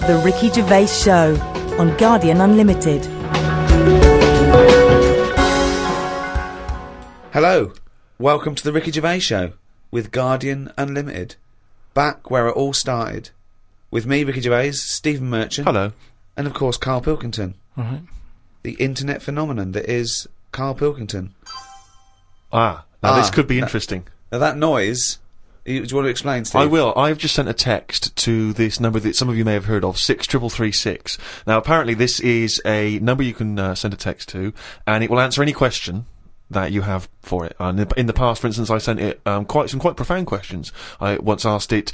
to The Ricky Gervais Show on Guardian Unlimited. Hello, welcome to The Ricky Gervais Show with Guardian Unlimited. Back where it all started. With me, Ricky Gervais, Stephen Merchant. Hello. And of course, Karl Pilkington. All right. The internet phenomenon that is Karl Pilkington. Now this could be interesting. Now that noise, do you want to explain, Steve? I will. I've just sent a text to this number that some of you may have heard of, 63336. Now, apparently this is a number you can send a text to, and it will answer any question that you have for it. And in the past, for instance, I sent it quite profound questions. I once asked it,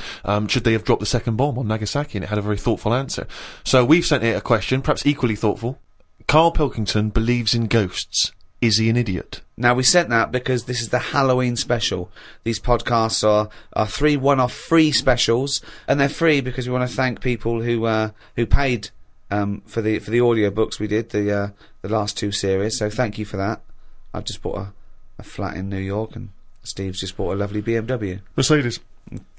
should they have dropped the second bomb on Nagasaki, and it had a very thoughtful answer. So we've sent it a question, perhaps equally thoughtful. Karl Pilkington believes in ghosts. Is he an idiot? Now, we sent that because this is the Halloween special. These podcasts are 3 one-off free specials, and they're free because we want to thank people who paid for the audio books we did, the last 2 series. So thank you for that. I've just bought a flat in New York, and Steve's just bought a lovely BMW. Mercedes.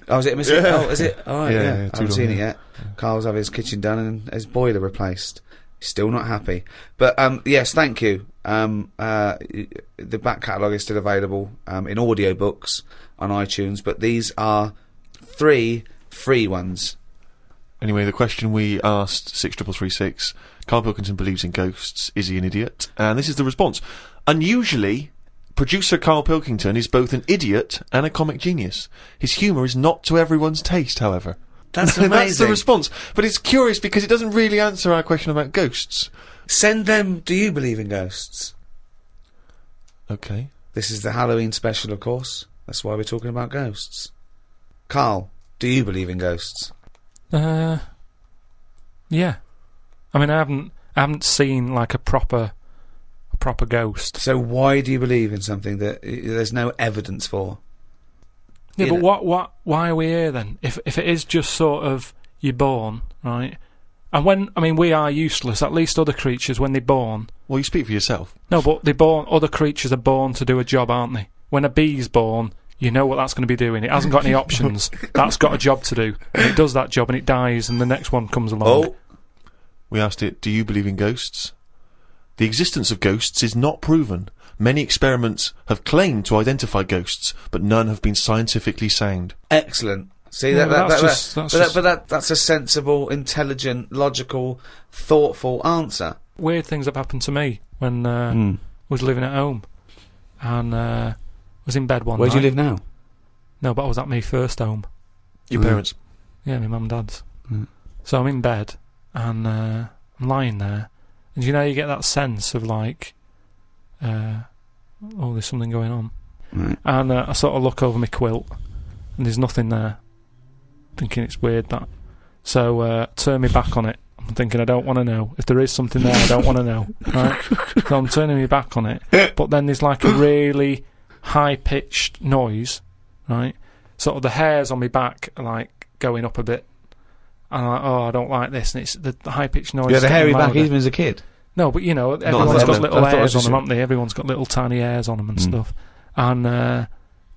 Oh, is it a Mercedes? Yeah. Oh, is it? Oh, right, yeah. I haven't seen it yet. Yeah. Carl's having his kitchen done and his boiler replaced. He's still not happy. But, yes, thank you. The back catalogue is still available in audiobooks on iTunes, but these are 3 free ones. Anyway, the question we asked, 63336, Karl Pilkington believes in ghosts. Is he an idiot? And this is the response. Unusually, producer Karl Pilkington is both an idiot and a comic genius. His humour is not to everyone's taste, however. That's amazing. That's the response. But it's curious because it doesn't really answer our question about ghosts. Send them, do you believe in ghosts? Okay. This is the Halloween special, of course. That's why we're talking about ghosts. Karl, do you believe in ghosts? Yeah. I mean, I haven't seen like a proper ghost. So why do you believe in something that there's no evidence for? Yeah, but why are we here then? If it is just sort of you're born, right? And we are useless. At least other creatures, when they're born. Well, you speak for yourself. No, but they're born. Other creatures are born to do a job, aren't they? When a bee's born, you know what that's going to be doing. It hasn't got any options. That's got a job to do, and it does that job, and it dies, and the next one comes along. Oh, we asked it, do you believe in ghosts? The existence of ghosts is not proven. Many experiments have claimed to identify ghosts, but none have been scientifically sound. excellent. See, Yeah, that's a sensible, intelligent, logical, thoughtful answer. Weird things have happened to me when I was living at home, and was in bed one Where night. do you live now? No, but I was at my first home. Your parents? Yeah, my mum and dad's. So I'm in bed, and I'm lying there, and you get that sense of like, there's something going on. Right. And I sort of look over my quilt, and there's nothing there. Thinking it's weird that. So turn me back on it. I'm thinking I don't want to know. If there is something there, I don't want to know. Right? So I'm turning me back on it. But then there's like a really high-pitched noise, right? Sort of the hairs on my back are like going up a bit. And I'm like, I don't like this. And it's the high-pitched noise. You had a hairy back louder. even as a kid? No, but everyone's got little hairs on them, haven't they? Everyone's got little tiny hairs on them and stuff.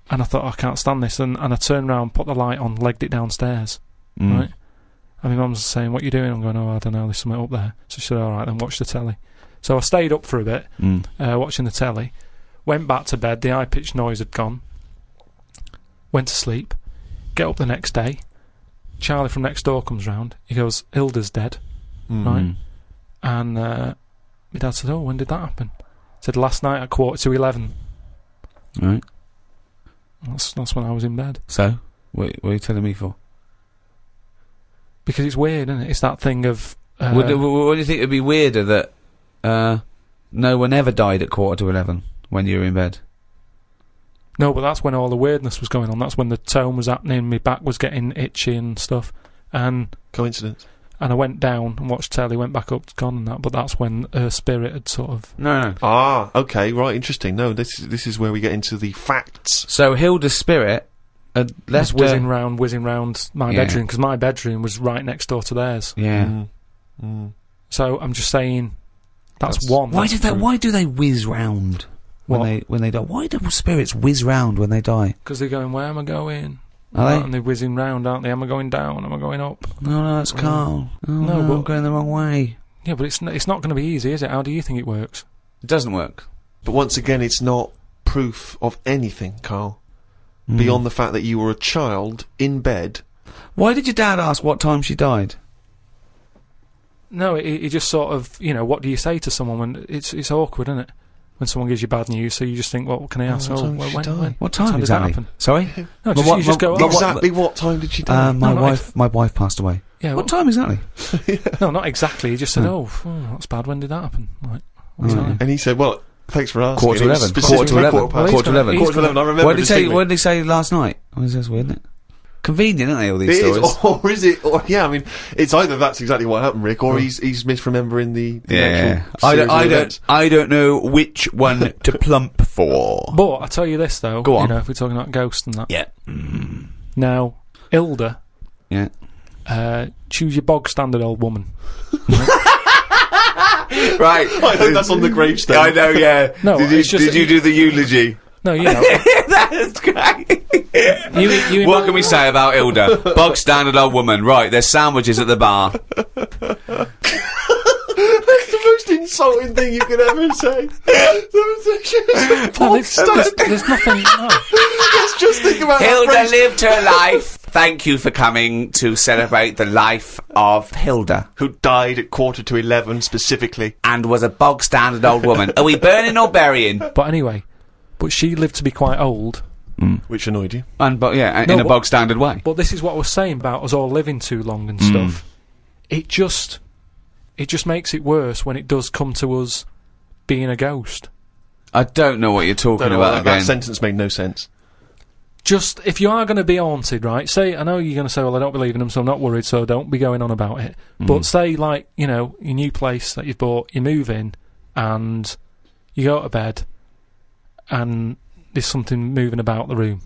And I thought, I can't stand this. And I turned around, put the light on, legged it downstairs. Right? And my mum's saying, what are you doing? I'm going, I don't know, there's something up there. So she said, all right, then watch the telly. So I stayed up for a bit, watching the telly. Went back to bed, the high-pitched noise had gone. Went to sleep. Get up the next day. Charlie from next door comes round. He goes, Hilda's dead. Right? And my dad said, when did that happen? He said, last night at 11:15. Right. That's when I was in bed. So, what are you telling me for? Because it's weird, isn't it? It's that thing of... what do you think would be weirder, that no one ever died at 11:15 when you were in bed? No, but that's when all the weirdness was going on. That's when the tone was happening, my back was getting itchy and stuff. And Coincidence. And I went down and watched telly, went back up, it's gone and that, but that's when her spirit had sort of... No. Ah, okay, right, interesting. No, this is where we get into the facts. So Hilda's spirit was whizzing round my bedroom, because my bedroom was right next door to theirs. Yeah. So I'm just saying, that's one. Why do they whiz round when they die? Why do spirits whiz round when they die? Because they're going, where am I going? Are they? And they're whizzing round, aren't they? Am I going down? Am I going up? No, it's Karl. Oh, No, no, but- I'm going the wrong way. Yeah, but it's not going to be easy, is it? How do you think it works? It doesn't work. But once again, it's not proof of anything, Karl. Beyond the fact that you were a child in bed. Why did your dad ask what time she died? No, it just sort of, what do you say to someone when it's awkward, isn't it? When someone gives you bad news, so you just think, well, what can I ask? what time did she die? What time did that exactly? happen? Sorry? No, you just go, oh, Exactly what time did she die? My No, wife passed away. yeah, What time exactly? No, not exactly. He just said, that's bad. When did that happen? Like, what time? And he said, well, thanks for asking. Quarter to It was 11. specifically Quarter to 11. past. Quarter to 11. Quarter to 11, I remember What did he say? distinctly. What did he say last night? Oh, that's weird, isn't it? Convenient, aren't they, all these It is, stories? or is it? Or, yeah, I mean, it's either that's exactly what happened, Rick, or he's misremembering the actual series of events. I don't know which one to plump for. But I tell you this though, Go on. if we're talking about ghosts and that. Yeah. Now, Hilda, Yeah. choose your bog standard old woman. Right. I think that's on the gravestone. I know, yeah. No, it's just- did you do the eulogy? No, That's great. you What can we say about Hilda? Bog standard old woman. Right, there's sandwiches at the bar. That's the most insulting thing you could ever say. There's nothing. No. Let's just think about that Hilda phrase. lived her life. Thank you for coming to celebrate the life of Hilda, Who died at 10:45 specifically. and was a bog standard old woman. Are we burning or burying? But anyway, she lived to be quite old. Which annoyed you. In No, a but- bog standard way. But this is what I was saying about us all living too long and stuff. It just makes it worse when it does come to us being a ghost. I don't know what you're talking about that again. sentence made no sense. Just, if you are going to be haunted, right, I know you're going to say, well, I don't believe in them, so I'm not worried, so don't be going on about it. But say, like, your new place that you've bought, you move in, and you go to bed, and there's something moving about the room.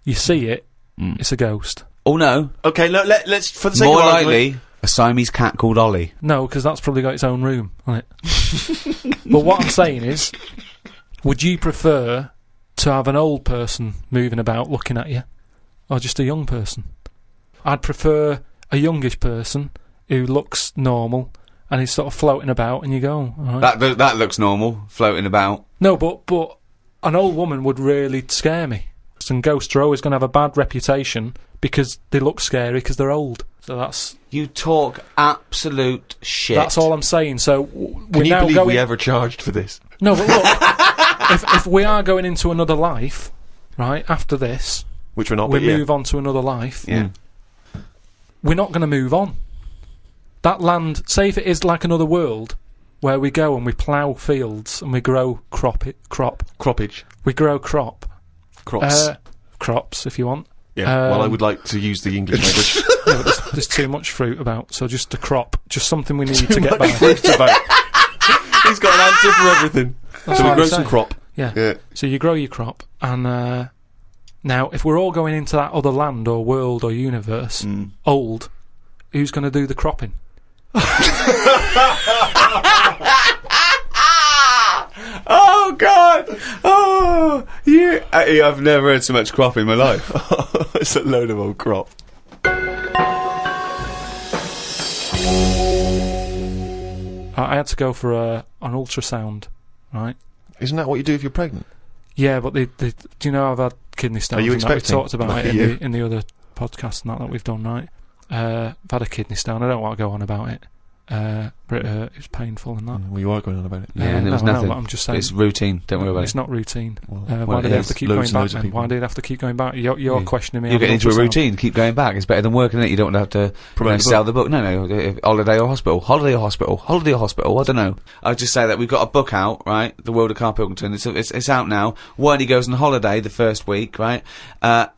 You see it, it's a ghost. Oh no. Okay, let's for the sake More of argument, likely, a Siamese cat called Ollie. No, because that's probably got its own room, hasn't it? But what I'm saying is, would you prefer to have an old person moving about looking at you, or just a young person? I'd prefer a youngish person who looks normal and is sort of floating about, and you go, all right. That looks normal, floating about. No, but an old woman would really scare me. And ghosts are always going to have a bad reputation because they look scary because they're old. So that's You talk absolute shit. that's all I'm saying. So Can you believe we ever charged for this? No, but look, if we are going into another life, right, after this, Which we're not, we but yeah. move on to another life, Yeah. we're not going to move on. That land, say if it is like another world, where we go and we plough fields and we grow Croppage. we grow crop. Crops. Crops, if you want. Yeah, well, I would like to use the English language. Yeah, but there's too much fruit about, so just a crop, just something we need to get by. Fruit about. He's got an answer for everything. That's So we what grow I'm some saying. crop. Yeah. Yeah. So you grow your crop, and now if we're all going into that other land or world or universe, old, who's going to do the cropping? Oh God! Oh, I've never heard so much crop in my life. It's a load of old crop. I had to go for an ultrasound, right? Isn't that what you do if you're pregnant? Yeah, but do you know I've had kidney stones? Are you and that? We expecting? talked about Lucky it you. in the other podcast and that we've done, right? I've had a kidney stone. I don't want to go on about it. But it was painful and that. Well, you are going on about it. Yeah, and there was no, nothing. but I'm just saying. It's routine. Don't worry about It's it. not routine. Well, Why it do they is. have to keep Loads going and back loads of then? people. Why do they have to keep going back? You're Yeah. questioning me. You're on getting into a ultrasound. routine. Keep going back. It's better than working it. You don't have to Promote the sell book. the book. No. Holiday or hospital. Holiday or hospital. Holiday or hospital. I don't know. I'll just say that we've got a book out, right? The World of Karl Pilkington. It's out now. One, he goes on holiday the first week, right?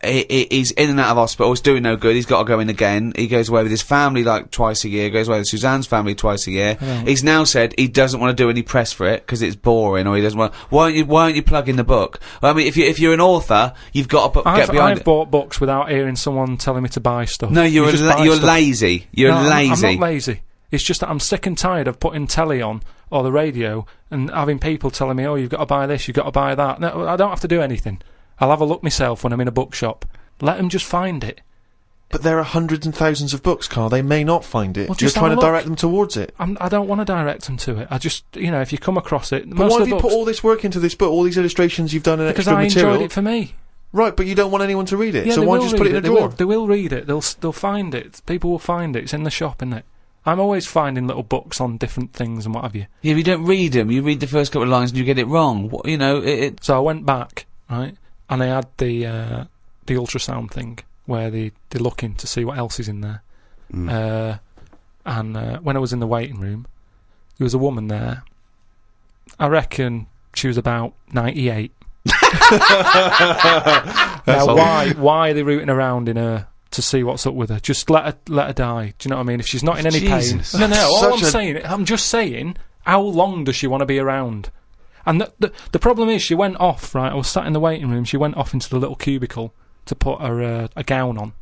He's in and out of hospital. It's doing no good. He's got to go in again. He goes away with his family like twice a year. Goes away with Suzanne's family twice a year. He's now said he doesn't want to do any press for it because it's boring, or he doesn't want. Why aren't you plugging the book? Well, I mean, if you're an author, you've got to get behind I've it. bought books without hearing someone telling me to buy stuff. No, you're You just buy stuff. lazy. You're No, lazy. I'm not lazy. It's just that I'm sick and tired of putting telly on or the radio and having people telling me, oh, you've got to buy this, you've got to buy that. No, I don't have to do anything. I'll have a look myself when I'm in a bookshop. Let them just find it. But there are hundreds and thousands of books, Carl. They may not find it. Well, You're trying to direct them towards it. I don't want to direct them to it. I just, if you come across it... But why have you put all this work into this book, all these illustrations you've done and extra material? Because I enjoyed it for me. Right, but you don't want anyone to read it, Yeah, so why just put it in a drawer? They will read it. They'll find it. People will find it. It's in the shop, isn't it? I'm always finding little books on different things and what have you. Yeah, but you don't read them. You read the first couple of lines and you get it wrong. So I went back, right, and I had the ultrasound thing where they're looking to see what else is in there. And when I was in the waiting room, there was a woman there. I reckon she was about 98. Now, why are they rooting around in her to see what's up with her? Just let her die. Do you know what I mean? If she's not in any pain, I'm just saying, how long does she want to be around? And the problem is, she went off. Right, I was sat in the waiting room. She went off into the little cubicle to put her a gown on,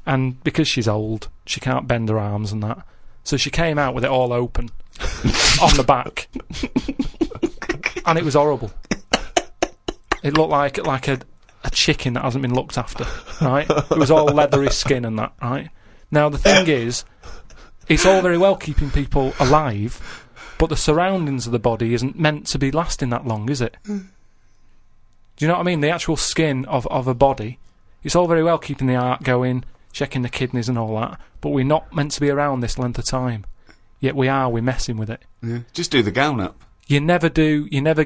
and because she's old, she can't bend her arms and that. So she came out with it all open on the back, and it was horrible. It looked like a chicken that hasn't been looked after, right? It was all leathery skin and that, right? Now, the thing is, it's all very well keeping people alive, but the surroundings of the body isn't meant to be lasting that long, is it? Do you know what I mean? The actual skin of a body, it's all very well keeping the heart going, checking the kidneys and all that, but we're not meant to be around this length of time. Yet we're messing with it. Yeah. Just do the gown up. You never do, you never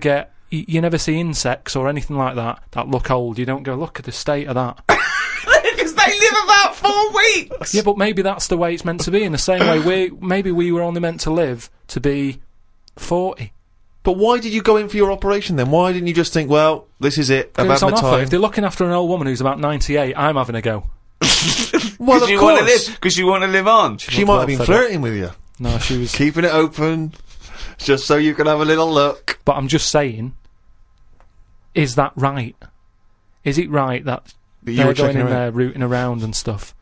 see insects or anything like that look old. You don't go, look at the state of that. Because they live about 4 weeks! Yeah, but maybe that's the way it's meant to be. In the same way, maybe we were only meant to live to be 40. But why did you go in for your operation then? Why didn't you just think, well, this is it, I've had my time? If they're looking after an old woman who's about 98, I'm having a go. Well, of course. Because you want to live on. She might have been flirting with you. No, she was... keeping it open, just so you can have a little look. But I'm just saying, is that right? Is it right that they're going in there rooting around and stuff?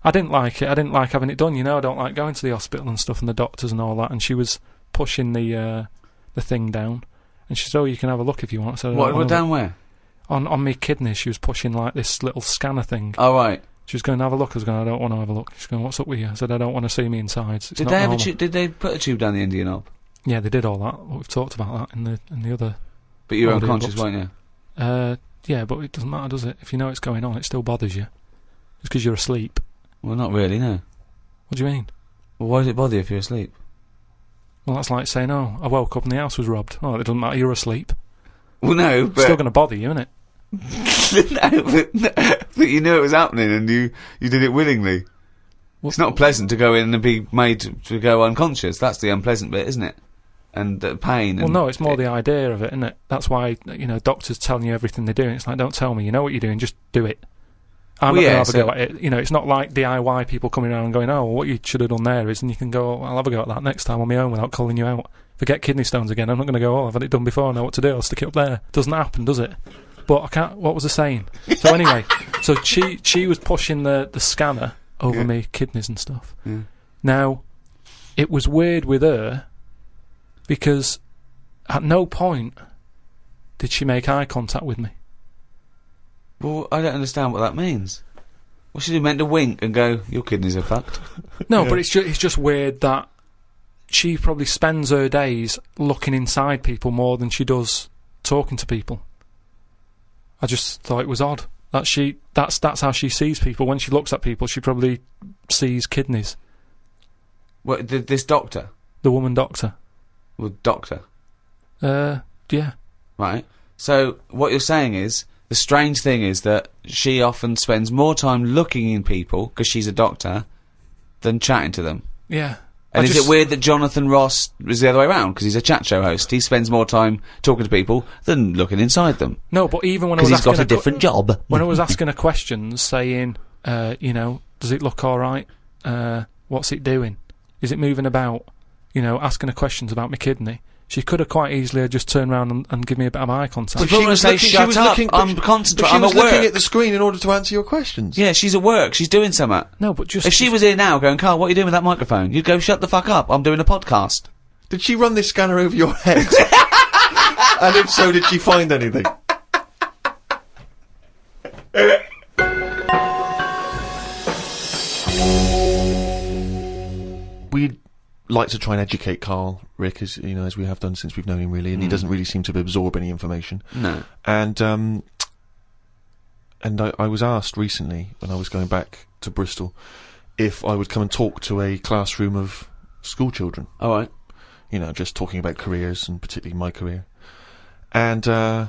I didn't like it. I didn't like having it done. I don't like going to the hospital and stuff and the doctors and all that. And she was pushing the thing down, and she said, "Oh, you can have a look if you want." So what down where? On my kidneys. She was pushing like this little scanner thing. Oh right. She was going to have a look. I was going, I don't want to have a look. She's going, what's up with you? I said, I don't want to see me insides. Did they put a tube down the Indian knob? Yeah, they did all that. We've talked about that in the other. But you were unconscious, weren't you? Yeah, but it doesn't matter, does it? If you know it's going on, it still bothers you. Just because you're asleep. Well, not really, no. What do you mean? Well, why does it bother you if you're asleep? Well, that's like saying, oh, I woke up and the house was robbed. Oh, it doesn't matter, you're asleep. Well, no, but... It's still going to bother you, isn't it? but you knew it was happening and you did it willingly. It's not pleasant to go in and be made to go unconscious. That's the unpleasant bit, isn't it? And pain. Well, no, it's more the idea of it, isn't it? That's why, doctors telling you everything they're doing. It's like, don't tell me, you know what you're doing, just do it. I'm not going to have a go at it. It's not like DIY people coming around and going, oh, well, what you should have done there is, and you can go, I'll have a go at that next time on my own without calling you out. If I get kidney stones again, I'm not going to go, oh, I've had it done before, I know what to do, I'll stick it up there. Doesn't happen, does it? But I can't, what was I saying? So anyway, so she was pushing the scanner over me kidneys and stuff. Yeah. Now, it was weird with her because at no point did she make eye contact with me. Well, I don't understand what that means. What's she meant to wink and go, your kidneys are fucked? No, but it's just weird that she probably spends her days looking inside people more than she does talking to people. I just thought it was odd that that's how she sees people. When she looks at people, she probably sees kidneys. What, this doctor? The woman doctor. Well, doctor? Yeah. Right. So, what you're saying is, the strange thing is that she often spends more time looking in people, because she's a doctor, than chatting to them. Yeah. And is it weird that Jonathan Ross is the other way around? Because he's a chat show host. He spends more time talking to people than looking inside them. No, but even when I was asking... Because he's got a different job. When I was asking her questions, saying, does it look alright? What's it doing? Is it moving about? Asking her questions about my kidney. She could have quite easily just turned around and give me a bit of eye contact. But she was saying, shut up, I'm concentrating, I'm at work. Looking at the screen in order to answer your questions. Yeah, she's at work, she's doing something. No, but just... If she was here now going, Carl, what are you doing with that microphone? You'd go, shut the fuck up, I'm doing a podcast. Did she run this scanner over your head? And if so, did she find anything? like to try and educate Karl, Rick, as you know, as we have done since we've known him, really, and he doesn't really seem to absorb any information. No. And I was asked recently, when I was going back to Bristol, if I would come and talk to a classroom of school children. All right. You know, just talking about careers, and particularly my career. And I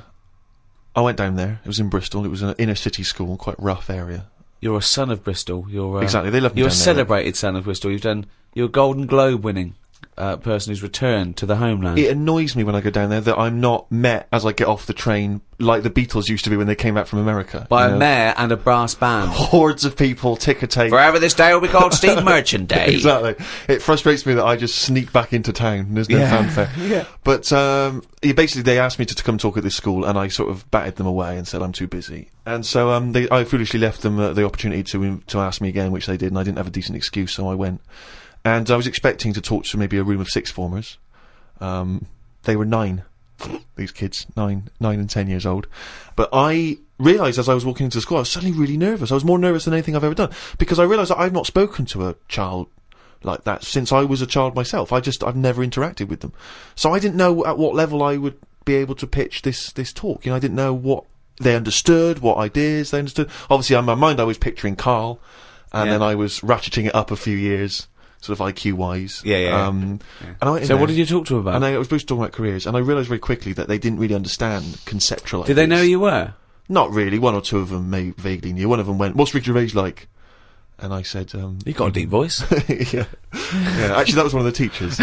went down there. It was in Bristol. It was an inner city school, quite rough area. You're a son of Bristol. You're exactly. They love me. You're a down there. celebrated son of Bristol. You're a Golden Globe winning person who's returned to the homeland. It annoys me when I go down there that I'm not met as I get off the train like the Beatles used to be when they came back from America. By a mayor and a brass band. Hordes of people, ticker tape. Forever this day will be called Steve Merchant Day. Exactly. It frustrates me that I just sneak back into town and there's no fanfare. Yeah. But basically they asked me to come talk at this school, and I sort of batted them away and said I'm too busy. And so I foolishly left them the opportunity to ask me again, which they did, and I didn't have a decent excuse, so I went. And I was expecting to talk to maybe a room of sixth formers. They were 9, these kids, 9 and 10 years old. But I realised as I was walking into the school, I was suddenly really nervous. I was more nervous than anything I've ever done, because I realised that I've not spoken to a child like that since I was a child myself. I've never interacted with them. So I didn't know at what level I would be able to pitch this talk. You know, I didn't know what they understood, what ideas they understood. Obviously, in my mind, I was picturing Karl, and then I was ratcheting it up a few years, sort of IQ-wise. Yeah. And I went in So there, what did you talk to them about? and I was supposed to talk about careers, and I realised very quickly that they didn't really understand conceptual Did they ideas. know who you were? Not really. One or two of them vaguely knew. One of them went, "What's Rick Gervais like?" And I said, You got a deep voice. yeah. Actually, that was one of the teachers.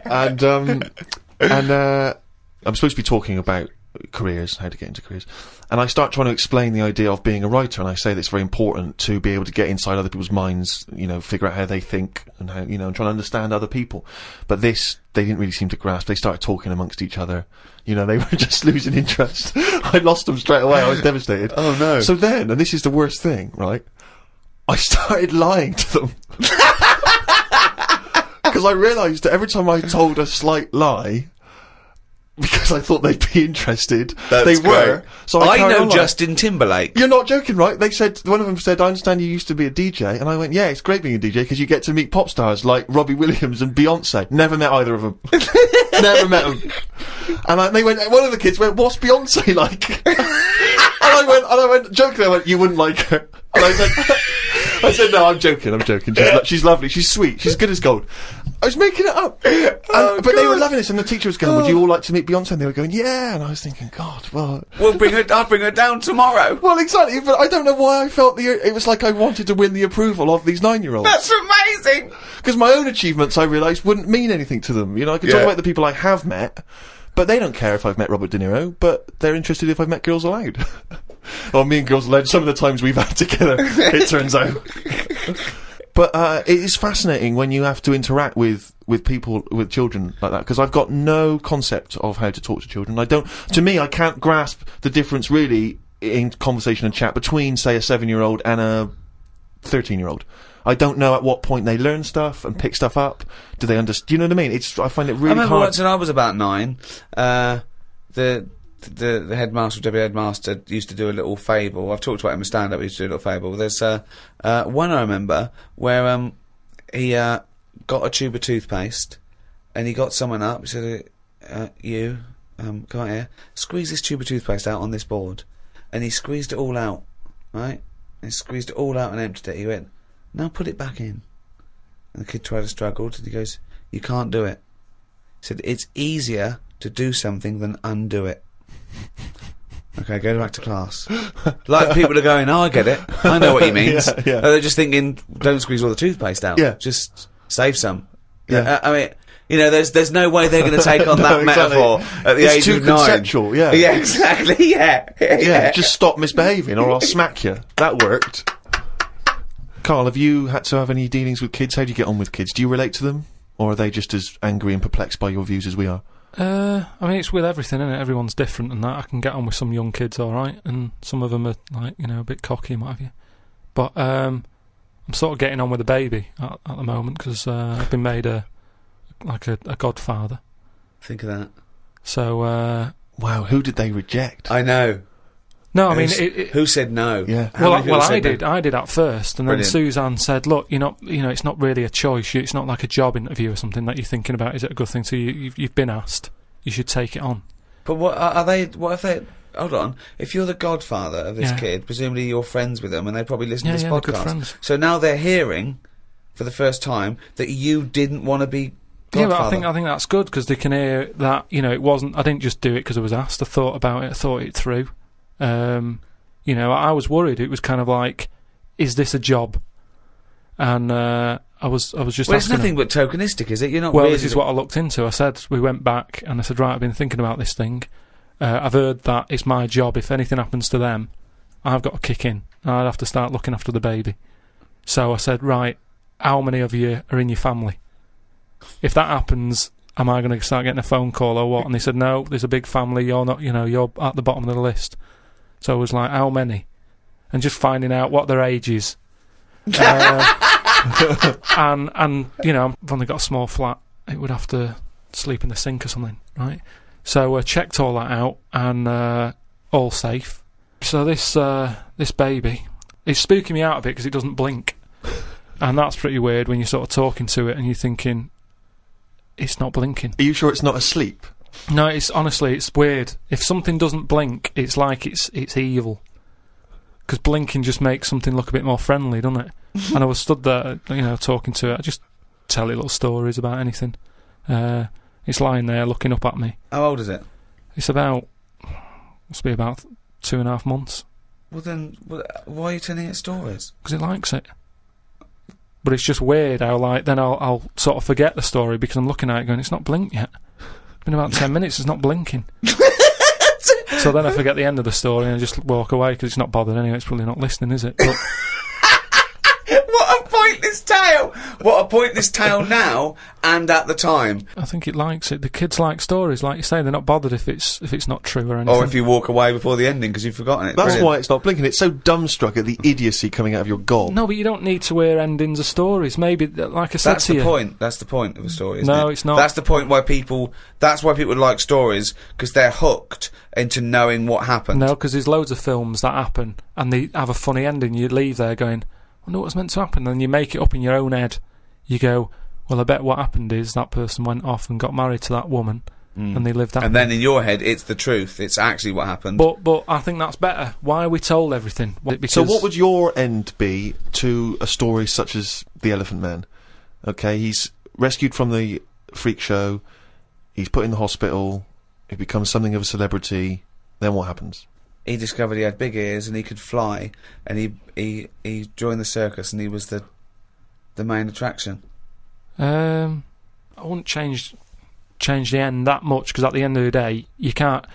And I'm supposed to be talking about careers, how to get into careers, and I start trying to explain the idea of being a writer, and I say that it's very important to be able to get inside other people's minds, you know, figure out how they think, and how, you know, and trying to understand other people. But this, they didn't really seem to grasp. They started talking amongst each other. You know, they were just losing interest. I lost them straight away. I was devastated. Oh no. So then, and this is the worst thing, right? I started lying to them. Because I realised that every time I told a slight lie, because I thought they'd be interested, they were. So I know on Justin Timberlake. You're not joking, right? They said, one of them said, "I understand you used to be a DJ," and I went, "Yeah, it's great being a DJ because you get to meet pop stars like Robbie Williams and Beyonce." Never met either of them. Never met them. And they went. One of the kids went, "What's Beyonce like?" and I went, jokingly, I went, "You wouldn't like her." And I said, "No, I'm joking. She's lovely. She's sweet. She's good as gold." I was making it up. But they were loving this, and the teacher was going, "Would you all like to meet Beyonce?" And they were going, "Yeah." And I was thinking, God, well... I'll bring her down tomorrow. Well, exactly, but I don't know why I felt it was like I wanted to win the approval of these 9-year-olds. That's amazing! Because my own achievements, I realised, wouldn't mean anything to them. You know, I could talk about the people I have met, but they don't care if I've met Robert De Niro, but they're interested if I've met Girls Aloud. Or me and Girls Aloud, some of the times we've had together, it turns out. But it is fascinating when you have to interact with people, with children like that, because I've got no concept of how to talk to children. To me, I can't grasp the difference really in conversation and chat between, say, a 7-year-old and a 13-year-old. I don't know at what point they learn stuff and pick stuff up. Do they understand? Do you know what I mean? I find it really hard. I remember once when I was about 9, the headmaster, deputy headmaster, used to do a little fable. I've talked about him in stand-up. He used to do a little fable. There's one I remember where he got a tube of toothpaste, and he got someone up. He said, "You, come out here. Squeeze this tube of toothpaste out on this board." And he squeezed it all out, right? And he squeezed it all out and emptied it. He went, "Now put it back in." And the kid tried to struggle, and he goes, "You can't do it." He said, "It's easier to do something than undo it." Okay, go back to class. Like people are going, "Oh, I get it. I know what he means." Yeah. They're just thinking, don't squeeze all the toothpaste out. Yeah. Just save some. Yeah. I mean, you know, there's no way they're going to take on No, that exactly. metaphor at the age of 9. It's too conceptual, yeah. Yeah, exactly, yeah. Just stop misbehaving or I'll smack you. That worked. Karl, have you had to have any dealings with kids? How do you get on with kids? Do you relate to them? Or are they just as angry and perplexed by your views as we are? I mean, it's with everything, isn't it? Everyone's different and that. I can get on with some young kids alright, and some of them are, like, you know, a bit cocky and what have you. But I'm sort of getting on with a baby at the moment, because I've been made a godfather. Think of that. So, wow, who did they reject? I know. No, I mean, who said no? Yeah. Well, I did. I did at first, and then Suzanne said, "Look, it's not really a choice. It's not like a job interview or something that you're thinking about. Is it a good thing? So you've been asked. You should take it on." But what are they? What if they? Hold on. If you're the godfather of this kid, presumably you're friends with them, and they probably listen to this podcast. They're good friends. So now they're hearing for the first time that you didn't want to be godfather. Yeah, but I think that's good because they can hear that. It wasn't. I didn't just do it because I was asked. I thought about it. I thought it through. I was worried. It was kind of like, is this a job? And I was just. Well, it's nothing but tokenistic, is it? You're not. Well, really this is what I looked into. I said we went back, and I said, right, I've been thinking about this thing. I've heard that it's my job. If anything happens to them, I've got to kick in. I'd have to start looking after the baby. So I said, right, how many of you are in your family? If that happens, am I going to start getting a phone call or what? And they said, no, there's a big family. You're not. You're at the bottom of the list. So I was like, how many? And just finding out what their age is. And I've only got a small flat. It would have to sleep in the sink or something, right? So I checked all that out, and all safe. So this baby is spooking me out a bit because it doesn't blink. And that's pretty weird when you're sort of talking to it and you're thinking, it's not blinking. Are you sure it's not asleep? No, honestly, it's weird. If something doesn't blink, it's like it's evil. Because blinking just makes something look a bit more friendly, doesn't it? And I was stood there, talking to it. I just tell it little stories about anything. It's lying there looking up at me. How old is it? It's must be about 2.5 months. Well then, why are you telling it stories? Because it likes it. But it's just weird how, then I'll sort of forget the story because I'm looking at it going, it's not blinked yet. It's been about 10 minutes, it's not blinking. So then I forget the end of the story and I just walk away because it's not bothered anyway. It's probably not listening, is it? But what a pointless tale! What a pointless tale now and at the time. I think it likes it. The kids like stories, like you say. They're not bothered if it's not true or anything. Or if you walk away before the ending because you've forgotten it. That's Brilliant. why it's not blinking. It's so dumbstruck at the idiocy coming out of your gob. No, but you don't need to hear endings of stories. Maybe, like I said to you. That's the point. That's the point of a story, isn't it? No, it's not. That's the point why people... That's why people like stories, because they're hooked into knowing what happened. No, because there's loads of films that happen and they have a funny ending. You leave there going, I wonder what's meant to happen. And you make it up in your own head. You go, well, I bet what happened is that person went off and got married to that woman and they lived happily. And then in your head, it's the truth. It's actually what happened. But I think that's better. Why are we told everything? So what would your end be to a story such as The Elephant Man? Okay, he's rescued from the freak show. He's put in the hospital. He becomes something of a celebrity. Then what happens? He discovered he had big ears and he could fly. And he joined the circus and he was the main attraction. I wouldn't change the end that much because at the end of the day, you can't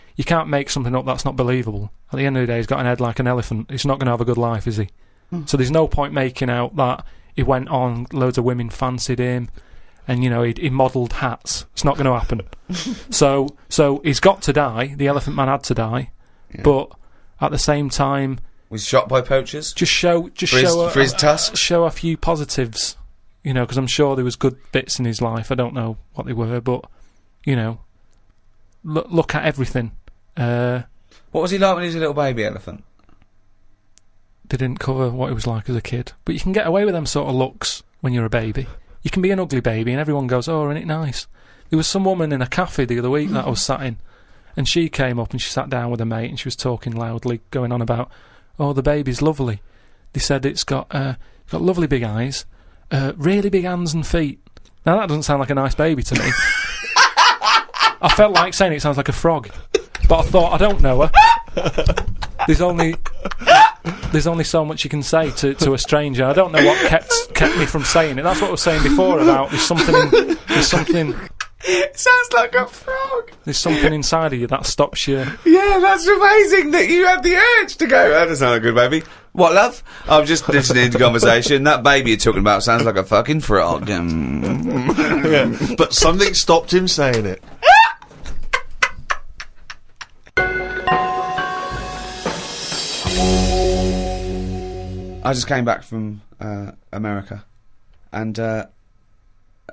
make something up that's not believable. At the end of the day, he's got an head like an elephant. He's not going to have a good life, is he? So there's no point making out that he went on, loads of women fancied him, and he modelled hats. It's not going to happen. So he's got to die. The Elephant Man had to die, but at the same time, was shot by poachers. For his tusks. Show a few positives, because I'm sure there was good bits in his life. I don't know what they were, but look at everything. What was he like when he was a little baby elephant? They didn't cover what he was like as a kid, but you can get away with them sort of looks when you're a baby. You can be an ugly baby, and everyone goes, "Oh, isn't it nice?" There was some woman in a cafe the other week that I was sat in, and she came up and she sat down with her mate, and she was talking loudly, going on about, "Oh, the baby's lovely." They said it's got lovely big eyes, really big hands and feet. Now that doesn't sound like a nice baby to me. I felt like saying it sounds like a frog, but I thought, I don't know her. There's only so much you can say to a stranger. I don't know what kept me from saying it. That's what I was saying before about there's something. It sounds like a frog. There's something inside of you that stops you. Yeah, that's amazing that you had the urge to go, that doesn't sound like a good baby. What, love? I'm just listening to conversation. That baby you're talking about sounds like a fucking frog. Yeah, but something stopped him saying it. I just came back from America, and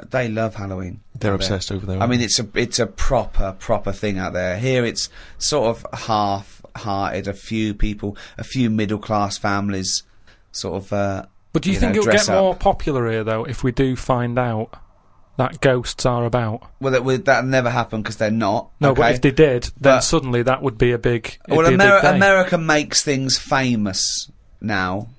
they love Halloween. They're obsessed over there. I mean, it's a proper thing out there. Here, it's sort of half hearted. A few people, a few middle class families, sort of. But do you think it'll get more popular here though if we do find out that ghosts are about? Well, that'll never happen because they're not. No, okay? but if they did, then suddenly that would be a big. Well, America makes things famous now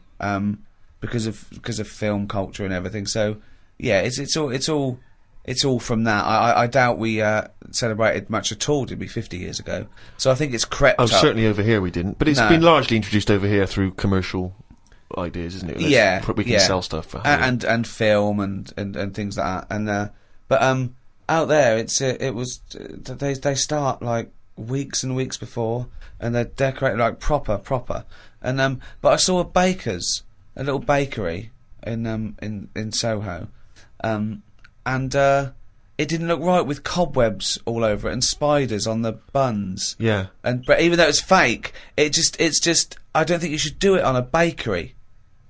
because of film culture and everything. So yeah, it's all from that. I doubt we celebrated much at all, did we, 50 years ago? So I think it's crept up. Certainly over here we didn't, but it's been largely introduced over here through commercial ideas, isn't it? We can sell stuff for and film and things like that. And but out there they start like weeks and weeks before, and they're decorated like proper. And but I saw a little bakery in Soho, and it didn't look right with cobwebs all over it and spiders on the buns. Yeah. But even though it's fake, it's just I don't think you should do it on a bakery.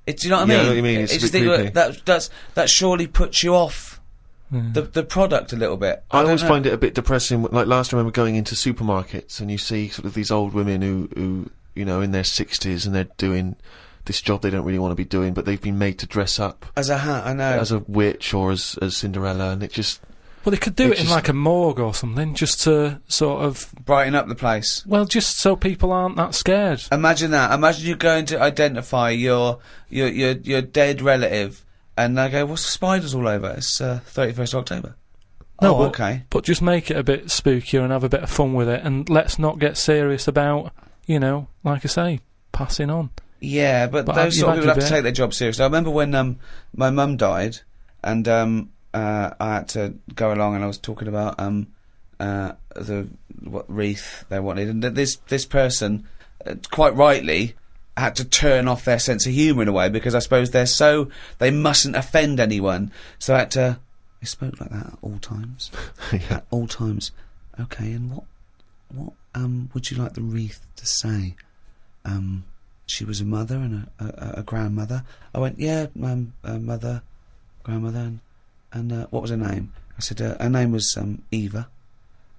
Do you know what I mean? Yeah, I know what you mean. It's a bit creepy. That surely puts you off the product a little bit. I always find it a bit depressing. Like last time I remember going into supermarkets and you see sort of these old women who in their 60s and they're doing this job they don't really want to be doing, but they've been made to dress up as a hat, I know, as a witch or as Cinderella, and it just. Well, they could do it in like a morgue or something, just to sort of brighten up the place. Well, just so people aren't that scared. Imagine that. Imagine you're going to identify your dead relative, and they go, "What's the spiders all over?" It's 31st October. No, okay. But just make it a bit spookier and have a bit of fun with it, and let's not get serious about, like I say, passing on. Yeah, but those sort of people have to take their job seriously. I remember when my mum died, and I had to go along, and I was talking about what wreath they wanted, and this person, quite rightly, had to turn off their sense of humour in a way, because I suppose they mustn't offend anyone, so I had to. They spoke like that at all times. Yeah. At all times. Okay, and what would you like the wreath to say? She was a mother and a grandmother. I went, yeah, mother, grandmother, and what was her name? I said, her name was Eva.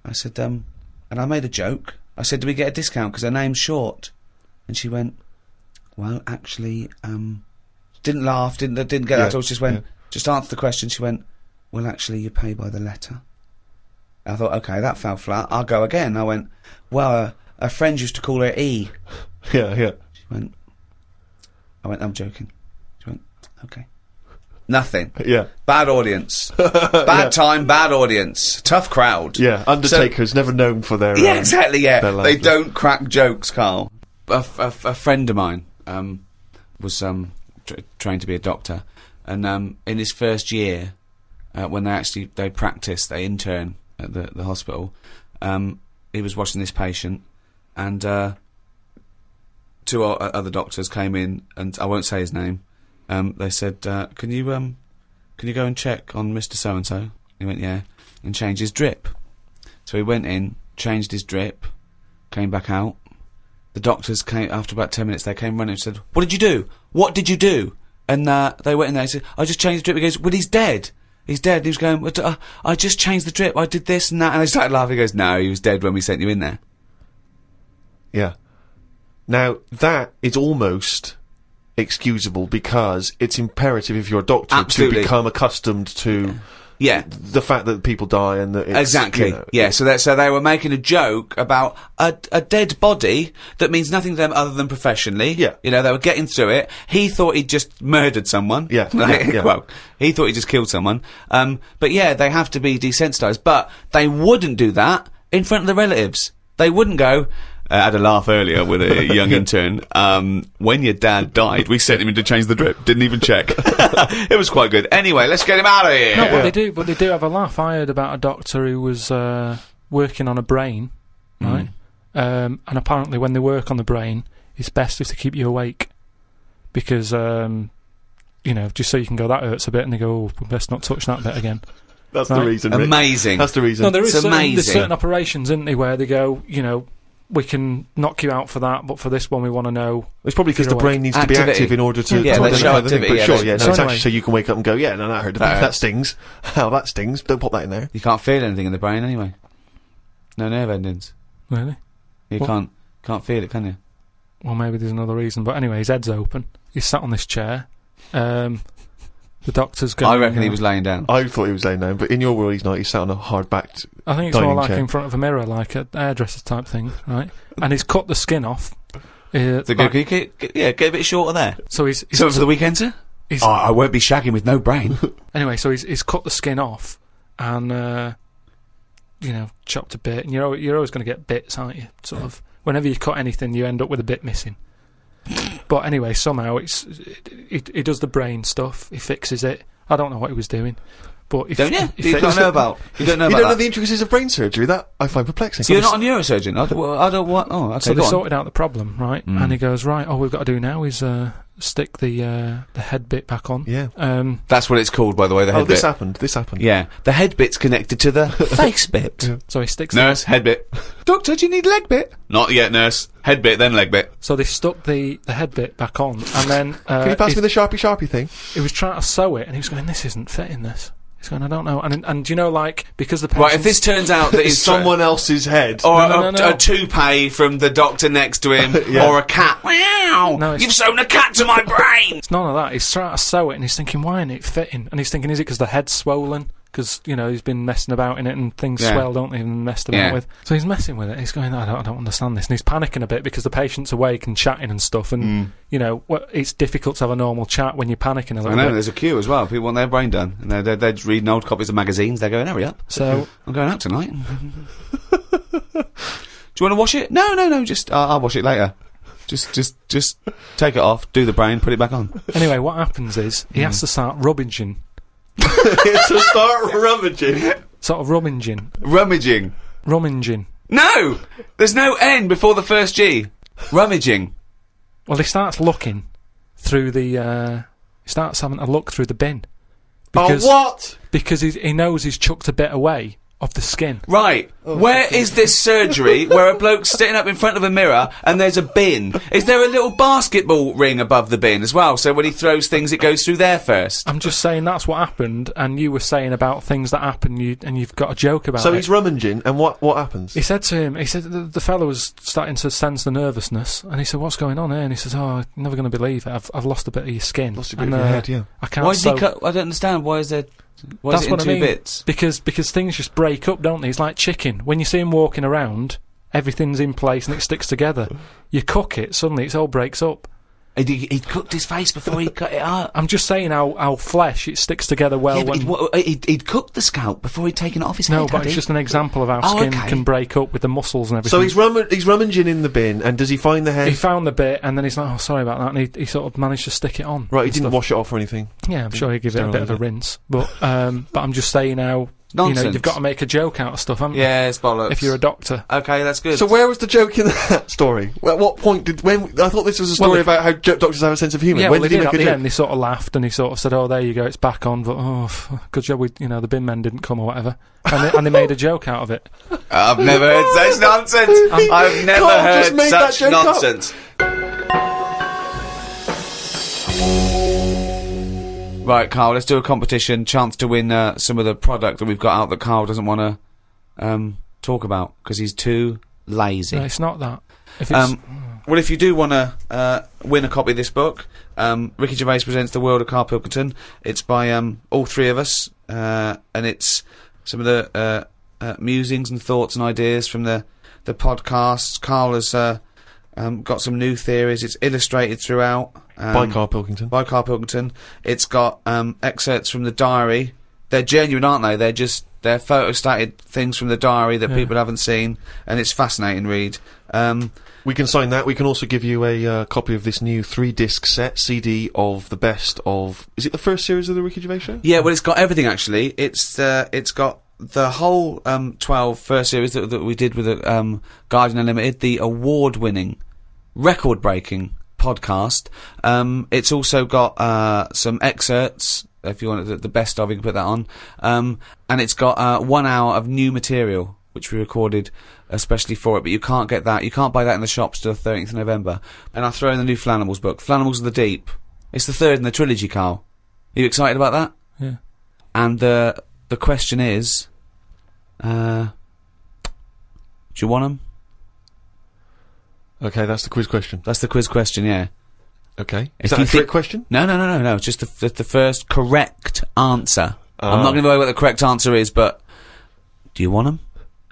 I said, and I made a joke. I said, do we get a discount because her name's short? And she went, well, actually, didn't laugh, didn't get that at all. She just went, just answer the question. She went, well, actually, you pay by the letter. I thought, okay, that fell flat. I'll go again. I went, well, a friend used to call her E. Yeah. I went, I'm joking. She went, okay. Nothing. Yeah. Bad audience. Bad time, bad audience. Tough crowd. Yeah, Undertaker's never known for their... Yeah, exactly, yeah. They don't crack jokes, Carl. A friend of mine was trained to be a doctor, and in his first year, when they practice, they intern at the hospital, he was watching this patient, and two other doctors came in, and I won't say his name. They said, can you go and check on Mr. So-and-so? He went, yeah, and change his drip. So he went in, changed his drip, came back out. The doctors came, after about 10 minutes, they came running and said, what did you do? What did you do? And they went in there and said, I just changed the drip. He goes, well, he's dead. He's dead. He was going, I just changed the drip. I did this and that. And they started laughing. He goes, no, he was dead when we sent you in there. Yeah. Now, that is almost excusable because it's imperative if you're a doctor to become accustomed to the fact that people die and that it's, exactly. Yeah, so they were making a joke about a dead body that means nothing to them other than professionally. Yeah. They were getting through it. He thought he'd just murdered someone. Yeah. Well, he thought he just killed someone. But yeah, they have to be desensitised. But they wouldn't do that in front of the relatives. They wouldn't go... I had a laugh earlier with a young intern. When your dad died, we sent him in to change the drip. Didn't even check. It was quite good. Anyway, let's get him out of here. No, but they do have a laugh. I heard about a doctor who was working on a brain, right? And apparently when they work on the brain, it's best if they keep you awake. Because, just so you can go, that hurts a bit, and they go, oh, best not touch that bit again. That's the reason, Rick. Amazing. That's the reason. No, there's certain operations, isn't there, where they go, we can knock you out for that, but for this one we want to know. It's probably because the brain needs to be active in order to identify the thing. But sure, it's actually so you can wake up and go, yeah, no, that hurt. That stings. How that stings. Don't pop that in there. You can't feel anything in the brain anyway. No nerve endings. Really? You can't Can't feel it, can you? Well, maybe there's another reason. But anyway, his head's open. He's sat on this chair. The doctor's going... I reckon he was laying down. I thought he was laying down, but in your world he's not. He's sat on a hard-backed I think it's more like chair. in front of a mirror, like a hairdresser type thing, right? And he's cut the skin off. So get a bit shorter there. So he's for the weekend, sir? I won't be shagging with no brain. Anyway, so he's cut the skin off and, chopped a bit. And you're always going to get bits, aren't you? Sort of. Whenever you cut anything, you end up with a bit missing. But anyway, somehow he does the brain stuff. He fixes it. I don't know what he was doing. But don't you? You don't know about. You don't know the intricacies of brain surgery. That I find perplexing. So you're not a neurosurgeon. I don't want. Oh, okay. So they sorted out the problem, right? And he goes, right. All we've got to do now is stick the head bit back on. Yeah. That's what it's called, by the way. The head bit. This happened. Yeah. The head bit's connected to the face bit. Yeah. So he sticks. Nurse, head bit. Doctor, do you need leg bit? Not yet, nurse. Head bit, then leg bit. So they stuck the head bit back on, and then can you pass me the sharpie thing? He was trying to sew it, and he was going, "This isn't fitting. This." He's going, I don't know. And you know, like, because the patient's... Right, if this turns out that it's someone else's head. Or a toupee from the doctor next to him, yeah. Or a cat. Wow! No, you've sewn a cat to my brain! It's none of that. He's trying to sew it, and he's thinking, why isn't it fitting? And he's thinking, is it because the head's swollen? Because, he's been messing about in it, and things swell, don't they, and messed about with. So he's messing with it. He's going, I don't understand this. And he's panicking a bit because the patient's awake and chatting and stuff, and, it's difficult to have a normal chat when you're panicking a little bit. I know, there's a queue as well. People want their brain done. And they're just reading old copies of magazines. They're going, hurry up. So I'm going out tonight. Do you want to wash it? No, just, I'll wash it later. Just take it off, do the brain, put it back on. Anyway, what happens is, he has to start rummaging. To start rummaging? Sort of rummaging. Rummaging. No! There's no N before the first G. Rummaging. Well, he starts looking through the, he starts having a look through the bin. Because, what? Because he knows he's chucked a bit away of the skin. Right. Where is this surgery where a bloke's sitting up in front of a mirror and there's a bin? Is there a little basketball ring above the bin as well? So when he throws things, it goes through there first? I'm just saying that's what happened, and you were saying about things that happen, and you've got a joke about it. So he's rummaging, and what happens? He said to him, the fellow was starting to sense the nervousness, and he said, what's going on here? And he says, you're never going to believe it. I've lost a bit of your skin. Lost a bit of your head, yeah. I can't Why did he cut? I don't understand. Why is there... Why That's is it in what two I mean. bits? Because things just break up, don't they? It's like chicken. When you see him walking around, everything's in place and it sticks together. You cook it, suddenly it all breaks up. He cooked his face before he cut it out. I'm just saying how flesh, it sticks together well. Yeah, but he'd cooked the scalp before he'd taken it off his head. No, but it's just an example of how skin can break up with the muscles and everything. So he's rummaging in the bin, and does he find the head? He found the bit, and then he's like, sorry about that, and he sort of managed to stick it on. Right, he didn't wash it off or anything? Yeah, I'm sure he'd give it a bit of a rinse. But I'm just saying how... Nonsense. You've got to make a joke out of stuff, haven't you? Yeah, it's bollocks. If you're a doctor. Okay, that's good. So where was the joke in that story? At what point I thought this was a story about how doctors have a sense of humour. Yeah, when did he make a joke? And he sort of laughed and he sort of said, there you go, it's back on, but good job the bin men didn't come or whatever. And they made a joke out of it. I've never heard such nonsense. I've never heard such nonsense. Right, Carl, let's do a competition. Chance to win some of the product that we've got out that Carl doesn't want to talk about because he's too lazy. No, it's not that. Well, if you do want to win a copy of this book, Ricky Gervais presents The World of Karl Pilkington. It's by all three of us, and it's some of the musings and thoughts and ideas from the podcasts. Carl has got some new theories. It's illustrated throughout. By Karl Pilkington. It's got excerpts from the diary. They're genuine, aren't they? They're photostated things from the diary that people haven't seen, and it's fascinating read. We can sign that. We can also give you a copy of this new 3-disc set CD of the best of... Is it the first series of the Ricky Gervais Show? Yeah, well, it's got everything, actually. It's got the whole 12 first series that we did with Guardian Unlimited, the award-winning, record-breaking podcast. It's also got some excerpts. If you want the best of, you can put that on. And it's got 1 hour of new material, which we recorded especially for it. But you can't get that. You can't buy that in the shops till the 13th of November. And I throw in the new Flanimals book, Flanimals of the Deep. It's the third in the trilogy, Carl. Are you excited about that? Yeah. And the question is, do you want them? Okay, that's the quiz question. That's the quiz question, yeah. Okay. Is that a trick question? No. Just the first correct answer. I'm not going to give away what the correct answer is, but do you want them?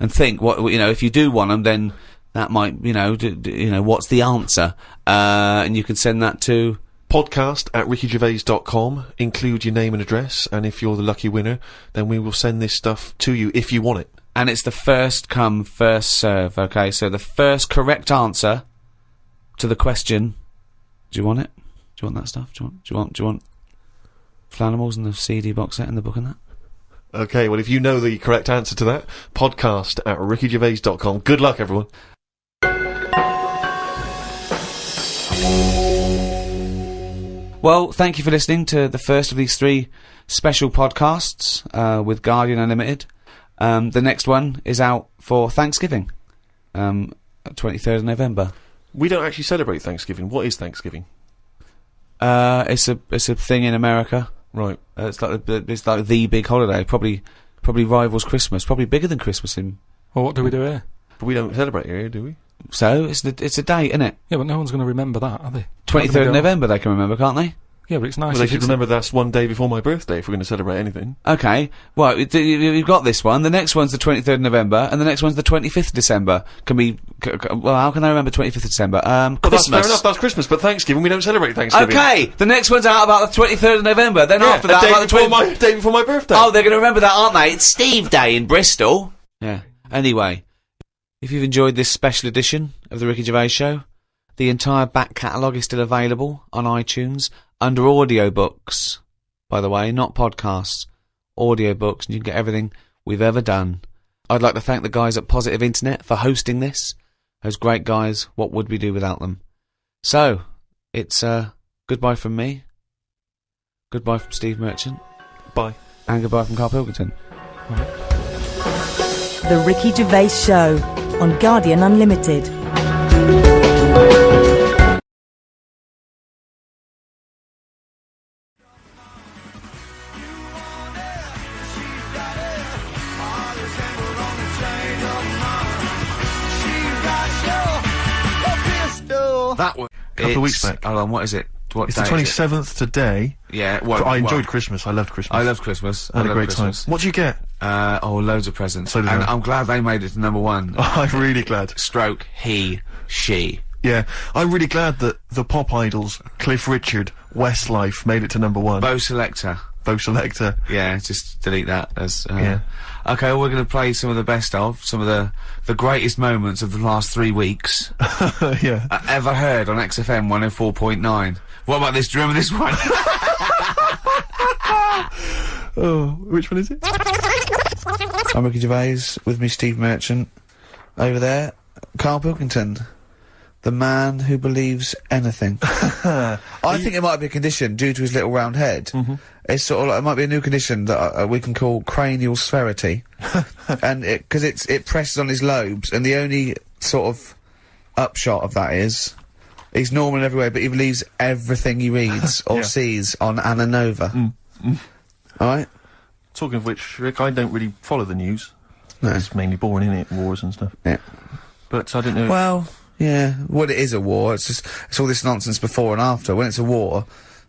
And think, if you do want them, then that might, what's the answer? And you can send that to podcast@rickygervais.com. Include your name and address, and if you're the lucky winner, then we will send this stuff to you if you want it. And it's the first come, first serve, okay? So the first correct answer to the question, do you want it? Do you want that stuff? Do you want Flanimals and the CD box set and the book and that? Okay, well, if you know the correct answer to that, podcast@rickygervais.com. Good luck, everyone. Well, thank you for listening to the first of these 3 special podcasts with Guardian Unlimited. The next one is out for Thanksgiving, 23rd of November. We don't actually celebrate Thanksgiving. What is Thanksgiving? It's a thing in America. Right. It's like the big holiday. Probably rivals Christmas. Probably bigger than Christmas in. Well, what do we do here? But we don't celebrate here, do we? So it's a date, isn't it? Yeah, but no one's going to remember that, are they? 23rd of November, they can remember, can't they? Yeah, but it's nice. Well, they should remember that's one day before my birthday if we're going to celebrate anything. Okay. Well, you've got this one. The next one's the 23rd of November, and the next one's the 25th of December. Well, how can I remember 25th of December? Well, Christmas. that's fair enough, that's Christmas, but Thanksgiving, we don't celebrate Thanksgiving. Okay! The next one's out about the 23rd of November, then after that, about the day before my birthday. Oh, they're going to remember that, aren't they? It's Steve Day in Bristol. Yeah. Anyway, if you've enjoyed this special edition of The Ricky Gervais Show, the entire back catalogue is still available on iTunes under audiobooks, by the way, not podcasts, audiobooks, and you can get everything we've ever done. I'd like to thank the guys at Positive Internet for hosting this. Those great guys, what would we do without them? So, it's goodbye from me, goodbye from Steve Merchant, bye, and goodbye from Karl Pilkington. The Ricky Gervais Show on Guardian Unlimited. That was a couple of weeks back. Hold on, what is it? What it's the 27th today. Yeah, I enjoyed Christmas. I loved Christmas. I love Christmas. I had a great time. What did you get? Loads of presents. So did I. I'm glad they made it to number 1. Oh, I'm really glad. Stroke, he, she. Yeah, I'm really glad that the pop idols, Cliff Richard, Westlife, made it to number 1. Bo Selector. Yeah, just delete that as, yeah. Okay, well, we're going to play some of the best of, some of the greatest moments of the last 3 weeks. Yeah. Ever heard on XFM 104.9. What about this? Do you remember this one? Oh, which one is it? I'm Ricky Gervais, with me Steve Merchant. Over there, Karl Pilkington. The man who believes anything. I think it might be a condition due to his little round head. Mm-hmm. It's sort of like, it might be a new condition that we can call cranial sphericity. And because it presses on his lobes, and the only sort of upshot of that is he's normal in every way, but he believes everything he reads or sees on Anna Nova. Alright? Talking of which, Rick, I don't really follow the news. No. It's mainly boring, isn't it? Wars and stuff. Yeah. But I didn't know. Well, yeah. Well, it is a war. It's all this nonsense before and after. When it's a war,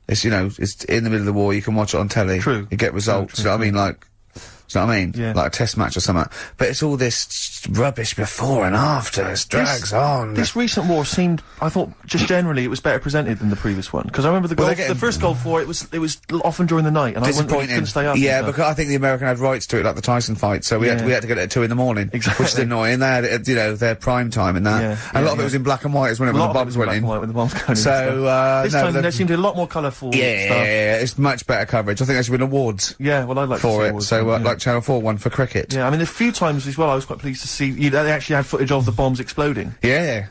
it's, it's in the middle of the war, you can watch it on telly. True. You get results. You know what I mean? Like, do you know what I mean? Yeah. Like a test match or something. But it's all this rubbish before and after. It drags on. This recent war seemed, I thought, just generally, it was better presented than the previous one. Because I remember the first Gulf War, it was often during the night, and I couldn't stay up. Yeah, because I think the American had rights to it, like the Tyson fight, so we had to get it at 2 in the morning. Exactly. Which is annoying. They had it at, their prime time and that. Yeah, and a lot of it was in black and white as well, when the bombs went in. When the bombs going so, this time there seemed to be a lot more colourful stuff. Yeah, it's much better coverage. I think there should be awards. Yeah, well, I'd like for to see it. awards So, like Channel 4 won for cricket. Yeah, I mean, a few times as well, I was quite pleased to see they actually had footage of the bombs exploding. Yeah.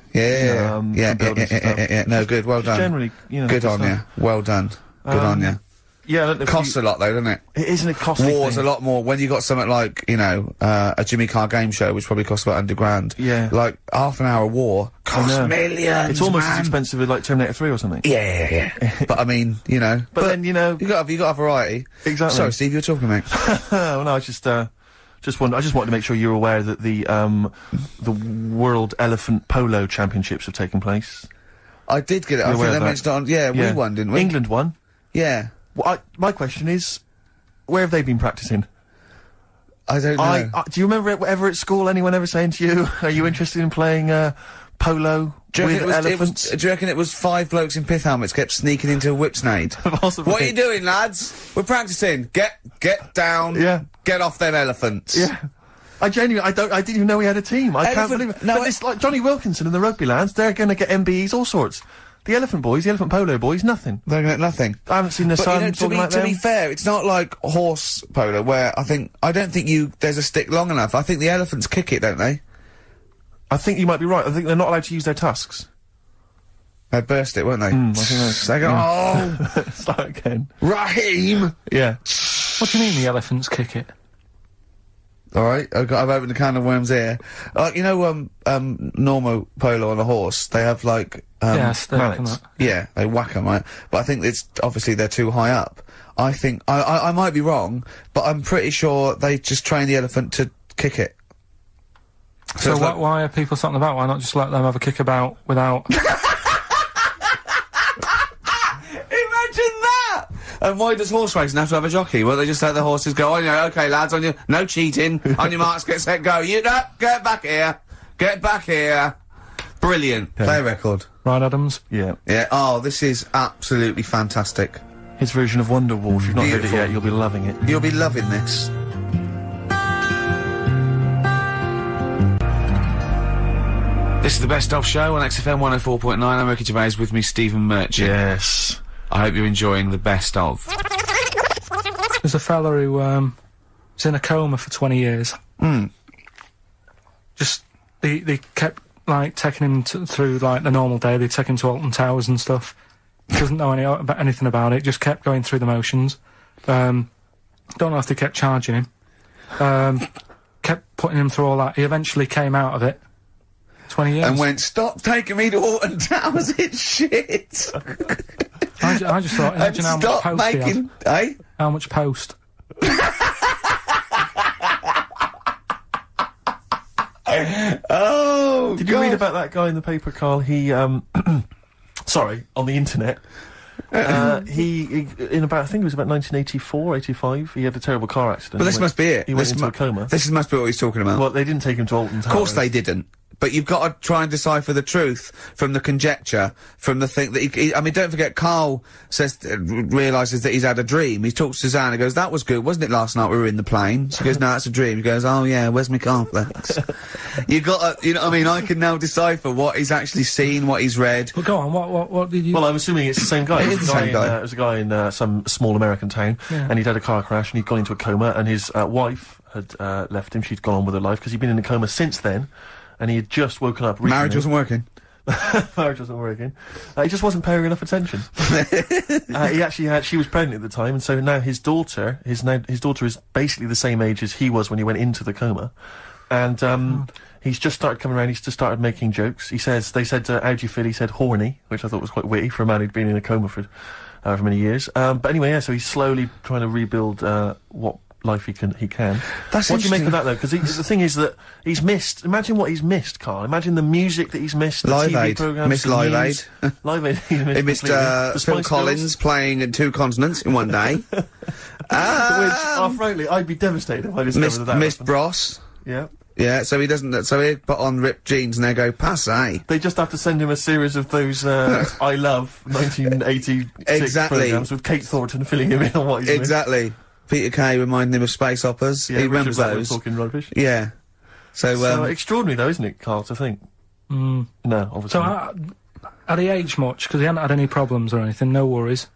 No, good. Well done. Generally, good on you. Well done. Good on you. Yeah, it costs a lot though, doesn't it? It isn't a costly War's thing. a lot more. When you got something like, a Jimmy Carr game show, which probably costs about £100,000. Yeah. Like, half an hour war costs millions, It's almost man. as expensive as, like, Terminator 3 or something. Yeah. But, I mean, But then, you got a variety. Exactly. Sorry, Steve, you were talking, mate. Well, no, I was just I just wanted to make sure you're aware that the World Elephant Polo Championships have taken place. I did get it. I think they mentioned it on... Yeah, we won, didn't we? England won. Yeah. Well, my question is, where have they been practising? I don't know. Do you remember ever at school anyone ever saying to you, are you interested in playing polo with elephants? Do you reckon it was 5 blokes in pith helmets kept sneaking into a whipsnade? Possibly. What are you doing, lads? We're practising. Get down. Yeah. Get off them elephants. Yeah. I didn't even know we had a team. I can't believe it. No, but it's like Johnny Wilkinson and the rugby lads, they're gonna get MBEs, all sorts. The elephant boys, the elephant polo boys, nothing. They're gonna get nothing. I haven't seen the son talking like them. To be fair, it's not like horse polo where I don't think there's a stick long enough. I think the elephants kick it, don't they? I think you might be right. I think they're not allowed to use their tusks. They burst it, weren't they? I think they go, oh! Start again. Raheem! Yeah. What do you mean the elephants kick it? Alright, I've opened a can of worms here. You know, normal polo on a horse, they have like, mallets. Yeah, they whack them, right? But I think it's, obviously they're too high up. I think, I might be wrong, but I'm pretty sure they just train the elephant to kick it. So why are people something about? Why not just let them have a kick about without... Imagine that! And why does horse racing have to have a jockey? Well, they just let the horses go, okay, lads, no cheating, on your marks, get set, go. Get back here. Get back here. Brilliant. Okay. Play a record. Right, Adams? Yeah. Yeah, oh, this is absolutely fantastic. His version of Wonderwall, if you've not heard it yet, you'll be loving it. You'll be loving this. This is the Best Of Show on XFM 104.9. I'm Ricky Gervais, with me, Stephen Merchant. Yes. I hope you're enjoying the Best Of. There's a fella who, was in a coma for 20 years. Just, they kept, like, taking him through, like, the normal day. They'd take him to Alton Towers and stuff. Doesn't know anything about it, just kept going through the motions. Don't know if they kept charging him. Kept putting him through all that. He eventually came out of it. 20 years. And went, stop taking me to Alton Towers, it's shit. I just thought, imagine how much post he had. Eh? How much post? Oh, Did you read about that guy in the paper, Carl? He, sorry, on the internet. He in about, I think it was about 1984, 85, he had a terrible car accident. But this must be it. He went into a coma. This must be what he's talking about. Well, they didn't take him to Alton Towers. Of course they didn't. But you've got to try and decipher the truth from the conjecture, from the thing that I mean, don't forget, Carl realises that he's had a dream. He talks to Suzanne and goes, that was good, wasn't it, last night we were in the plane? She goes, no, that's a dream. He goes, oh yeah, where's my cornflakes? You got to, you know what I mean? I can now decipher what he's actually seen, what he's read. Well, go on, what did you... Well, I'm assuming it's the same guy. It is the same guy. It was a guy in some small American town, and he'd had a car crash and he'd gone into a coma, and his wife had left him. She'd gone on with her life because he'd been in a coma since then. And he had just woken up recently. Marriage wasn't working. Marriage wasn't working. He just wasn't paying enough attention. She was pregnant at the time, and so now his daughter is basically the same age as he was when he went into the coma. And, he's just started coming around, he's just started making jokes. They said, how do you feel? He said horny, which I thought was quite witty for a man who'd been in a coma for however many years. But anyway, yeah, so he's slowly trying to rebuild, what life he can. That's what do you make of that, though? Because the thing is that he's missed. Imagine what he's missed, Carl. Imagine the music that he's missed. The Live TV Aid. programs. Missed Live Aid. Live Aid. He missed Phil Collins playing in 2 continents in one day. Which, frankly, I'd be devastated if I discovered that. Missed Bros. Yeah. Yeah, so he doesn't. So he put on ripped jeans and they go passé. They just have to send him a series of those I Love 1986 programs with Kate Thornton filling him in on what he's exactly. Missed. Peter Kay reminding him of space operas. Yeah, he remembers those. Talking rubbish. Yeah. So extraordinary though, isn't it, Carl, to think? No, obviously. So, had he aged much? Because he hadn't had any problems or anything, no worries.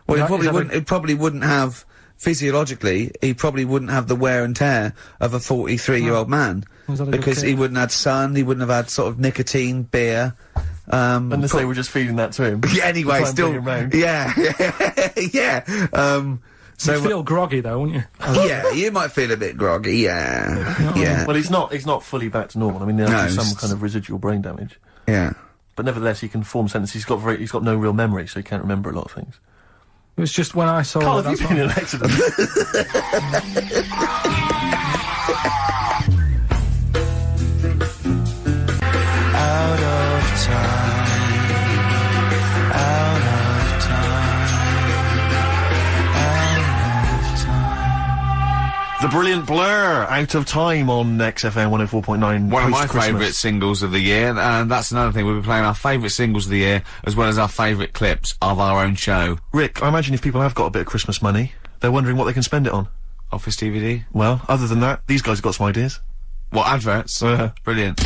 Well, he probably wouldn't have, physiologically, he probably wouldn't have the wear and tear of a 43-year-old man. Because he wouldn't have had sun, he wouldn't have had sort of nicotine, beer. Unless they were just feeding that to him. Yeah, anyway, still. Yeah. So you'd feel groggy though, wouldn't you? Yeah, you might feel a bit groggy, yeah. Well, he's not fully back to normal. I mean, there's some kind of residual brain damage. Yeah. But nevertheless, he can form sentences. He's got no real memory, so he can't remember a lot of things. It was just when I saw... Carl, have you been in an accident? brilliant Blur, Out of Time on XFM 104.9. One of my favourite singles of the year, and that's another thing. We'll be playing our favourite singles of the year, as well as our favourite clips of our own show. Rick, I imagine if people have got a bit of Christmas money, they're wondering what they can spend it on. Office DVD? Well, other than that, these guys have got some ideas. What, adverts? Brilliant.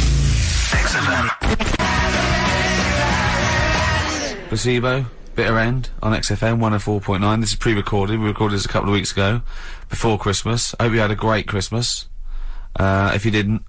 Placebo, Bitter End on XFM 104.9. This is pre-recorded. We recorded this a couple of weeks ago, before Christmas. I hope you had a great Christmas. If you didn't,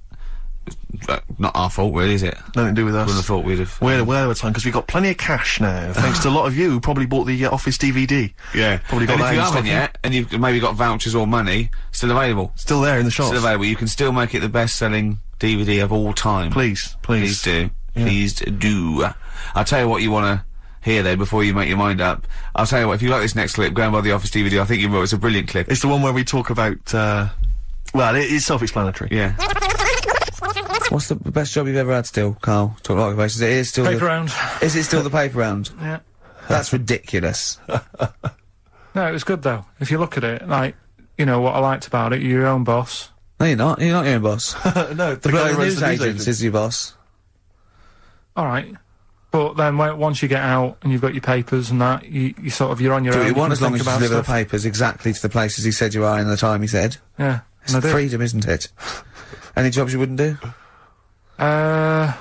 not our fault, really, is it? Nothing to do with us. Wouldn't have thought we'd have. We're the time, because we've got plenty of cash now, thanks to a lot of you who probably bought the Office DVD. Yeah. Probably got and that if you in haven't stock yet, and you've maybe got vouchers or money, still available. Still there in the shops. Still available. You can still make it the best-selling DVD of all time. Please. Please do. Yeah. Please do. I'll tell you what you want to hear, though, before you make your mind up. I'll tell you what, if you like this next clip, go and buy the Office DVD. I think you will. It's a brilliant clip. It's the one where we talk about, well, it's self-explanatory. Yeah. What's the best job you've ever had still, Carl? Talk like basis. It is still Paper round. Is it still the paper round? Yeah. That's ridiculous. No, it was good though. If you look at it, like, you know, what I liked about it, you're your own boss. No, you're not. You're not your own boss. No, the guy who runs the news agents is your boss. Alright. But then once you get out and you've got your papers and that, you sort of, you're on your own. Do what you want as long as you deliver the stuff. papers exactly to the places he said you are in the time he said. Yeah. It's freedom, isn't it? Any jobs you wouldn't do? I've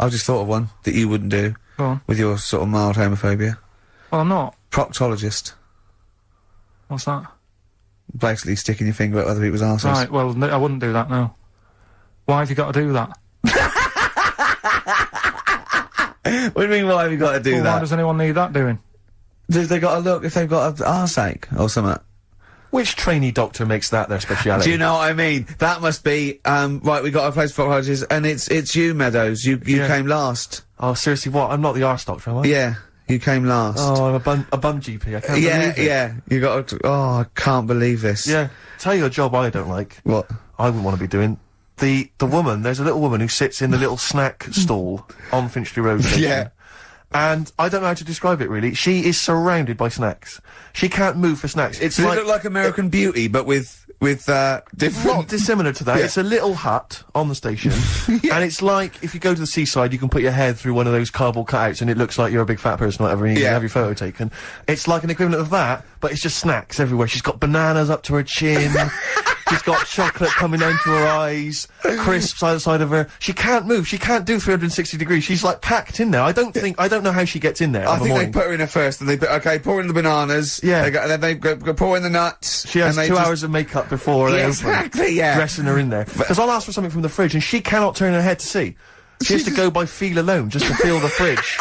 just thought of one that you wouldn't do. Go on. With your sort of mild homophobia. Well, I'm not. Proctologist. What's that? Basically sticking your finger at other people's arses. Right, well, I wouldn't do that, no. Why have you got to do that? What do you mean, why have you got to do that? Why does anyone need that doing? Have they got to look if they've got an arseache or something? Which trainee doctor makes that their speciality? Do you know what I mean? That must be, right, we got a place for proctologists, and it's you, Meadows. You came last. Oh, seriously, what? I'm not the arse doctor, am I? Yeah, you came last. Oh, I'm a bum GP, I can't believe it. Yeah, you got to, oh, I can't believe this. Yeah. Tell you a job I don't like. What? I wouldn't want to be doing. The woman, there's a little woman who sits in the little snack stall on Finchley Road station. Yeah. And I don't know how to describe it, really. She is surrounded by snacks. She can't move for snacks. It's Does like... it look like American Beauty, but with different... Not dissimilar to that. Yeah. It's a little hut on the station. Yeah. And it's like, if you go to the seaside, you can put your head through one of those cardboard cutouts and it looks like you're a big fat person or whatever, and you can have your photo taken. It's like an equivalent of that, but it's just snacks everywhere. She's got bananas up to her chin. She's got chocolate coming down to her eyes, crisps either side of her. She can't move. She can't do 360 degrees. She's like packed in there. I don't know how she gets in there. I think they put her in there first, and they put, okay, pour in the bananas. Yeah. Then they go pour in the nuts. She has 2 hours of makeup before they exactly, yeah. dressing her in there. Because I'll ask for something from the fridge, and she cannot turn her head to see. She has to go by feel alone, just to feel the fridge,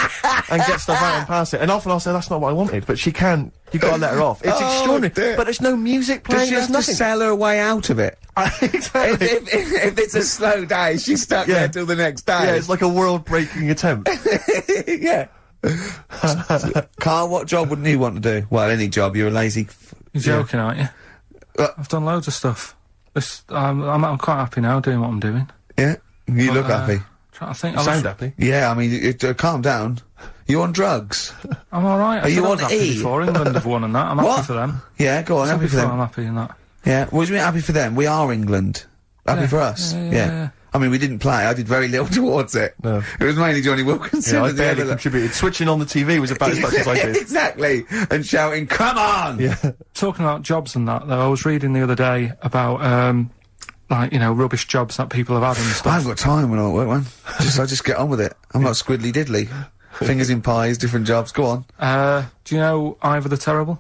and get stuff out and pass it. And often I'll say, that's not what I wanted, but she can't. You've got to let her off. It's extraordinary. Dear. But there's no music playing, Does she have to sell her way out of it? Exactly. If it's a slow day, she's stuck there till the next day. Yeah, it's like a world-breaking attempt. Yeah. Carl, what job wouldn't you want to do? Well, any job. You're a lazy... You're joking, aren't you? I've done loads of stuff. I'm quite happy now doing what I'm doing. Yeah? You look happy. I think You sound happy. Yeah, I mean, calm down. You on drugs? I'm alright. Are you on happy E? before England have won and that. I'm happy for them. Yeah, go on, happy for them. I'm happy in that. Yeah, what do you mean happy for them? We are England. Happy for us. Yeah. I mean, we didn't play. I did very little towards it. No. It was mainly Johnny Wilkinson. Yeah, I barely contributed. Switching on the TV was about as much as I did. Exactly. And shouting, come on! Yeah. Talking about jobs and that, though, I was reading the other day about, like, you know, rubbish jobs that people have had and stuff. I haven't got time when I'm at work, man. I just get on with it. I'm not squiddly diddly. Fingers in pies, different jobs. Go on. Do you know Ivor the Terrible?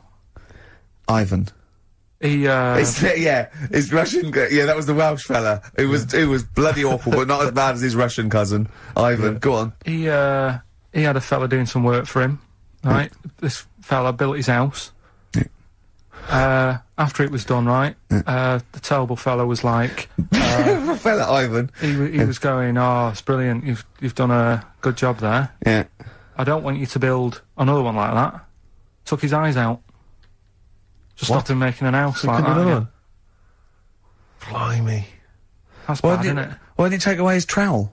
Ivan. His Russian. Yeah, that was the Welsh fella. It was bloody awful, but not as bad as his Russian cousin, Ivan. Go on. He had a fella doing some work for him, right? This fella built his house. After it was done, right, the terrible fella was like... fella Ivan. He was going, oh, it's brilliant, you've done a good job there. Yeah. I don't want you to build another one like that. Took his eyes out. Just stopped him making an house like that. One? Blimey. That's bad, isn't it? Why didn't he take away his trowel?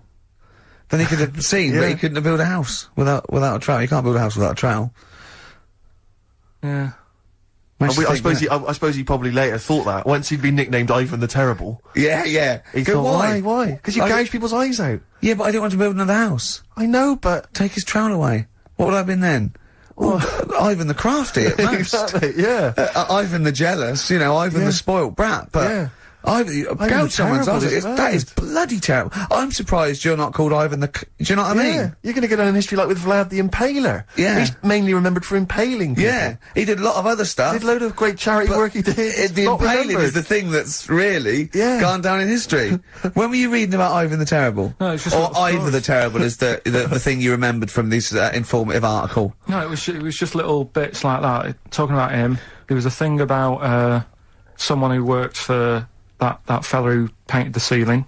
Then he could have seen that he couldn't have built a house without a trowel. You can't build a house without a trowel. Yeah. I suppose he probably later thought that once he'd been nicknamed Ivan the Terrible. Yeah. He thought, why? Because you gouge people's eyes out. Yeah, but I didn't want to build another house. I know, but take his trowel away. What would I have been then? Ivan the Crafty at most. Exactly, yeah. Ivan the Jealous, Ivan the spoilt brat, but... Yeah. Gouge someone's eyes. That is bloody terrible. I'm surprised you're not called Ivan the... Do you know what I mean? You're going to go down in history like with Vlad the Impaler. Yeah. He's mainly remembered for impaling people. Yeah. He did a lot of other stuff. Did a load of great charity work he did. The impaling is the thing that's really gone down in history. When were you reading about Ivan the Terrible? No, it's just or Ivan the Terrible is the thing you remembered from this informative article? No, it was just little bits like that. Talking about him, there was a thing about someone who worked for... That fella who painted the ceiling.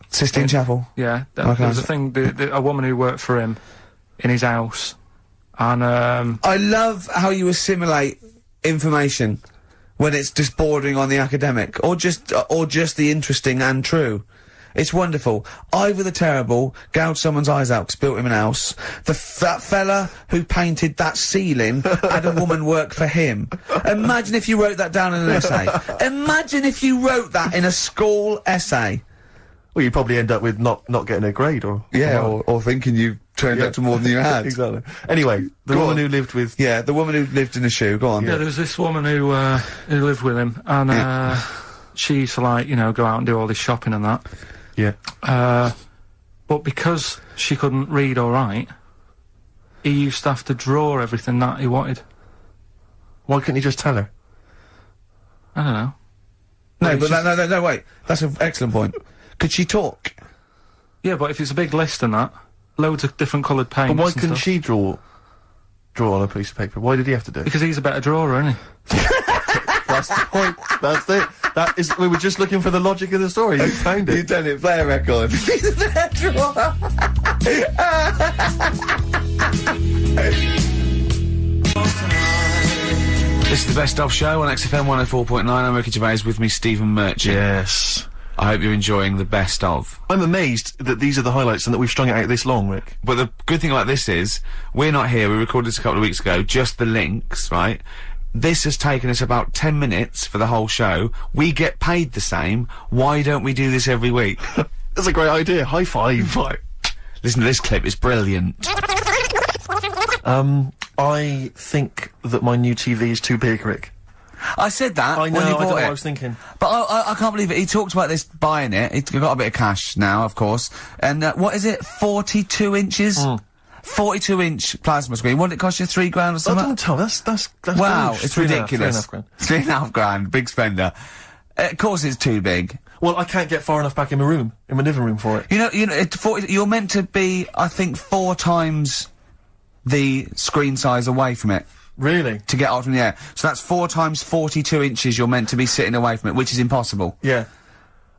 Sistine Chapel? Yeah. There was a thing, a woman who worked for him in his house. And, I love how you assimilate information when it's just bordering on the academic, or just the interesting and true. It's wonderful. Ivan the Terrible gouged someone's eyes out 'cause built him an house. That fella who painted that ceiling had a woman work for him. Imagine if you wrote that down in an essay. Imagine if you wrote that in a school essay. Well, you'd probably end up with not getting a grade, or... Yeah, or thinking you turned up to more than you had. Exactly. Anyway, the woman who lived with... Yeah, the woman who lived in a shoe. Go on. Yeah, there was this woman who lived with him, and, she used to, like, go out and do all this shopping and that. Yeah. But because she couldn't read or write, he used to have to draw everything that he wanted. Why couldn't he just tell her? I don't know. No, wait. That's an excellent point. Could she talk? Yeah, but if it's a big list and that, loads of different coloured paints. But why couldn't she draw on a piece of paper? Why did he have to do it? Because he's a better drawer, isn't he? That's the point. That's it. That is. We were just looking for the logic of the story. You found it. You've done it. Play a record. He's a better drawer. This is the Best Of Show on XFM 104.9. I'm Ricky Gervais, with me Stephen Merchant. Yes. I hope you're enjoying the Best Of. I'm amazed that these are the highlights and that we've strung it out this long, Rick. But the good thing about this is, we're not here, we recorded this a couple of weeks ago, just the links, right? This has taken us about 10 minutes for the whole show. We get paid the same. Why don't we do this every week? That's a great idea. High five. Listen to this clip, it's brilliant. I think that my new TV is too big, Rick. I said that I know, when you I bought know it. what I was thinking. But I can't believe it. He talked about this buying it. He's got a bit of cash now, of course. And, what is it? 42 inches? 42-inch plasma screen. What did it cost you? $3 grand or something? Don't tell me. That's wow, huge. it's ridiculous. $3.5 grand. Big spender. Of course it's too big. Well, I can't get far enough back in my room, in my living room for it. You're meant to be, I think, 4 times the screen size away from it. Really? To get out from the air. So that's 4 times 42 inches you're meant to be sitting away from it, which is impossible. Yeah.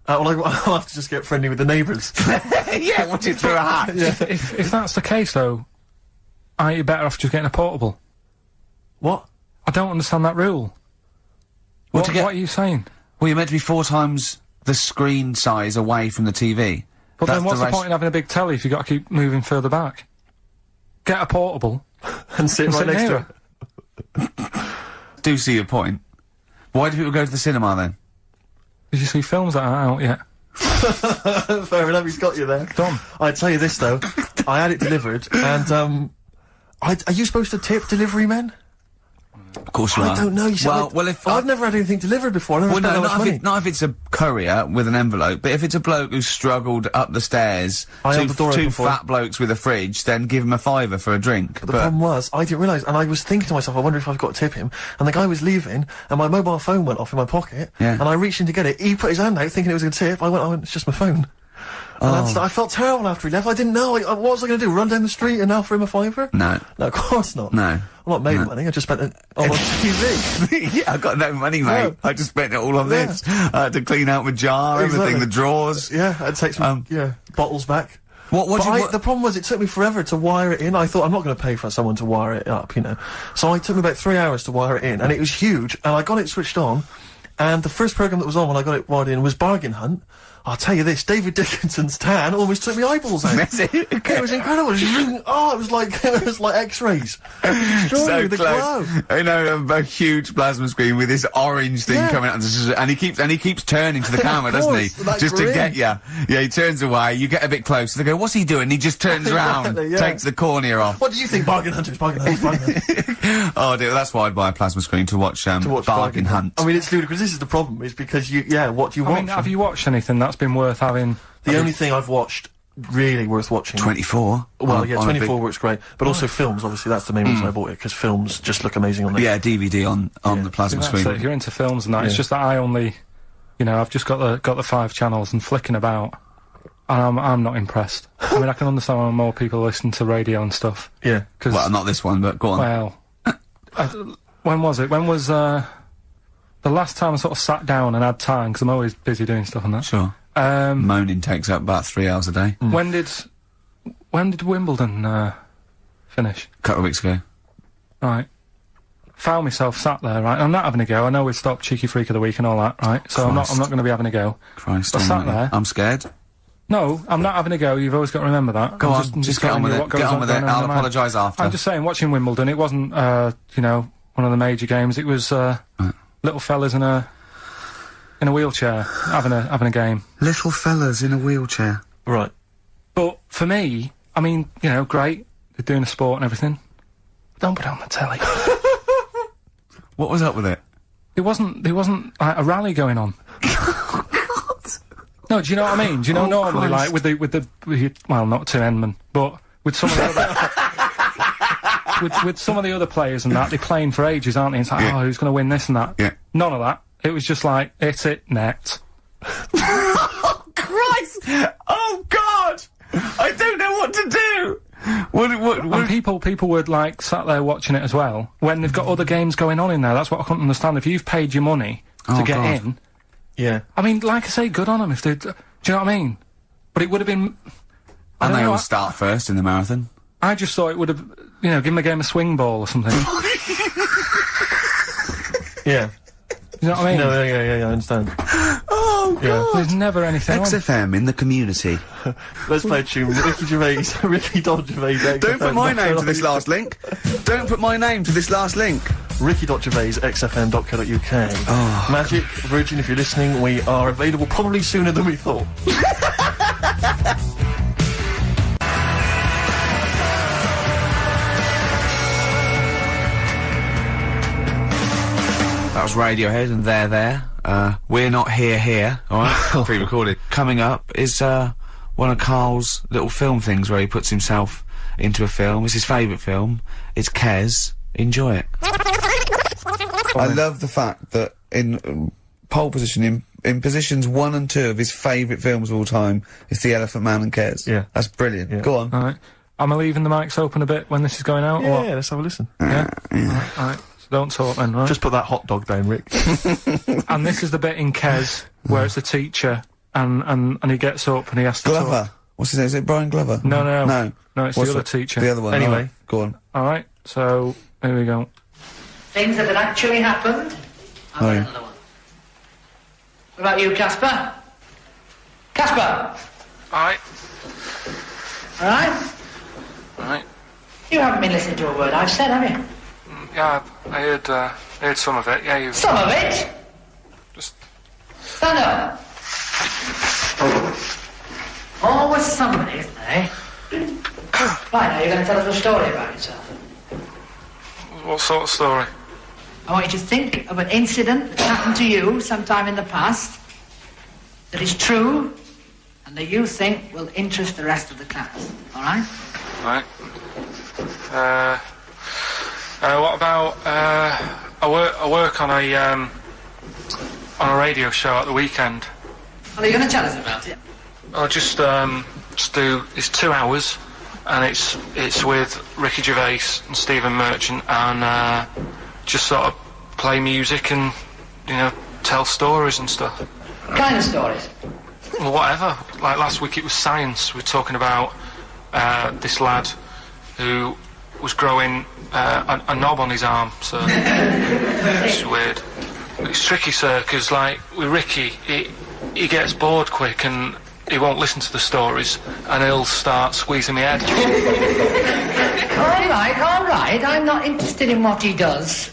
Well, I'll have to just get friendly with the neighbours. Yeah, watch it through a hat. Yeah. If that's the case, though, aren't you better off just getting a portable? What? I don't understand that rule. What are you saying? Well, you're meant to be 4 times the screen size away from the TV. But then what's the point in having a big telly if you've got to keep moving further back? Get a portable. and sit right next to it. Do see your point. Why do people go to the cinema then? Did you see films that aren't out yet? Fair enough, he's got you there. Done. I'd tell you this though, I had it delivered, and are you supposed to tip delivery men? Of course you are. I don't know. You see, well, if I've never had anything delivered before. I never spent that much money. Not if it's a courier with an envelope, but if it's a bloke who struggled up the stairs, two fat blokes with a fridge, then give him a £5 for a drink. But the problem was, I didn't realise, and I was thinking to myself, I wonder if I've got to tip him. And the guy was leaving, and my mobile phone went off in my pocket, yeah. And I reached in to get it. He put his hand out, thinking it was a tip. I went, it's just my phone. And I felt terrible after he left. I didn't know. What was I going to do? Run down the street and offer him a £5? No. No, of course not. No. I'm not made money. I just spent it on TV. Yeah, I got no money, mate. No. I just spent it all on this. I had to clean out my jar, everything, the drawers. Yeah, I'd take some bottles back. The problem was, it took me forever to wire it in. I thought, I'm not going to pay for someone to wire it up, you know. So it took me about 3 hours to wire it in, and it was huge. And I got it switched on, and the first program that was on when I got it wired in was Bargain Hunt. I'll tell you this, David Dickinson's tan almost took my eyeballs out. It was incredible. It was like X-rays. So the close. glow. You know, a huge plasma screen with this orange thing coming out, and he keeps turning to the camera, doesn't he? Just to get you. Yeah, he turns away. You get a bit closer. They go, "What's he doing?" He just turns around, takes the cornea off. What do you think, Bargain Hunters? Oh dear, that's why I'd buy a plasma screen to watch Bargain Hunt. I mean, it's ludicrous. This is the problem, is because what do you watch? I mean, have you watched anything that's been worth having? The only thing I've watched really worth watching. 24. Well, 24 works great, but also films. Obviously, that's the main reason I bought it, because films just look amazing on there. Yeah, DVD on the plasma screen. If you're into films and that, it's just that I only, I've just got the 5 channels and flicking about, and I'm not impressed. I mean, I can understand why more people listen to radio and stuff. Yeah. Well, not this one, but go on. Well, when was it? When was the last time I sort of sat down and had time, because I'm always busy doing stuff and that. Sure. Moaning takes up about 3 hours a day. When did Wimbledon finish? A couple of weeks ago. Right. Found myself sat there, right? I'm not having a go. I know we've stopped Cheeky Freak of the Week and all that, right? So I'm not going to be having a go. Christ, I sat there. I'm scared. No, I'm not having a go. You've always got to remember that. Go on, just get on with it. Get on with it. I'll apologise after. I'm just saying, watching Wimbledon, it wasn't, one of the major games. It was little fellas in a wheelchair having a game. Little fellas in a wheelchair. Right. But for me, I mean, great. They're doing a sport and everything. Don't put it on the telly. What was up with it? There wasn't like a rally going on. No, do you know what I mean? Do you know normally, Christ. like with the well, not Tim Henman, but with some of the other, with some of the other players and that, they're playing for ages, aren't they? It's like, who's going to win this and that? Yeah. None of that. It was just like, hit it, net. Oh, Christ! Oh, God! I don't know what to do! And people were like sat there watching it as well when they've got other games going on in there. That's what I couldn't understand. If you've paid your money to get in, I mean, like I say, good on them. If they, do you know what I mean? But it would have been. And they all start first in the marathon. I just thought it would have, give them a game of swing ball or something. Yeah. You know what I mean? No, yeah, I understand. Oh, God. Yeah. There's never anything on. XFM in the community. Let's play a tune. Ricky Gervais, XFM. Don't put my name to this last link. Don't put my name to this last link. Ricky.Gervais, xfm.co.uk. Oh. Magic, Virgin, if you're listening, we are available probably sooner than we thought. That was Radiohead and They're There. We're Not Here, alright? Pre-recorded. Coming up is, one of Karl's little film things where he puts himself into a film. It's his favourite film. It's Kes. Enjoy it. I love the fact that in pole position, in positions 1 and 2 of his favourite films of all time, it's The Elephant Man and Kes. Yeah. That's brilliant. Yeah. Go on. Alright. Am I leaving the mics open a bit when this is going out? Yeah, let's have a listen. Yeah? Alright. So don't talk then, right? Just put that hot dog down, Rick. And this is the bit in Kes where it's the teacher and he gets up and he has to Glover. talk. What's his name? Is it Brian Glover? No, What's it's the other teacher. The other one. Anyway. Right. Go on. Alright, so here we go. Things that had actually happened. I've got another one. What about you, Casper? Casper! Alright. Alright? Alright. You haven't been listening to a word I've said, have you? Yeah, I heard some of it, yeah, you... Some of it? Just... Stand up. Always somebody, isn't there, eh? Right, now you're going to tell us a story about yourself. What sort of story? I want you to think of an incident that happened to you sometime in the past that is true and that you think will interest the rest of the class. All right? Right. What about, I work on a radio show at the weekend. Well, are you going to tell us about it? I'll just do, it's 2 hours, and it's with Ricky Gervais and Stephen Merchant, and, just sort of play music and, tell stories and stuff. What kind of stories? Well, whatever. Like last week it was science. We were talking about, this lad who was growing, a knob on his arm, so it's weird. It's tricky, sir, because, like, with Ricky, he gets bored quick and he won't listen to the stories, and he'll start squeezing my head. All right, I'm not interested in what he does.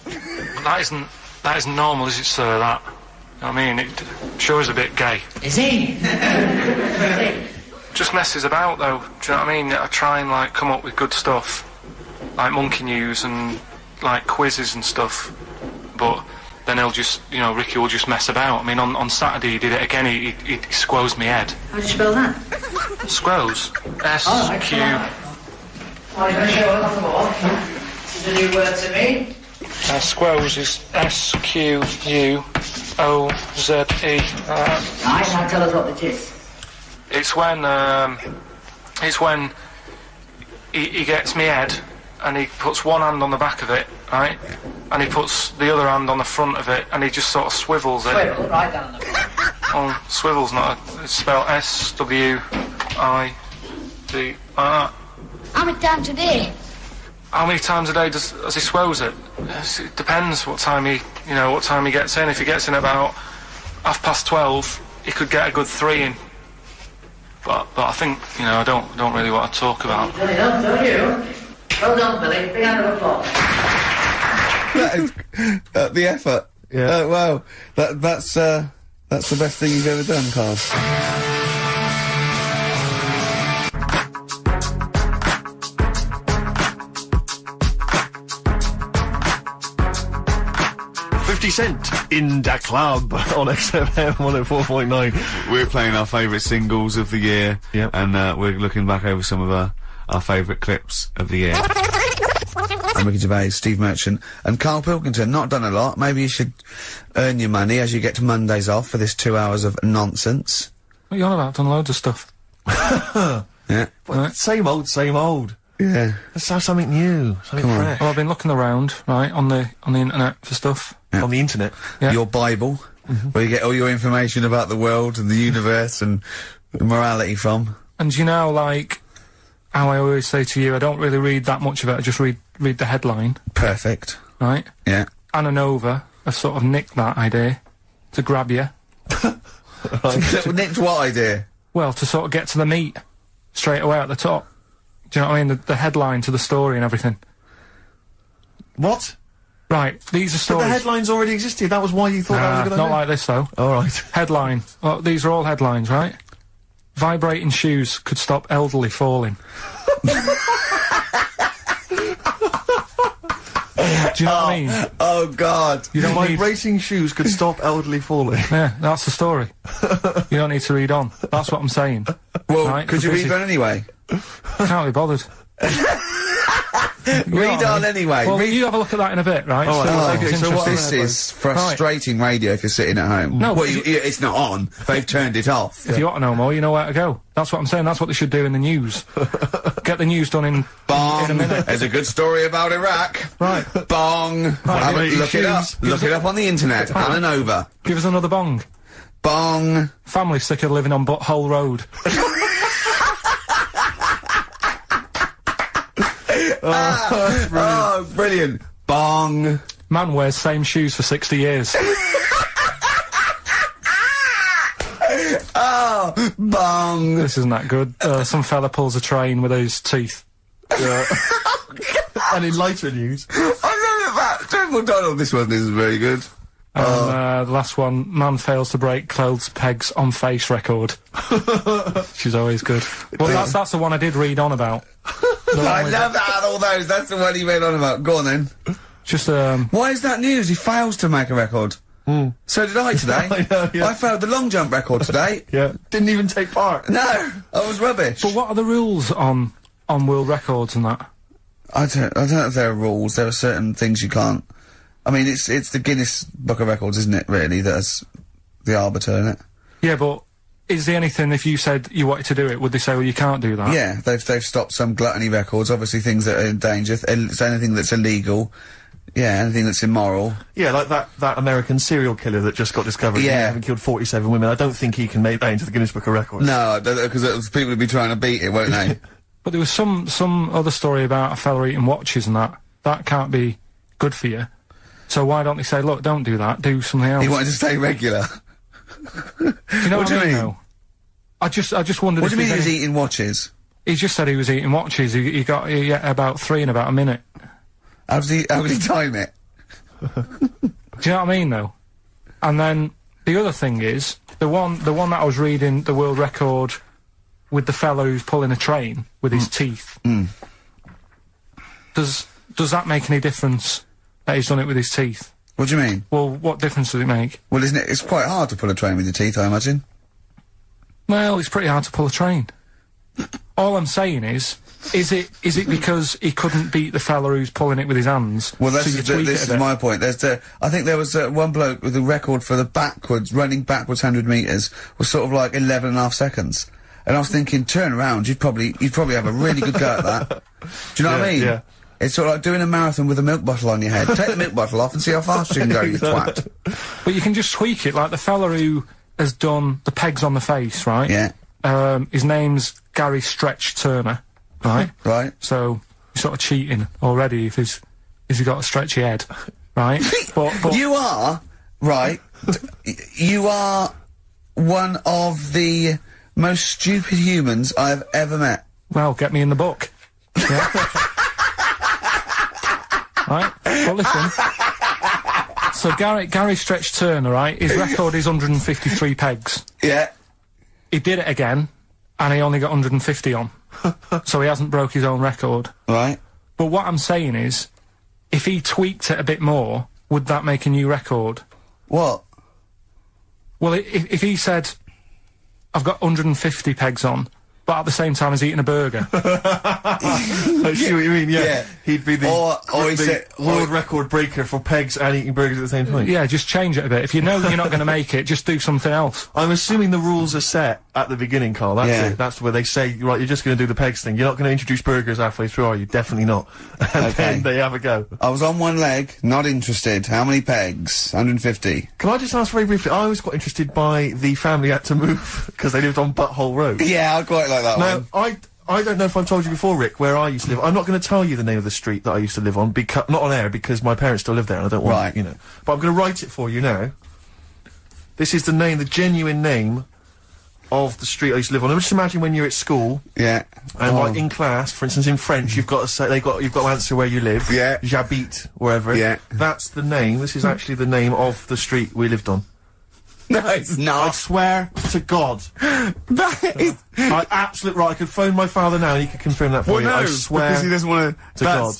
That isn't normal, is it, sir, that? I mean, it sure is a bit gay. Is he? Just messes about, though, do you know what I mean? I try and, like, come up with good stuff, like monkey news and, like, quizzes and stuff, but then he'll just, you know, Ricky will just mess about. I mean, on Saturday he did it again, he squoze me head. How do you spell that? Squoze. S-Q... Oh, you're going to show it on the wall? This is a new word to me. Squoze is S-Q-U-O-Z-E. Right, now tell us what it is. It's when he gets me head and he puts one hand on the back of it, right? And he puts the other hand on the front of it and he just sort of swivels it. Swivel, right down the front. Oh, swivel's not it's spelled S-W-I-V. How many times a day? How many times a day does he swells it? It depends what time he gets in. If he gets in about 12:30, he could get a good 3 in. But I think, you know, I don't really want to talk about. You've done enough, don't you? Well done, Billy. Big hand of applause. That is the effort. Yeah. Wow. That's the best thing you've ever done, Karl. 50 Cent in Da Club on XFM 104.9. We're playing our favourite singles of the year. Yep. And we're looking back over some of our favourite clips of the year. I'm Ricky Gervais, Steve Merchant, and Karl Pilkington. Not done a lot. Maybe you should earn your money as you get to Mondays off for this 2 hours of nonsense. What are you on about? I've done loads of stuff. Yeah. Well, same old. Yeah. Let's have something new, something fresh. Well, I've been looking around, right, on the internet for stuff. Yeah. On the internet. Yeah. Your Bible, where you get all your information about the world and the universe and morality from. And you know, like, how I always say to you, I don't really read that much of it, I just read the headline. Perfect. Right? Yeah. Anna Nova have sort of nicked that idea to grab you. Nicked what idea? Well, to sort of get to the meat straight away at the top. Do you know what I mean? The headline to the story and everything. What? Right, these are But stories. the headlines already existed, that was why you thought that was a good idea? Not like this, though. Alright. Headline. Well, these are all headlines, right? Vibrating shoes could stop elderly falling. Do you know what I mean? Oh, God. You don't need... Vibrating shoes could stop elderly falling. Yeah, that's the story. You don't need to read on. That's what I'm saying. Well, Right, could you read on anyway? Can't be bothered. Read on anyway. Well, Read. you have a look at that in a bit, right? All right, okay, so what This is frustrating radio if you're sitting at home. No, well, but it's not on. They've turned it off. If you want to know more, you know where to go. That's what I'm saying. That's what they should do in the news. Get the news done in Bong. a minute. There's a good story about Iraq. Right. Bong. Look it up. Look it up on the internet. Anna Nova. Give us another bong. Bong. Family sick of living on Butthole Road. Oh, brilliant. Bong. Man wears same shoes for 60 years. Oh, bong. This isn't that good. Some fella pulls a train with his teeth. And in lighter news. I know that. General Donald, this one isn't very good. And the last one, man fails to break clothes pegs on face record. She's always good. Well, that's the one I did read on about. I love that, all those. That's the one he read on about. Go on then. Just, Why is that news? He fails to make a record. So did I today. I know, yeah. I failed the long jump record today. Yeah. Didn't even take part. No, I was rubbish. but what are the rules on world records and that? I don't know if there are rules. There are certain things you can't. I mean, it's the Guinness Book of Records, isn't it, really, that's the arbiter, isn't it? Yeah, but is there anything, if you said you wanted to do it, would they say, well, you can't do that? Yeah, they've stopped some gluttony records, obviously things that are in danger, so anything that's illegal, yeah, anything that's immoral. Yeah, like that American serial killer that just got discovered. Yeah. Having killed 47 women. I don't think he can make that into the Guinness Book of Records. No, because people would be trying to beat it, won't they? But there was some other story about a fella eating watches and that. That can't be good for you. So why don't they say, look, don't do that, do something else? He wanted to stay regular. Do you know What do you mean? though? I just wondered. What do you mean he there's was eating watches? He just said he was eating watches. He got about 3 in about a minute. How did he time it? Do you know what I mean, though? And then the other thing is the one that I was reading, the world record with the fellow who's pulling a train with his teeth. Does that make any difference that he's done it with his teeth? What do you mean? Well, what difference does it make? Well, isn't it? It's quite hard to pull a train with your teeth, I imagine. Well, it's pretty hard to pull a train. All I'm saying is it because he couldn't beat the fella who's pulling it with his hands? Well, this is my point. I think there was one bloke with a record for the running backwards 100 metres was sort of like 11.5 seconds. And I was thinking, turn around, you'd probably have a really good go at that. Do you know what I mean? Yeah. It's sort of like doing a marathon with a milk bottle on your head. Take the milk bottle off and see how fast you can go, you twat. But you can just tweak it, like the fella who has done the pegs on the face, right? Yeah. His name's Gary Stretch Turner, right? Right. So, he's sort of cheating already if he's got a stretchy head, right? but You are, right, you are one of the most stupid humans I've ever met. Well, get me in the book. Yeah. Right? Well, listen. So Gary Stretch Turner, right? His record is 153 pegs. Yeah. He did it again, and he only got 150 on. So he hasn't broke his own record. Right. But what I'm saying is, if he tweaked it a bit more, would that make a new record? What? Well, if he said, I've got 150 pegs on, but at the same time as eating a burger. I see what you mean, yeah. He'd be the world record breaker for pegs and eating burgers at the same time. Yeah, just change it a bit. If you know you're not going to make it, just do something else. I'm assuming the rules are set at the beginning, Carl. That's Yeah. it. That's where they say, right, you're just going to do the pegs thing. You're not going to introduce burgers halfway through, are you? Definitely not. And then they have a go. I was on one leg, not interested. How many pegs? 150. Can I just ask very briefly, I was quite interested by the family had to move, because they lived on Butthole Road. Yeah, I quite like that Now, one. I don't know if I've told you before, Rick, where I used to live. I'm not going to tell you the name of the street that I used to live on, not on air, because my parents still live there, and I don't want, Right. you know. But I'm going to write it for you now. This is the genuine name of the street I used to live on. Now, just imagine when you're at school, Yeah. and like in class, for instance, in French, you've got to say, you've got to answer where you live. Yeah. J'habite, wherever. Yeah. That's the name. This is actually the name of the street we lived on. No, it's I not. swear to God. That is... Absolute right. I could phone my father now and he could confirm that for you. I swear because he doesn't want to God.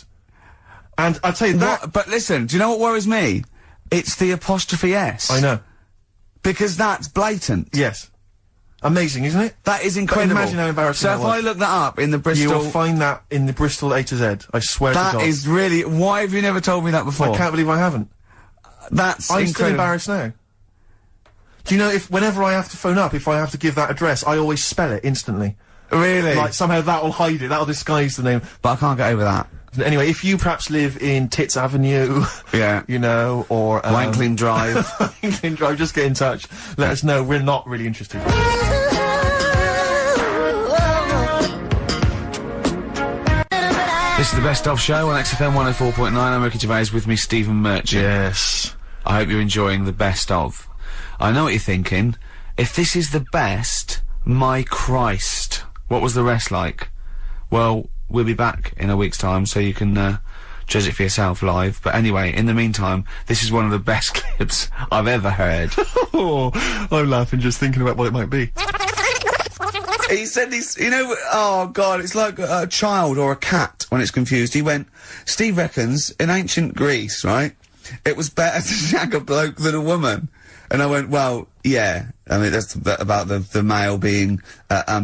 And I tell you that. But listen, do you know what worries me? It's the apostrophe S. I know. Because that's blatant. Yes. Amazing, isn't it? That is incredible. But imagine how embarrassing So that if was. I look that up in the Bristol... You will find that in the Bristol A to Z. I swear to God. That is really... Why have you never told me that before? I can't believe I haven't. That's I'm incredible. still embarrassed now. Do you know, whenever I have to phone up, if I have to give that address, I always spell it instantly. Really? Like, somehow that'll hide it, that'll disguise the name. But I can't get over that. Anyway, if you perhaps live in Tits Avenue, Yeah. you know, or... Wankling Drive. Wankling Drive, just get in touch. Let us know, we're not really interested. This is the Best Of Show on XFM 104.9. I'm Ricky Gervais, with me Stephen Merchant. Yes. I hope you're enjoying the Best Of. I know what you're thinking. If this is the best, my Christ, what was the rest like? Well, we'll be back in a week's time, so you can judge it for yourself live. But anyway, in the meantime, this is one of the best clips I've ever heard. Oh, I'm laughing just thinking about what it might be. He said he's, you know, oh God, it's like a child or a cat when it's confused. He went, Steve reckons, in ancient Greece, right, it was better to shag a bloke than a woman. And I went, well, yeah. I mean, that's about the male being,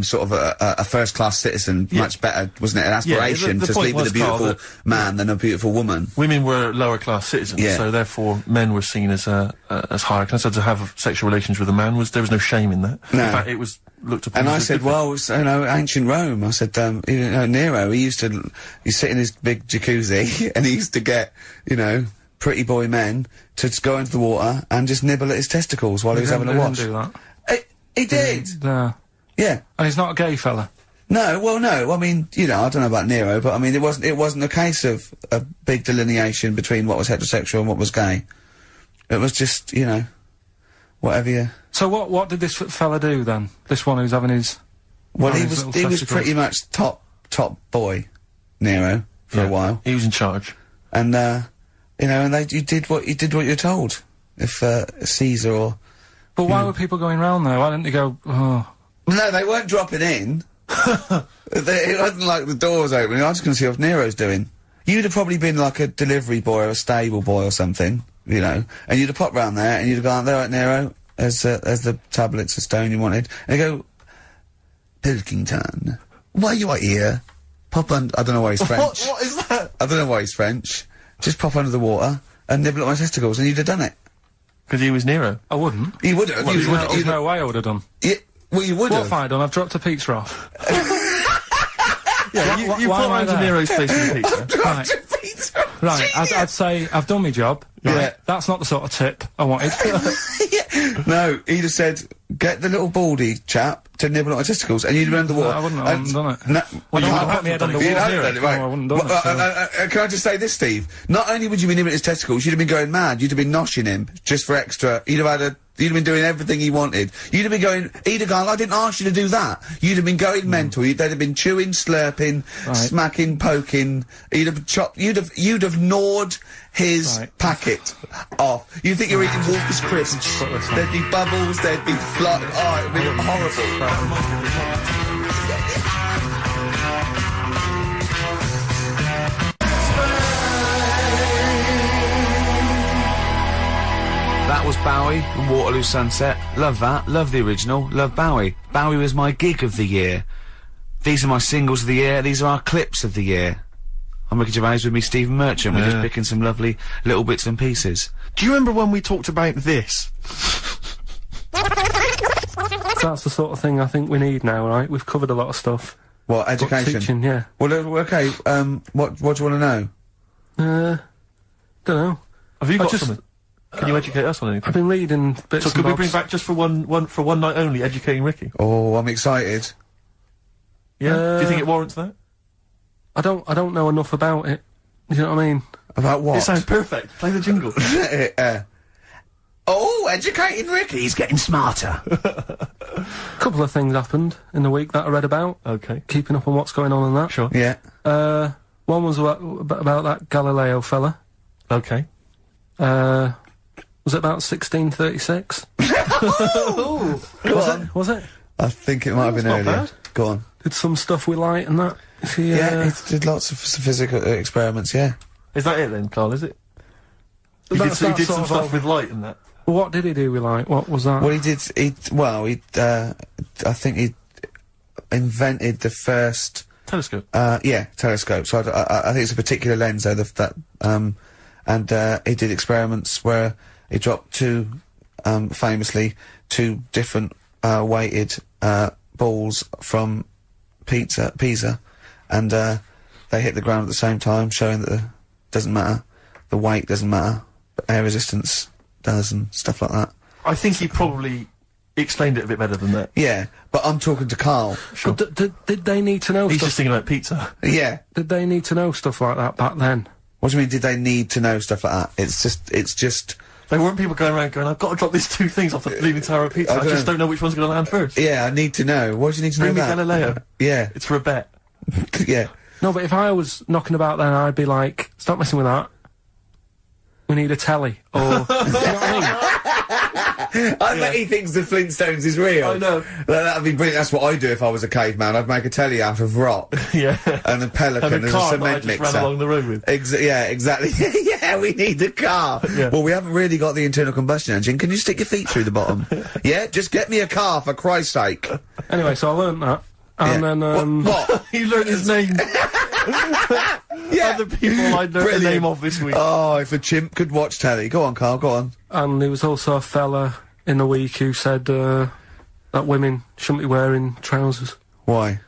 sort of a first-class citizen. Yeah. Much better, wasn't it? An aspiration the to point sleep with was, a beautiful Carl, man than a beautiful woman. Women were lower-class citizens, Yeah. so therefore men were seen as higher class. So to have sexual relations with a man there was no shame in that. No. In fact, it was looked upon And I as a said, good thing. well, it's, you know, ancient Rome. I said, you know, Nero, he sit in his big jacuzzi and he used to get, you know, pretty boy men to go into the water and just nibble at his testicles while he was having a wash. He didn't do that. He did. No. Yeah. And he's not a gay fella. No, well, no. I mean, you know, I don't know about Nero, but I mean, it wasn't a case of a big delineation between what was heterosexual and what was gay. It was just, you know, whatever you... So what did this fella do then? This one who's having his... Well, he was pretty much top boy, Nero, for a while. He was in charge. And, you know, and you did what you're told. If, Caesar or... But why were people going round there? Why didn't they go, oh... No, they weren't dropping in. It wasn't like the doors opening. I was just going to see what Nero's doing. You'd have probably been like a delivery boy or a stable boy or something, you know, and you'd have popped round there and you'd have gone, there, right, Nero, as the tablets of stone you wanted. And you go, Pilkington, why you are here? Pop under... I don't know why he's French. What is that? I don't know why he's French. Just pop under the water and nibble at my testicles and you'd have done it. Because he was Nero. I wouldn't. You would have. There's no way I would have done. Yeah, well, you would have. What have I done? I've dropped a pizza off. Yeah, you put round to Nero's place with a pizza. I've dropped a pizza. Right, I'd say I've done my job. Right? Yeah. That's not the sort of tip I wanted. Yeah. No, he'd have said, get the little baldy chap to nibble at my testicles, and you'd have been under the water. I wouldn't have done it. No, Well, you I wouldn't put my head under water. You hadn't done it, right. No, I wouldn't have done it, Can I just say this, Steve? Not only would you be nibbling at his testicles, you'd have been going mad. You'd have been noshing him just for extra. You'd have been doing everything he wanted. You'd have been going, he'd have gone, I didn't ask you to do that. You'd have been going mental. They'd have been chewing, slurping, smacking, poking. You'd have chopped, you'd have gnawed his packet off. You think you're eating Walker's crisps. There'd be bubbles, there'd be flood. Oh, it'd be horrible. That was Bowie and Waterloo Sunset. Love that. Love the original. Love Bowie. Bowie was my gig of the year. These are my singles of the year. These are our clips of the year. I'm Ricky Gervais with me, Stephen Merchant. We're just picking some lovely little bits and pieces. Do you remember when we talked about this? That's the sort of thing I think we need now, right? We've covered a lot of stuff. What, education? Teaching, yeah. Well, okay, what do you want to know? Don't know. Have you got something? Can you educate us on anything? I've been reading bits. So could we bring back just for one night only, educating Ricky? Oh, I'm excited. Yeah. Do you think it warrants that? I don't know enough about it. You know what I mean? About what? It sounds perfect. Play the jingle. Oh, educating Ricky. He's getting smarter. A couple of things happened in the week that I read about. Okay. Keeping up on what's going on in that. Sure. Yeah. One was about that Galileo fella. Okay. Was it about 1636? Was it? I think it might have been earlier. Bad. Go on. Did some stuff with light and that? Yeah, he did lots of physical experiments, yeah. Is that it then, Carl, is it? He did some stuff with light and that. What did he do with light? What was that? Well, I think he invented the first... Telescope? Yeah, telescope. So I think it's a particular lens, though, and he did experiments where he dropped famously two different weighted balls from Pisa, and they hit the ground at the same time, showing that doesn't matter, the weight doesn't matter, but air resistance does, and stuff like that. I think he probably explained it a bit better than that. Yeah, but I'm talking to Karl. Sure. Did they need to know He's stuff? just thinking about pizza. Yeah. Did they need to know stuff like that back then? What do you mean, did they need to know stuff like that? It's just... There weren't people going around going, I've got to drop these two things off the Leaning Tower of Pizza. I just don't know which one's going to land first. Yeah, I need to know. What do you need to know about? Bring me Galileo. Yeah. It's for a bet. Yeah. No, but if I was knocking about then, I'd be like, stop messing with that. We need a telly. Or, you know what I mean? I bet he thinks the Flintstones is real. I know. That'd be brilliant. That's what I'd do if I was a caveman. I'd make a telly out of rock. Yeah. And a pelican and a as car a cement that I just mixer. ran along the road with. Yeah, exactly. Yeah, we need a car. Yeah. Well, we haven't really got the internal combustion engine. Can you stick your feet through the bottom? Yeah, just get me a car, for Christ's sake. Anyway, so I learnt that. And then, What? You learned his name. Yeah. Other people I learned the name of this week. Oh, if a chimp could watch telly. Go on, Karl, go on. And there was also a fella in the week who said that women shouldn't be wearing trousers. Why?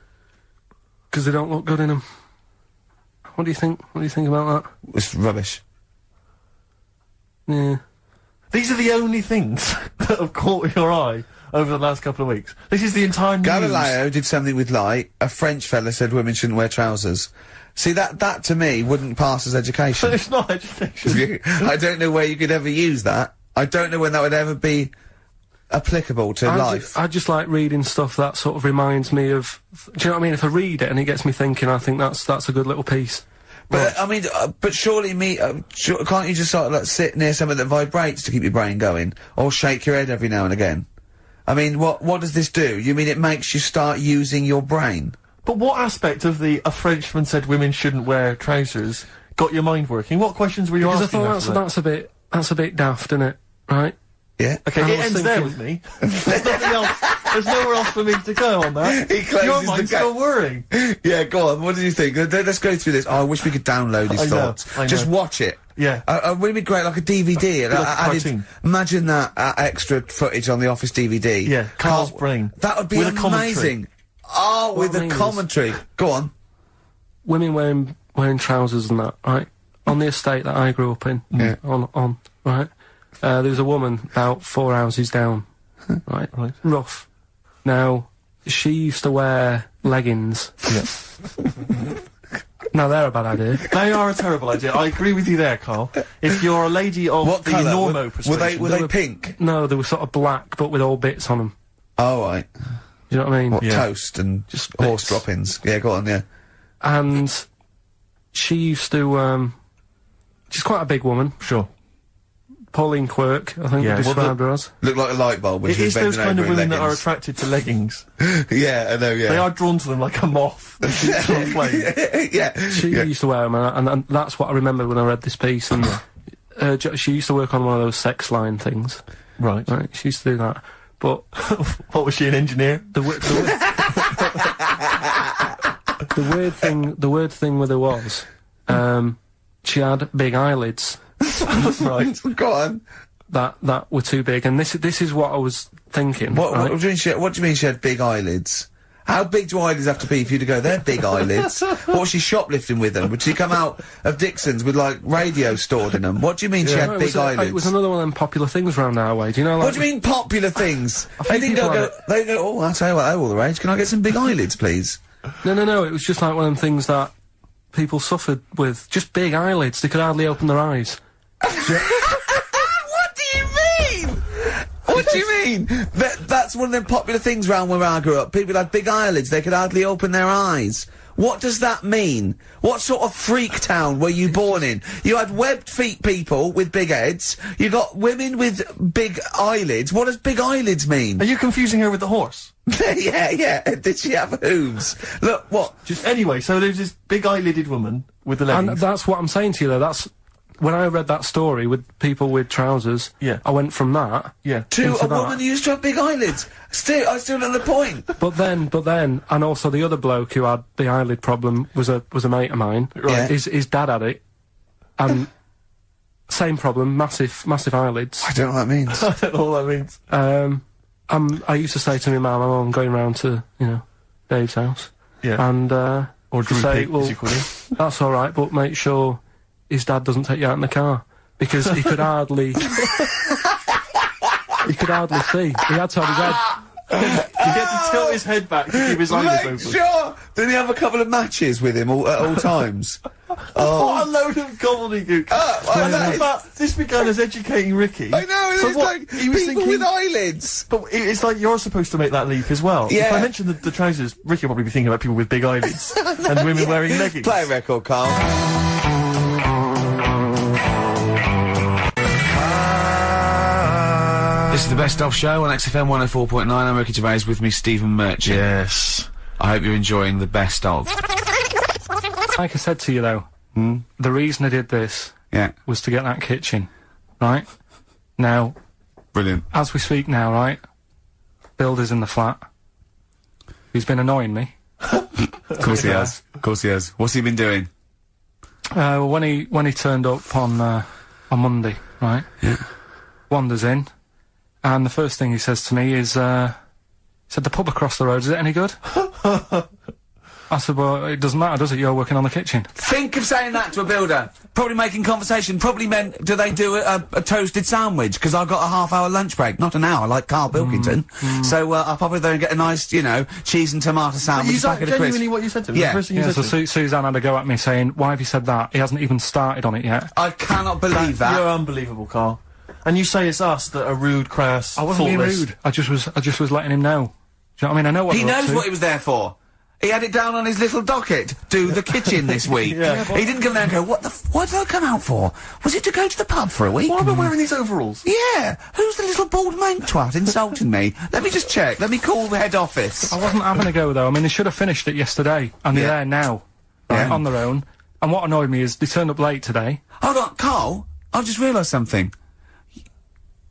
Because they don't look good in them. What do you think? What do you think about that? It's rubbish. Yeah. These are the only things that have caught your eye over the last couple of weeks. This is the entire news. Galileo did something with light. A French fella said women shouldn't wear trousers. See, that to me wouldn't pass as education. But it's not education. I don't know where you could ever use that. I don't know when that would ever be applicable to life. I just like reading stuff that sort of reminds me of. Do you know what I mean? If I read it and it gets me thinking, I think that's a good little piece. But I mean, but surely can't you just sort of like sit near something that vibrates to keep your brain going, or shake your head every now and again? I mean, what does this do? You mean it makes you start using your brain? But what aspect of a Frenchman said women shouldn't wear trousers got your mind working? What questions were you asking? Because I thought that's a bit daft, isn't it? Right? Yeah. Okay, it ends there with me. There's nothing else. There's nowhere else for me to go on that. He closes your mind's still whirring. Yeah, go on. What did you think? Let's go through this. Oh, I wish we could download his thoughts. I know. Just watch it. Yeah. Wouldn't it be great, like a DVD? Like imagine that extra footage on the Office DVD. Yeah, Carl's brain. That would be amazing. Oh, with the commentary. Go on. Women wearing trousers and that, right? On the estate that I grew up in, on right? There was a woman about 4 houses down, right? Rough. Now, she used to wear leggings. Yeah. Now, they're a bad idea. They are a terrible idea. I agree with you there, Carl. If you're a lady of what the colour? normo persuasion... Were they pink? No, they were sort of black, but with all bits on them. Oh, right. Do you know what I mean? What, toast and just horse droppings? Yeah, go on, yeah. And she used to, she's quite a big woman. Sure. Pauline Quirk, I think they described her as. Looked like a light bulb when she was bending over. It is those kind of women that are attracted to leggings. Yeah, I know, yeah. They are drawn to them like a moth. Yeah. She used to wear them, and that's what I remember when I read this piece, and she used to work on one of those sex line things. Right. She used to do that. But... What, was she, an engineer? The weird thing with her was, she had big eyelids. Right. Go on. That were too big, and this is what I was thinking. What do you mean she had big eyelids? How big do eyelids have to be for you to go, they're big eyelids? What was she shoplifting with them? Would she come out of Dixon's with, like, radio stored in them? What do you mean she had big eyelids? It was another one of them popular things round our way, do you know, like... What do you mean popular things? They go, oh, I'll tell you what, they're all the rage. Can I get some big eyelids, please? No, it was just like one of them things that people suffered with. Just big eyelids, they could hardly open their eyes. What do you mean? What do you mean? That's one of them popular things round where I grew up. People had big eyelids, they could hardly open their eyes. What does that mean? What sort of freak town were you born in? You had webbed feet people with big heads, you got women with big eyelids. What does big eyelids mean? Are you confusing her with the horse? Yeah. Did she have hooves? Look, what? Anyway, so there's this big eyelided woman with the leggings. And that's what I'm saying to you, though. That's... When I read that story with people with trousers, I went from that to a woman who used to have big eyelids. I still know the point. But then, and also the other bloke who had the eyelid problem was a mate of mine. Right. His dad had it, and same problem, massive eyelids. I don't know what that means. I don't know what that means. I used to say to my mum, I'm going round to Dave's house, and or Drew say, Pig, as you call him. That's all right, but make sure his dad doesn't take you out in the car, because he could hardly... he could hardly see. He had to have his head... He had to tilt his head back to keep his eyes open. Sure! Did he have a couple of matches with him at all times? What a load of gobbledygook. This began as educating Ricky. I know, it's like he was people with eyelids. But it's like you're supposed to make that leap as well. Yeah. If I mention the trousers, Ricky will probably be thinking about people with big eyelids and women wearing leggings. Play a record, Carl. This is the Best Of Show on XFM 104.9. I'm Ricky Gervais, with me Stephen Merchant. Yes. I hope you're enjoying the Best Of. Like I said to you, though, the reason I did this was to get that kitchen, right? Now... Brilliant. As we speak now, right, Builder's in the flat. He's been annoying me. Of course he has. Of course he has. What's he been doing? Well, when he turned up on Monday, right? Yeah. Wanders in. And the first thing he says to me is, he said, the pub across the road, is it any good? I said, well, it doesn't matter, does it? You're working on the kitchen. Think of saying that to a builder. Probably making conversation. Probably meant, do they do a toasted sandwich? Because I've got a half-hour lunch break. Not an hour, like Karl Pilkington. So, I'll pop over there and get a nice, cheese and tomato sandwich. Is that genuinely what you said to him? Yeah. So Suzanne had a go at me saying, why have you said that? He hasn't even started on it yet. I cannot believe that. You're unbelievable, Karl. And you say it's us that are rude, crass, I wasn't being thoughtless. rude. I just was letting him know. Do you know what I mean? I know what He they're up knows to. what he was there for. He had it down on his little docket. Do the kitchen this week. He didn't come down and go, what did I come out for? Was it to go to the pub for a week? Why am I wearing these overalls? Yeah. Who's the little bald mank twat insulting me? Let me just check. Let me call the head office. I wasn't having a go, though. I mean, they should have finished it yesterday, and they're there now, right, on their own. And what annoyed me is they turned up late today. Hold on, Carl. I've just realised something.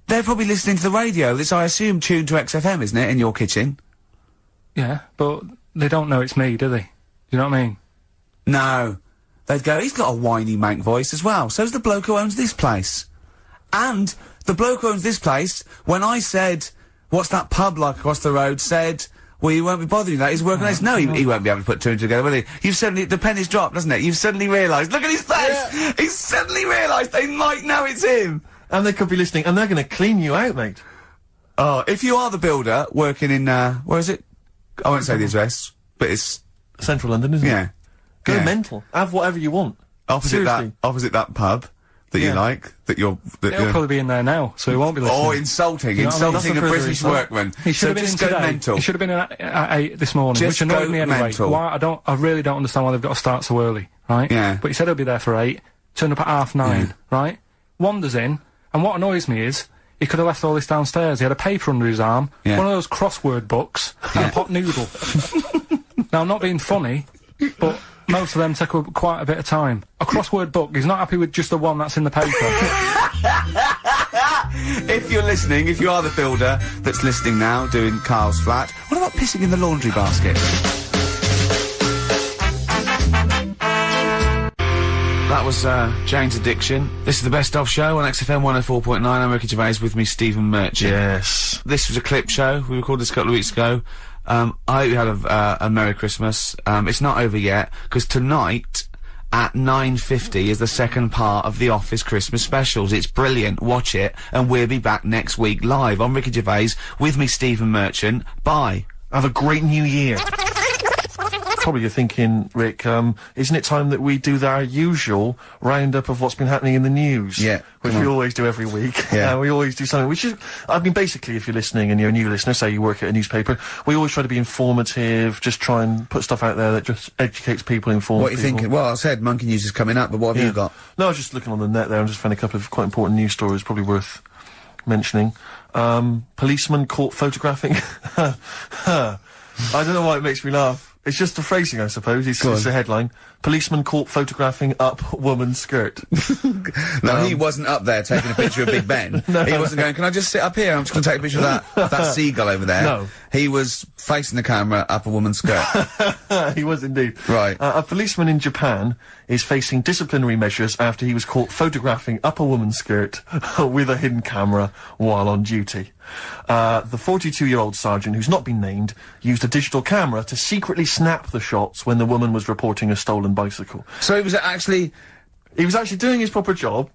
They're probably listening to the radio that's, I assume, tuned to XFM, isn't it, in your kitchen? Yeah, but they don't know it's me, do they? Do you know what I mean? No. They'd go, he's got a whiny mank voice as well. So's the bloke who owns this place. And the bloke who owns this place, when I said, what's that pub like across the road, said, well, you won't be bothering that, he's working on this. No, he won't be able to put two and two together, will he? You've suddenly, the penny's dropped, doesn't it? You've suddenly realised, look at his face! Yeah. He's suddenly realised they might know it's him! And they could be listening, and they're gonna clean you out, mate. Oh, if you are the builder, working in, where is it? I won't say the address, but it's... Central London, isn't it? Yeah. Go mental. Have whatever you want. Opposite that pub that you like, that you're... He'll probably be in there now, so he won't be listening. Oh, insulting a British workman. He should have been just in go today. mental. He should have been in at 8 this morning, Just which annoyed go me anyway. mental. Why, I really don't understand why they've got to start so early, right? Yeah. But he said he'll be there for 8, turned up at 9:30, right? Wanders in, and what annoys me is, he could have left all this downstairs. He had a paper under his arm, one of those crossword books, and a pot noodle. Now, I'm not being funny, but most of them take quite a bit of time. A crossword book, he's not happy with just the one that's in the paper. If you're listening, if you are the builder that's listening now, doing Carl's flat, what about pissing in the laundry basket? That was Jane's Addiction. This is the Best Of Show on XFM 104.9. I'm Ricky Gervais, with me Stephen Merchant. Yes. This was a clip show. We recorded this a couple of weeks ago. I hope you had a Merry Christmas. It's not over yet, because tonight at 9:50 is the second part of The Office Christmas specials. It's brilliant. Watch it, and we'll be back next week live. I'm Ricky Gervais, with me Stephen Merchant. Bye. Have a great new year. Probably you're thinking, Rick, isn't it time that we do our usual roundup of what's been happening in the news? Yeah. Which we always do every week. Yeah. We always do something, which is, I mean, basically, if you're listening and you're a new listener, say you work at a newspaper, we always try to be informative, just try and put stuff out there that just educates people, informs What are you people. thinking? Well, I said Monkey News is coming up, but what have you got? No, I was just looking on the net there and just found a couple of quite important news stories probably worth mentioning. Policeman caught photographing. I don't know why it makes me laugh. It's just the phrasing, I suppose. It's a headline. Policeman caught photographing up woman's skirt. No, he wasn't up there taking a picture of Big Ben. He wasn't going, can I just sit up here? I'm just going to take a picture of that seagull over there. No. He was facing the camera up a woman's skirt. He was indeed. Right. A policeman in Japan is facing disciplinary measures after he was caught photographing up a woman's skirt with a hidden camera while on duty. The 42-year-old sergeant, who's not been named, used a digital camera to secretly snap the shots when the woman was reporting a stolen bicycle. So he was actually doing his proper job.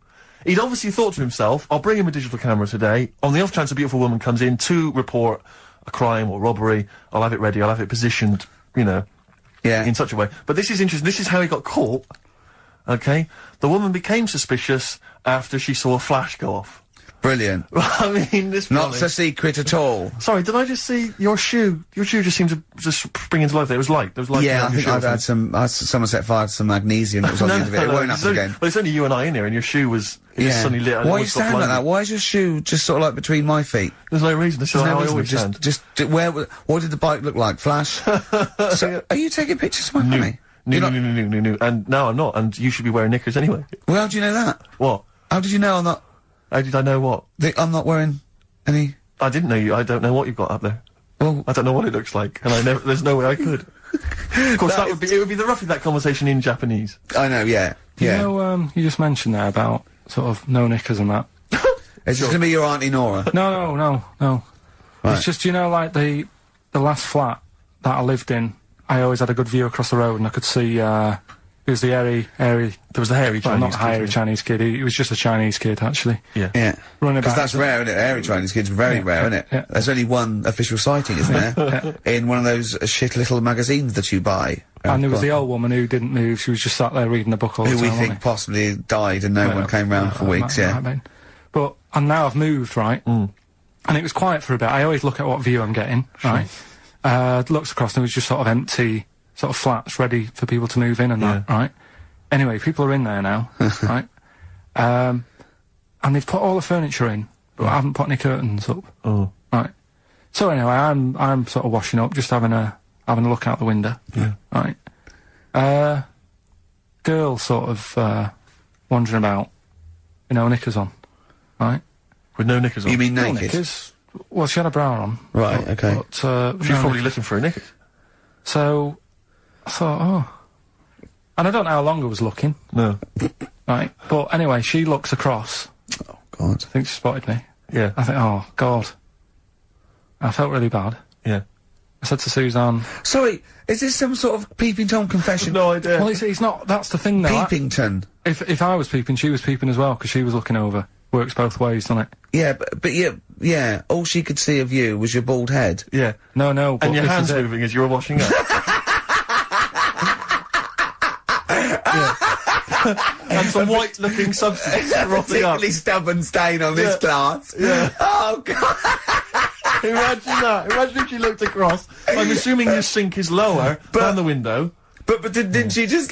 He'd obviously thought to himself, I'll bring him a digital camera today. On the off chance a beautiful woman comes in to report a crime or robbery, I'll have it ready, I'll have it positioned, you know, in such a way. But this is interesting. This is how he got caught. Okay? The woman became suspicious after she saw a flash go off. brilliant. I mean, this Not so secret at all. Sorry, did I just see your shoe? Your shoe just seemed to just spring into life there. It was light. There was light. Yeah, I think I've had some, someone set fire to some magnesium that was on the end of it. It won't happen again. Well, it's only you and I in here, and your shoe was suddenly lit. Why are you standing like that? Why is your shoe just sort of like between my feet? There's no reason. This is how I always stand. What did the bike look like? Flash? So, are you taking pictures of my honey? No. And no, I'm not. And you should be wearing knickers anyway. Well, how do you know that? What? How did you know I'm not? How did I know what? I'm not wearing any... I didn't know you. I don't know what you've got up there. Well, I don't know what it looks like, and there's no way I could. Of course, it would be roughly that conversation in Japanese. I know, yeah. You know, you just mentioned there about sort of no knickers and that. It's just gonna be your Auntie Nora. No. Right. It's just, you know, like the last flat that I lived in, I always had a good view across the road and I could see, it was the hairy... There was the hairy Chinese kid. Not hairy Chinese kid, he was just a Chinese kid, actually. Yeah. Running about... Because that's rare, isn't it? Hairy Chinese kids, very rare, isn't it? Yeah. There's only one official sighting, isn't there? In one of those shit little magazines that you buy. And there was the old woman who didn't move, she was just sat there reading a book all the time, who we think possibly died and no one came round for weeks, might have been. And now I've moved, right? And it was quiet for a bit. I always look at what view I'm getting, right? Looks across and it was just sort of empty, sort of flats ready for people to move in and that, right? Anyway, people are in there now, right? And they've put all the furniture in, but I haven't put any curtains up. Right? So anyway, I'm sort of washing up, just having a look out the window. Right? Girl sort of wandering about, knickers on. Right? With no knickers on? You mean No naked? knickers. Well, she had a bra on. Right, okay. But, She's probably looking for a knickers. So, I thought, and I don't know how long I was looking. No. Right? But anyway, she looks across. Oh, God. I think she spotted me. Yeah. I think, oh, God. I felt really bad. Yeah. I said to Suzanne... Sorry, is this some sort of Peeping Tom confession? No idea. Well, it's not... That's the thing, though. Peepington. If I was peeping, she was peeping as well, because she was looking over. Works both ways, doesn't it? Yeah, but yeah, all she could see of you was your bald head. Yeah. No, but and your this hands is it. moving as you were washing up. And some white-looking substance frothing up. Particularly stubborn stain on this glass. Yeah. Oh, God. Imagine that. Imagine if she looked across. I'm assuming your sink is lower than the window. But didn't she just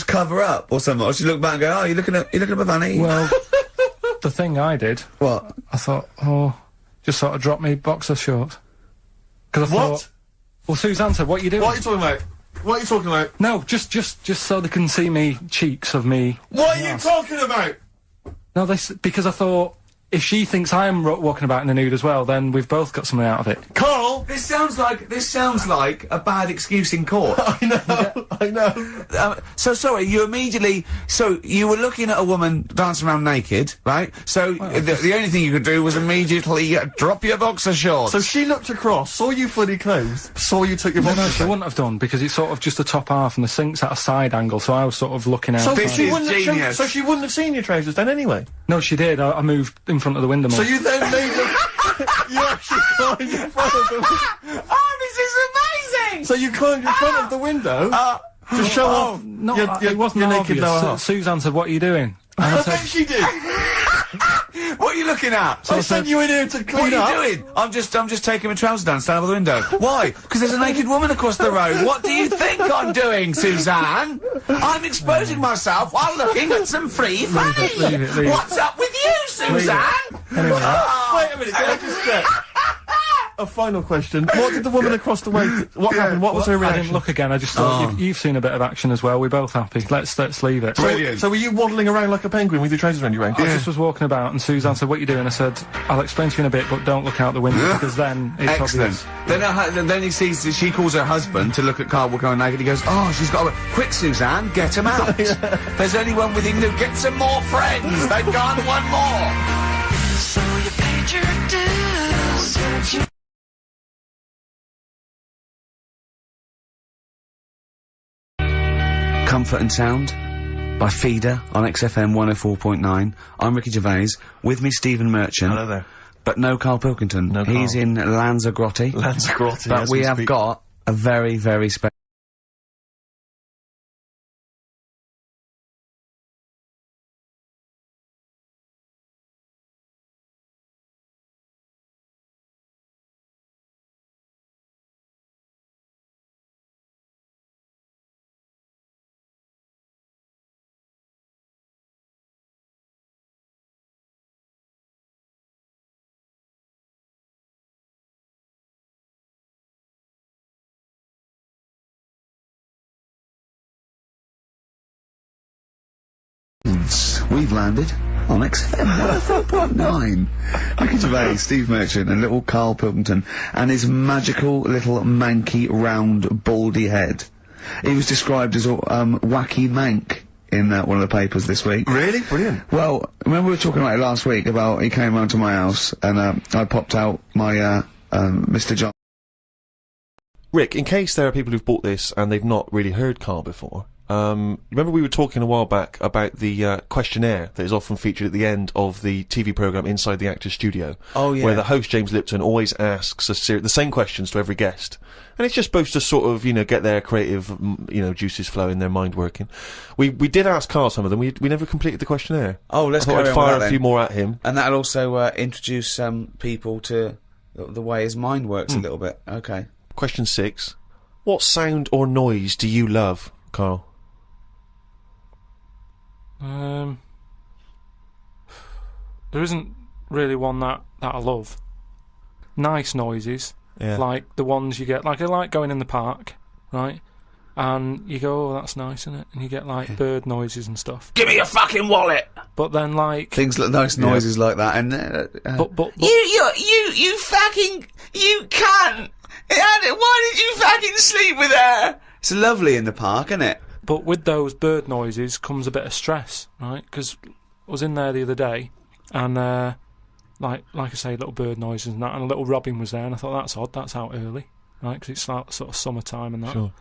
cover up or something? Or she looked back and go, oh, you looking at my fanny? Well, the thing I did... What? I thought, just sort of drop me boxer short. Because I thought... Well, Suzanne said, what are you doing? What are you talking about? What are you talking about? No, just so they can see me cheeks of me. What are you talking about? No, because I thought, if she thinks I'm walking about in the nude as well, then we've both got something out of it. Carl! This sounds like a bad excuse in court. I know. So sorry, you were looking at a woman dancing around naked, right? So the only thing you could do was immediately drop your boxer shorts. So she looked across, saw you fully clothed, saw you took your boxer No, she wouldn't have done, because it's sort of just the top half and the sink's at a side angle, so I was sort of looking out. So she genius. wouldn't have seen your trousers then anyway? No, she did. I moved in front of the window more. So you then made you actually climbed in front of the window. Oh, this is amazing! So you climbed in front of the window to show off No, your it wasn't your naked obvious. lower half. Suzanne said, what are you doing? And I I bet said, she did. What are you looking at? I sent you in here to clean What up. are you doing? I'm just taking my trousers down, stand over the window. Why? Because there's a naked woman across the road. What do you think I'm doing, Suzanne? I'm exposing myself while looking at some free fanny. leave it. What's up with you, Suzanne? Anyway. Wait a minute, can I just check? A final question. What did the woman across the way... What happened? What was her I reaction? didn't look again. I just thought, you've seen a bit of action as well. We're both happy. Let's leave it. Brilliant. So were you waddling around like a penguin with your trousers around your ankles? I just was walking about, and Suzanne said, what are you doing? I said, I'll explain to you in a bit, but don't look out the window, because then it's Excellent. obvious. Then he sees, she calls her husband to look at Carl walking around naked. He goes, oh, she's got a... Quick, Suzanne, get him out. There's only one within you. Get some more friends. They've gone one more. So you paid your dues. Comfort and Sound by Feeder on XFM 104.9. I'm Ricky Gervais. With me, Stephen Merchant. Hello there. But no Karl Pilkington. No Karl. He's in Lanzagrotte. Lanzagrotte, But as we we have speak. got a very, very special... We've landed on XFM 104.9. Ricky Gervais, Steve Merchant, and little Karl Pilkington, and his magical little manky, round, baldy head. He was described as a wacky mank in one of the papers this week. Really? Brilliant. Well, remember we were talking about it last week about he came round to my house and I popped out my Mr. John. Rick, in case there are people who've bought this and they've not really heard Karl before, remember we were talking a while back about the questionnaire that is often featured at the end of the TV programme Inside the Actors Studio. Oh, yeah. Where the host, James Lipton, always asks the same questions to every guest. And it's just supposed to sort of, get their creative, juices flowing, their mind working. We did ask Karl some of them. We never completed the questionnaire. Oh, let's go. I'd fire a few more at him. And that'll also introduce people to the way his mind works a little bit. Okay. Question 6. What sound or noise do you love, Karl? There isn't really one that I love. Nice noises, like the ones you get, like I like going in the park, right? And you go, oh, that's nice, isn't it? And you get like bird noises and stuff. Give me your fucking wallet. But then like things like nice noises like that, and but you fucking cunt. Why did you fucking sleep with her? It's lovely in the park, isn't it? But with those bird noises comes a bit of stress, right? Because I was in there the other day, and like I say, little bird noises and that, and a little robin was there, and I thought, that's odd, that's out early, right? Because it's like sort of summertime and that. Sure.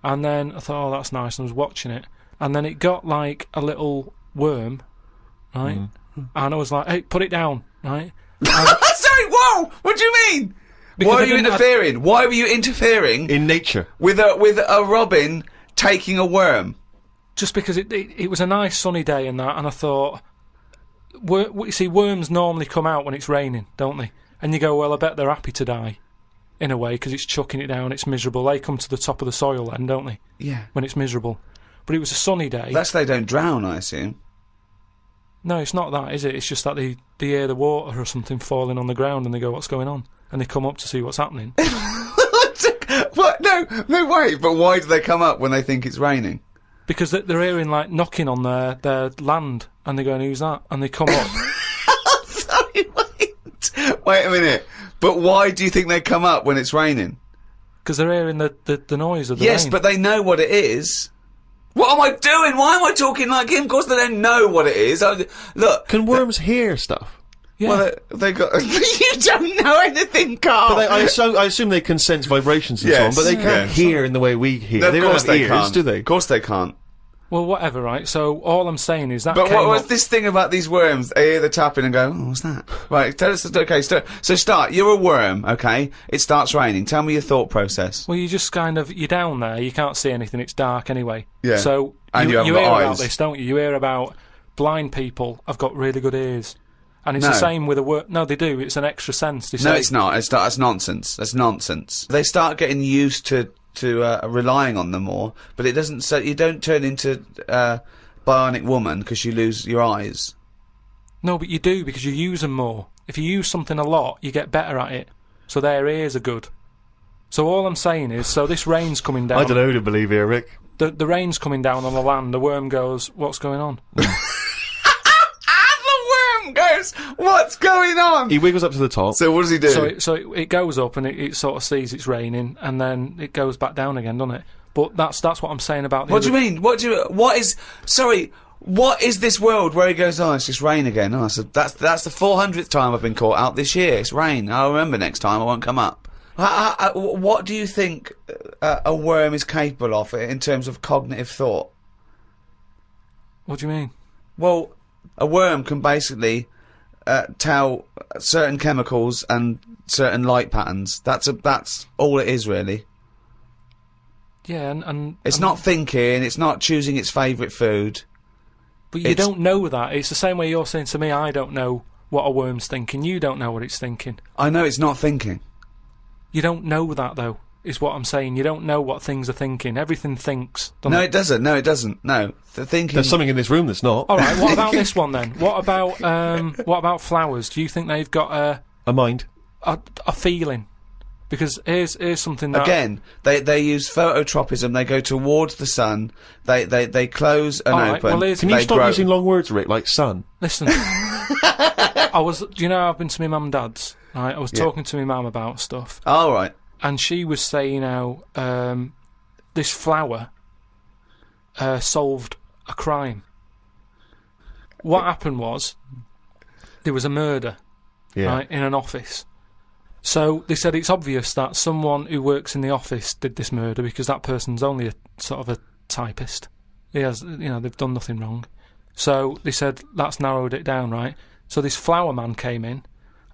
And then I thought, oh, that's nice, and I was watching it, and then it got like a little worm, right? And I was like, hey, put it down, right? Sorry, whoa! What do you mean? Why are you interfering? Why were you interfering in nature with a robin taking a worm? Just because it was a nice sunny day and that, and I thought, you see, worms normally come out when it's raining, don't they? And you go, well, I bet they're happy to die, in a way, because it's chucking it down, it's miserable. They come to the top of the soil then, don't they? Yeah. When it's miserable. But it was a sunny day. That's they don't drown, I assume. No, it's not that, is it? It's just that they hear the water or something falling on the ground and they go, what's going on? And they come up to see what's happening. What? No way. But why do they come up when they think it's raining? Because they're hearing, like, knocking on their land, and they're going, who's that? And they come up. Sorry, wait a minute. But why do you think they come up when it's raining? Because they're hearing the noise of the rain. Yes, but but they know what it is. What am I doing? Why am I talking like him? Of course they don't know what it is. Look. Can worms hear stuff? Yeah. Well, they got... You don't know anything, Karl! But I assume they can sense vibrations and so on, but they can't hear in the way we hear. No, they don't have ears, do they? Of course they can't. Well, whatever, right? So, all I'm saying is that But what was this thing about these worms? They hear the tapping and go, oh, what's that? Right, tell us... Okay, so start. You're a worm, okay? It starts raining. Tell me your thought process. Well, you just kind of... You're down there, you can't see anything, it's dark anyway. Yeah. So, and you hear eyes. about this, don't you? You hear about blind people have got really good ears. And it's the same with a worm. No, they do. It's an extra sense. No, it's not. That's nonsense. That's nonsense. They start getting used to relying on them more, but it doesn't. So you don't turn into bionic woman because you lose your eyes. No, but you do because you use them more. If you use something a lot, you get better at it. So their ears are good. So all I'm saying is, so this rain's coming down. I don't know who to believe here, Rick. The rain's coming down on the land. The worm goes, "What's going on?" Goes, what's going on? He wiggles up to the top. So what does he do? So it goes up and it sort of sees it's raining, and then it goes back down again, doesn't it? But that's what I'm saying about. What do you mean? What is this world where he goes, oh, it's just rain again? Oh, so that's the 400th time I've been caught out this year. It's rain. I'll remember next time. I won't come up. What do you think a worm is capable of in terms of cognitive thought? What do you mean? Well, a worm can basically tell certain chemicals and certain light patterns. That's all it is, really. Yeah, and it's not thinking. It's not choosing its favourite food. But you don't know that. It's the same way you're saying to me, I don't know what a worm's thinking. You don't know what it's thinking. I know it's not thinking. You don't know that, though, is what I'm saying. You don't know what things are thinking. Everything thinks. No, it doesn't. No, it doesn't. No, the thinking. There's something in this room that's not. All right. What about this one then? What about flowers? Do you think they've got a mind, a feeling? Because here's something that again they use phototropism. They go towards the sun. They close and open. Well, can you stop using long words, Rick? Like sun. Listen, do you know I've been to my mum and dad's. Right, I was talking to my mum about stuff. All right. And she was saying how this flower solved a crime. What happened was there was a murder, right, in an office, So they said it's obvious that someone who works in the office did this murder because that person's only a sort of a typist. He has, they've done nothing wrong. So they said that's narrowed it down, right? So this flower man came in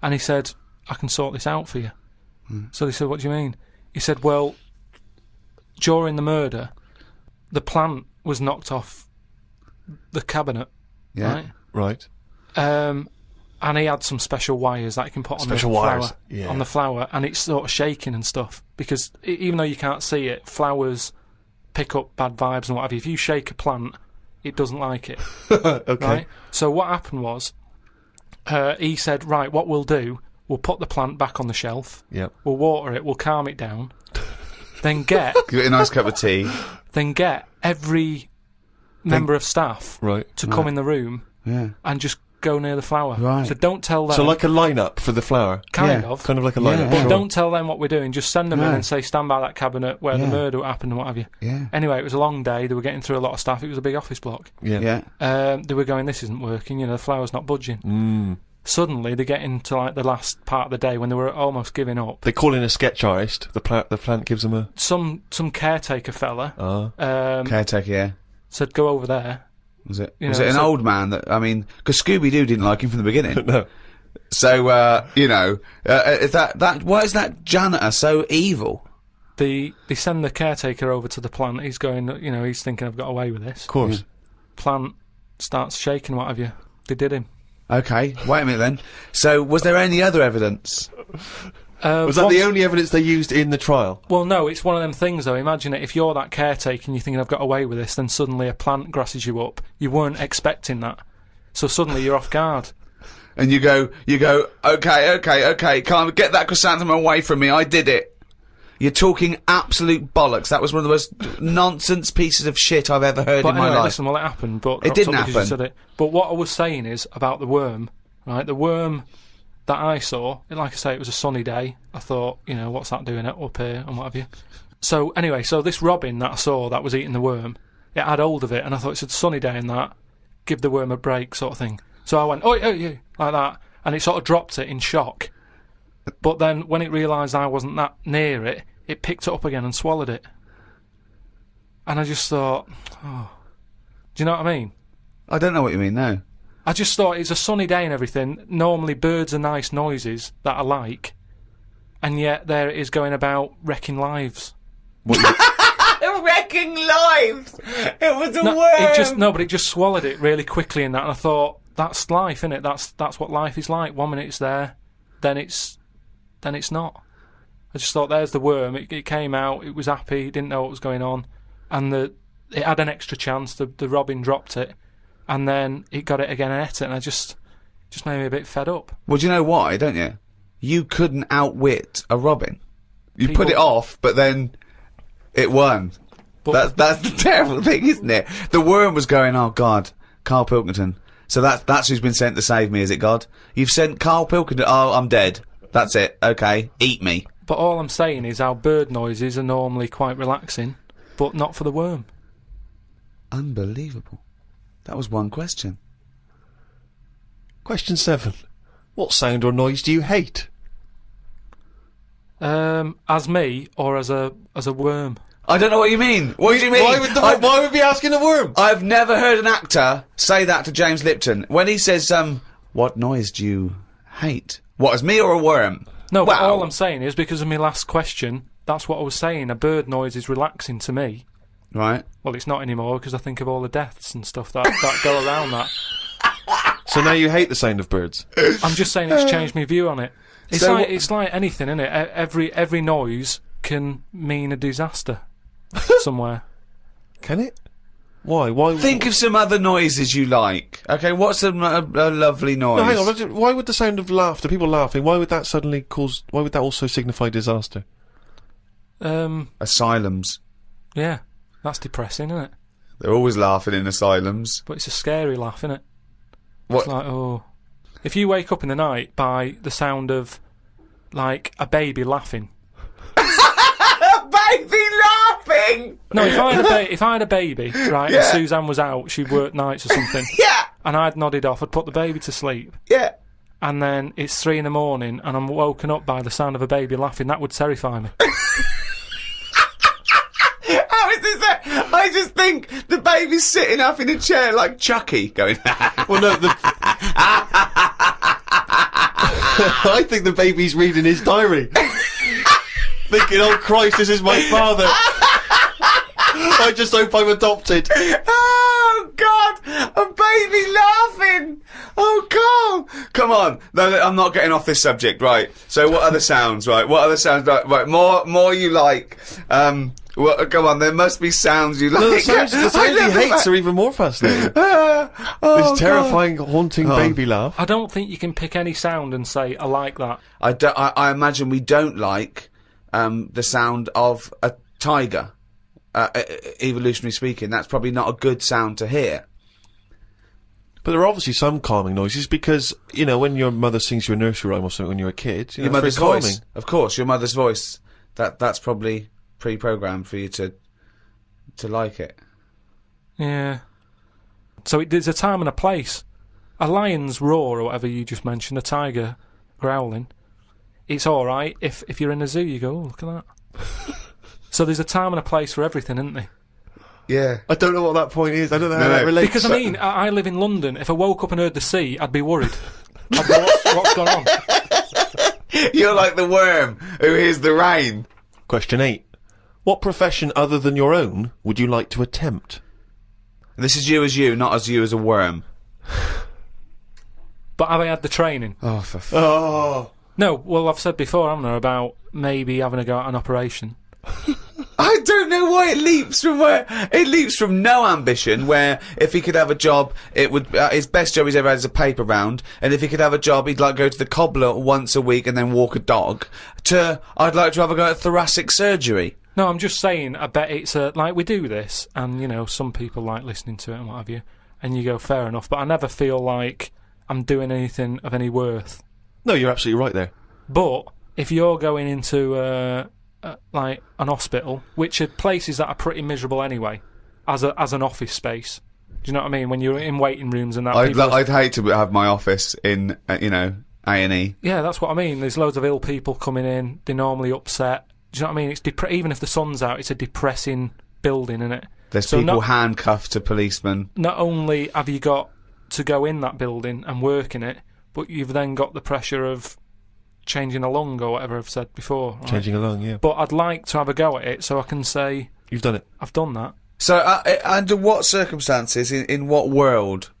and he said, I can sort this out for you. So they said, what do you mean? He said, well, during the murder, the plant was knocked off the cabinet. Yeah. Right. And he had some special wires that he can put on the flower, on the flower, and it's sort of shaking and stuff because even though you can't see it, flowers pick up bad vibes and what have you. If you shake a plant, it doesn't like it. Okay. Right? So what happened was, he said, right, what we'll do, we'll put the plant back on the shelf. Yep. We'll water it. We'll calm it down. Then give it a nice cup of tea. Then get every member of staff to come in the room and just go near the flower. Right. So don't tell them. So like a line-up for the flower? Kind of. Kind of like a line-up. But don't tell them what we're doing. Just send them in and say, stand by that cabinet where the murder happened and what have you. Yeah. Anyway, it was a long day. They were getting through a lot of stuff. It was a big office block. Yeah. They were going, this isn't working. The flower's not budging. Suddenly, they get into like the last part of the day when they were almost giving up. They call in a sketch artist. The plant gives them a... Some caretaker fella. Caretaker, yeah. Said, go over there. Was it an old man that, because Scooby-Doo didn't like him from the beginning. No. So, is why is that janitor so evil? They send the caretaker over to the plant. He's going, he's thinking I've got away with this. Of course. Plant starts shaking, what have you. They did him. Okay, wait a minute then. So, was there any other evidence? Was that the only evidence they used in the trial? Well, no, it's one of them things, though. Imagine it, if you're that caretaker and you're thinking, I've got away with this, then suddenly a plant grasses you up. You weren't expecting that. So suddenly you're off guard. And you go, okay, can't get that chrysanthemum away from me, I did it. You're talking absolute bollocks. That was one of the most nonsense pieces of shit I've ever heard in my life. Listen, well, it happened, but... It didn't happen. You said it. But what I was saying is, about the worm, right, the worm that I saw, like I say, it was a sunny day. I thought, what's that doing up here and what have you. So, anyway, this robin that I saw that was eating the worm, it had hold of it, and I thought it's a sunny day and that, give the worm a break sort of thing. So I went, oh, like that, and it sort of dropped it in shock. But then, when it realised I wasn't that near it, it picked it up again and swallowed it. And I just thought, do you know what I mean? I don't know what you mean, no. I just thought it's a sunny day and everything. Normally birds are nice noises that I like. And yet there it is going about wrecking lives. Wrecking lives! It was a worm! But it just swallowed it really quickly in that. And I thought, that's life, innit? That's what life is like. 1 minute it's there, then it's not. I just thought, there's the worm. It came out, it was happy, it didn't know what was going on. And it had an extra chance, the robin dropped it. And then it got it again and ate it, and I just made me a bit fed up. Well, do you know why, don't you? You couldn't outwit a robin. You put it off, but then it won. But that's the terrible thing, isn't it? The worm was going, oh, God, Karl Pilkington. So that's who's been sent to save me, is it, God? You've sent Karl Pilkington, oh, I'm dead. That's it, okay, eat me. But all I'm saying is our bird noises are normally quite relaxing, but not for the worm. Unbelievable. That was one question. Question 7. What sound or noise do you hate? As me or as a worm? I don't know what you mean. What do you mean? Why would be asking a worm? I've never heard an actor say that to James Lipton. When he says, what noise do you hate? What, as me or a worm? No, but all I'm saying is, because of my last question, that's what I was saying. A bird noise is relaxing to me. Right. Well, it's not anymore, because I think of all the deaths and stuff that go around that. So now you hate the sound of birds? I'm just saying it's changed my view on it. It's like anything, isn't it? Every noise can mean a disaster somewhere. Can it? Why? Think of some other noises you like. Okay, what's a lovely noise? No, hang on. Why would the sound of laughter, people laughing, why would that suddenly cause... Why would that also signify disaster? Asylums. Yeah, that's depressing, isn't it? They're always laughing in asylums. But it's a scary laugh, isn't it? What? It's like, oh... If you wake up in the night by the sound of, like, a baby laughing... Baby laughing! No, if I had a baby, right, and Suzanne was out, she'd work nights or something. Yeah! And I'd nodded off, I'd put the baby to sleep. Yeah. and then it's 3 a.m. and I'm woken up by the sound of a baby laughing, that would terrify me. How is this that? I just think the baby's sitting up in a chair like Chucky, going. Well, no, I think the baby's reading his diary, thinking, "Oh Christ, this is my father." I just hope I'm adopted. Oh God, a baby laughing. Oh God, come on. No, I'm not getting off this subject. Right. So, what other sounds? Right. What other sounds? Right. More you like. Well, come on, there must be sounds you like. No, the sounds he hates are even more fascinating. This terrifying, haunting baby laugh. I don't think you can pick any sound and say, I like that. I imagine we don't like the sound of a tiger, evolutionary speaking. That's probably not a good sound to hear. But there are obviously some calming noises because, you know, when your mother sings you a nursery rhyme or something when you're a kid, your mother's voice. Of course, your mother's voice. That's probably pre-programmed for you to like it. Yeah. So there's a time and a place. A lion's roar, or whatever you just mentioned, a tiger growling, it's alright. If you're in a zoo, you go, oh, look at that. So there's a time and a place for everything, isn't there? Yeah. I don't know what that point is. I don't know how that relates. Because, I mean, I live in London. If I woke up and heard the sea, I'd be worried. I'd go, what's going on? You're like the worm who hears the rain. Question 8. What profession other than your own would you like to attempt? This is you as you, not as you as a worm. But have I had the training? Oh. No, well, I've said before, haven't I, about maybe having a go at an operation. I don't know why it leaps from where it leaps from no ambition. Where if he could have a job, it would his best job he's ever had is a paper round, and if he could have a job, he'd like go to the cobbler once a week and then walk a dog. To I'd like to have a go at thoracic surgery. No, I'm just saying. I bet it's like we do this, and you know, some people like listening to it and what have you, and you go fair enough. But I never feel like I'm doing anything of any worth. No, you're absolutely right there. But if you're going into like an hospital, which are places that are pretty miserable anyway, as an office space. Do you know what I mean? When you're in waiting rooms and that. I'd hate to have my office in A&E. Yeah, that's what I mean. There's loads of ill people coming in. They're normally upset. Do you know what I mean? It's even if the sun's out, it's a depressing building, isn't it? There's people handcuffed to policemen. Not only have you got to go in that building and work in it, but you've then got the pressure of changing a lung or whatever I've said before. Right? Changing a lung, yeah. But I'd like to have a go at it so I can say... You've done it. I've done that. So, under what circumstances, in what world,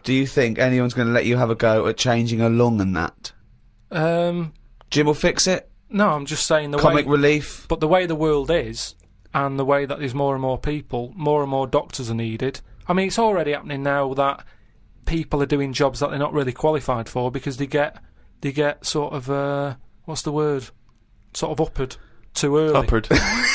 do you think anyone's going to let you have a go at changing a lung and that? Jim will fix it? No, I'm just saying Comic relief? But the way the world is, and the way that there's more and more people, more and more doctors are needed. I mean, it's already happening now that people are doing jobs that they're not really qualified for because they get sort of, what's the word? Sort of uppered too early. Uppered. Uppered!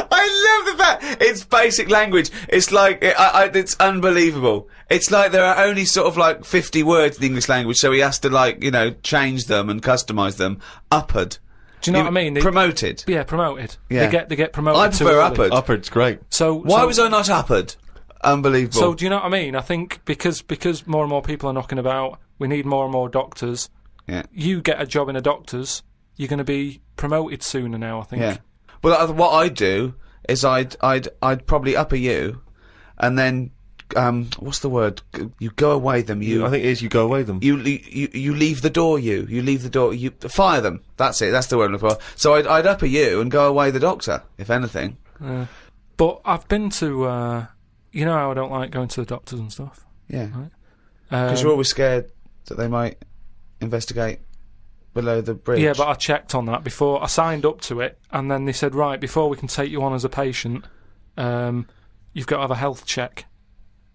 I love the fact it's basic language. It's like, it's unbelievable. It's like there are only sort of like 50 words in the English language, so he has to like, change them and customise them. Uppered. Do you know what I mean? Promoted. Yeah, promoted. Yeah. They get promoted. I prefer uppered. Uppered's great. So why was I not uppered? Unbelievable. So do you know what I mean? I think because more and more people are knocking about, we need more and more doctors. Yeah. You get a job in a doctor's, you're going to be promoted sooner now, I think. Yeah. Well, what I'd do is I'd probably upper you, and then what's the word? You go away them. I think it is you go away them. You leave the door. You leave the door. You fire them. That's it. That's the word I'm looking for. So I'd upper you and go away the doctor, if anything. But I've been to. You know how I don't like going to the doctors and stuff. Yeah. Because you're always scared that they might investigate below the bridge. Yeah, but I checked on that before. I signed up to it, and then they said, right, before we can take you on as a patient, you've got to have a health check,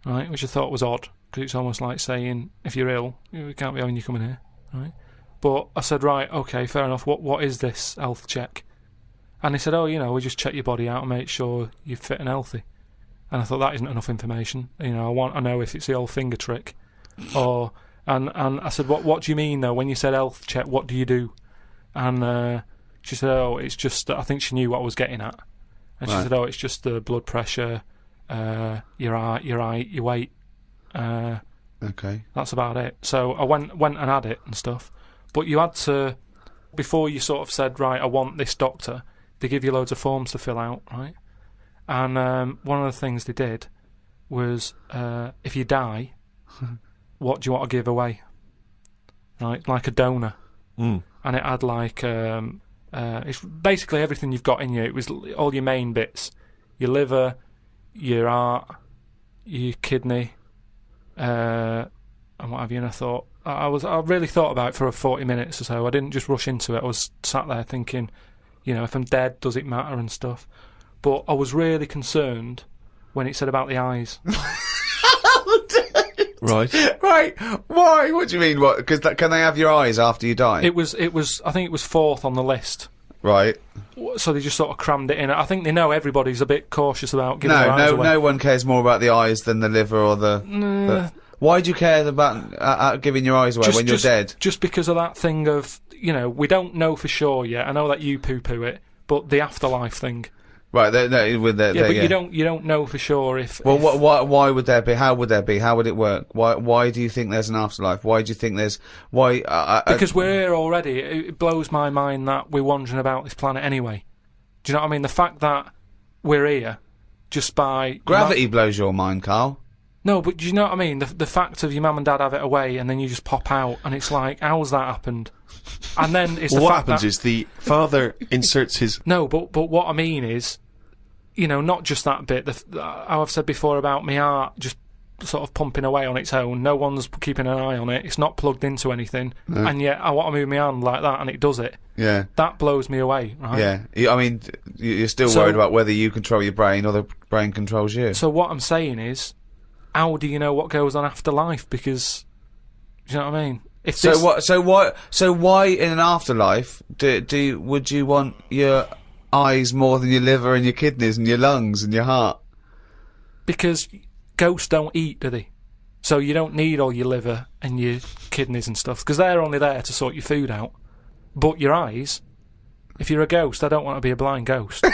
right? Which I thought was odd, because it's almost like saying, if you're ill, we can't be having you coming here, right? But I said, right, okay, fair enough. What is this health check? And they said, we just check your body out and make sure you're fit and healthy. And I thought that isn't enough information. I want to know if it's the old finger trick, or and I said, what do you mean though when you said health check? What do you do? And she said, it's just. I think she knew what I was getting at, and she said, it's just the blood pressure, your height, your weight, Okay. That's about it. So I went and had it and stuff. But you had to, before you sort of said, right, I want this doctor, they give you loads of forms to fill out, right? And one of the things they did was, if you die, what do you want to give away? Right, like a donor. Mm. And it had like, it's basically everything you've got in you. It was all your main bits. Your liver, your heart, your kidney, and what have you. And I thought, I really thought about it for 40 minutes or so. I didn't just rush into it. I was sat there thinking, you know, if I'm dead, does it matter and stuff? But I was really concerned when it said about the eyes. Right. Right. Why? What do you mean? What? Because can they have your eyes after you die? It was. I think it was 4th on the list. Right. So they just sort of crammed it in. I think they know everybody's a bit cautious about giving their eyes away. No one cares more about the eyes than the liver or the. Why do you care about giving your eyes away when you're dead? Just because of that thing of, you know, we don't know for sure yet. I know that you poo-poo it, but the afterlife thing. Right, but you don't know for sure if. Well, why would there be? How would there be? How would it work? Why do you think there's an afterlife? Why do you think there's because we're here already. It blows my mind that we're wandering about this planet anyway. Do you know what I mean? The fact that we're here just by gravity blows your mind, Carl. No, but do you know what I mean? The fact of your mum and dad have it away and then you just pop out and it's like, how's that happened? And then it's what happens is the father inserts his. No, but what I mean is, you know, not just that bit. How I've said before about my heart just sort of pumping away on its own. No one's keeping an eye on it. It's not plugged into anything. No. And yet I want to move my hand like that and it does it. Yeah. That blows me away, right? Yeah. I mean, you're still worried about whether you control your brain or the brain controls you. So what I'm saying is, how do you know what goes on after life? Because, do you know what I mean? So why in an afterlife would you want your eyes more than your liver and your kidneys and your lungs and your heart? Because ghosts don't eat, do they? So you don't need all your liver and your kidneys and stuff, because they're only there to sort your food out. But your eyes, if you're a ghost, I don't want to be a blind ghost.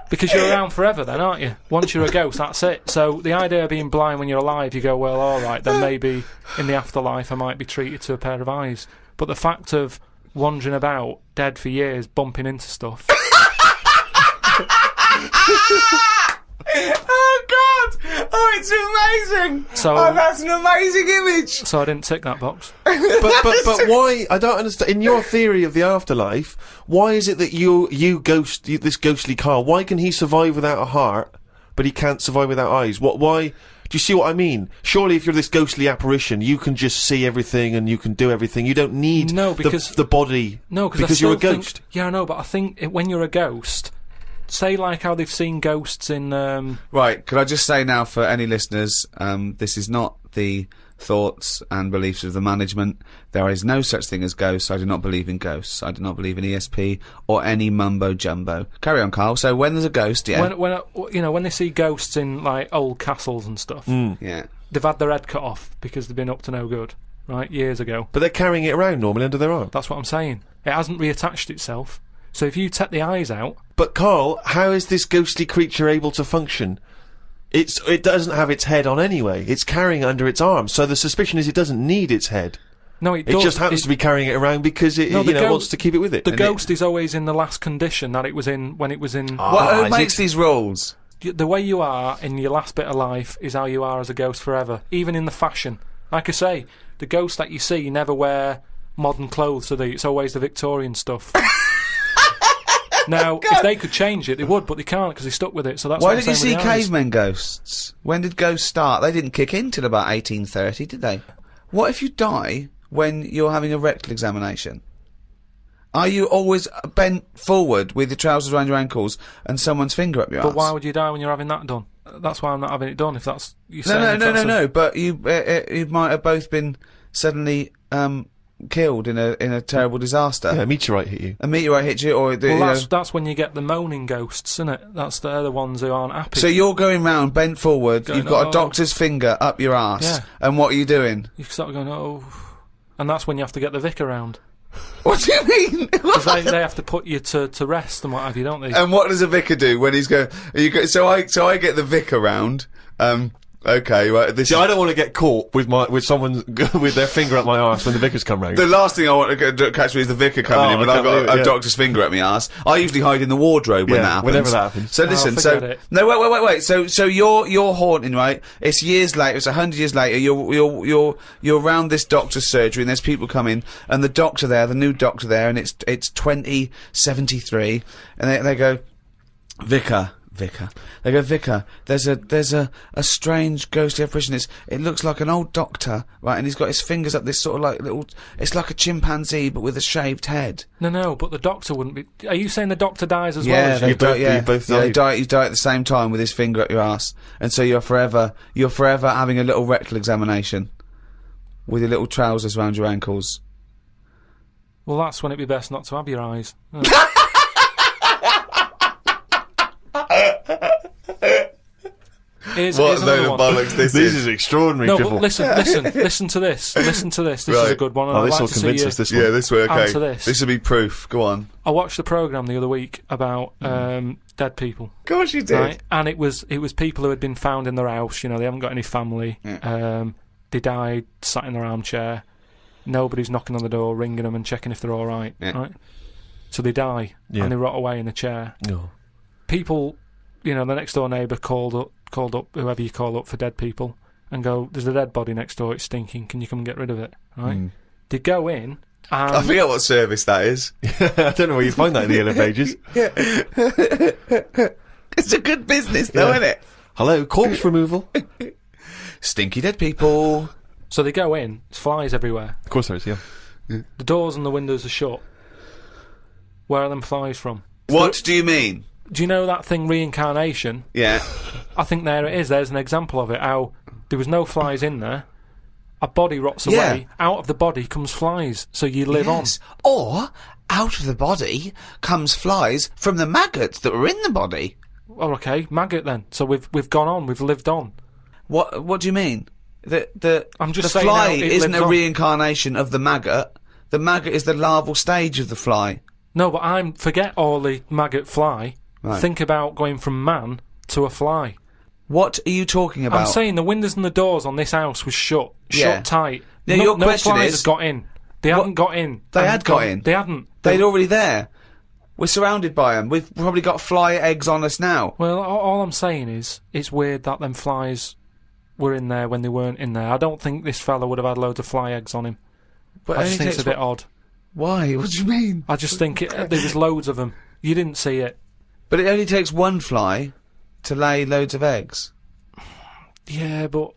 Because you're around forever then, aren't you? Once you're a ghost, that's it. So the idea of being blind when you're alive, you go, well, alright, then maybe in the afterlife I might be treated to a pair of eyes. But the fact of wandering about, dead for years, bumping into stuff... Oh God! Oh, it's amazing! That's an amazing image! So I didn't tick that box. But why? I don't understand. In your theory of the afterlife, why is it that this ghostly Carl, why can he survive without a heart, but he can't survive without eyes? Why? Do you see what I mean? Surely if you're this ghostly apparition, you can just see everything and you can do everything. You don't need the body. No, because you're a ghost. Yeah, I know, but I think when you're a ghost... Say like how they've seen ghosts in... Right, could I just say now for any listeners, this is not the thoughts and beliefs of the management. There is no such thing as ghosts. I do not believe in ghosts. I do not believe in ESP or any mumbo-jumbo. Carry on, Carl. So when there's a ghost, yeah... When they see ghosts in, like, old castles and stuff, yeah, they've had their head cut off because they've been up to no good, right, years ago. But they're carrying it around normally under their arm. That's what I'm saying. It hasn't reattached itself. So if you take the eyes out... But Carl, how is this ghostly creature able to function? It doesn't have its head on anyway. It's carrying it under its arm. So the suspicion is it doesn't need its head. No, it does. It just happens to be carrying it around because it wants to keep it with it. The ghost is always in the last condition that it was in when it was in... Who makes these rules? The way you are in your last bit of life is how you are as a ghost forever. Even in the fashion. Like I say, the ghosts that you see never wear modern clothes, so it's always the Victorian stuff. Now, if they could change it, they would, but they can't because they're stuck with it. So that's why did you see cavemen ghosts? When did ghosts start? They didn't kick in till about 1830, did they? What if you die when you're having a rectal examination? Are you always bent forward with your trousers around your ankles and someone's finger up your ass? But why would you die when you're having that done? That's why I'm not having it done. If that's no. But you might have both been suddenly killed in a terrible disaster. Yeah, a meteorite hit you. A meteorite hit you, or that's when you get the moaning ghosts, isn't it? They're the ones who aren't happy. So you're going round bent forward. You've got a doctor's finger up your ass, yeah. And what are you doing? You start going, oh, and that's when you have to get the vicar round. What do you mean? Because they have to put you to rest and what have you, don't they? And what does a vicar do when he's going? So I get the vicar round. Okay, right. See, I don't want to get caught with someone with their finger up my arse when the vicars come round. The last thing I want to catch me is the vicar coming in when I've got a doctor's finger at my arse. I usually hide in the wardrobe when that happens. Whenever that happens. So listen, no, wait. So you're haunting, right? It's years later. It's 100 years later. You're around this doctor's surgery, and there's people coming, and the new doctor there, and it's 2073, and they go, Vicar. They go, Vicar, there's a strange ghostly apparition. It looks like an old doctor, right? And he's got his fingers up this sort of like little, it's like a chimpanzee, but with a shaved head. No, but the doctor wouldn't be, are you saying the doctor dies as well as you? You both die. You die at the same time with his finger up your ass. And so you're forever having a little rectal examination with your little trousers around your ankles. Well, that's when it'd be best not to have your eyes. Here's what load of bollocks this is extraordinary. No, but listen to this. Listen to this. This is a good one. Oh, this will convince us. This one. Yeah, this way. Okay, answer this. This will be proof. Go on. I watched the programme the other week about dead people. Of course you did. Right? And it was people who had been found in their house. You know, they haven't got any family. Yeah. They died sat in their armchair. Nobody's knocking on the door, ringing them and checking if they're all right. Yeah. Right. So they die and they rot away in the chair. No. People, you know, the next door neighbour called up whoever you call up for dead people and go, there's a dead body next door, it's stinking, can you come and get rid of it? Right? They go in and I forget what service that is. I don't know where you find that in the Yellow Pages. It's a good business though, isn't it? Hello, corpse removal. Stinky dead people. So they go in, there's flies everywhere. Of course there is, yeah. The doors and the windows are shut. Where are them flies from? What do you mean? Do you know that thing, reincarnation? Yeah. I think there it is. There's an example of it. How there was no flies in there. A body rots away. Out of the body comes flies. So you live on. Or out of the body comes flies from the maggots that were in the body. Oh, okay, maggot then. So we've gone on. We've lived on. What do you mean? I'm just the saying fly isn't a on. Reincarnation of the maggot. The maggot is the larval stage of the fly. No, but forget all the maggot fly. Right. Think about going from man to a fly. What are you talking about? I'm saying the windows and the doors on this house was shut tight. Now, no, your question flies is, had got in. They hadn't got in. They had got in. They hadn't. They'd already there. We're surrounded by them. We've probably got fly eggs on us now. Well, all I'm saying is, it's weird that them flies were in there when they weren't in there. I don't think this fella would have had loads of fly eggs on him. But I just think it's a bit odd. Why? What do you mean? I just think there was loads of them. You didn't see it. But it only takes one fly to lay loads of eggs. Yeah, but...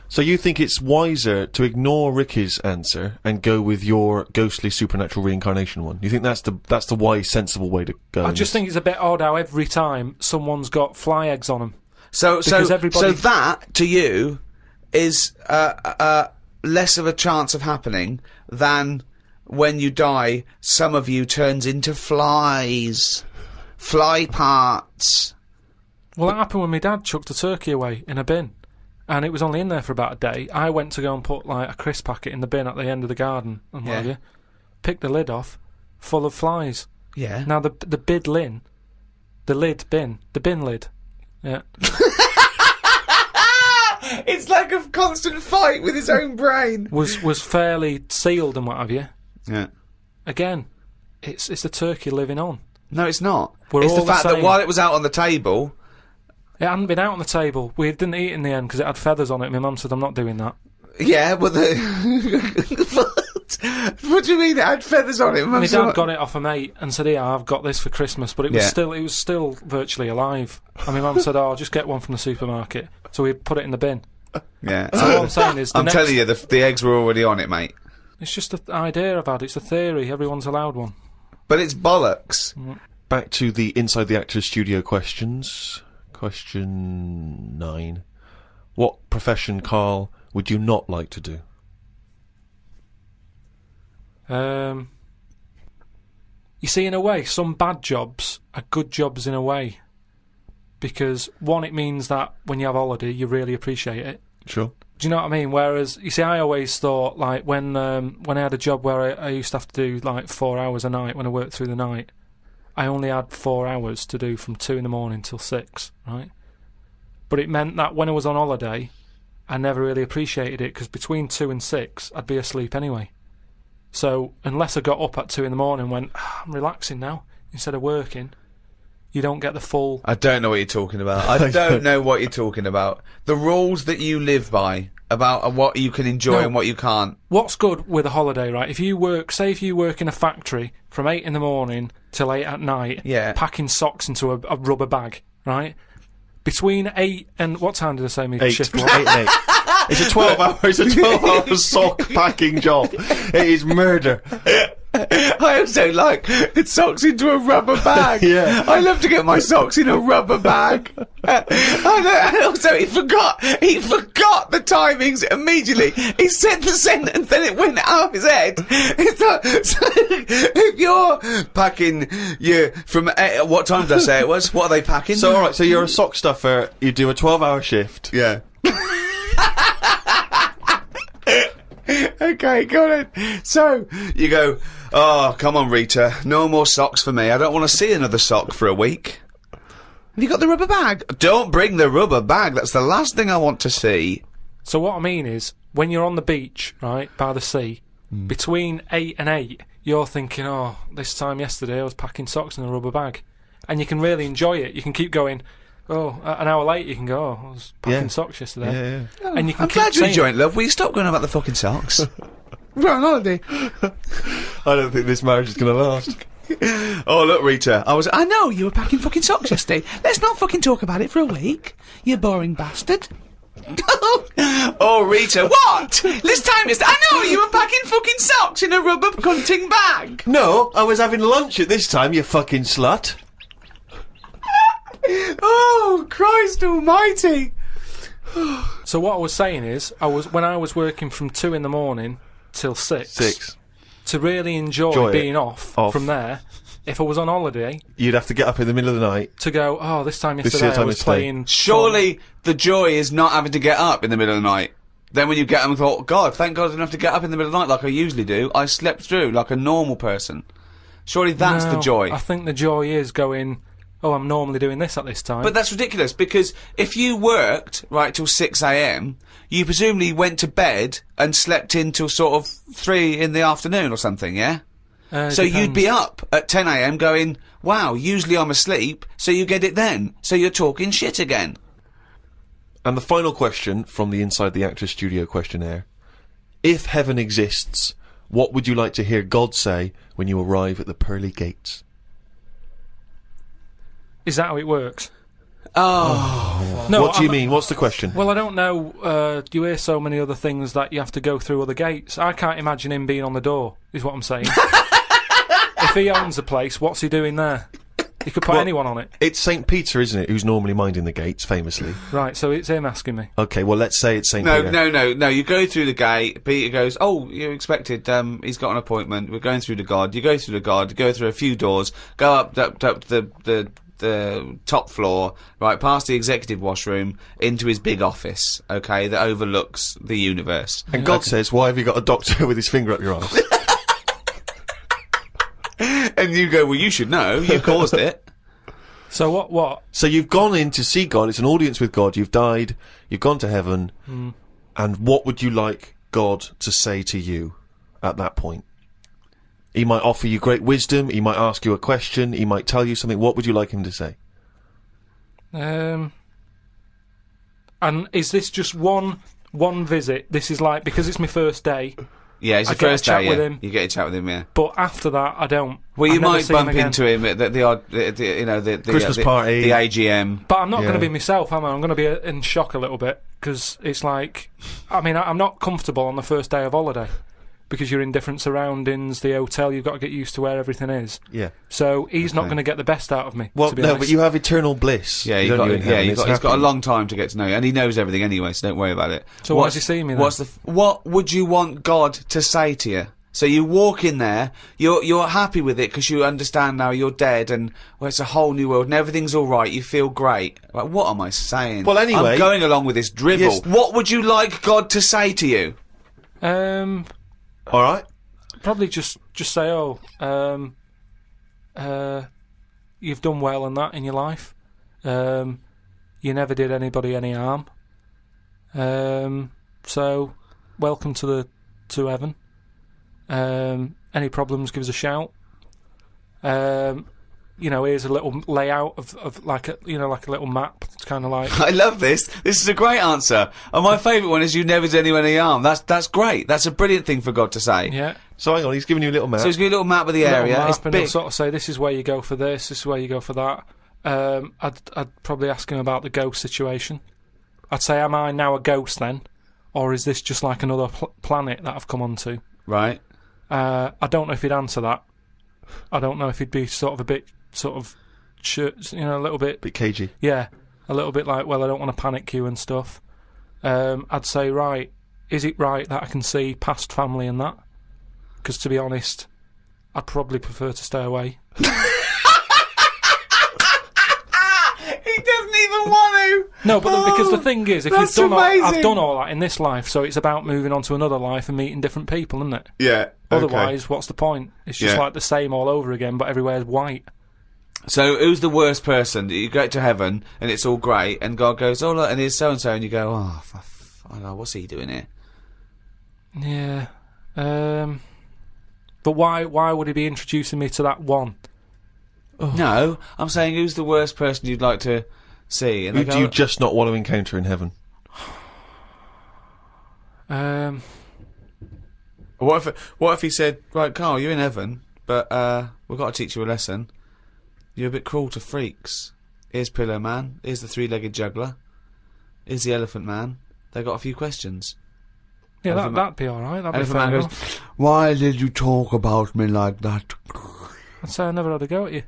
So you think it's wiser to ignore Ricky's answer and go with your ghostly supernatural reincarnation one? You think that's the wise, sensible way to go? I just think it's a bit odd how every time someone's got fly eggs on them. So that, to you, is less of a chance of happening than when you die, some of you turns into flies. Fly parts. Well, that happened when my dad chucked a turkey away in a bin. And it was only in there for about a day. I went to go and put, like, a crisp packet in the bin at the end of the garden and what have you. Picked the lid off, full of flies. Yeah. Now, the bin lid. Yeah. It's like a constant fight with his own brain. Was fairly sealed and what have you. Yeah. Again, it's the turkey living on. No, it's not. We're it's all the fact same. that while it was out on the table... It hadn't been out on the table. We didn't eat it in the end because it had feathers on it. My mum said, I'm not doing that. Yeah, but what do you mean it had feathers on it? My dad got it off a mate and said, yeah, I've got this for Christmas, but it was still virtually alive. And my mum said, oh, just get one from the supermarket. So we put it in the bin. Yeah. So all I'm saying is... I'm telling you, the eggs were already on it, mate. It's just an idea I've had. It's a theory. Everyone's allowed one. But it's bollocks. Back to the Inside the Actors Studio questions. Question 9. What profession, Karl, would you not like to do? You see, in a way, some bad jobs are good jobs in a way. Because, one, it means that when you have holiday, you really appreciate it. Sure. Do you know what I mean? Whereas, you see, I always thought, like, when I had a job where I used to have to do, like, 4 hours a night when I worked through the night, I only had 4 hours to do from 2 in the morning till 6, right? but it meant that when I was on holiday, I never really appreciated it, because between 2 and 6, I'd be asleep anyway. So unless I got up at 2 in the morning and went, I'm relaxing now, instead of working, you don't get the full... I don't know what you're talking about. I don't know what you're talking about. The rules that you live by about what you can enjoy and what you can't. What's good with a holiday, right? If you work in a factory from 8 in the morning till 8 at night, packing socks into a rubber bag, right? Between 8 and... What time did I say my shift was? 8 and 8. It's a 12-hour sock packing job. It is murder. I also like socks into a rubber bag. Yeah. I love to get my socks in a rubber bag. And also, he forgot the timings immediately. He said the sentence, then it went out of his head. It's like, so if you're packing, from what time did I say it was? What are they packing? So, alright, so you're a sock stuffer, you do a 12-hour shift. Yeah. Okay, got it. So, you go, oh, come on, Rita, no more socks for me. I don't want to see another sock for a week. Have you got the rubber bag? Don't bring the rubber bag. That's the last thing I want to see. So what I mean is, when you're on the beach, right, by the sea, between 8 and 8, you're thinking, oh, this time yesterday I was packing socks in a rubber bag. And you can really enjoy it. You can keep going... Oh, an hour later you can go, oh, I was packing socks yesterday. Yeah. And you can I'm keep glad you're saying enjoying it, love. Will you stop going about the fucking socks? We're on holiday. I don't think this marriage is going to last. Oh, look, Rita, I know, you were packing fucking socks yesterday. Let's not fucking talk about it for a week, you boring bastard. Oh, Rita, what? This time I know, you were packing fucking socks in a rubber cunting bag. No, I was having lunch at this time, you fucking slut. Oh, Christ almighty. So what I was saying is, when I was working from 2 in the morning till 6, to really enjoy being off from there, if I was on holiday... You'd have to get up in the middle of the night. To go, oh, this time yesterday I was playing... Surely the joy is not having to get up in the middle of the night. Then when you get up and thought, God, thank God I didn't have to get up in the middle of the night like I usually do. I slept through like a normal person. Surely that's the joy. I think the joy is going... Oh, I'm normally doing this at this time. But that's ridiculous, because if you worked, right, till 6 a.m, you presumably went to bed and slept in till sort of 3 in the afternoon or something, yeah? So you'd be up at 10 a.m. going, wow, usually I'm asleep, so you get it then. So you're talking shit again. And the final question from the Inside the Actors Studio questionnaire. If heaven exists, what would you like to hear God say when you arrive at the pearly gates? Is that how it works? Oh. No, what do you mean? What's the question? Well, I don't know. You hear so many other things that you have to go through other gates. I can't imagine him being on the door, is what I'm saying. If he owns the place, what's he doing there? He could put anyone on it. It's St. Peter, isn't it, who's normally minding the gates, famously. Right, so it's him asking me. Okay, well, let's say it's St. Peter. No, you go through the gate, Peter goes, oh, you're expected, he's got an appointment, we're going through the God. You go through the God, you go through a few doors, go up to the top floor, right, past the executive washroom, into his big office, okay, that overlooks the universe. And God says, why have you got a doctor with his finger up your arse? And you go, well, you should know, you caused it. So what? So you've gone in to see God, it's an audience with God, you've died, you've gone to heaven, and what would you like God to say to you at that point? He might offer you great wisdom, he might ask you a question, he might tell you something. What would you like him to say? And is this just one visit? This is like, because it's my first day. Yeah, it's your first day, with him. You get a chat with him, yeah. But after that, I don't. Well, you might bump into him at the odd, the Christmas party, the AGM. But I'm not going to be myself, am I? I'm going to be in shock a little bit, because it's like, I mean, I'm not comfortable on the first day of holiday. Because you're in different surroundings, the hotel, you've got to get used to where everything is. Yeah. So he's not going to get the best out of me. Well, to be no, honest. but you have eternal bliss. Yeah, he's got a long time to get to know you, and he knows everything anyway, so don't worry about it. So why does he see me then? What would you want God to say to you? So you walk in there, you're happy with it because you understand now you're dead and it's a whole new world and everything's all right. You feel great. Like, what am I saying? Well, anyway, I'm going along with this drivel. Yes. What would you like God to say to you? All right. Probably just say, you've done well and that in your life. you never did anybody any harm. So, welcome to heaven. Any problems, give us a shout. Here's a little layout of like a little map. It's kind of like... I love this. This is a great answer. And my favourite one is you never did anyone any harm. That's great. That's a brilliant thing for God to say. Yeah. So hang on, he's giving you a little map. So he's giving you a little map of the area. It's big. He'll sort of say, this is where you go for this is where you go for that. I'd probably ask him about the ghost situation. I'd say, am I now a ghost then? Or is this just like another planet that I've come onto? Right. I don't know if he'd answer that. I don't know if he'd be a little bit... bit cagey. Yeah, a little bit like, well, I don't want to panic you and stuff. I'd say, right, is it right that I can see past family and that? Because to be honest, I'd probably prefer to stay away. He doesn't even want to. No, but because the thing is, if you've done I've done all that in this life, so it's about moving on to another life and meeting different people, isn't it? Yeah. Otherwise, what's the point? It's just like the same all over again, but everywhere's white. So, who's the worst person? You go to heaven, and it's all great, and God goes, oh, look, and here's so-and-so, and you go, oh, I don't know, what's he doing here? Yeah. But why would he be introducing me to that one? Oh. No, I'm saying who's the worst person you'd like to see? And who do you just not want to encounter in heaven? What if he said, right, Carl, you're in heaven, but we've got to teach you a lesson. You're a bit cruel to freaks. Here's Pillow Man, here's the three-legged juggler, here's the Elephant Man. They've got a few questions. Yeah, that'd be alright. That'd be fair Man goes, why did you talk about me like that? I'd say I never had a go at you.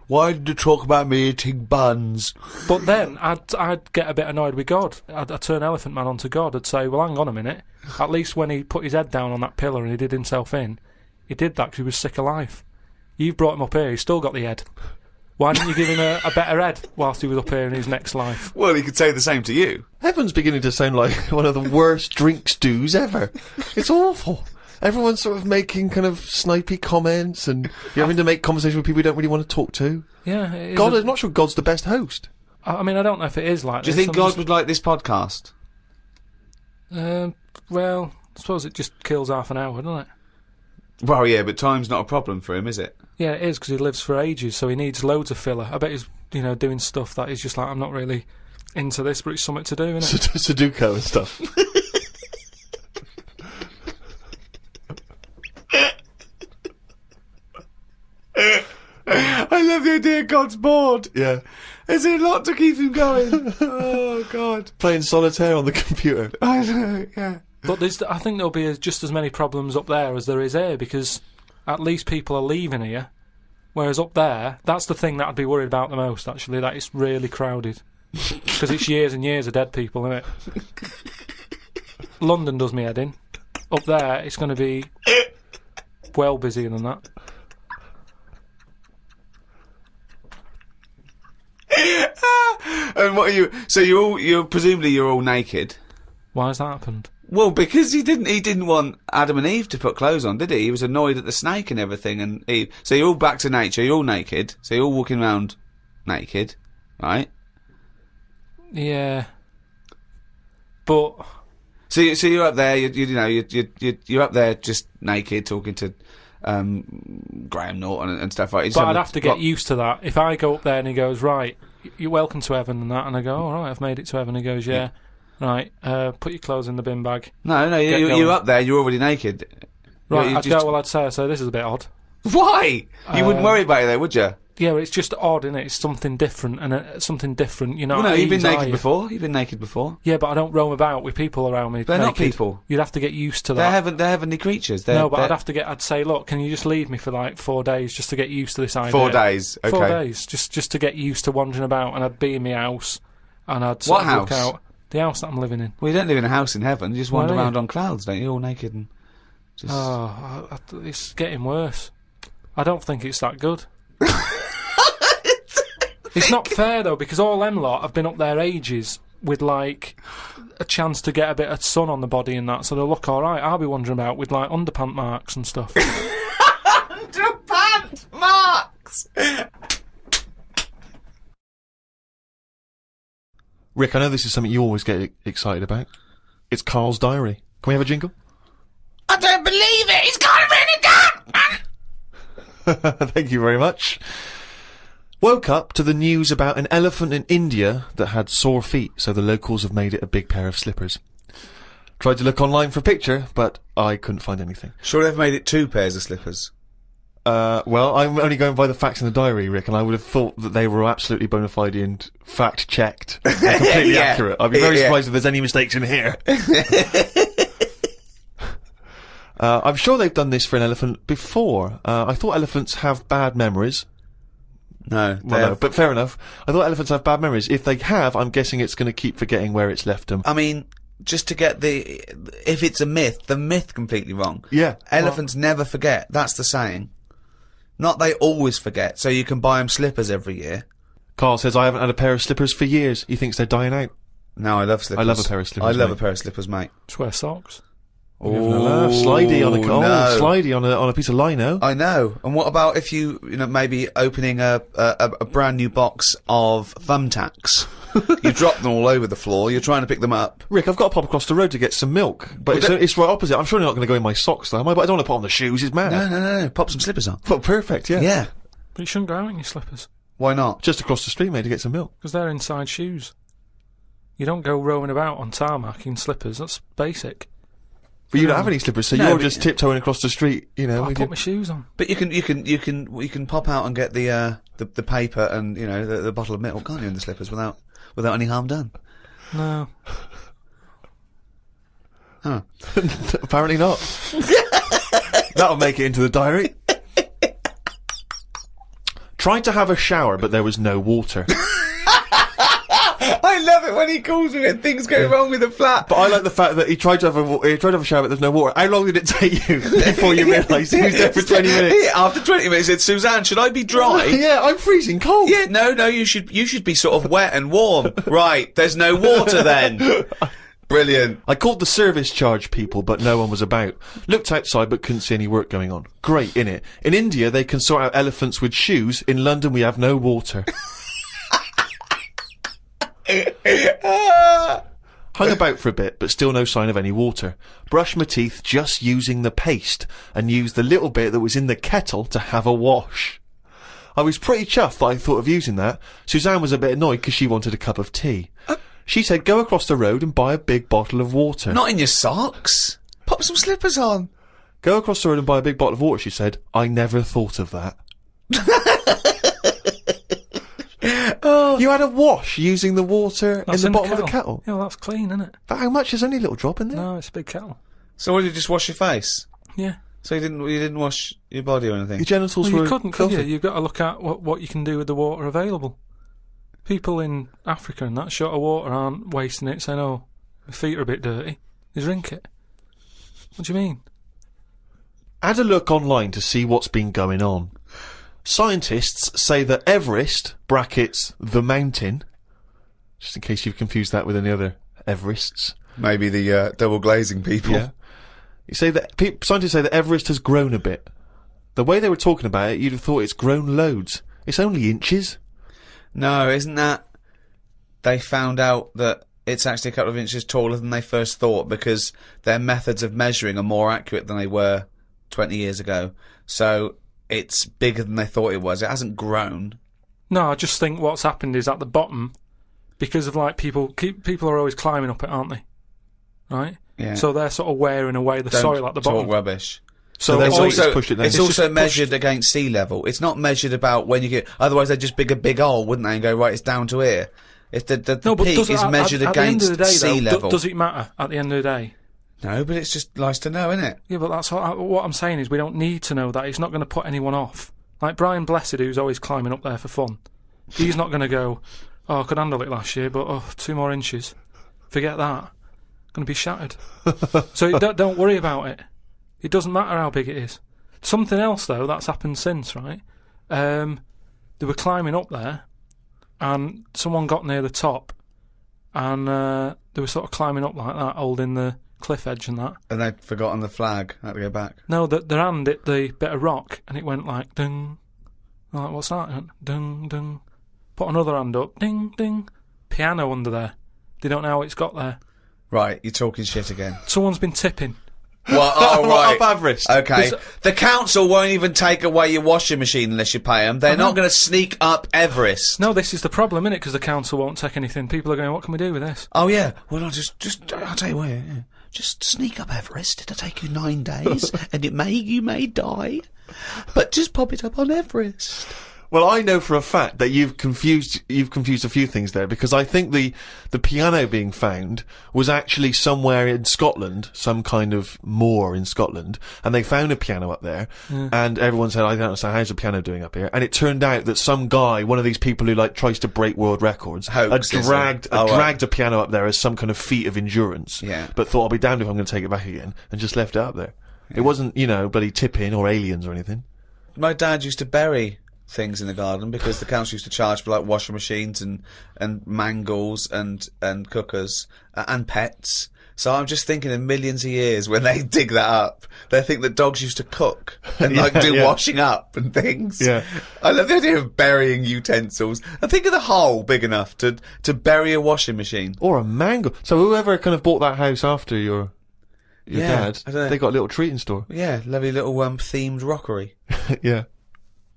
Why did you talk about me eating buns? But then I'd get a bit annoyed with God. I'd turn Elephant Man onto God. I'd say, well, hang on a minute. At least when he put his head down on that pillar and he did himself in, he did that because he was sick of life. You've brought him up here, he's still got the head. Why didn't you give him a better head whilst he was up here in his next life? Well, he could say the same to you. Heaven's beginning to sound like one of the worst drink stews ever. It's awful. Everyone's sort of making kind of snipey comments, and you're having to make conversation with people you don't really want to talk to. Yeah, I'm not sure God's the best host. I mean, I don't know if it is like this. Do you think God would like this podcast? Well, I suppose it just kills half an hour, doesn't it? Well, yeah, but time's not a problem for him, is it? Yeah, it is, because he lives for ages, so he needs loads of filler. I bet he's, doing stuff that he's just like, I'm not really into this, but it's something to do, isn't it? Sudoku and stuff. I love the idea God's bored. Yeah. Is there a lot to keep him going? Oh, God. Playing solitaire on the computer. I know, yeah. But I think there'll be just as many problems up there as there is here, because at least people are leaving here, whereas up there, that's the thing that I'd be worried about the most, actually, that it's really crowded. Because it's years and years of dead people, isn't it? London does me head in. Up there, it's going to be well busier than that. And what are you? So you're presumably you're all naked. Why has that happened? Well, because he didn't want Adam and Eve to put clothes on, did he? He was annoyed at the snake and everything, and Eve. So you're all back to nature. You're all naked. So you're all walking around naked, right? Yeah. But so you're up there. You're up there just naked, talking to Graham Norton and stuff like that. But I'd have to get used to that. If I go up there and he goes, right, you're welcome to heaven and that, and I go, all right, I've made it to heaven. He goes, yeah. Right, put your clothes in the bin bag. No, you're up there, you're already naked. Right, I'd say, this is a bit odd. Why? You wouldn't worry about it though, would you? Yeah, it's just odd, isn't it? It's something different, and something different, Well, no, you've been naked before. You've been naked before. Yeah, but I don't roam about with people around me. They're naked. not people. You'd have to get used to that. They're heavenly creatures. I'd say, look, can you just leave me for like 4 days just to get used to this idea? 4 days, okay. 4 days, just to get used to wandering about, and I'd be in my house, and I'd what house? Look out. The house that I'm living in. Well, you don't live in a house in heaven. You just wander around on clouds, don't you? All naked and just... Oh, it's getting worse. I don't think it's that good. It's not fair, though, because all them lot have been up there ages with, like, a chance to get a bit of sun on the body and that, so they'll look alright. I'll be wandering about with, like, underpant marks and stuff. Underpant marks! Rick, I know this is something you always get excited about. It's Karl's diary. Can we have a jingle? I don't believe it! He's got it really done! Thank you very much. Woke up to the news about an elephant in India that had sore feet, so the locals have made it a big pair of slippers. Tried to look online for a picture, but I couldn't find anything. Sure they've made it 2 pairs of slippers? Well, I'm only going by the facts in the diary, Rick, and I would have thought that they were absolutely bona fide and fact-checked and completely accurate. I'd be very surprised if there's any mistakes in here. I'm sure they've done this for an elephant before. I thought elephants have bad memories. No, but fair enough. I thought elephants have bad memories. If they have, I'm guessing it's going to keep forgetting where it's left them. I mean, just to get if it's a myth, the myth completely wrong. Yeah. Elephants never forget. That's the saying. Not they always forget, so you can buy them slippers every year. Karl says, I haven't had a pair of slippers for years. He thinks they're dying out. No, I love slippers. I love a pair of slippers, I love mate. a pair of slippers, mate. Just wear socks. Slidey on slidey on a piece of lino. I know. And what about if you know, maybe opening a brand new box of thumbtacks? You drop them all over the floor. You're trying to pick them up. Rick, I've got to pop across the road to get some milk, but it's right opposite. I'm surely not going to go in my socks, though, am I? But I don't want to put on the shoes. It's mad. No. Pop some slippers on. Well, perfect. Yeah. Yeah. But you shouldn't go out in your slippers. Why not? Just across the street, mate, to get some milk. Because they're inside shoes. You don't go roaming about on tarmac in slippers. That's basic. But you don't have any slippers, so you're just tiptoeing across the street, you know. I put my shoes on. But you can pop out and get the paper and you know the bottle of milk, can't you, in the slippers without any harm done? No. Huh. Apparently not. That'll make it into the diary. Tried to have a shower, but there was no water. I love it when he calls me and things go wrong with the flat. But I like the fact that he tried to have a shower, but there's no water. How long did it take you before you realised he was there for 20 minutes? Yeah, after 20 minutes, he said, Suzanne, should I be dry? Yeah, I'm freezing cold. Yeah, no, you should be sort of wet and warm. Right, there's no water then. Brilliant. I called the service charge people, but no one was about. Looked outside, but couldn't see any work going on. Great, innit? In India, they can sort out elephants with shoes. In London, we have no water. Hung about for a bit, but still no sign of any water. Brushed my teeth just using the paste, and used the little bit that was in the kettle to have a wash. I was pretty chuffed that I thought of using that. Suzanne was a bit annoyed because she wanted a cup of tea. She said, go across the road and buy a big bottle of water. Not in your socks. Pop some slippers on. Go across the road and buy a big bottle of water, she said. I never thought of that. You had a wash using the water in the bottom of the kettle? Yeah, well, that's clean, isn't it? But how much? There's only a little drop in there. No, it's a big kettle. So what, did you just wash your face? Yeah. So you didn't wash your body or anything? Your genitals were you couldn't, filthy. could you? You've got to look at what you can do with the water available. People in Africa and that short of water aren't wasting it, saying, oh, my feet are a bit dirty. They drink it. What do you mean? Had a look online to see what's been going on. Scientists say that Everest, brackets, the mountain, just in case you've confused that with any other Everests. Maybe the double glazing people. Yeah. Scientists say that Everest has grown a bit. The way they were talking about it, you'd have thought it's grown loads. It's only inches. No, isn't that... They found out that it's actually a couple of inches taller than they first thought because their methods of measuring are more accurate than they were 20 years ago. So it's bigger than they thought it was. It hasn't grown. No, I just think what's happened is at the bottom, because of like people are always climbing up it, aren't they? Right? Yeah. So they're sort of wearing away the soil at the bottom. Talk rubbish. So it's it's also measured against sea level. It's not measured about when you get... Otherwise they'd just dig a big hole, wouldn't they, and go, right, it's down to here. If the peak is measured against sea level. Does it matter at the end of the day? No, but it's just nice to know, isn't it? Yeah, but that's what I'm saying is we don't need to know that. It's not going to put anyone off. Like Brian Blessed, who's always climbing up there for fun. He's not going to go, oh, I could handle it last year, but 2 more inches. Forget that. Going to be shattered. So don't worry about it. It doesn't matter how big it is. Something else, though, that's happened since, right? They were climbing up there, and someone got near the top, and they were sort of climbing up like that, holding the cliff edge and that. And they'd forgotten the flag. Had to go back. No, their hand hit the bit of rock, and it went like, ding. I'm like, what's that? It went, ding, ding. Put another hand up, ding, ding. Piano under there. They don't know how it's got there. Right, you're talking shit again. Someone's been tipping. Well, oh, right. Up Everest. Okay. The council won't even take away your washing machine unless you pay them. They're not going to sneak up Everest. No, this is the problem, innit? Because the council won't take anything. People are going, what can we do with this? Oh, yeah. Well, I'll tell you what, yeah. Just sneak up Everest. It'll take you 9 days, and you may die. But just pop it up on Everest. Well, I know for a fact that you've confused a few things there, because I think the piano being found was actually somewhere in Scotland, some kind of moor in Scotland, and they found a piano up there, and everyone said, I don't understand, how's the piano doing up here? And it turned out that some guy, one of these people who like tries to break world records, had dragged a piano up there as some kind of feat of endurance, but thought, I'll be damned if I'm going to take it back again, and just left it up there. It wasn't, bloody tipping or aliens or anything. My dad used to bury things in the garden because the council used to charge for like washing machines and mangles and cookers and pets. So I'm just thinking in millions of years when they dig that up, they think that dogs used to cook and do washing up and things. Yeah. I love the idea of burying utensils. And think of the hole big enough to bury a washing machine. Or a mangle. So whoever kind of bought that house after your dad, they got a little treating store. Yeah, lovely little themed rockery. Yeah.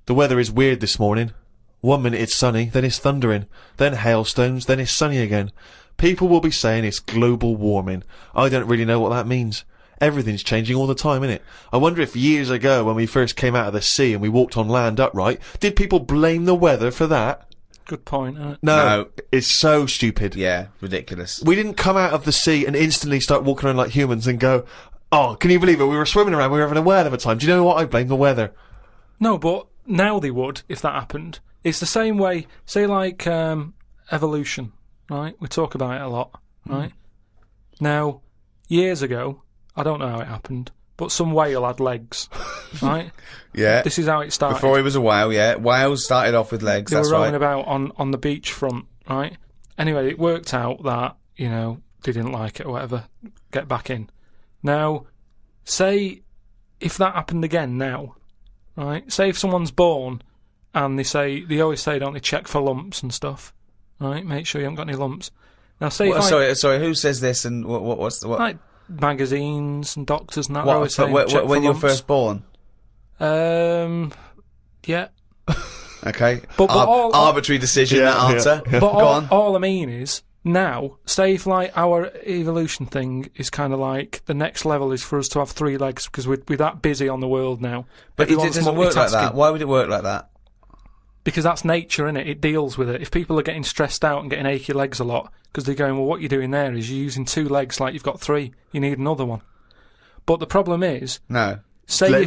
The weather is weird this morning. 1 minute it's sunny, then it's thundering, then hailstones, then it's sunny again. People will be saying it's global warming. I don't really know what that means. Everything's changing all the time, innit? I wonder if years ago when we first came out of the sea and we walked on land upright, did people blame the weather for that? Good point, isn't it? No, it's so stupid. Yeah, ridiculous. We didn't come out of the sea and instantly start walking around like humans and go, oh, can you believe it? We were swimming around, we were having a whale of a time. Do you know what? I blame the weather. No, but now they would, if that happened. It's the same way, say like evolution, right? We talk about it a lot, right? Now, years ago, I don't know how it happened, but some whale had legs, right? Yeah. This is how it started. Before he was a whale, yeah. Whales started off with legs, they that's were rowing right. about on the beachfront, right? Anyway, it worked out that, they didn't like it or whatever, get back in. Now, say, if that happened again now, right? Say if someone's born and they always say, don't they, check for lumps and stuff, right? Make sure you haven't got any lumps. Now, say sorry, who says this and what's the... Like magazines and doctors and that. What, always saying, when you're first born? Yeah. Okay. But arbitrary decision, that answer. Yeah. But all I mean is, now, say if like our evolution thing is kind of like the next level is for us to have 3 legs because we're that busy on the world now. But it doesn't work like that. Why would it work like that? Because that's nature, innit? It deals with it. If people are getting stressed out and getting achy legs a lot, because they're going, well, what you're doing there is you're using 2 legs like you've got 3. You need another one. But the problem is... No. Say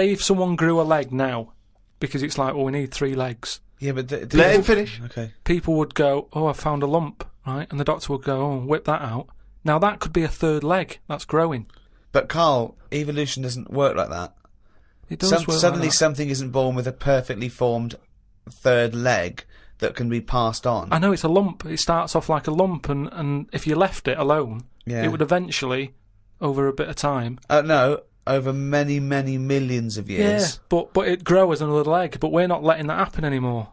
if someone grew a leg now, because it's like, well, we need 3 legs. Yeah, but... Let him finish. Okay. People would go, oh, I found a lump, right? And the doctor would go, oh, whip that out. Now, that could be a 3rd leg. That's growing. But, Carl, evolution doesn't work like that. It does work suddenly like that. Something isn't born with a perfectly formed 3rd leg that can be passed on. I know, it's a lump. It starts off like a lump, and if you left it alone, it would eventually, over a bit of time... No, over many, many millions of years. Yeah, but it'd grow as another leg, but we're not letting that happen anymore.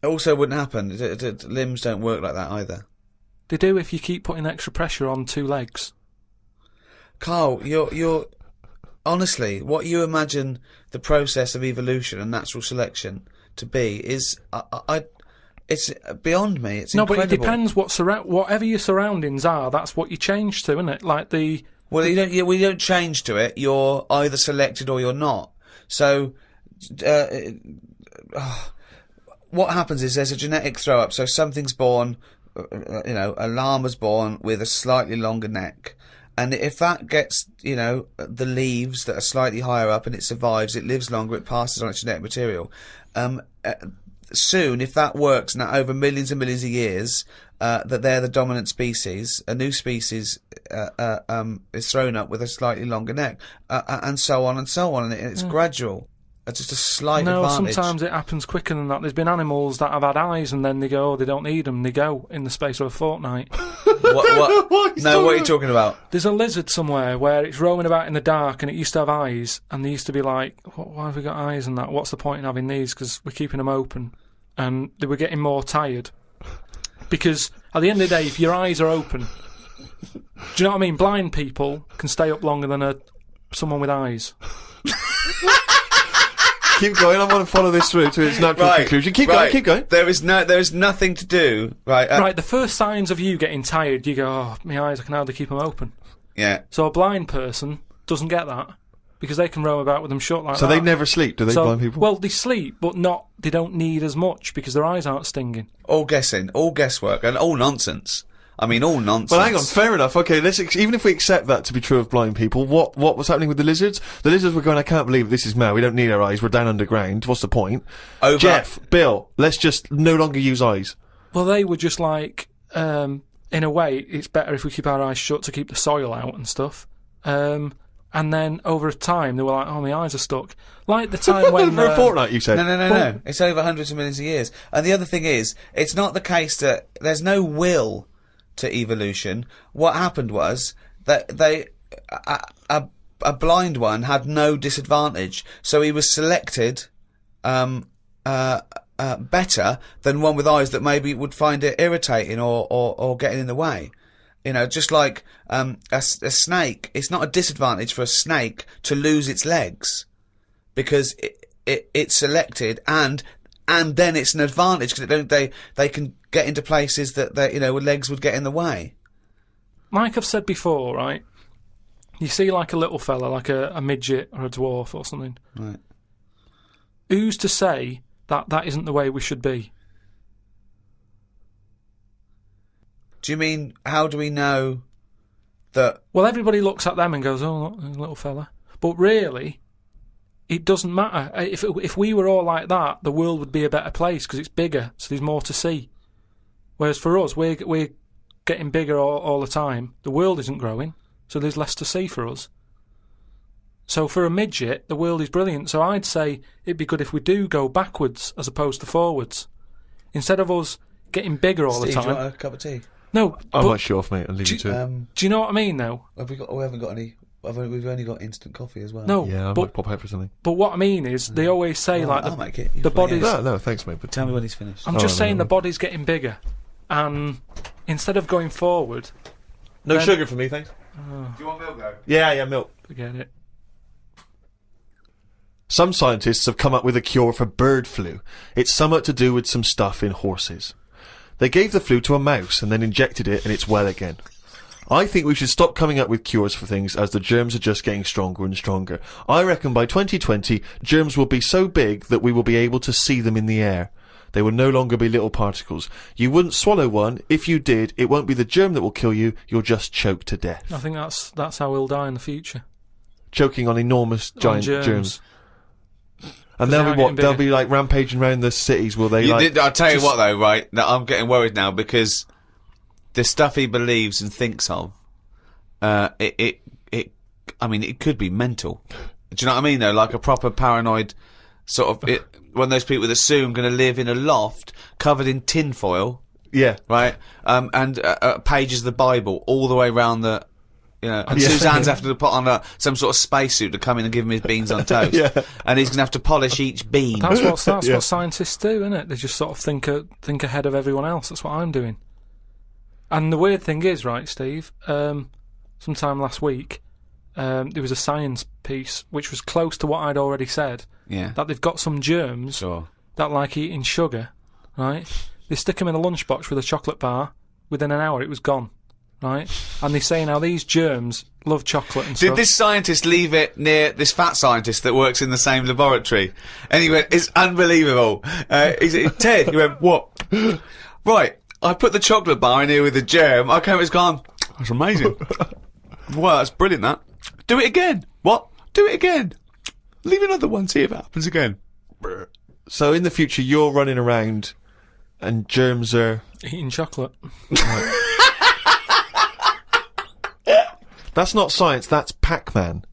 It also wouldn't happen. Limbs don't work like that either. They do if you keep putting extra pressure on 2 legs. Carl, you're honestly, what you imagine the process of evolution and natural selection to be is, it's beyond me. It's incredible. No, but it depends whatever your surroundings are. That's what you change to, isn't it? Like the. Well, you don't change to it. You're either selected or you're not. So, what happens is there's a genetic throw up. So something's born, a llama's born with a slightly longer neck. And if that gets, the leaves that are slightly higher up and it survives, it lives longer, it passes on its genetic material. Soon, if that works, now over millions and millions of years, that they're the dominant species, a new species is thrown up with a slightly longer neck, and so on and so on, and it's gradual. It's just a slight advantage. No, sometimes it happens quicker than that. There's been animals that have had eyes, and then they go, they don't need them, they go in the space of a fortnight. What are you talking about? There's a lizard somewhere where it's roaming about in the dark, and it used to have eyes, and they used to be like, why have we got eyes and that? What's the point in having these? Because we're keeping them open. And they were getting more tired. Because at the end of the day, if your eyes are open, do you know what I mean? Blind people can stay up longer than someone with eyes. Keep going. I want to follow this through to its natural conclusion. Keep going. Keep going. There is nothing to do. Right. Right. The first signs of you getting tired, you go, "Oh, my eyes! I can hardly keep them open." Yeah. So a blind person doesn't get that because they can roam about with them shut like that. So they never sleep, do they? Blind people? Well, they sleep, but they don't need as much because their eyes aren't stinging. All guessing, all guesswork, and all nonsense. I mean, all nonsense. Well, hang on, fair enough. Okay, even if we accept that to be true of blind people, what was happening with the lizards? The lizards were going, I can't believe this is mad. We don't need our eyes. We're down underground. What's the point? Jeff, Bill, let's just no longer use eyes. Well, they were just like, in a way, it's better if we keep our eyes shut to keep the soil out and stuff. And then over time, they were like, oh, my eyes are stuck. Like the time when... For a fortnight, you said? No. It's over hundreds of millions of years. And the other thing is, it's not the case that there's no will to evolution. What happened was that a blind one had no disadvantage, so he was selected better than one with eyes that maybe would find it irritating or getting in the way. You know, just like a snake, it's not a disadvantage for a snake to lose its legs because it's selected, and then it's an advantage because they can get into places that legs would get in the way. Like I've said before, right? You see like a little fella, like a midget or a dwarf or something. Right. Who's to say that isn't the way we should be? Do you mean, how do we know that... Well, everybody looks at them and goes, oh, look, there's a little fella. But really, it doesn't matter. If we were all like that, the world would be a better place because it's bigger, so there's more to see. Whereas for us, we're getting bigger all the time. The world isn't growing, so there's less to see for us. So for a midget, the world is brilliant. So I'd say it'd be good if we do go backwards as opposed to forwards. Instead of us getting bigger all the time... do you want a cup of tea? No, I might show off, mate. I'll leave you to it. Do you know what I mean, though? We haven't got any... We've only got instant coffee as well. No, yeah, I might pop out for something. But what I mean is, they always say I'll make it. The body's... No, thanks, mate. But tell me when he's finished. I'm just saying the body's getting bigger, and instead of going forward... No sugar for me, thanks. Do you want milk, though? Yeah, milk. Forget it. Some scientists have come up with a cure for bird flu. It's somewhat to do with some stuff in horses. They gave the flu to a mouse and then injected it and it's well again. I think we should stop coming up with cures for things as the germs are just getting stronger and stronger. I reckon by 2020, germs will be so big that we will be able to see them in the air. They will no longer be little particles. You wouldn't swallow one. If you did, it won't be the germ that will kill you. You'll just choke to death. I think that's how we'll die in the future. Choking on enormous giant germs. And they'll be like rampaging around the cities, will they? I'll tell you what though, right? Now, I'm getting worried now because the stuff he believes and thinks of, I mean, it could be mental. Do you know what I mean though? Like a proper paranoid sort of, one of those people that assume going to live in a loft covered in tinfoil. Yeah. Right? And pages of the Bible all the way around the... and Suzanne's having to put on some sort of spacesuit to come in and give him his beans on toast. Yeah. And he's going to have to polish each bean. That's what scientists do, isn't it? They just sort of think ahead of everyone else. That's what I'm doing. And the weird thing is, right, Steve, sometime last week, there was a science piece which was close to what I'd already said. Yeah. That they've got some germs that like eating sugar, right? They stick them in a lunchbox with a chocolate bar. Within an hour, it was gone. Right? And they say now these germs love chocolate and stuff. Did this scientist leave it near this fat scientist that works in the same laboratory? And he went, it's unbelievable. He said, Ted, he went, what? Right, I put the chocolate bar in here with the germ. I came, it's gone. That's amazing. Wow, that's brilliant, that. Do it again. What? Do it again. Leave another one, see if it happens again. So in the future, you're running around and germs are... eating chocolate. Right. That's not science, that's Pac-Man.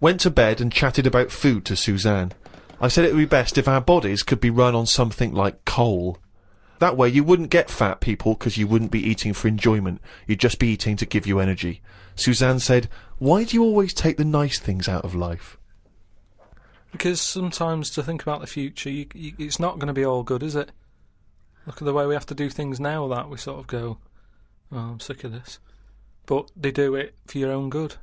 Went to bed and chatted about food to Suzanne. I said it would be best if our bodies could be run on something like coal. That way you wouldn't get fat, people, because you wouldn't be eating for enjoyment. You'd just be eating to give you energy. Suzanne said, why do you always take the nice things out of life? Because sometimes to think about the future, it's not going to be all good, is it? Look at the way we have to do things now that we sort of go, oh, I'm sick of this. But they do it for your own good.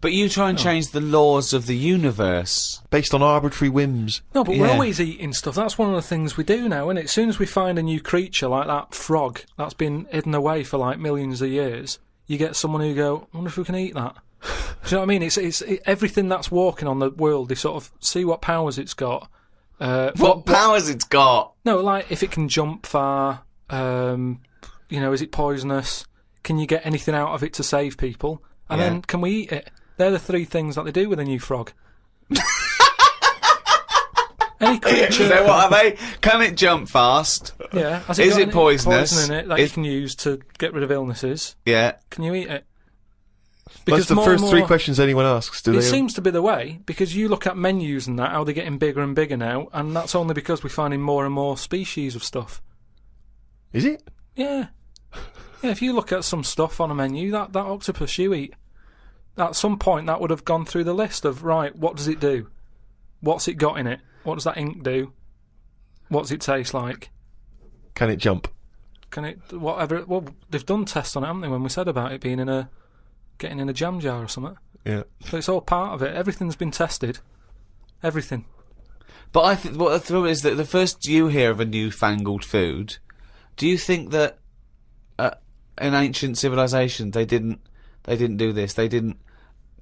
But you try and change the laws of the universe. Based on arbitrary whims. No, but we're always eating stuff. That's one of the things we do now, isn't it? As soon as we find a new creature like that frog that's been hidden away for like millions of years, you get someone who go, I wonder if we can eat that. Do you know what I mean? It's everything that's walking on the world, they sort of see what powers it's got. What powers it's got? No, like if it can jump far, is it poisonous? Can you get anything out of it to save people? And then can we eat it? They're the 3 things that they do with a new frog. Any creature... So what are they? Can it jump fast? Yeah. Is it poisonous? Poison in it that you can use to get rid of illnesses? Yeah. Can you eat it? Because that's the first 3 questions anyone asks. It seems to be the way, because you look at menus and that, how they're getting bigger and bigger now, and that's only because we're finding more and more species of stuff. Is it? Yeah. Yeah, if you look at some stuff on a menu, that octopus you eat, at some point that would have gone through the list of, right, what does it do? What's it got in it? What does that ink do? What does it taste like? Can it jump? Can it... whatever... Well, they've done tests on it, haven't they, when we said about it being getting in a jam jar or something. Yeah. So it's all part of it. Everything's been tested. Everything. But I think what the trouble is that the first you hear of a newfangled food, do you think that in ancient civilization they didn't do this? They didn't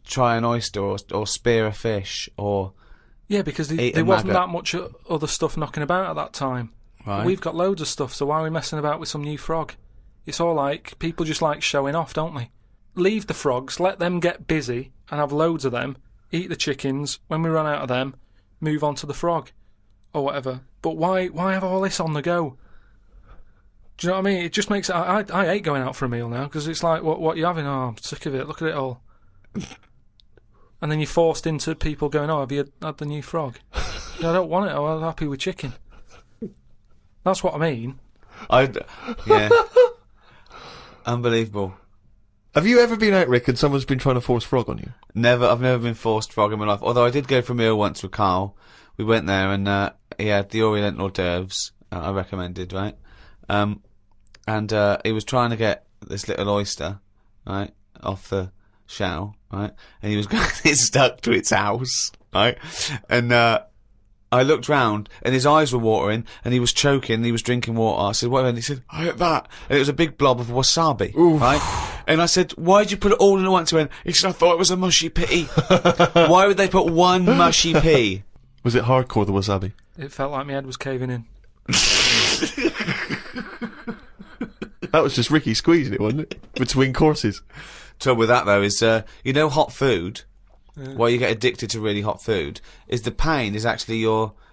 try an oyster or spear a fish or because there wasn't that much other stuff knocking about at that time. Right. We've got loads of stuff, so why are we messing about with some new frog? It's all like people just like showing off, don't they? Leave the frogs, let them get busy and have loads of them, eat the chickens, when we run out of them, move on to the frog or whatever. But why have all this on the go? Do you know what I mean? It just makes it... I hate going out for a meal now, because it's like, what are you having? Oh, I'm sick of it, look at it all. And then you're forced into people going, oh, have you had the new frog? I don't want it, I'm happy with chicken. That's what I mean. Yeah. Unbelievable. Have you ever been out, Rick, and someone's been trying to force frog on you? Never. I've never been forced frog in my life. Although I did go for a meal once with Karl. We went there and he had the Oriental hors d'oeuvres I recommended, right? And he was trying to get this little oyster, right, off the shell, right? And he was getting it stuck to its house, right? And I looked round and his eyes were watering and he was choking and he was drinking water. I said, what? And he said, I ate that. And it was a big blob of wasabi, right? And I said, why'd you put it all in at once? He said, I thought it was a mushy pea. Why would they put one mushy pea? Was it hardcore, the wasabi? It felt like my head was caving in. That was just Ricky squeezing it, wasn't it? Between courses. Trouble with that, though, is, hot food, why you get addicted to really hot food, is the pain is actually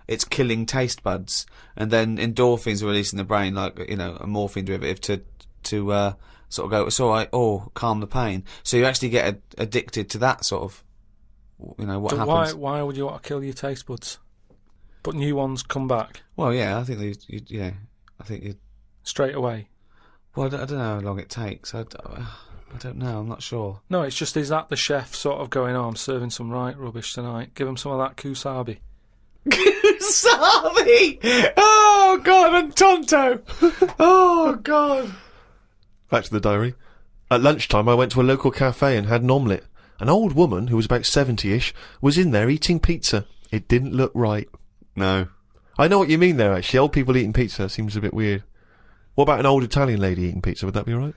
it's killing taste buds. And then endorphins are released in the brain, like, a morphine derivative to sort of go, it's alright, or calm the pain. So you actually get addicted to that sort of, what happens. Why would you want to kill your taste buds? But new ones come back? Well, yeah, I think I think you... Straight away? Well, I don't know how long it takes. I don't know, I'm not sure. No, it's just, is that the chef sort of going, I'm serving some right rubbish tonight, give him some of that kusabi. Kusabi! Oh, God, and Tonto! Oh, God. Back to the diary. At lunchtime, I went to a local cafe and had an omelette. An old woman, who was about 70-ish, was in there eating pizza. It didn't look right. No. I know what you mean there, actually. Old people eating pizza seems a bit weird. What about an old Italian lady eating pizza? Would that be alright?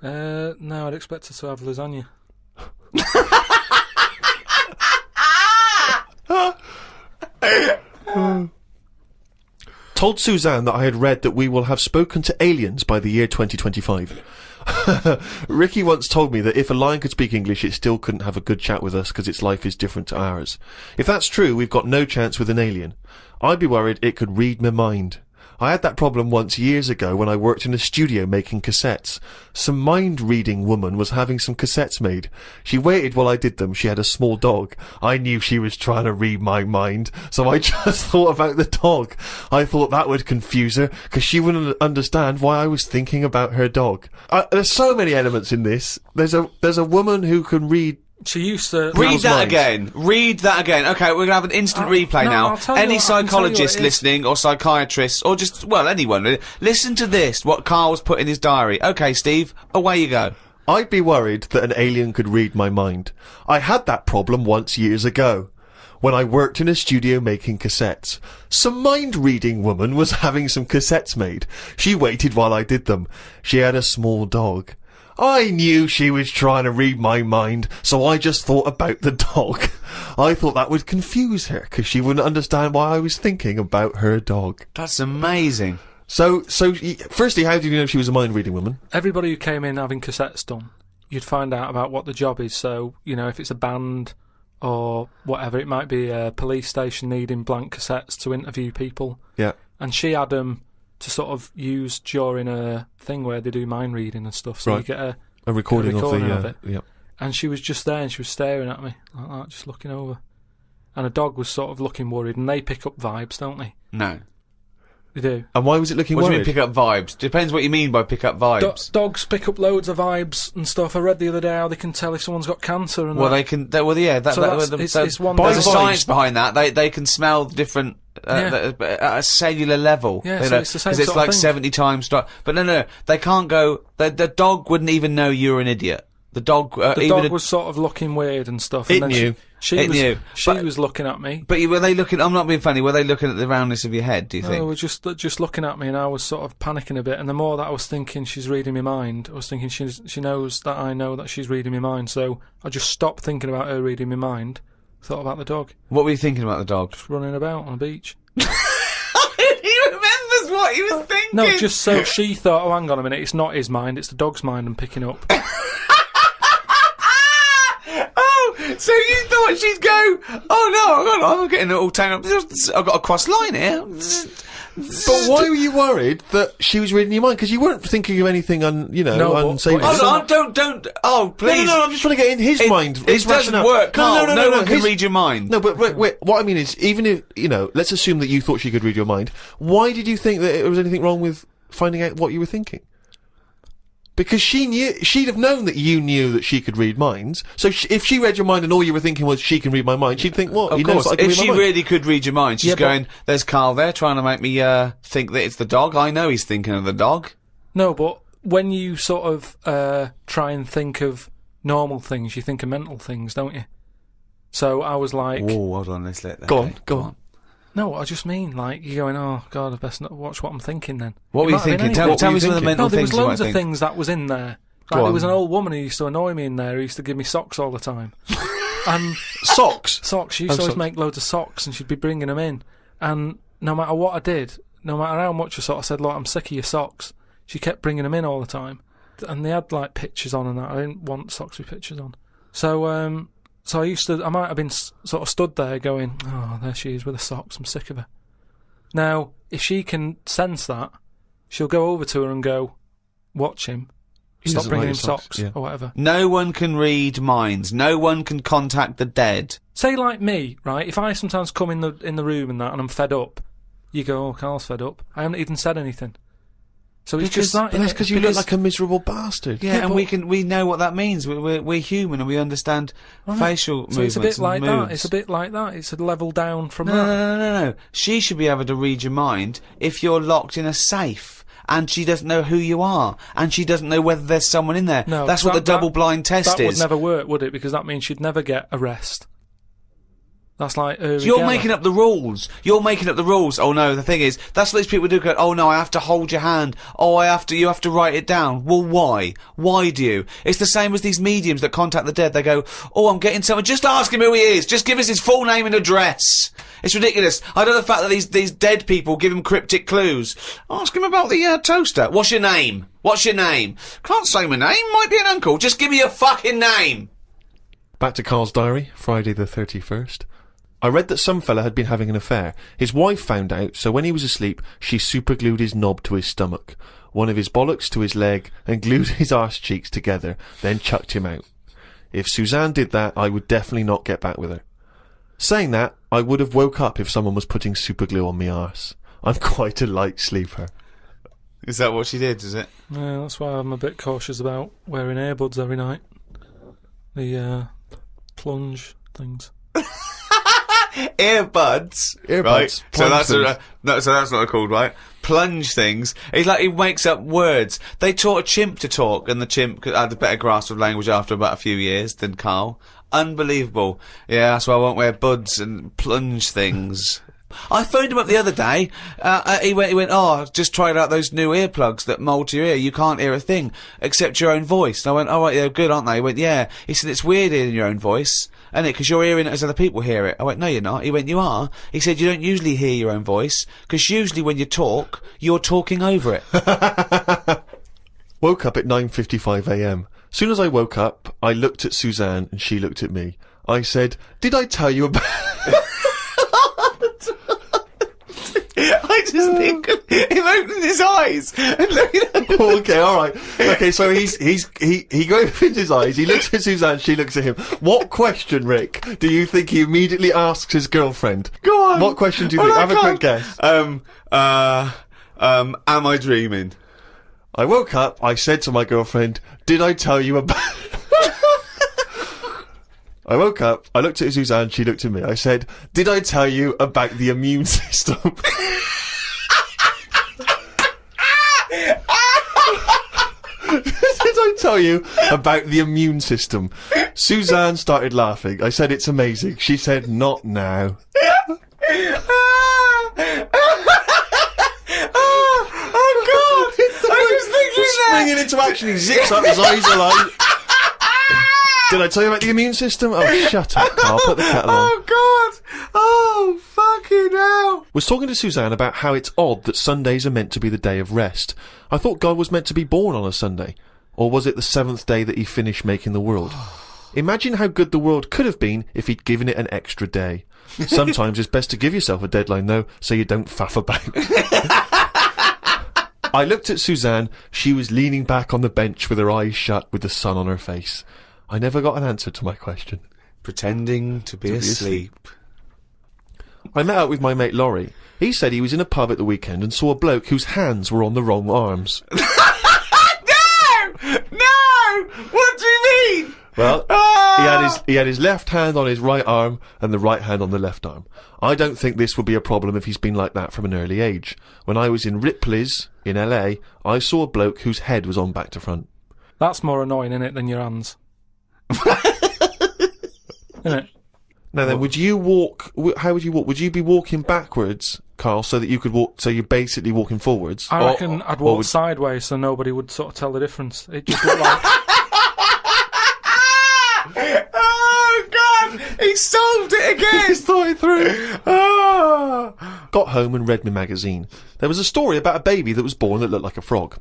No, I'd expect her to have lasagna. Told Suzanne that I had read that we will have spoken to aliens by the year 2025. Ricky once told me that if a lion could speak English, it still couldn't have a good chat with us because its life is different to ours. If that's true, we've got no chance with an alien. I'd be worried it could read my mind. I had that problem once years ago when I worked in a studio making cassettes. Some mind-reading woman was having some cassettes made. She waited while I did them. She had a small dog. I knew she was trying to read my mind, so I just thought about the dog. I thought that would confuse her, because she wouldn't understand why I was thinking about her dog. There's so many elements in this. There's a woman who can read She used to... Read that again. Read that again. Okay, we're going to have an instant replay now. Any psychologist listening, or psychiatrists, or just, well, anyone, listen to this, what Karl's put in his diary. Okay, Steve, away you go. I'd be worried that an alien could read my mind. I had that problem once years ago, when I worked in a studio making cassettes. Some mind-reading woman was having some cassettes made. She waited while I did them. She had a small dog. I knew she was trying to read my mind, so I just thought about the dog. I thought that would confuse her, because she wouldn't understand why I was thinking about her dog. That's amazing. So, firstly, how did you know she was a mind-reading woman? Everybody who came in having cassettes done, you'd find out about what the job is. So, you know, if it's a band or whatever, it might be a police station needing blank cassettes to interview people. Yeah. And she had them to sort of use during a thing where they do mind reading and stuff. So you get a recording of it. Yeah. And she was just there and she was staring at me like that, just looking over. And a dog was sort of looking worried, and they pick up vibes, don't they? No. They do. And why was it looking worried? What do you mean pick up vibes? Depends what you mean by pick up vibes. Dogs pick up loads of vibes and stuff. I read the other day how they can tell if someone's got cancer and well, they can. It's one. There's a science behind that. They can smell different at a cellular level. Yeah, so it's the same. Because it's like 70 times. But no, they can't go. The dog wouldn't even know you're an idiot. The dog. The dog was sort of looking weird and stuff. It knew. She was looking at me. But were they looking? I'm not being funny. Were they looking at the roundness of your head? Do you think? No, they were just looking at me, and I was sort of panicking a bit. And the more that I was thinking she's reading my mind, I was thinking she knows that I know that she's reading my mind. So I just stopped thinking about her reading my mind. Thought about the dog. What were you thinking about the dog? Just running about on a beach. He remembers what he was thinking. No, just so she thought, oh, hang on a minute, it's not his mind, it's the dog's mind I'm picking up. So you thought she'd go, oh no, I'm getting it all tangled up. I've got a cross line here. But why were you worried that she was reading your mind? Because you weren't thinking of anything unsavory. Don't. Oh, please. No, I'm just trying to get in his mind. It doesn't work, Karl. No one can read your mind. No, but wait, what I mean is, even if, let's assume that you thought she could read your mind, why did you think that there was anything wrong with finding out what you were thinking? Because she'd have known that you knew that she could read minds. So if she read your mind and all you were thinking was she can read my mind, she'd think, what? Of course, if she really could read your mind, she's going, there's Karl there trying to make me think that it's the dog. I know he's thinking of the dog. No, but when you sort of try and think of normal things, you think of mental things, don't you? So I was like... Oh, hold on, let's let that go on. No, I just mean, like, you're going, oh, God, I best not watch what I'm thinking then. What were you thinking? Tell me some of the mental things there was loads of things that was in there. Like, there was an old woman who used to annoy me in there, who used to give me socks all the time. And Socks? Socks. She used to always make loads of socks, and she'd be bringing them in. And no matter what I did, no matter how much I sort of said, look, I'm sick of your socks, she kept bringing them in all the time. And they had, like, pictures on and that. I didn't want socks with pictures on. So I might have been sort of stood there going, oh, there she is with the socks, I'm sick of her. Now, if she can sense that, she'll go over to her and go, watch him, stop bringing him socks, or whatever. No one can read minds. No one can contact the dead. Say like me, right, if I sometimes come in the room and that and I'm fed up, you go, oh, Karl's fed up. I haven't even said anything. So it's just that. But that's because you look like a miserable bastard. Yeah, and we know what that means. We're human and we understand facial movements. It's a bit like that. It's a bit like that. It's a level down from that. No. She should be able to read your mind if you're locked in a safe and she doesn't know who you are and she doesn't know whether there's someone in there. No, that's what the double-blind test is. That would never work, would it? Because that means she'd never get arrested. That's like you're making up the rules. You're making up the rules. Oh no, the thing is, that's what these people do. Go, oh no, I have to hold your hand. Oh, you have to write it down. Well, why? Why do you? It's the same as these mediums that contact the dead. They go, oh, I'm getting someone. Just ask him who he is. Just give us his full name and address. It's ridiculous. I know the fact that these dead people give him cryptic clues. Ask him about the toaster. What's your name? What's your name? Can't say my name. Might be an uncle. Just give me your fucking name. Back to Karl's diary, Friday the 31st. I read that some fella had been having an affair. His wife found out, so when he was asleep, she superglued his knob to his stomach, one of his bollocks to his leg, and glued his arse cheeks together, then chucked him out. If Suzanne did that, I would definitely not get back with her. Saying that, I would have woke up if someone was putting superglue on me arse. I'm quite a light sleeper. Is that what she did, is it? Yeah, that's why I'm a bit cautious about wearing earbuds every night. plunge things. Earbuds, right? So that's not called, right? Plunge things. He makes up words. They taught a chimp to talk, and the chimp had a better grasp of language after about a few years than Karl. Unbelievable. Yeah, that's why I won't wear buds and plunge things. I phoned him up the other day. He went, oh, just tried out those new earplugs that mould to your ear. You can't hear a thing except your own voice. And I went, oh, right, they're good, aren't they? He went, yeah. He said, it's weird hearing your own voice, isn't it? Because you're hearing it as other people hear it. I went, no, you're not. He went, you are. He said, you don't usually hear your own voice, because usually when you talk, you're talking over it. Woke up at 9:55 a.m. Soon as I woke up, I looked at Suzanne and she looked at me. I said, did I tell you about... I just think of him opening his eyes and looking at him. Okay, alright. Okay, so he opens his eyes, he looks at Suzanne, she looks at him. What question, Rick, do you think he immediately asks his girlfriend? Go on. What question do you think? Have a quick guess. Am I dreaming? I woke up, I said to my girlfriend, did I tell you about... I woke up, I looked at Suzanne, she looked at me. I said, did I tell you about the immune system? Did I tell you about the immune system? Suzanne started laughing. I said, it's amazing. She said, not now. Oh, God! I was thinking that! Springing into action, he zips up, his eyes are like... Did I tell you about the immune system? Oh, shut up, Karl. Put the kettle on. Oh, God! Oh, fucking hell! Was talking to Suzanne about how it's odd that Sundays are meant to be the day of rest. I thought God was meant to be born on a Sunday. Or was it the 7th day that he finished making the world? Imagine how good the world could have been if he'd given it an extra day. Sometimes it's best to give yourself a deadline, though, so you don't faff about. I looked at Suzanne. She was leaning back on the bench with her eyes shut with the sun on her face. I never got an answer to my question. Pretending to be asleep. I met up with my mate Laurie. He said he was in a pub at the weekend and saw a bloke whose hands were on the wrong arms. No! No! What do you mean? Well, he had his left hand on his right arm and the right hand on the left arm. I don't think this would be a problem if he's been like that from an early age. When I was in Ripley's in LA, I saw a bloke whose head was on back to front. That's more annoying, innit, than your hands. Isn't it? Now then, would you walk? How would you walk? Would you be walking backwards, Karl, so that you could walk? So you're basically walking forwards. I reckon I'd walk sideways, so nobody would sort of tell the difference. It just looked like. Oh God! He solved it again. He's thought it through. Oh. Got home and read my magazine. There was a story about a baby that was born that looked like a frog.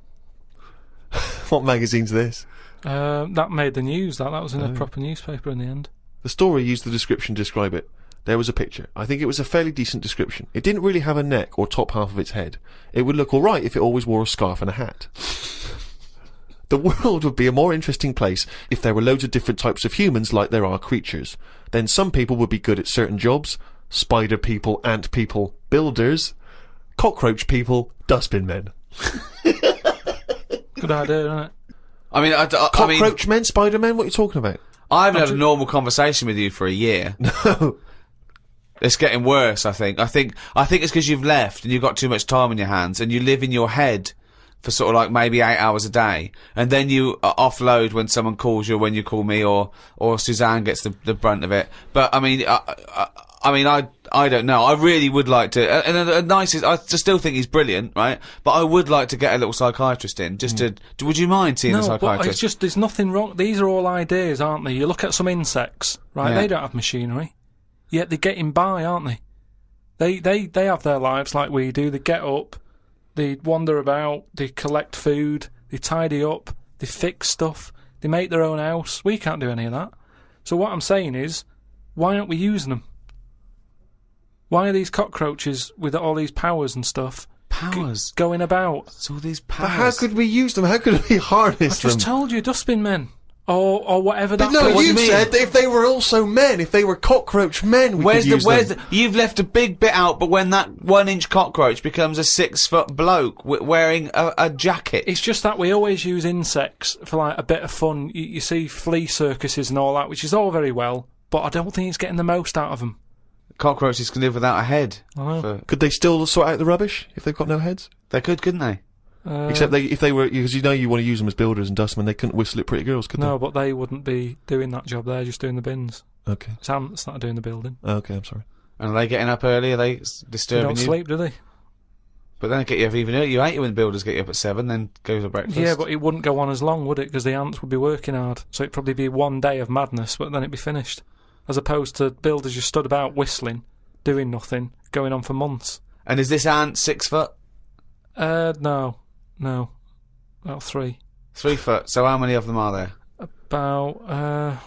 What magazine's this? That made the news. That was in a proper newspaper in the end. The story used the description to describe it. There was a picture. I think it was a fairly decent description. It didn't really have a neck or top half of its head. It would look alright if it always wore a scarf and a hat. The world would be a more interesting place if there were loads of different types of humans like there are creatures. Then some people would be good at certain jobs. Spider people, ant people, builders. Cockroach people, dustbin men. Good idea, isn't it? I mean, Cockroach men, Spider men, what are you talking about? I haven't had a normal conversation with you for a year. No. It's getting worse, I think. I think it's because you've left and you've got too much time on your hands and you live in your head for sort of like maybe 8 hours a day, and then you offload when someone calls you, or when you call me, or Suzanne gets the brunt of it. But I mean, I don't know. I really would like to, and the nicest. I still think he's brilliant, right? But I would like to get a little psychiatrist in, just to. Would you mind seeing a psychiatrist? No, it's just there's nothing wrong. These are all ideas, aren't they? You look at some insects, right? Yeah. They don't have machinery, yet they're getting by, aren't they? They have their lives like we do. They get up. They wander about, they collect food, they tidy up, they fix stuff, they make their own house. We can't do any of that. So what I'm saying is, why aren't we using them? Why are these cockroaches with all these powers and stuff going about? It's all these powers. But how could we use them? How could we harness them? I just told you, dustbin men. Or whatever that. But no, you said that if they were also men, if they were cockroach men, we could use them. You've left a big bit out, but when that 1-inch cockroach becomes a 6-foot bloke wearing a jacket. It's just that we always use insects for like a bit of fun. You see flea circuses and all that, which is all very well, but I don't think it's getting the most out of them. Cockroaches can live without a head. I know. Could they still sort out the rubbish if they've got no heads? They could, couldn't they? Except if they were, because you want to use them as builders and dustmen, they couldn't whistle at pretty girls, could they? No, but they wouldn't be doing that job. They're just doing the bins. Okay. It's ants that are doing the building. Okay, I'm sorry. And are they getting up early? Are they disturbing you? They don't sleep, do they? But then they get you up even earlier. You hate it when the builders get you up at 7, then go to breakfast. Yeah, but it wouldn't go on as long, would it? Because the ants would be working hard. So it'd probably be one day of madness, but then it'd be finished. As opposed to builders just stood about whistling, doing nothing, going on for months. And is this ant 6 foot? No. About 3. 3 foot. So how many of them are there? About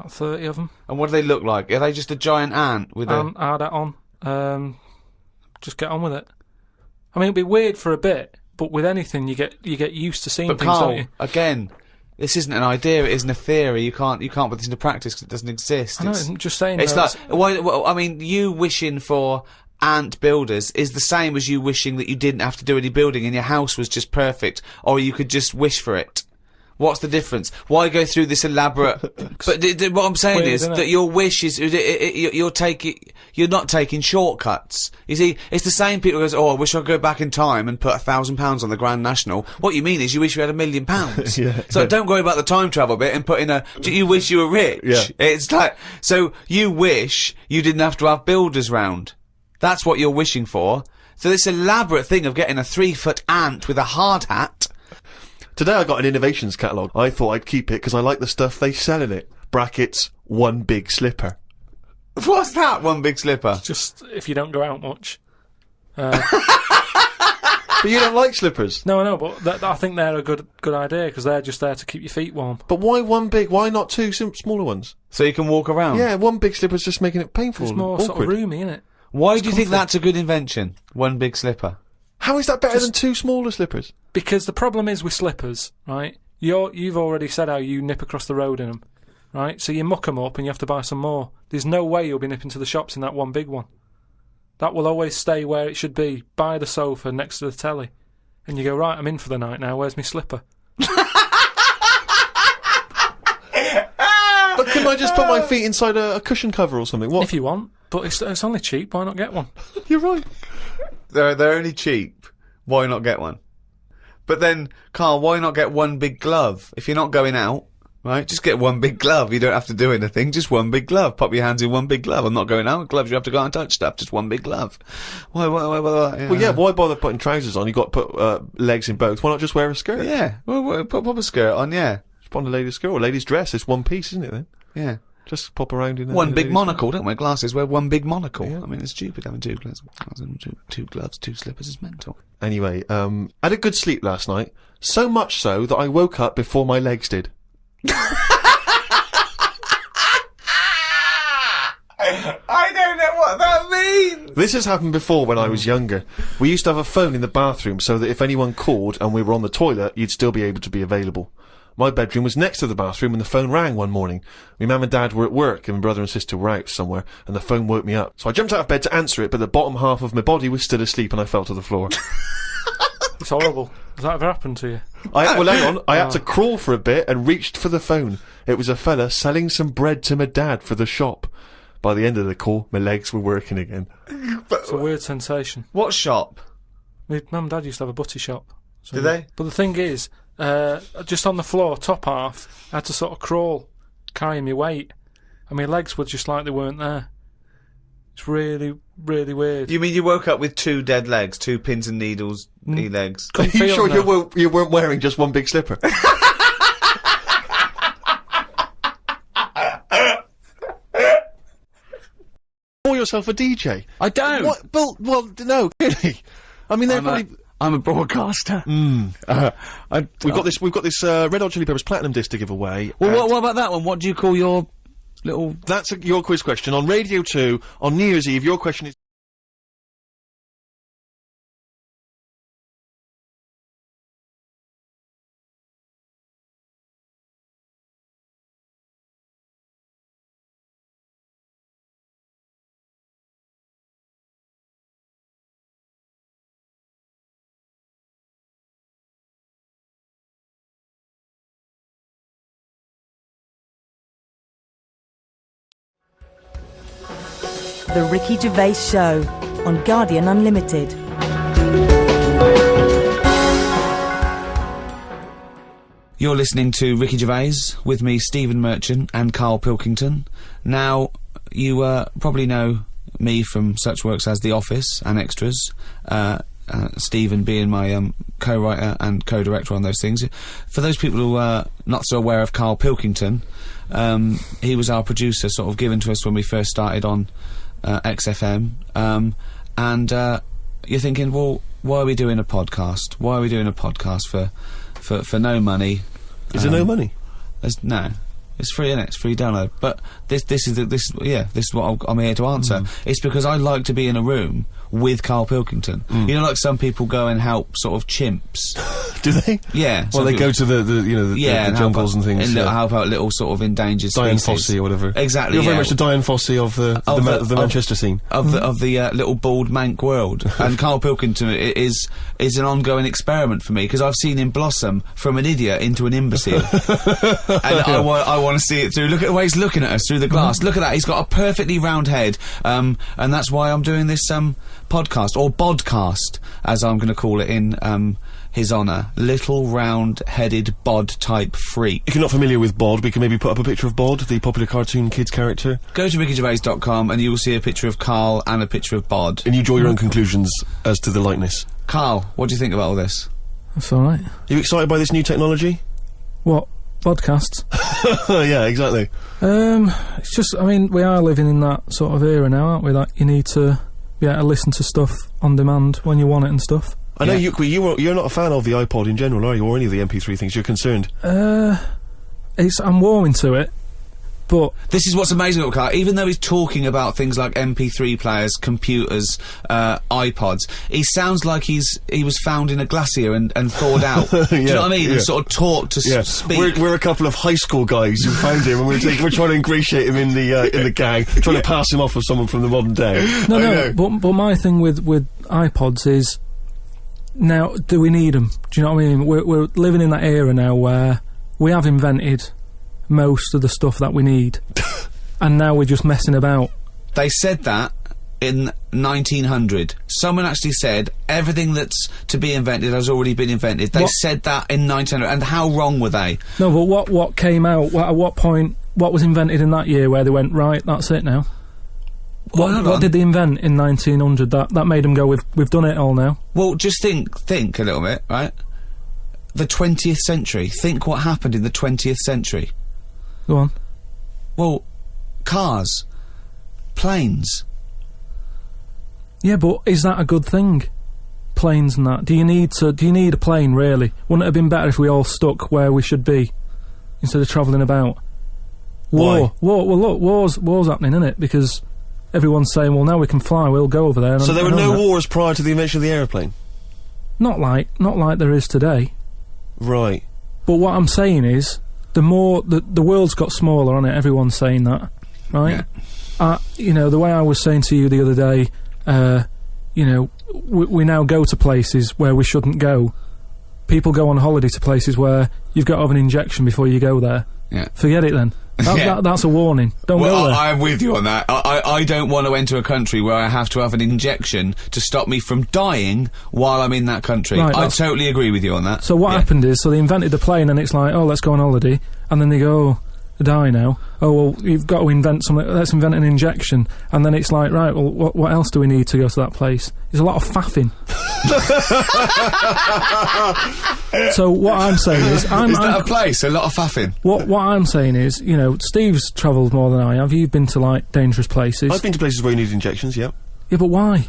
30 of them. And what do they look like? Are they just a giant ant with a... Add that on. Just get on with it. I mean, it'd be weird for a bit, but with anything, you get used to seeing But things, Carl, don't you? again, this isn't an idea. It isn't a theory. You can't put this into practice because it doesn't exist. I know. I'm just saying. It's like, I mean, you wishing for ant builders is the same as you wishing that you didn't have to do any building and your house was just perfect, or you could just wish for it. What's the difference? Why go through this elaborate? But what I'm saying is that your wish is you're not taking shortcuts. You see, it's the same people who goes, "Oh, I wish I could go back in time and put £1,000 on the Grand National." What you mean is you wish you had £1 million. Yeah. So don't worry about the time travel bit and put in you wish you were rich. Yeah. It's like, so you wish you didn't have to have builders round. That's what you're wishing for. So this elaborate thing of getting a 3-foot ant with a hard hat. Today I got an innovations catalogue. I thought I'd keep it because I like the stuff they sell in it. Brackets, one big slipper. What's that, one big slipper? Just if you don't go out much. But you don't like slippers. No, I know, but I think they're a good idea because they're just there to keep your feet warm. But why one big? Why not two smaller ones? So you can walk around? Yeah, one big slipper's just making it painful. It's more and sort of awkward. roomy, isn't it? Why do you think that's a good invention? One big slipper. How is that better than two smaller slippers? Because the problem is with slippers, right? You've already said how you nip across the road in them, right? So you muck them up and you have to buy some more. There's no way you'll be nipping to the shops in that one big one. That will always stay where it should be, by the sofa next to the telly. And you go, right, I'm in for the night now, where's my slipper? But couldn't I just put my feet inside a cushion cover or something? What? If you want, but it's only cheap, why not get one? You're right. They're only cheap. Why not get one? But then, Carl, why not get one big glove? If you're not going out, right, just get one big glove. You don't have to do anything, just one big glove. Pop your hands in one big glove. I'm not going out with gloves, you have to go out and touch stuff. Just one big glove. Why? Well, yeah, why bother putting trousers on? You've got to put legs in both. Why not just wear a skirt? Yeah, well, pop a skirt on, yeah. Just put on a lady's skirt or a lady's dress. It's one piece, isn't it then? Yeah. Just pop around in one big monocle. Don't wear glasses. Wear one big monocle. Yeah. I mean, it's stupid having two gloves. Two gloves, two slippers is mental. Anyway, I had a good sleep last night. So much so that I woke up before my legs did. I don't know what that means. This has happened before when I was younger. We used to have a phone in the bathroom so that if anyone called and we were on the toilet, you'd still be able to be available. My bedroom was next to the bathroom and the phone rang one morning. My mum and dad were at work and my brother and sister were out somewhere and the phone woke me up. So I jumped out of bed to answer it, but the bottom half of my body was still asleep and I fell to the floor. It's horrible. Has that ever happened to you? Well, hang on. I had to crawl for a bit and reached for the phone. It was a fella selling some bread to my dad for the shop. By the end of the call, my legs were working again. It's a weird sensation. What shop? My mum and dad used to have a butty shop. So Did they? But the thing is, just on the floor, top half, I had to sort of crawl, carrying my weight, and my legs were just like they weren't there. It's really, really weird. You mean you woke up with two dead legs, two pins and needles legs? Are you sure you weren't wearing just one big slipper? Call yourself a DJ? I don't. What? Well, no, really. I mean, they're probably. I'm a broadcaster. We've got this Red Hot Chili Peppers Platinum disc to give away. Well, what about that one? What do you call your little... That's your quiz question. On Radio 2, on New Year's Eve, your question is... The Ricky Gervais Show on Guardian Unlimited. You're listening to Ricky Gervais with me, Stephen Merchant, and Karl Pilkington. Now, you probably know me from such works as The Office and Extras, Stephen being my co-writer and co-director on those things. For those people who are not so aware of Karl Pilkington, he was our producer, sort of given to us when we first started on XFM, and you're thinking, well, why are we doing a podcast? Why are we doing a podcast for no money? Is there no money? No. It's free, innit? It's free download. But this is what I'm here to answer. It's because I like to be in a room with Karl Pilkington. You know, like some people go and help sort of chimps. Do they? Yeah. Well, they go to the jungles and things. And help out little sort of endangered Diane species. Fossey or whatever. Exactly. You're very much the Diane Fossey of the Manchester scene. Of the little bald mank world. And Karl Pilkington is an ongoing experiment for me, because I've seen him blossom from an idiot into an imbecile. And I want to see it through. Look at the way he's looking at us through the glass. Look at that. He's got a perfectly round head. And that's why I'm doing this podcast, or bodcast, as I'm going to call it in his honour. Little round-headed bod-type freak. If you're not familiar with Bod, we can maybe put up a picture of Bod, the popular cartoon kids character. Go to rickygervais.com and you will see a picture of Karl and a picture of Bod. And you draw your own conclusions as to the likeness. Karl, what do you think about all this? That's alright. Are you excited by this new technology? What? Podcasts? Yeah, exactly. It's just, I mean, we are living in that sort of era now, aren't we? That you need to be able to listen to stuff on demand when you want it and stuff. I know you're not a fan of the iPod in general, are you? Or any of the MP3 things? You're concerned? I'm warming to it, but this is what's amazing about Karl. Even though he's talking about things like MP3 players, computers, iPods, he sounds like he was found in a glacier and thawed out. Do you know what I mean? And sort of taught to speak. We're a couple of high school guys who found him, and we're trying to ingratiate him in the gang, trying to pass him off as someone from the modern day. No. But my thing with iPods is, now, do we need them? Do you know what I mean? We're living in that era now where we have invented most of the stuff that we need, and now we're just messing about. They said that in 1900. Someone actually said everything that's to be invented has already been invented. They said that in 1900, and how wrong were they? No, but what came out? At what point? What was invented in that year where they went, right, that's it now? What did they invent in 1900 that made them go, we've done it all now? Well, just think a little bit, right? The 20th century. Think what happened in the 20th century. Go on. Well, cars, planes. Yeah, but is that a good thing? Planes and that. Do you need a plane, really? Wouldn't it have been better if we all stuck where we should be instead of travelling about? War. Well, look, war's happening, isn't it? Because everyone's saying, well, now we can fly, we'll go over there. So there were no wars prior to the invention of the aeroplane? Not like there is today. Right. But what I'm saying is, the world's got smaller on it, everyone's saying that, right? Yeah. The way I was saying to you the other day, we now go to places where we shouldn't go. People go on holiday to places where you've got to have an injection before you go there. Yeah. Forget it then. That's a warning. Don't go there. I'm with you on that. I don't want to enter a country where I have to have an injection to stop me from dying while I'm in that country. Right, I totally agree with you on that. So what happened is, they invented the plane, and it's like, oh, let's go on holiday, and then they go, oh, die now. Oh, well, you've got to invent something. Let's invent an injection. And then it's like, right, well, what else do we need to go to that place? There's a lot of faffing. So what I'm saying is, is that a place? A lot of faffing. What I'm saying is, Steve's travelled more than I have. You've been to like dangerous places. I've been to places where you need injections. Yeah. Yeah, but why?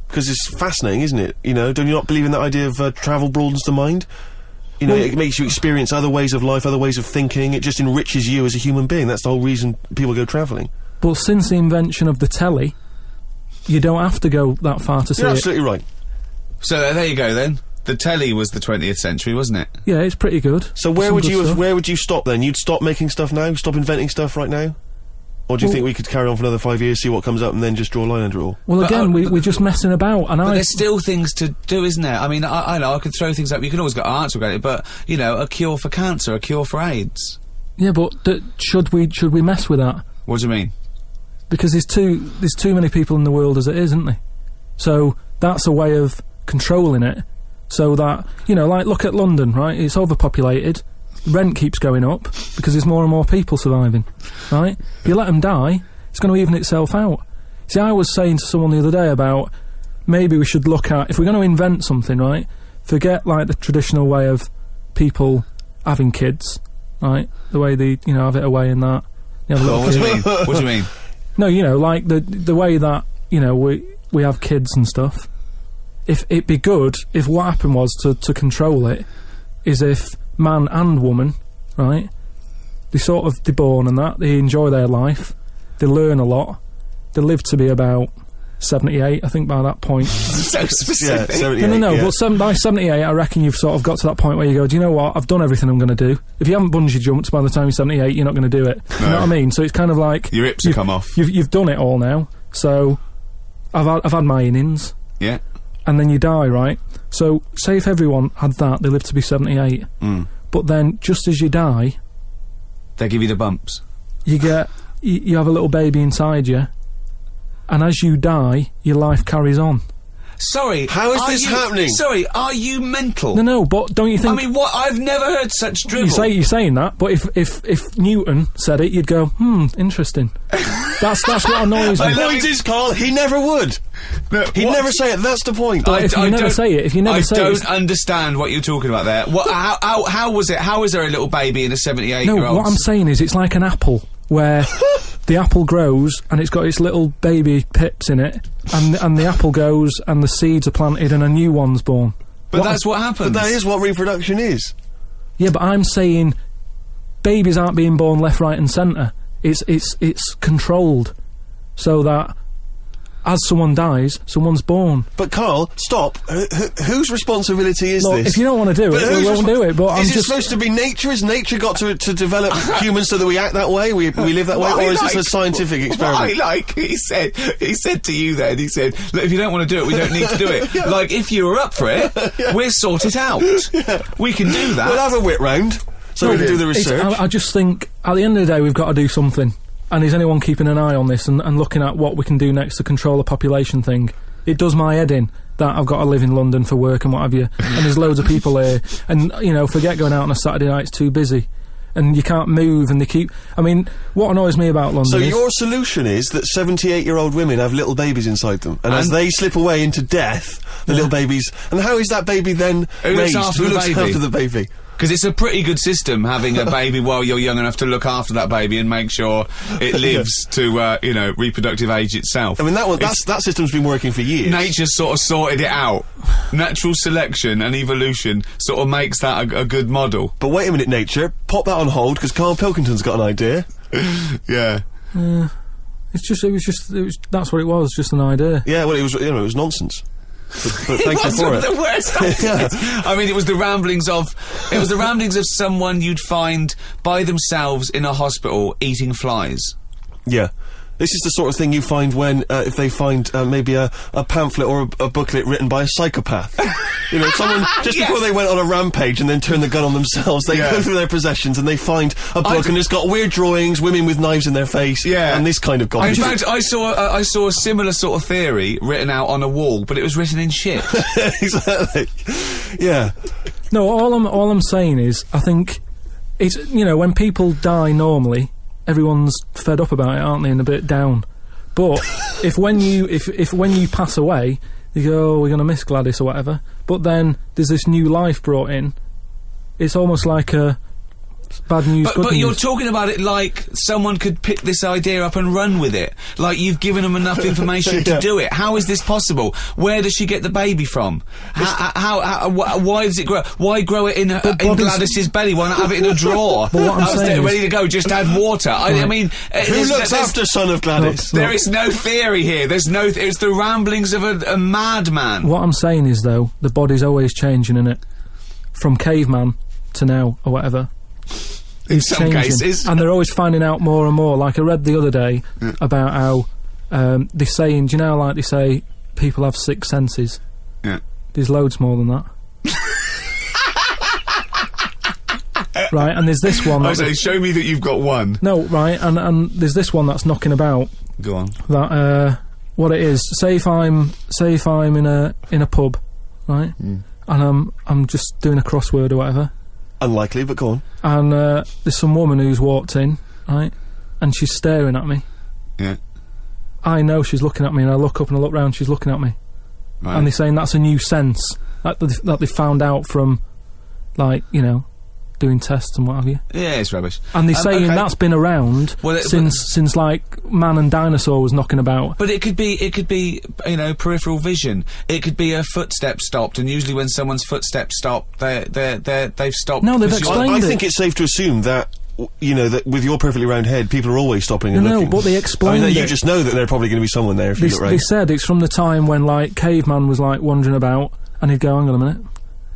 Because it's fascinating, isn't it? Don't you not believe in that idea of travel broadens the mind? It makes you experience other ways of life, other ways of thinking. It just enriches you as a human being. That's the whole reason people go travelling. But since the invention of the telly, you don't have to go that far to see it. You're absolutely right. So there you go then. The telly was the 20th century, wasn't it? Yeah, it's pretty good. So where would you stop then? You'd stop making stuff now? Stop inventing stuff right now? Or do you think we could carry on for another 5 years, see what comes up, and then just draw a line under it all? Well, again, we're just messing about, and but there's still things to do, isn't there? I mean, I know, I could throw things up, you can always get an answer about it, but, a cure for cancer, a cure for AIDS. Yeah, but should we mess with that? What do you mean? because there's too many people in the world as it is, isn't there? So that's a way of controlling it, so that, you know, like, look at London, right? It's overpopulated, rent keeps going up because there's more and more people surviving, right? If you let them die, it's going to even itself out. See, I was saying to someone the other day about maybe we should look at, if we're going to invent something, right, forget, like, the traditional way of people having kids, right? The way they, you know, have it away and that. What do you mean? What do you mean? No, you know, like, the way that, you know, we have kids and stuff. If it'd be good if what happened was to control it is if man and woman, right, they're born and that, they enjoy their life, they learn a lot, they live to be about 78, I think, by that point. So specific. Yeah, 78, No, yeah. but by 78, I reckon you've sort of got to that point where you go, do you know what, I've done everything I'm going to do. If you haven't bungee jumped by the time you're 78, you're not going to do it. You know what I mean? So it's kind of like... Your hips have come off. You've done it all now, so I've had my innings. Yeah. And then you die, right? So, say if everyone had that, they live to be 78. But then, just as you die... They give you the bumps. You get... You have a little baby inside you, and as you die, your life carries on. Sorry, how is this happening? Sorry, are you mental? No, but don't you think... I mean, what? I've never heard such drivel. You're saying that, but if Newton said it, you'd go, interesting. That's what annoys me. The point is, Carl, he never would. No, He'd never say it, that's the point. But if you never say it, I don't understand what you're talking about there. What? How was it? How is there a little baby in a 78-year-old? No, what I'm saying is, it's like an apple, where the apple grows and it's got its little baby pips in it, and the apple goes and the seeds are planted and a new one's born. But that's what happens. But that is what reproduction is. Yeah, but I'm saying babies aren't being born left, right and centre. It's controlled, so that as someone dies, someone's born. But Carl, stop. Whose responsibility is this? If you don't want to do it, we won't do it. But I'm just supposed to be nature? Has nature got to develop humans so that we act that way? We live that way, or is this a scientific experiment? He said to you then. He said, "Look, if you don't want to do it, we don't need to do it. Yeah. Like, if you were up for it, we'll sort it out. Yeah. We can do that. We'll have a wit round so we can do the research." I just think at the end of the day, we've got to do something. And is anyone keeping an eye on this and looking at what we can do next to control the population thing? It does my head in that I've got to live in London for work and what have you, and there's loads of people here, and, you know, forget going out on a Saturday night, it's too busy, and you can't move, and they keep... I mean, what annoys me about London is... So your solution is that 78-year-old women have little babies inside them, and as they slip away into death, the little babies... And how is that baby then raised? Who looks after the baby? Because it's a pretty good system, having a baby while you're young enough to look after that baby and make sure it lives to, you know, reproductive age itself. I mean, that system's been working for years. Nature's sort of sorted it out. Natural selection and evolution sort of makes that a good model. But wait a minute, nature. Pop that on hold, because Karl Pilkington's got an idea. Yeah. That's what it was, just an idea. Yeah, well, it was nonsense. But thank you for it. The worst I mean, it was the ramblings of someone you'd find by themselves in a hospital eating flies. Yeah. This is the sort of thing you find when, if they find maybe a pamphlet or a booklet written by a psychopath. You know, someone, just before they went on a rampage and then turned the gun on themselves, they go through their possessions and they find a book and it's got weird drawings, women with knives in their face, and this kind of garbage. In fact, I saw a similar sort of theory written out on a wall, but it was written in shit. Exactly. Yeah. No, all I'm saying is, I think, it's, you know, when people die normally, everyone's fed up about it, aren't they, and a bit down. But if when you pass away, you go, oh, we're going to miss Gladys or whatever, but then there's this new life brought in, it's almost like a bad news, good news. But you're talking about it like someone could pick this idea up and run with it. Like you've given them enough information to do it. How is this possible? Where does she get the baby from? Why does it grow? Why grow it in Gladys's belly? Why not have it in a drawer? But what I'm saying ready to go, just add water. I mean... Who looks after son of Gladys? There is no theory here. There's no... it's the ramblings of a madman. What I'm saying is, though, the body's always changing, innit? From caveman to now, or whatever. In some cases. And they're always finding out more and more. Like I read the other day about how they're saying, do you know, like they say people have 6 senses? Yeah. There's loads more than that. Right, and there's this one... I say, show me that you've got one. No, right, and there's this one that's knocking about Go on. That what it is. Say if I'm in a pub, right, and I'm just doing a crossword or whatever. Unlikely, but go on. And there's some woman who's walked in, right, and she's staring at me. Yeah. I know she's looking at me, and I look up and I look round. She's looking at me, Right. and they're saying that's a new sense that they found out from, like, you know, doing tests and what have you. Yeah, it's rubbish. And they're saying okay. that's been around since like man and dinosaur was knocking about. But it could be, you know, peripheral vision. It could be a footstep stopped, and usually when someone's footsteps stop, they've stopped. No, they've explained I think it's safe to assume that, you know, that with your perfectly round head, people are always stopping and looking. No, but they explained I mean, it. you just know that there's probably going to be someone there if you look right. They said it's from the time when, like, caveman was, like, wandering about, and he'd go, hang on a minute.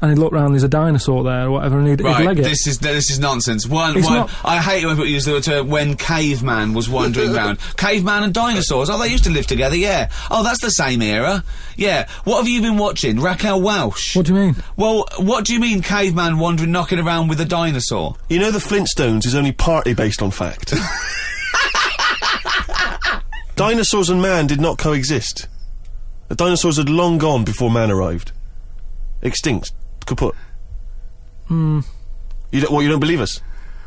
And he'd look round, there's a dinosaur there or whatever, and he'd leg it. This is nonsense. I hate when people use the term when caveman was wandering round. Caveman and dinosaurs, oh, they used to live together, yeah. Oh, that's the same era. Yeah. What have you been watching? Raquel Welch? What do you mean? Well, what do you mean caveman wandering, knocking around with a dinosaur? You know the Flintstones is only partly based on fact. Dinosaurs and man did not coexist. The dinosaurs had long gone before man arrived. Extinct. Kaput. You don't believe us?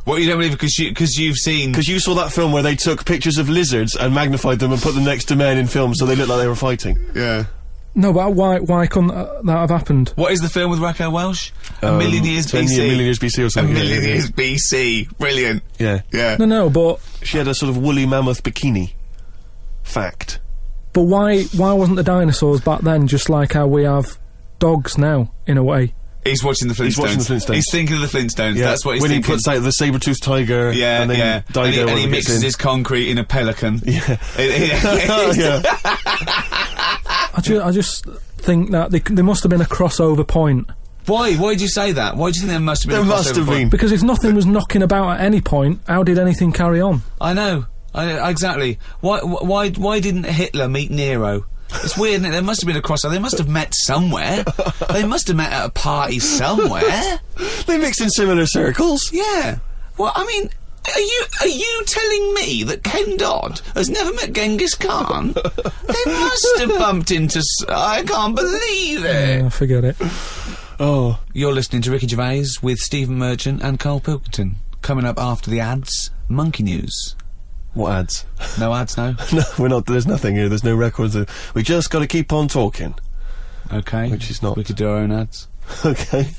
What, you don't believe because you've seen... Because you saw that film where they took pictures of lizards and magnified them and put them next to men in films so they looked like they were fighting. Yeah. No, but why couldn't that have happened? What is the film with Raquel Welch? A Million Years BC. A Million Years BC or something. A Million Years BC. Brilliant. Yeah. Yeah. No, but... She had a sort of woolly mammoth bikini. Fact. But why wasn't the dinosaurs back then just like how we have dogs now, in a way? He's watching the Flintstones. He's thinking of the Flintstones. Yeah. That's what he's when thinking. When he puts out the saber-toothed tiger, and then Dido and he mixes his concrete in a pelican. Yeah. I just think that there must have been a crossover point. Why? Why did you say that? Why do you think there must have been a crossover point? Because if nothing was knocking about at any point, how did anything carry on? I know. Exactly. Why didn't Hitler meet Nero? It's weird, isn't it? There must have been a crossover. They must have met somewhere. They must have met at a party somewhere. They mixed in similar circles. Yeah. Well, I mean, are you telling me that Ken Dodd has never met Genghis Khan? They must have bumped into... I can't believe it. Forget it. Oh. You're listening to Ricky Gervais with Stephen Merchant and Karl Pilkington. Coming up after the ads, Monkey News. What ads? No ads, no? No, we're not. There's nothing here. There's no records. We just got to keep on talking. Okay. Which is not. We could do our own ads. Okay.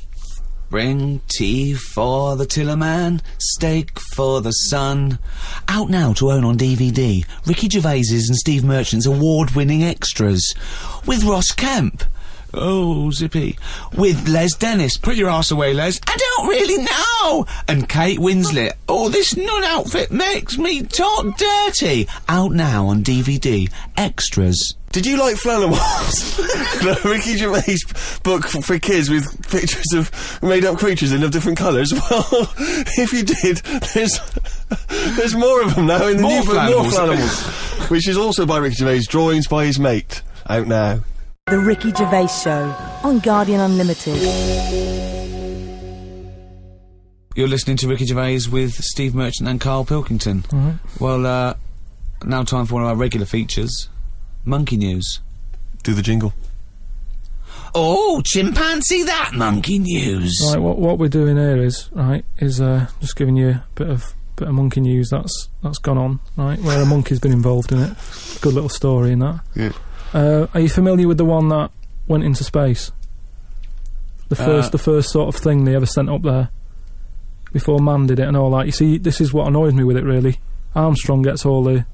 Bring tea for the Tillerman, steak for the sun. Out now to own on DVD. Ricky Gervais's and Steve Merchant's award-winning extras. With Ross Kemp. Oh, zippy. With Les Dennis. Put your arse away, Les. I don't really know. And Kate Winslet. Oh, this nun outfit makes me talk dirty. Out now on DVD. Extras. Did you like Flanimals? The Ricky Gervais book for kids with pictures of made-up creatures in of different colours? Well, if you did, there's more of them now in the new book, more Flanimals. Which is also by Ricky Gervais, drawings by his mate. Out now. The Ricky Gervais Show on Guardian Unlimited. You're listening to Ricky Gervais with Steve Merchant and Karl Pilkington. Well, now time for one of our regular features, Monkey News. Do the jingle. Oh, chimpanzee that Monkey News. Right, what we're doing here is just giving you a bit of monkey news that's gone on, right? Where a monkey's been involved in it. Good little story in that. Yeah. Are you familiar with the one that went into space? The first sort of thing they ever sent up there before man did it and all that. You see, this is what annoys me with it really. Armstrong gets all the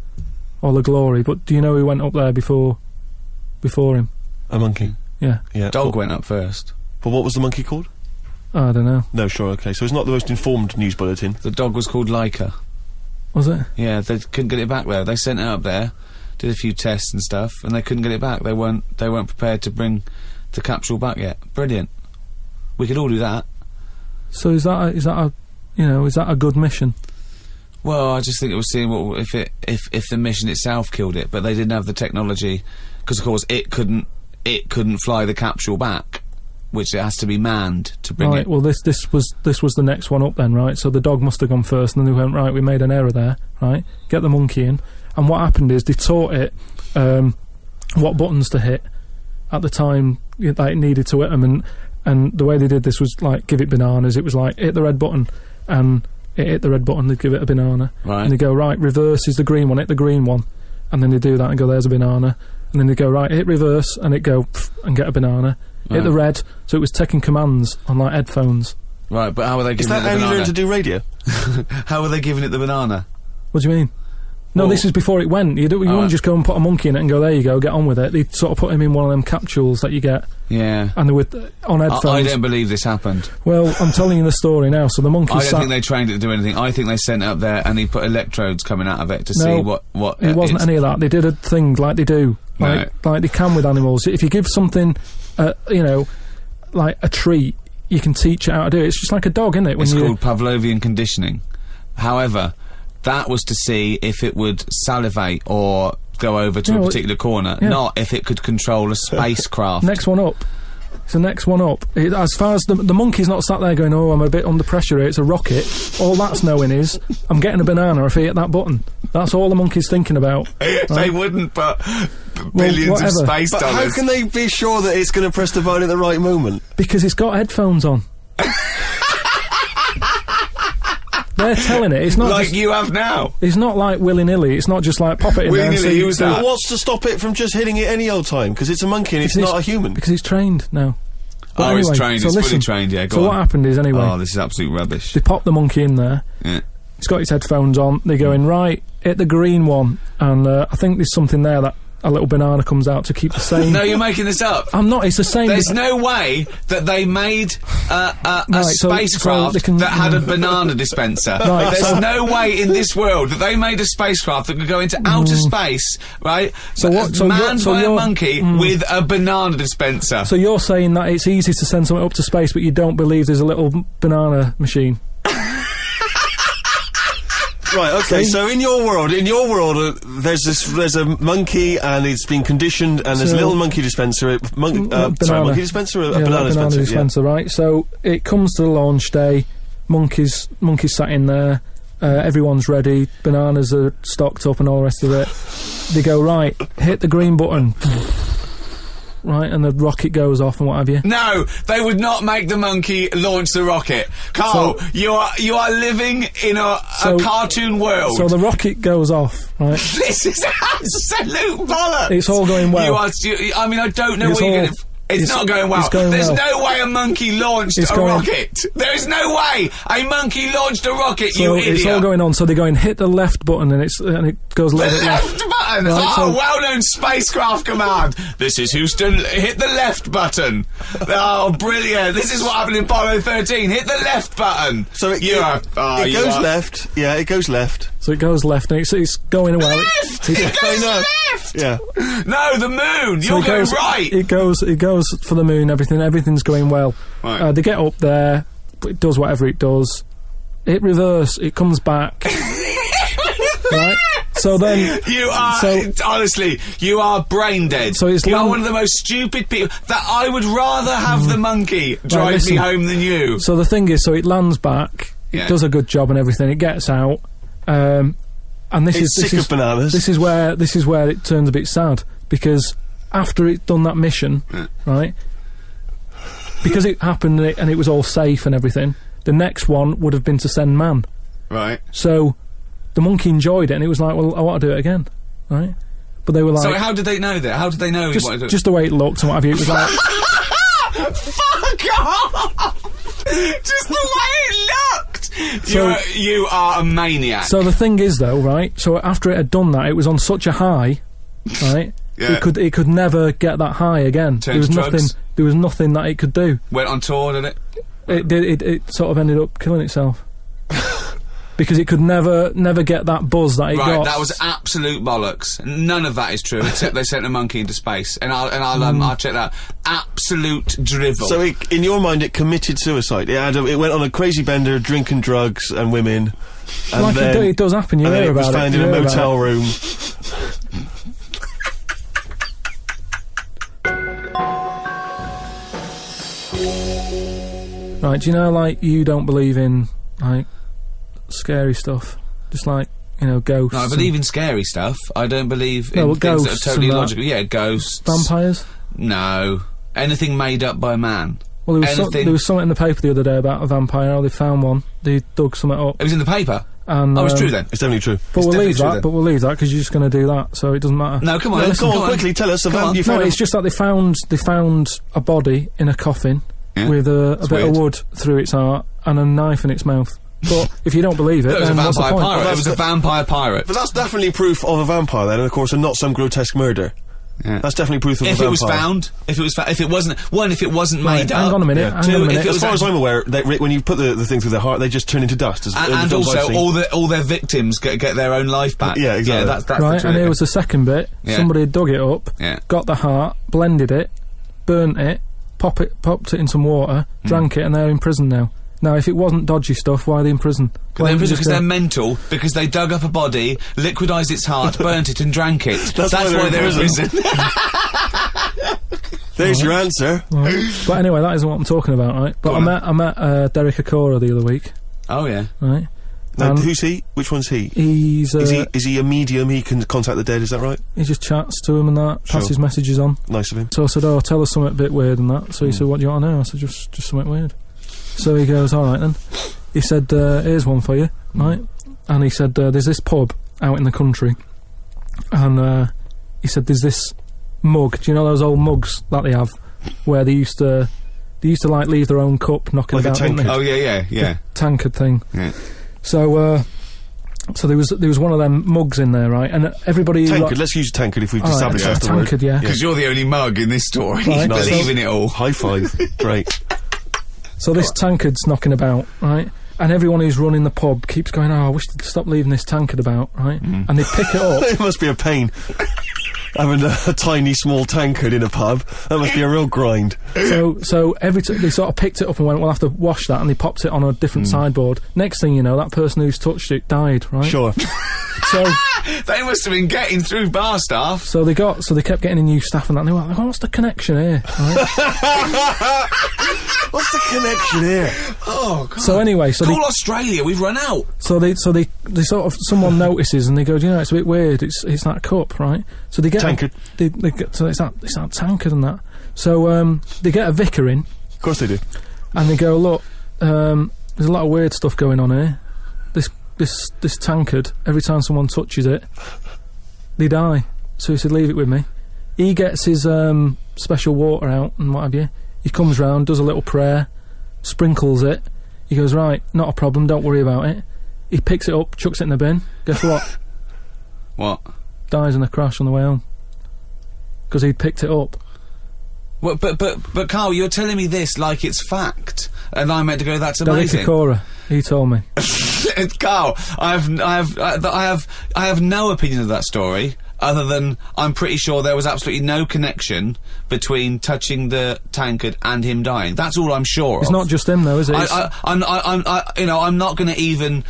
glory, but do you know who went up there before him? A monkey. Yeah. Dog went up first. But what was the monkey called? I don't know. No, sure, okay. So it's not the most informed news bulletin. The dog was called Laika. Was it? Yeah, they couldn't get it back there. They sent it up there, did a few tests and stuff, and they couldn't get it back. They weren't prepared to bring the capsule back yet. Brilliant. We could all do that. So is that a good mission? Well, I just think it was seeing what if the mission itself killed it, but they didn't have the technology, because of course it couldn't fly the capsule back, which it has to be manned to bring it. Right. Well, this was the next one up then, right? So the dog must have gone first, and then they went, right, we made an error there, right? Get the monkey in, And what happened is they taught it what buttons to hit at the time that it needed to hit them, and the way they did this was like give it bananas. It was like hit the red button, and it hit the red button, they'd give it a banana. Right. And they go, right, reverse is the green one, hit the green one. And then they do that and go, there's a banana. And then they go, right, hit reverse, and it go and get a banana. Right. Hit the red, so it was taking commands on like headphones. Right, but how are they giving it the banana? Is that how you learn to do radio? How are they giving it the banana? What do you mean? No, Well, this is before it went. You wouldn't just go and put a monkey in it and go, there you go, get on with it. They'd sort of put him in one of them capsules that you get. Yeah. And they were on headphones. I don't believe this happened. Well, I'm telling you the story now. So the monkey I don't think they trained it to do anything. I think they sent it up there and he put electrodes coming out of it to see what it wasn't any of that. They did a thing like they do. Like they can with animals. If you give something, like a treat, you can teach it how to do it. It's just like a dog, isn't it? It's called Pavlovian conditioning. However, that was to see if it would salivate or go over to a particular corner, not if it could control a spacecraft. Next one up. It's the next one up. As far as the monkey's not sat there going, oh, I'm a bit under pressure here, it's a rocket. All that's knowing is, I'm getting a banana if I hit that button. That's all the monkey's thinking about. Right? They wouldn't put billions of space dollars. But how can they be sure that it's going to press the button at the right moment? Because it's got headphones on. They're telling it. It's not like you have now. It's not like willy-nilly. It's not just like pop it in there. Willy-nilly, who's that? What's to stop it from just hitting it any old time? Because it's a monkey and it's not a human. Because he's trained now. But anyway, he's trained. He's fully trained. Yeah. So what happened is anyway. Oh, this is absolute rubbish. They pop the monkey in there. Yeah. He's got his headphones on. They're going right. Hit the green one, and I think there's something there that a little banana comes out to keep the same. No, you're making this up. I'm not. It's the same. There's no way that they made a spacecraft so that had a banana dispenser. Right, There's no way in this world that they made a spacecraft that could go into outer space, right? Manned by a monkey with a banana dispenser. So you're saying that it's easy to send something up to space, but you don't believe there's a little banana machine? Right, okay, so in your world, there's a monkey and it's been conditioned and there's a little monkey dispenser, monkey dispenser, a banana dispenser, right? So it comes to the launch day, monkeys sat in there, everyone's ready, bananas are stocked up and all the rest of it. They go, right, hit the green button. Right, and the rocket goes off and what have you. No, they would not make the monkey launch the rocket. Carl, you are living in a cartoon world. So the rocket goes off, right? This is absolute bollocks. It's all going well. I mean, I don't know what you're going to... It's not going well. There's no way a monkey launched a rocket. There is no way a monkey launched a rocket, you idiot. It's all going on, so they're going, hit the left button, and it goes a little bit left. The left button! Right, well-known spacecraft command. This is Houston, hit the left button. Oh, brilliant. This is what happened in Apollo 13. Hit the left button. So it goes left. Yeah, it goes left. So it goes left, and it's going away. It goes left! Yeah. No, the moon! You're going right! It goes for the moon, everything's going well. Right. They get up there, it does whatever it does. Hit reverse, it comes back. Right? So then... honestly, you are brain dead. So you are one of the most stupid people that I would rather have the monkey drive me home than you. So the thing is, so it lands back, it does a good job and everything, it gets out, and this is sick of bananas. This is where it turns a bit sad, because after it done that mission, right, because it happened and it was all safe and everything, the next one would have been to send man. Right. So the monkey enjoyed it and it was like, well, I want to do it again, right? But they were like... So how did they know that? How did they know he wanted to do it? Just the way it looked and what have you, it was like... Fuck off! Just the way it looked! So, you are a maniac. So the thing is, though, right, so after it had done that, it was on such a high, right, it could never get that high again. There was nothing that it could do. Went on tour, did it? It sort of ended up killing itself. Because it could never get that buzz that it got. Right, that was absolute bollocks. None of that is true, except they sent a monkey into space, and I'll check that. Absolute drivel. So, in your mind, it committed suicide. It went on a crazy bender, drinking drugs and women. And like then, it does happen. You hear about it. It was found in a motel room. Right, do you know, like, you don't believe in, like, scary stuff? Just like, you know, ghosts. No, I believe in scary stuff. I don't believe No, in well, things that ghosts are totally and that. illogical. Yeah, ghosts. Vampires? No. Anything made up by man. Well, there was something in the paper the other day about a vampire. How they found one. They dug something up. It was in the paper? And, it's true then. It's definitely true. But we'll leave that. But we'll leave that because you're just going to do that, so it doesn't matter. No, come on. Go on, quickly. Tell us. No, it's just that they found a body in a coffin with a bit weird. of wood through its heart and a knife in its mouth. But if you don't believe it, It was a then what's the vampire point? pirate. It was a vampire pirate. But that's definitely proof of a vampire then, and of course, and not some grotesque murder. Yeah. That's definitely proof of a vampire. If it wasn't made up. Hang on a minute. Two, hang on a if minute. it was As far as I'm aware, when you put the thing through their heart, they just turn into dust. and also, all their victims get their own life back. Yeah, exactly. Yeah, that's Right, the and here was the second bit. Yeah. Somebody had dug it up, Yeah. got the heart, blended it, burnt it, popped it in some water, drank it, and they're in prison now. Now, if it wasn't dodgy stuff, why are they in prison? They're in prison because they're mental, because they dug up a body, liquidised its heart, burnt it and drank it. That's why they're in prison. There's your answer. Right. But anyway, that isn't what I'm talking about, right? But I met Derek Acora the other week. Oh, yeah. Right? Now, who's he? Which one's he? He's... Is he a medium? He can contact the dead, is that right? He just chats to him and that, passes messages on. Nice of him. So I said, tell us something a bit weird and that. So he said, what do you want to know? I said, just something weird. So he goes, alright then. He said, here's one for you, right? And he said, there's this pub out in the country. And he said, there's this mug. Do you know those old mugs that they have? Where they used to like leave their own cup knocking Like a about, didn't they? Oh, yeah. The tankard thing. Yeah. So there was one of them mugs in there, right? And everybody... Tankard, let's use tankard if we've All right, established that's the word. tankard, yeah. Because you're the only mug in this story. Right, You believe in it all. High five. Great. So this tankard's knocking about, right? And everyone who's running the pub keeps going, I wish they'd stop leaving this tankard about, right? And they pick it up. It must be a pain. Having a tiny, small tankard in a pub. That must be a real grind. So every they sort of picked it up and went, we'll have to wash that, and they popped it on a different sideboard. Next thing you know, that person who's touched it died, right? Sure. So They must have been getting through bar staff. So they kept getting in new staff and that, and they were like, what's the connection here? Right? What's the connection here? Oh, God. So anyway, Call Australia, we've run out. So they sort of, someone notices and they go, it's a bit weird, it's that cup, right? So they get tankard. So it's that tankard and that. So they get a vicar in. Of course they do. And they go, look, there's a lot of weird stuff going on here. This tankard, every time someone touches it, they die. So he said, leave it with me. He gets his special water out and what have you. He comes round, does a little prayer, sprinkles it. He goes, right, not a problem, don't worry about it. He picks it up, chucks it in the bin. Guess what? What? Dies in a crash on the way home. Because he'd picked it up. Well, but Carl, you're telling me this like it's fact, and I'm meant to go, that's amazing. Cora, he told me. Carl, I have no opinion of that story, other than I'm pretty sure there was absolutely no connection between touching the tankard and him dying. That's all I'm sure of. It's not just him, though, is it? I'm not going to even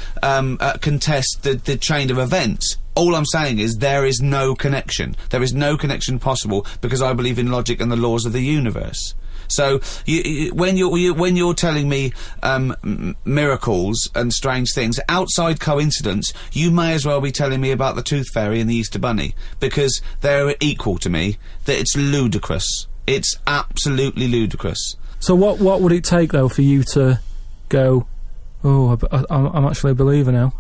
contest the chain of events. All I'm saying is there is no connection. There is no connection possible because I believe in logic and the laws of the universe. So when you're telling me miracles and strange things outside coincidence, you may as well be telling me about the Tooth Fairy and the Easter Bunny, because they're equal to me. That it's ludicrous. It's absolutely ludicrous. So what would it take though for you to go, I'm actually a believer now?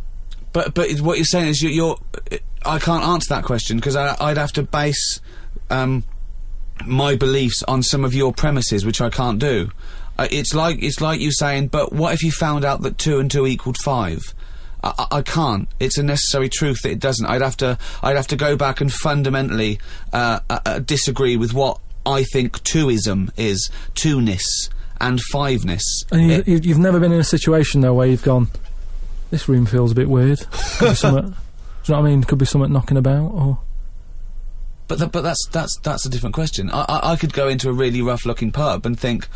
But what you're saying is you're I can't answer that question because I'd have to base my beliefs on some of your premises, which I can't do. It's like you saying, but what if you found out that 2 and 2 equaled 5? I can't. It's a necessary truth that it doesn't. I'd have to go back and fundamentally disagree with what I think twoism is, two-ness and five-ness. And you've never been in a situation though where you've gone, this room feels a bit weird. Could be something, do you know what I mean? Could be something knocking about, or. But that's a different question. I could go into a really rough-looking pub and think,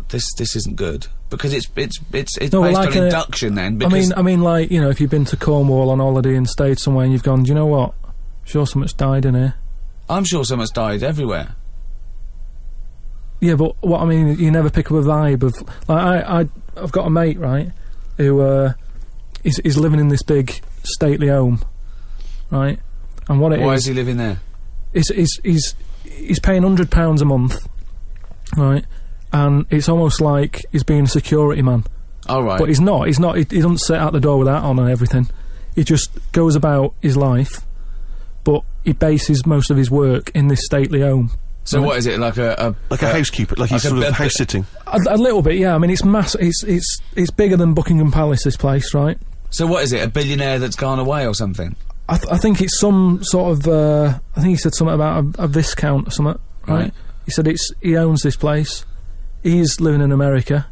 this isn't good, because it's based on induction. Then, because I mean, like, you know, if you've been to Cornwall on holiday and stayed somewhere and you've gone, do you know what? Sure, so much died in here. I'm sure so much died everywhere. Yeah, but what I mean, you never pick up a vibe of like I've got a mate, right, who he's living in this big stately home, right? And what it Why is he living there? He's paying £100 a month, right? And it's almost like he's being a security man. All right. But he's not. He doesn't sit out the door with that on and everything. He just goes about his life, but he bases most of his work in this stately home. So what is it, like a housekeeper, like he's sort of house sitting? A little bit, yeah. I mean, it's massive. It's bigger than Buckingham Palace, this place, right? So what is it, a billionaire that's gone away or something? I think it's some sort of, I think he said something about a viscount or something, right? He said he owns this place. He's living in America.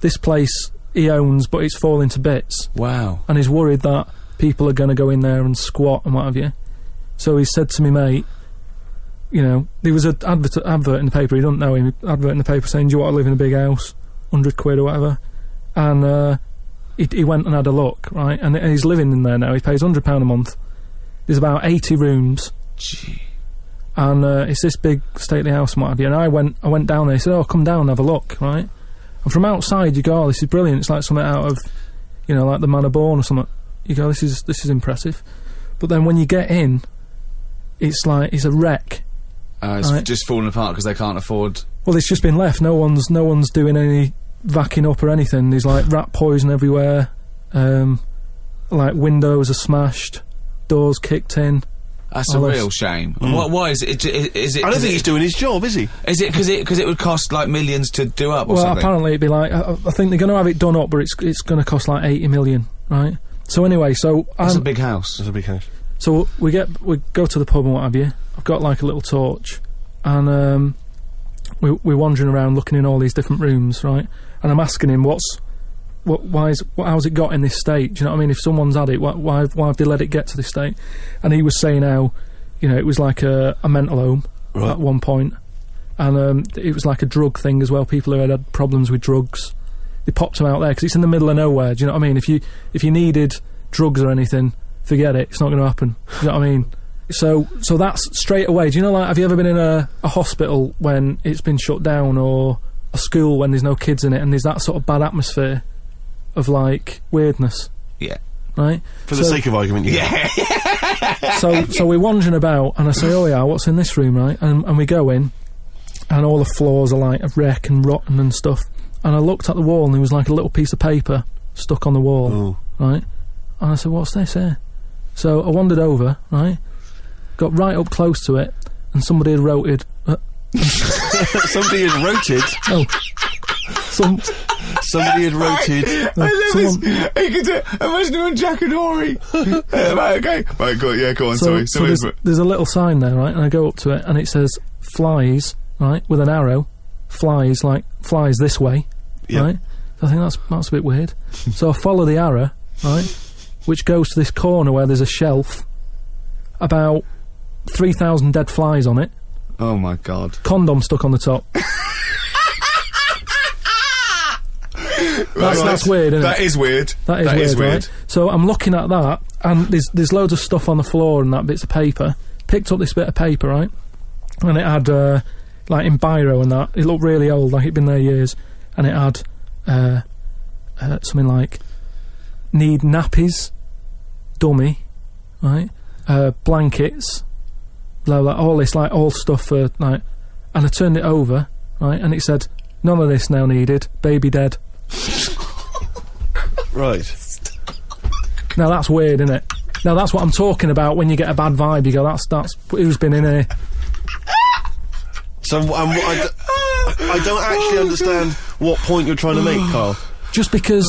This place he owns, but it's falling to bits. Wow. And he's worried that people are going to go in there and squat and what have you. So he said to me, mate, you know, there was an advert in the paper, he doesn't know him, advert in the paper saying, do you want to live in a big house? 100 quid or whatever. And he went and had a look, right? And he's living in there now. He pays £100 a month. There's about 80 rooms. Gee. And it's this big stately house and what have you. And I went down there. He said, oh, come down and have a look, right? And from outside you go, oh, this is brilliant. It's like something out of, you know, like the Man of Born or something. You go, this is impressive. But then when you get in, it's like, it's a wreck. It's right? Just falling apart because they can't afford... Well, it's just been left. No one's doing any vacuuming up or anything. There's like rat poison everywhere. Like windows are smashed, doors kicked in. That's a real shame. Why is it? Is it? I don't think he's doing his job, is he? Is it because it would cost like millions to do up or something? Well, apparently it'd be like, I think they're going to have it done up, but it's going to cost like 80 million, right? So anyway, that's a big house. That's a big house. So we go to the pub and what have you. I've got like a little torch, and we're wandering around looking in all these different rooms, right? And I'm asking him, how's it got in this state? Do you know what I mean? If someone's had it, why have they let it get to this state? And he was saying how, you know, it was like a mental home at one point, and it was like a drug thing as well. People who had problems with drugs, they popped them out there because it's in the middle of nowhere. Do you know what I mean? If you needed drugs or anything, forget it. It's not going to happen. Do you know what I mean? So that's straight away. Do you know, like, have you ever been in a hospital when it's been shut down, or a school when there's no kids in it, and there's that sort of bad atmosphere of like weirdness? Yeah. Right? For the sake of argument, yeah. So we're wandering about, and I say, oh yeah, what's in this room, right? And we go in, and all the floors are like a wreck and rotten and stuff. And I looked at the wall, and there was like a little piece of paper stuck on the wall, right? And I said, what's this here? So I wandered over, right? Got right up close to it, and somebody had wrote somebody had wrote Oh. Somebody had rotated. Imagine doing Jack and Horry. Okay. Right, go on, sorry. So there's a little sign there, right? And I go up to it, and it says flies, right? With an arrow. Flies, like flies this way, right? So I think that's a bit weird. So I follow the arrow, right? Which goes to this corner where there's a shelf. About 3,000 dead flies on it. Oh my god. Condom stuck on the top. That's weird, isn't it? That is weird. That is weird. Right? So I'm looking at that, and there's loads of stuff on the floor and that, bits of paper. Picked up this bit of paper, right? And it had, like in biro and that, it looked really old, like it'd been there years. And it had something like, need nappies, dummy, right? Blankets, blah blah, all this, like, all stuff for, like, and I turned it over, right, and it said, none of this now needed, baby dead. Right. Now that's weird, isn't it? Now that's what I'm talking about when you get a bad vibe, you go, that's who's been in here. So I don't actually understand what point you're trying to make, Carl. Just because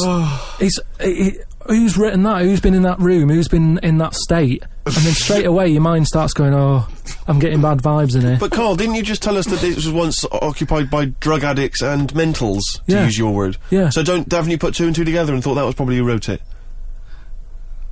who's written that? Who's been in that room? Who's been in that state? And then straight away your mind starts going, oh, I'm getting bad vibes in here. But Carl, didn't you just tell us that this was once occupied by drug addicts and mentals, to use your word? Yeah. So haven't you put two and two together and thought that was probably who wrote it?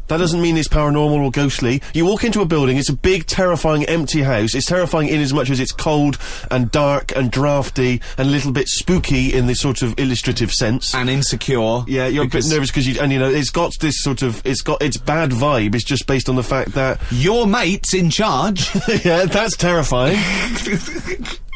That doesn't mean it's paranormal or ghostly. You walk into a building, it's a big, terrifying, empty house. It's terrifying in as much as it's cold and dark and drafty and a little bit spooky in this sort of illustrative sense. And insecure. Yeah, you're a bit nervous because it's got this sort of, its bad vibe is just based on the fact that... Your mate's in charge. Yeah, that's terrifying.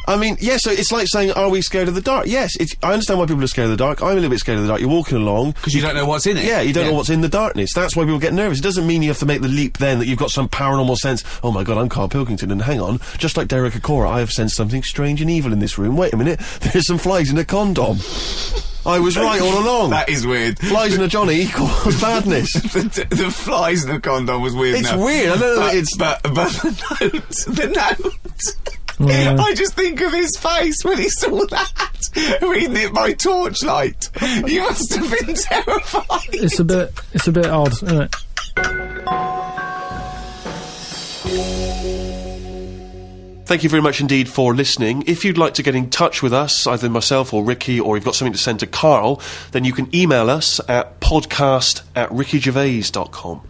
I mean, yeah, so it's like saying, are we scared of the dark? Yes, I understand why people are scared of the dark. I'm a little bit scared of the dark. You're walking along. Because you don't know what's in it. Yeah, you don't know what's in the darkness. That's why people get nervous. It doesn't mean you have to make the leap then that you've got some paranormal sense. Oh my God, I'm Karl Pilkington, and hang on, just like Derek Acora, I have sensed something strange and evil in this room. Wait a minute, there's some flies in a condom. I was right all along. That is weird. Flies in a Johnny equals badness. The flies in a condom was weird. It's weird. I don't know. But the note. Yeah. I just think of his face when he saw that, reading it by torchlight. You must have been terrified. It's a bit odd, isn't it? Thank you very much indeed for listening. If you'd like to get in touch with us, either myself or Ricky, or you've got something to send to Karl, then you can email us at podcast@rickygervais.com.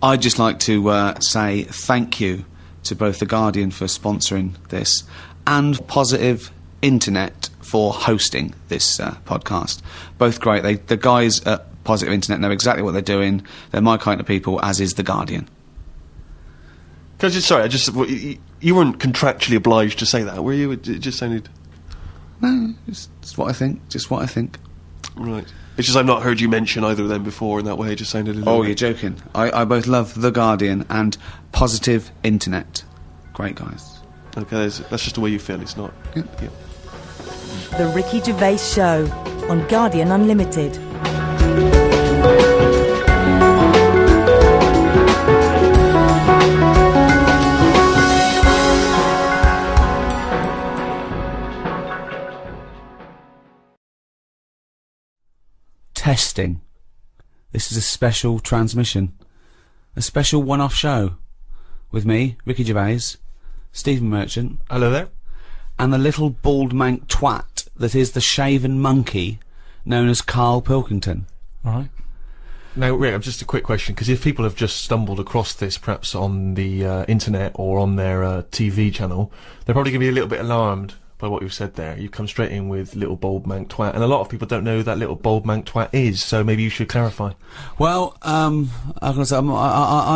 I'd just like to say thank you to both The Guardian for sponsoring this and Positive Internet for hosting this podcast. Both great. The guys at Positive Internet know exactly what they're doing. They're my kind of people, as is The Guardian. You weren't contractually obliged to say that, were you? It just sounded... No, it's what I think. Just what I think. Right. It's just I've not heard you mention either of them before in that way. It just sounded a little... Oh, you're joking. I both love The Guardian and Positive Internet. Great guys. Okay, that's just the way you feel. It's not... Yeah. The Ricky Gervais Show on Guardian Unlimited. Testing. This is a special transmission. A special one-off show. With me, Ricky Gervais, Stephen Merchant. Hello there. And the little bald mank twat that is the shaven monkey known as Karl Pilkington. Right. Now, Rick, just a quick question, because if people have just stumbled across this, perhaps on the internet or on their TV channel, they're probably going to be a little bit alarmed by what you've said there. You've come straight in with little bald mank twat, and a lot of people don't know who that little bald mank twat is, so maybe you should clarify. Well, I'm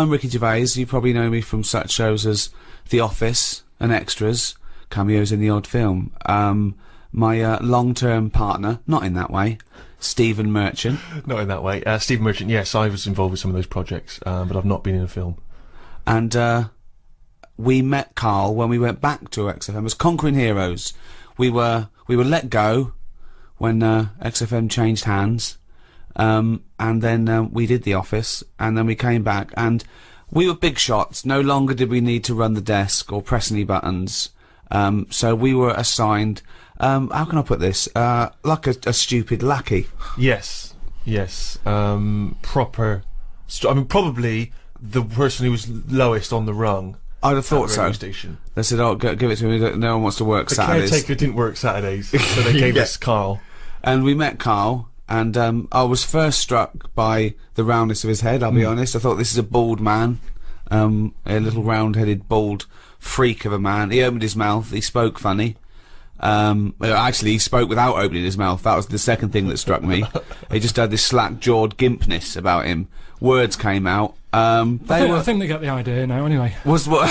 Ricky Gervais. You probably know me from such shows as The Office and Extras, cameos in the odd film. My long-term partner, not in that way, Stephen Merchant. Not in that way. Stephen Merchant, yes, I was involved with some of those projects, but I've not been in a film. And we met Karl when we went back to XFM as Conquering Heroes. We were let go when XFM changed hands, and then we did The Office, and then we came back, and we were big shots. No longer did we need to run the desk or press any buttons, so we were assigned, how can I put this, like a stupid lackey. Yes, proper, I mean, probably the person who was lowest on the rung. I'd have thought so. Station. They said, "Oh, give it to me. No one wants to work Saturdays." The caretaker didn't work Saturdays, so they gave us Karl. And we met Karl, and I was first struck by the roundness of his head. I'll be honest. I thought, this is a bald man, a little round-headed bald freak of a man. He opened his mouth. He spoke funny. Actually, he spoke without opening his mouth. That was the second thing that struck me. He just had this slack-jawed gimpness about him. Words came out. I think they get the idea now, anyway. Was what?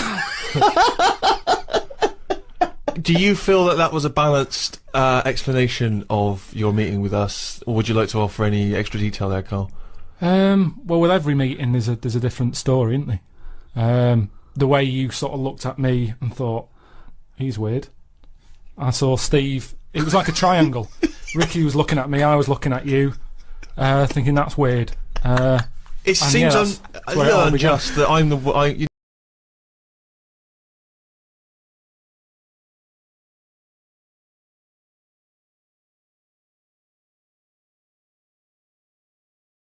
Do you feel that was a balanced explanation of your meeting with us, or would you like to offer any extra detail there, Karl? Well, with every meeting, there's a different story, isn't there? The way you sort of looked at me and thought, he's weird. I saw Steve. It was like a triangle. Ricky was looking at me. I was looking at you, thinking that's weird. It seems unjust that I'm the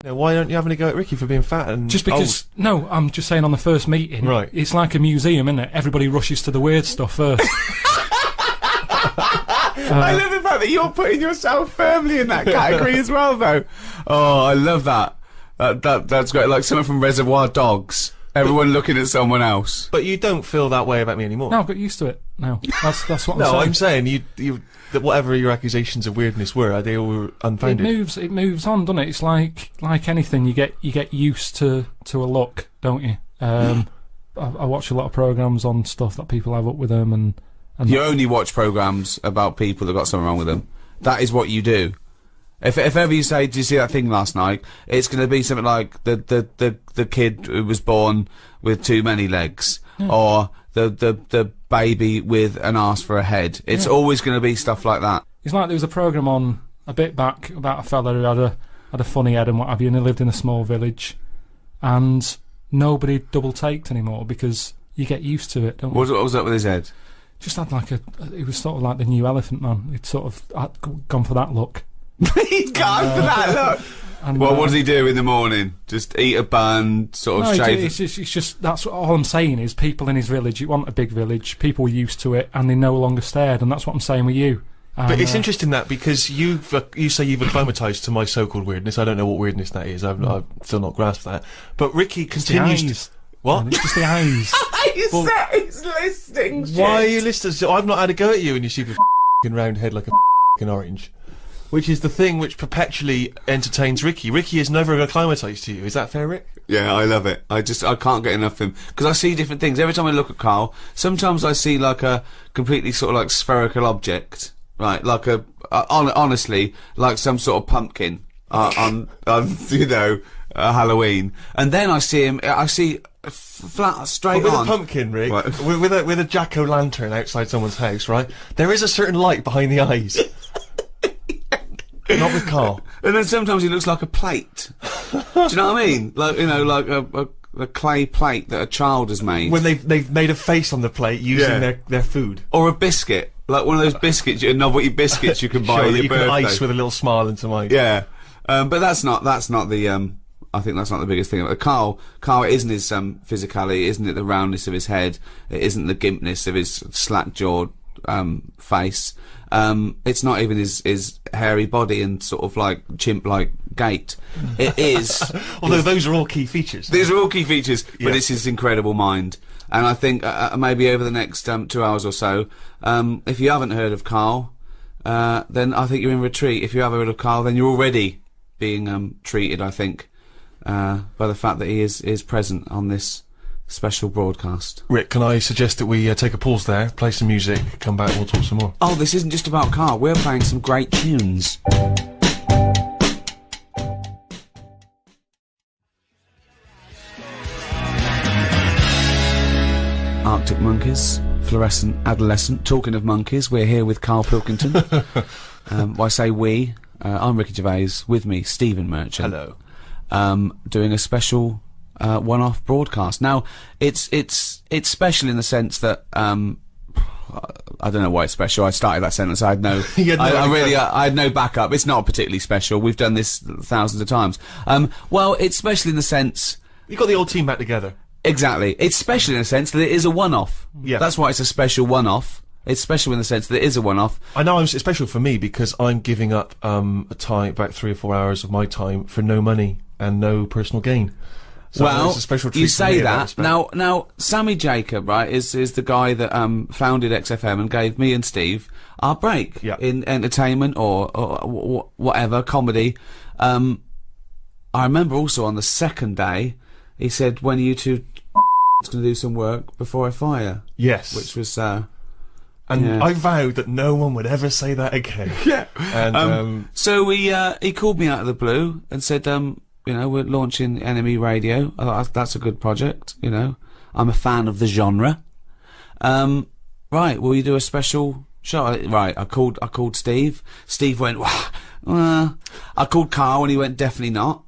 why aren't you having a go at Ricky for being fat and just because old? No, I'm just saying on the first meeting, right? It's like a museum, isn't it? Everybody rushes to the weird stuff first. I love the fact that you're putting yourself firmly in that category as well, though. Oh, I love that. That's great. Like someone from Reservoir Dogs. Everyone looking at someone else. But you don't feel that way about me anymore. No, I've got used to it now. That's what I'm saying. No, I'm saying you that whatever your accusations of weirdness were, they were unfounded. It moves on, doesn't it? It's like anything. You get used to a look, don't you? I watch a lot of programs on stuff that people have up with them, and And you only watch programmes about people that got something wrong with them. That is what you do. If ever you say, "Did you see that thing last night?" It's going to be something like the kid who was born with too many legs, or the baby with an arse for a head. It's always going to be stuff like that. It's like there was a programme on a bit back about a fella who had a funny head and what have you, and he lived in a small village, and nobody double-taked anymore because you get used to it, don't you? What was up with his head? Just had like he was sort of like the new Elephant Man. He'd sort of gone for that look. He'd gone for that look. And, what does he do in the morning? Just eat a bun, sort of shave? It's just that's all I'm saying is people in his village. You want a big village. People were used to it, and they no longer stared. And that's what I'm saying with you. But it's interesting that because you say you've acclimatised to my so-called weirdness. I don't know what weirdness that is. I've still not grasped that. But Ricky continues to... What? It's just the eyes. He's listening. Why are you listening? So I've not had a go at you and your stupid round head like a orange. Which is the thing which perpetually entertains Ricky. Ricky is never acclimatised to you. Is that fair, Rick? Yeah, I love it. I can't get enough of him. Because I see different things. Every time I look at Karl, sometimes I see like a completely sort of like spherical object. Right, like honestly, like some sort of pumpkin on you know, Halloween. And then I see flat, straight with on. With a pumpkin, Rick, with a jack-o'-lantern outside someone's house, right? There is a certain light behind the eyes. Not with Karl. And then sometimes he looks like a plate. Do you know what I mean? Like, you know, like a clay plate that a child has made. When they've made a face on the plate using their food. Or a biscuit. Like one of those biscuits, novelty biscuits you can buy at your you birthday. Can ice with a little smile into mine. Yeah. But that's not the, I think that's not the biggest thing. Karl, it isn't his, physicality, isn't it the roundness of his head, it isn't the gimpness of his slack-jawed, face. It's not even his hairy body and sort of like chimp-like gait. It is. Although those are all key features. These are all key features, but it's his incredible mind. And I think maybe over the next 2 hours or so, if you haven't heard of Karl, then I think you're in retreat. If you have heard of Karl, then you're already being treated, I think, by the fact that he is present on this special broadcast. Rick, can I suggest that we take a pause there, play some music, come back and we'll talk some more? Oh, this isn't just about Karl. We're playing some great tunes. Arctic Monkeys, Fluorescent Adolescent. Talking of monkeys, we're here with Karl Pilkington. I say we. I'm Ricky Gervais. With me, Stephen Merchant. Hello. Doing a special one-off broadcast. Now, it's special in the sense that I don't know why it's special. I started that sentence. I had no. I had no backup. It's not particularly special. We've done this thousands of times. Well, it's special in the sense you got the old team back together. Exactly. It's special in the sense that it is a one-off. Yeah. That's why it's a special one-off. It's special in the sense that it is a one-off. I know it's special for me because I'm giving up a time, about 3 or 4 hours of my time for no money and no personal gain. So well, it's a special treat you say that. Now, Sammy Jacob, right, is the guy that founded XFM and gave me and Steve our break in entertainment or whatever, comedy. I remember also on the second day, he said, when are you two going to do some work before I fire? Yes. Which was, and I vowed that no one would ever say that again. Yeah. And, so he called me out of the blue and said, you know, we're launching Enemy Radio. I thought, that's a good project, you know. I'm a fan of the genre. Right, will you do a special show? Right, I called Steve. Steve went, I called Karl and he went, definitely not.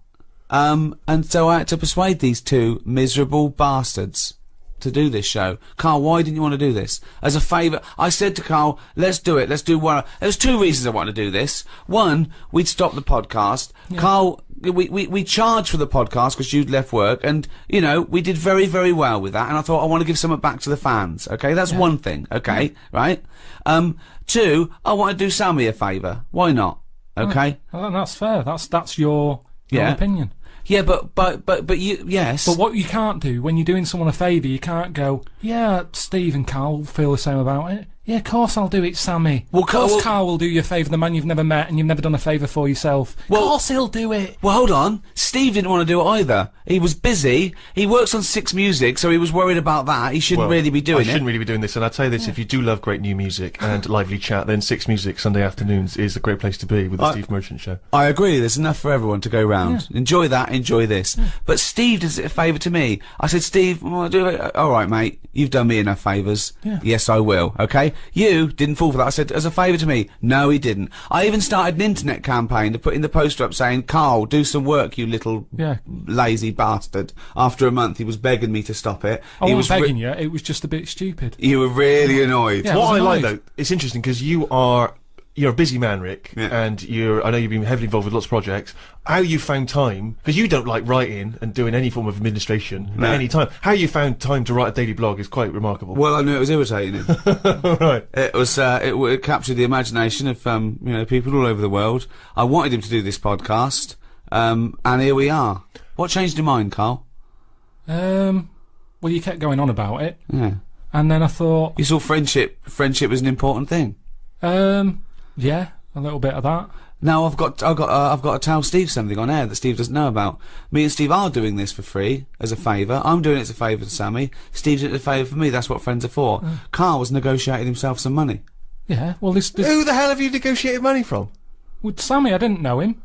And so I had to persuade these two miserable bastards to do this show. Karl, why didn't you want to do this? As a favour, I said to Karl, let's do it, let's do one. There's 2 reasons I wanted to do this. One, we'd stop the podcast. Yeah. Karl, we charged for the podcast because you'd left work, and, you know, we did very, very well with that, and I thought I want to give something back to the fans, okay? That's one thing, okay? Right? 2, I want to do Sammy a favour. Why not? Okay? Well, that's fair. That's your opinion. Yeah, but you, yes. But what you can't do when you're doing someone a favour, you can't go, yeah, Steve and Karl feel the same about it. Yeah, of course I'll do it, Sammy. Well, of course Carl will do you a favour, the man you've never met and you've never done a favour for yourself. Well, of course he'll do it. Well, hold on. Steve didn't want to do it either. He was busy. He works on Six Music, so he was worried about that. He shouldn't really be doing it. I shouldn't really be doing this, and I'll tell you this, if you do love great new music and lively chat, then Six Music Sunday afternoons is a great place to be with the Steve Merchant Show. I agree. There's enough for everyone to go round. Yeah. Enjoy that, enjoy this. Yeah. But Steve does it a favour to me. I said, Steve, well, do it. All right, mate. You've done me enough favours. Yeah. Yes, I will. Okay? You didn't fall for that. I said, as a favour to me. No, he didn't. I even started an internet campaign to put in the poster up saying, Carl, do some work, you little lazy bastard. After a month, he was begging me to stop it. I wasn't begging you. It was just a bit stupid. You were really annoyed. Yeah, what I like, though, it's interesting because you're a busy man, Rick, and I know you've been heavily involved with lots of projects. How you found time, because you don't like writing and doing any form of administration at any time. How you found time to write a daily blog is quite remarkable. Well, I knew it was irritating him. Right. It was, it captured the imagination of, people all over the world. I wanted him to do this podcast, and here we are. What changed your mind, Carl? Well, you kept going on about it. Yeah. And then I thought... You saw friendship was an important thing. Yeah, a little bit of that. Now I've got to tell Steve something on air that Steve doesn't know about. Me and Steve are doing this for free as a favour. I'm doing it as a favour to Sammy. Steve's doing it as a favour for me. That's what friends are for. Carl was negotiating himself some money. Yeah, well, this who the hell have you negotiated money from? With Sammy, I didn't know him.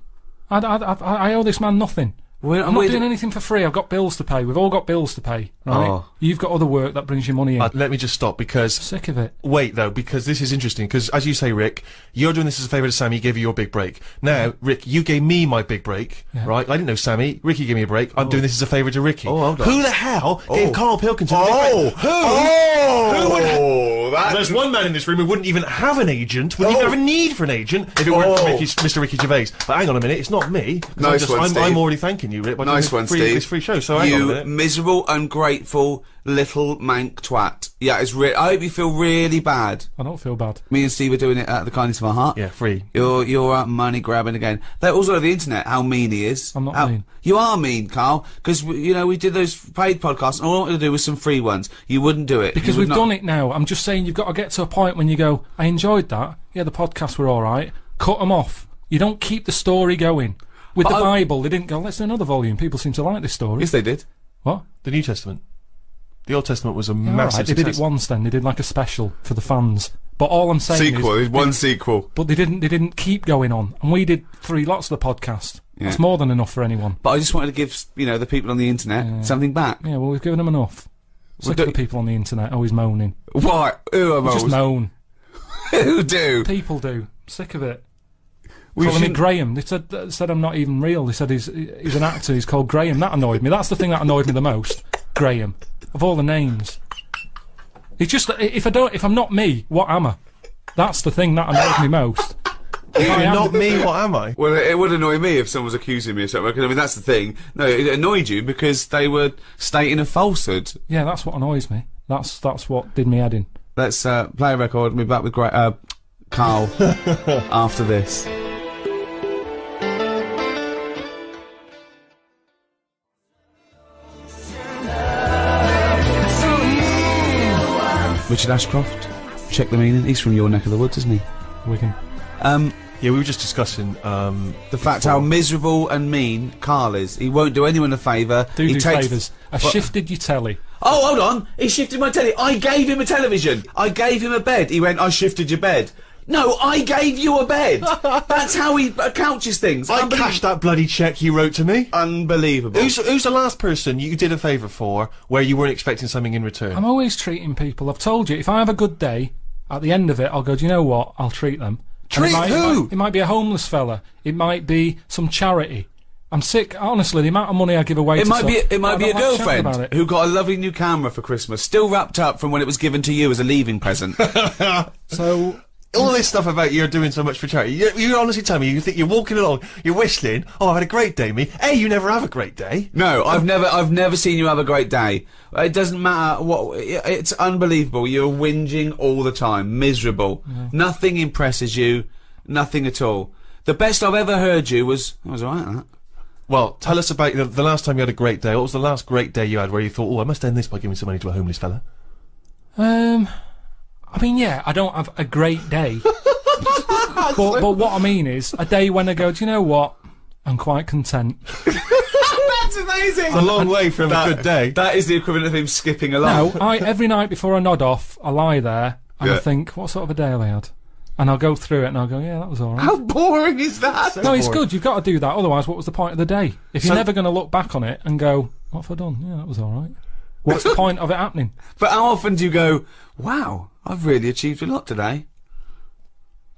I owe this man nothing. I'm not doing anything for free. I've got bills to pay. We've all got bills to pay, right? Oh. You've got other work that brings you money in. Let me just stop because... Sick of it. Wait, though, because this is interesting, because as you say, Rick, you're doing this as a favour to Sammy, he gave you your big break. Now, Rick, you gave me my big break, right? I didn't know Sammy. Ricky gave me a break. I'm doing this as a favour to Ricky. Oh, hold on. Who the hell gave Karl Pilkington a big break? Who would There's one man in this room who wouldn't even have an agent, wouldn't even have a need for an agent if it weren't for Mr. Ricky Gervais. But hang on a minute, it's not me. Nice one, Steve. I'm already thanking you, Rick, by nice one, Steve. This free show, so hang on a minute. You miserable, ungrateful little mank twat. Yeah, I hope you feel really bad. I don't feel bad. Me and Steve are doing it out of the kindness of our heart. Yeah, free. You're money grabbing again. They're also on the internet, how mean he is. I'm not mean. You are mean, Carl, because, we did those paid podcasts, and all I wanted to do was some free ones. You wouldn't do it. Because we've done it now. I'm just saying you've got to get to a point when you go, I enjoyed that. Yeah, the podcasts were alright. Cut them off. You don't keep the story going. With the Bible, they didn't go, let's do another volume. People seem to like this story. Yes, they did. What? The New Testament. The Old Testament was a massive success. They did it once then. They did like a special for the fans. But all I'm saying is... One sequel. But they didn't keep going on. And we did 3 lots of the podcast. Yeah. That's more than enough for anyone. But I just wanted to give, the people on the internet something back. Yeah, well, we've given them enough. Sick of the people on the internet always moaning. What? Who am I? Just moan. Who do? People do. Sick of it. Calling me Graham. They said I'm not even real. They said he's an actor. He's called Graham. That annoyed me. That's the thing that annoyed me the most. Graham. Of all the names. It's just that if I'm not me, what am I? That's the thing that annoys me most. If you're not me, what am I? Well, it would annoy me if someone was accusing me of something. Because, that's the thing. No, it annoyed you because they were stating a falsehood. Yeah, that's what annoys me. That's what did me head in. Let's play a record and be back with Carl after this. Richard Ashcroft, check the meaning. He's from your neck of the woods, isn't he? Wigan. Yeah, we were just discussing the fact how miserable and mean Carl is. He won't do anyone a favour. He takes favours. I shifted your telly. Oh, hold on. He shifted my telly. I gave him a television. I gave him a bed. He went, I shifted your bed. No, I gave you a bed. That's how he couches things. I cashed that bloody cheque you wrote to me. Unbelievable. Who's the last person you did a favour for where you weren't expecting something in return? I'm always treating people. I've told you, if I have a good day, at the end of it, I'll go, do you know what? I'll treat them. Treat who? It might be a homeless fella. It might be some charity. I'm sick, honestly, the amount of money I give away it might be a girlfriend who got a lovely new camera for Christmas, still wrapped up from when it was given to you as a leaving present. So... all this stuff about you're doing so much for charity. You honestly tell me, you think you're walking along, you're whistling, oh, I've had a great day, me. A, you never have a great day. No, I've never seen you have a great day. It doesn't matter what, it's unbelievable. You're whinging all the time, miserable. Yeah. Nothing impresses you, nothing at all. The best I've ever heard you was alright, that. Well, tell us about the last time you had a great day. What was the last great day you had where you thought, oh, I must end this by giving some money to a homeless fella? I mean, yeah, I don't have a great day. but what I mean is, a day when I go, do you know what? I'm quite content. That's amazing! It's a long way from a good day. That is the equivalent of him skipping along. No, every night before I nod off, I lie there and I think, what sort of a day have I had? And I'll go through it and I'll go, yeah, that was alright. How boring is that? No, it's good. You've got to do that. Otherwise, what was the point of the day? If you're never going to look back on it and go, what have I done? Yeah, that was alright. What's the point of it happening? But how often do you go, wow, I've really achieved a lot today?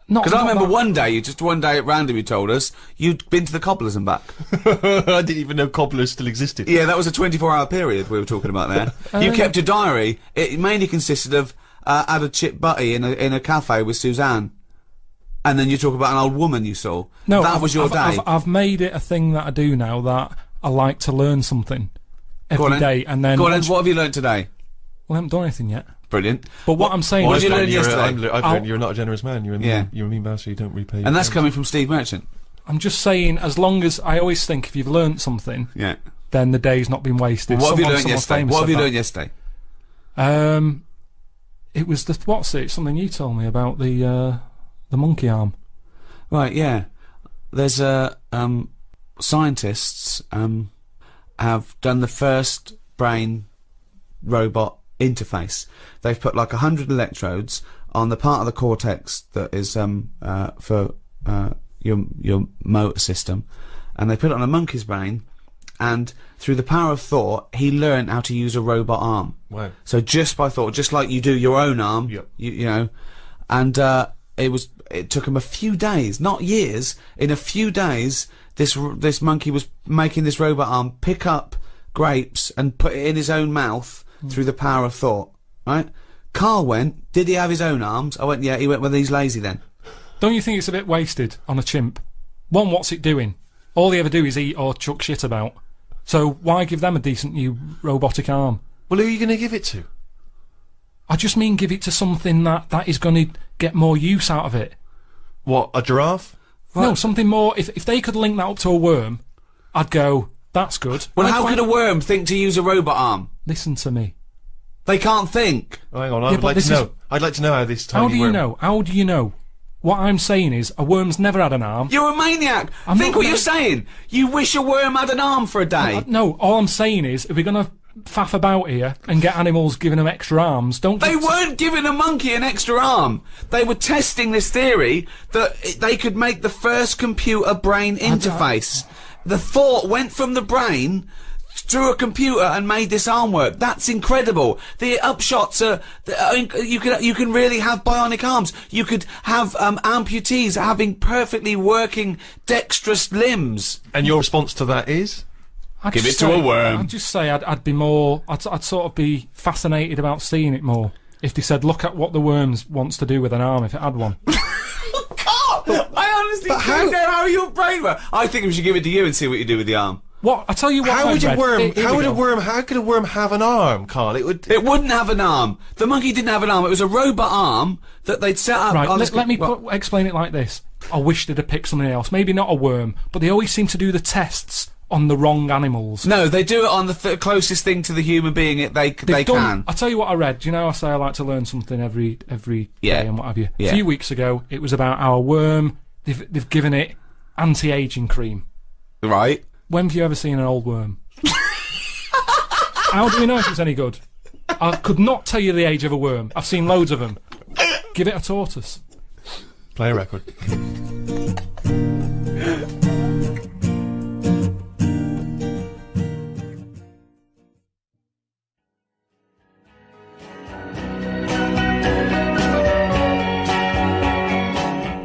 Because I remember one day at random, you told us you'd been to the Cobblers and back. I didn't even know Cobblers still existed. Yeah, that was a 24-hour period we were talking about there. You kept a diary. It mainly consisted of had a chip butty in a cafe with Suzanne, and then you talk about an old woman you saw. No, that was your day. I've made it a thing that I do now, that I like to learn something every day, and then. Go on, what have you learnt today? Well, I haven't done anything yet. Brilliant. But what I'm saying what is, did you learn yesterday? I've learned you're not a generous man. You're a mean bastard. You don't repay. And that's coming from Steve Merchant. I'm just saying, as long as I always think, if you've learnt something, then the day's not been wasted. Well, what have you learnt yesterday? What have you learnt yesterday? It was something you told me about the monkey arm. Right. Yeah. There's scientists have done the first brain robot interface. They've put like 100 electrodes on the part of the cortex that is for your motor system, and they put it on a monkey's brain, and through the power of thought, he learned how to use a robot arm. Wow. So just by thought, just like you do your own arm, you know, and it took him a few days, not years. In a few days, this monkey was making this robot arm pick up grapes and put it in his own mouth through the power of thought, right? Karl went, did he have his own arms? I went, yeah. He went, well, he's lazy then. Don't you think it's a bit wasted on a chimp? One, what's it doing? All they ever do is eat or chuck shit about. So why give them a decent new robotic arm? Well, who are you going to give it to? I just mean give it to something that is going to get more use out of it. What, a giraffe? No, something more. If they could link that up to a worm, I'd go, that's good. Well, how could a worm think to use a robot arm? Listen to me. They can't think. Oh, hang on, I'd like to know. I'd like to know how this tiny worm... How do you know? What I'm saying is, a worm's never had an arm. You're a maniac! Think what you're saying! You wish a worm had an arm for a day! No, all I'm saying is, if we're gonna faff about here and get animals giving them extra arms, They weren't giving a monkey an extra arm! They were testing this theory that they could make the first computer-brain interface. The thought went from the brain through a computer and made this arm work. That's incredible. The upshots are, you can really have bionic arms. You could have amputees having perfectly working dexterous limbs. And your response to that is? Give it to a worm. I'd just say I'd be more, I'd sort of be fascinated about seeing it more. If they said, look at what the worms wants to do with an arm if it had one. I honestly don't know how your brain works. I think we should give it to you and see what you do with the arm. What? I tell you what. How could a worm have an arm, Karl? It wouldn't have an arm. The monkey didn't have an arm. It was a robot arm that they'd set up. Right. Let me explain it like this. I wish they'd have picked something else. Maybe not a worm, but they always seem to do the tests on the wrong animals. No, they do it on the closest thing to the human being they can. I tell you what I read. Do you know I say I like to learn something every day and what have you? Yeah. A few weeks ago, it was about our worm. They've given it anti-aging cream. Right. When have you ever seen an old worm? How do we know if it's any good? I could not tell you the age of a worm. I've seen loads of them. Give it a tortoise. Play a record.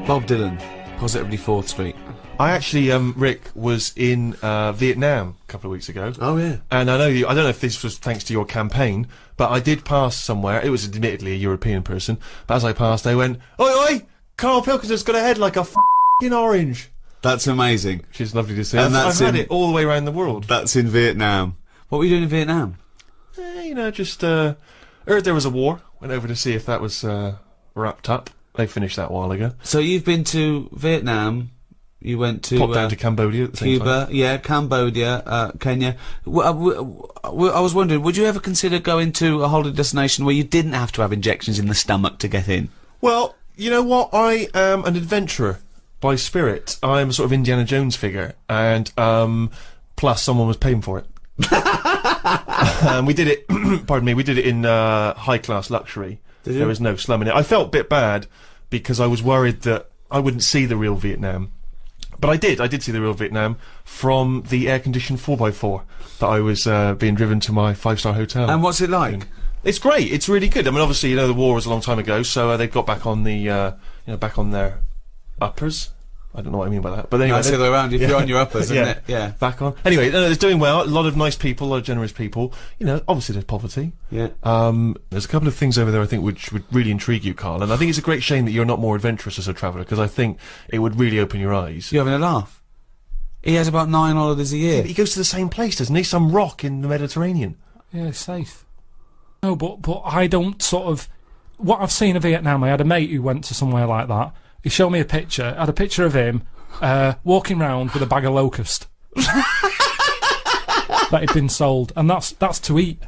Bob Dylan, Positively 4th Street. I actually, Rick, was in Vietnam a couple of weeks ago. Oh, yeah. And I don't know if this was thanks to your campaign, but I did pass somewhere. It was admittedly a European person, but as I passed, they went, "Oi, oi! Karl Pilkington's got a head like a f***ing orange." That's amazing. Which is lovely to see. And I've had it all the way around the world. That's in Vietnam. What were you doing in Vietnam? Just heard there was a war. Went over to see if that was wrapped up. They finished that a while ago. So you've been to Vietnam, You went to popped down to Cambodia at the same Cuba, time. yeah, Cambodia, Kenya. I was wondering, would you ever consider going to a holiday destination where you didn't have to have injections in the stomach to get in? Well, you know what? I am an adventurer by spirit. I'm a sort of Indiana Jones figure, and plus someone was paying for it. We did it. Pardon me. We did it in high class luxury. Did you? There was no slum in it. I felt a bit bad because I was worried that I wouldn't see the real Vietnam. But I did see the real Vietnam from the air-conditioned 4x4 that I was being driven to my 5-star hotel. And what's it like? It's great, it's really good. I mean, obviously, you know, the war was a long time ago, so they got back on the, you know, back on their uppers. I don't know what I mean by that, but anyway. That's the other way around, if you're on your uppers, isn't it? Yeah. Back on. Anyway, it's doing well, a lot of nice people, a lot of generous people. You know, obviously there's poverty. Yeah. There's a couple of things over there I think which would really intrigue you, Karl, and I think it's a great shame that you're not more adventurous as a traveller, because I think it would really open your eyes. You're having a laugh. He has about 9 holidays a year. Yeah, but he goes to the same place, doesn't he? Some rock in the Mediterranean. Yeah, it's safe. No, but I don't sort of... What I've seen of Vietnam, I had a mate who went to somewhere like that. He showed me a picture. I had a picture of him walking round with a bag of locust that had been sold, and that's to eat.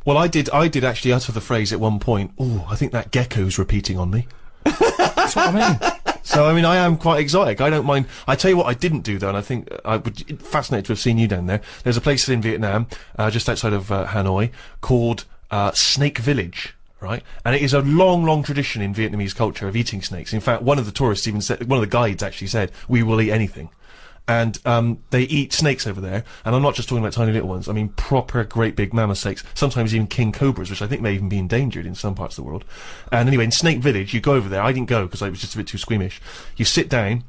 Well, I did actually utter the phrase at one point, "Oh, I think that gecko's repeating on me." That's what I mean. So, I mean, I am quite exotic. I don't mind. I tell you what I didn't do, though, and I think I would fascinated to have seen you down there. There's a place in Vietnam, just outside of Hanoi, called Snake Village. Right, and it is a long, long tradition in Vietnamese culture of eating snakes. In fact, one of the tourists even said, one of the guides actually said, "We will eat anything." And they eat snakes over there, and I'm not just talking about tiny little ones. I mean proper, great big mammoth snakes. Sometimes even king cobras, which I think may even be endangered in some parts of the world. And anyway, in Snake Village, you go over there. I didn't go because I was just a bit too squeamish. You sit down.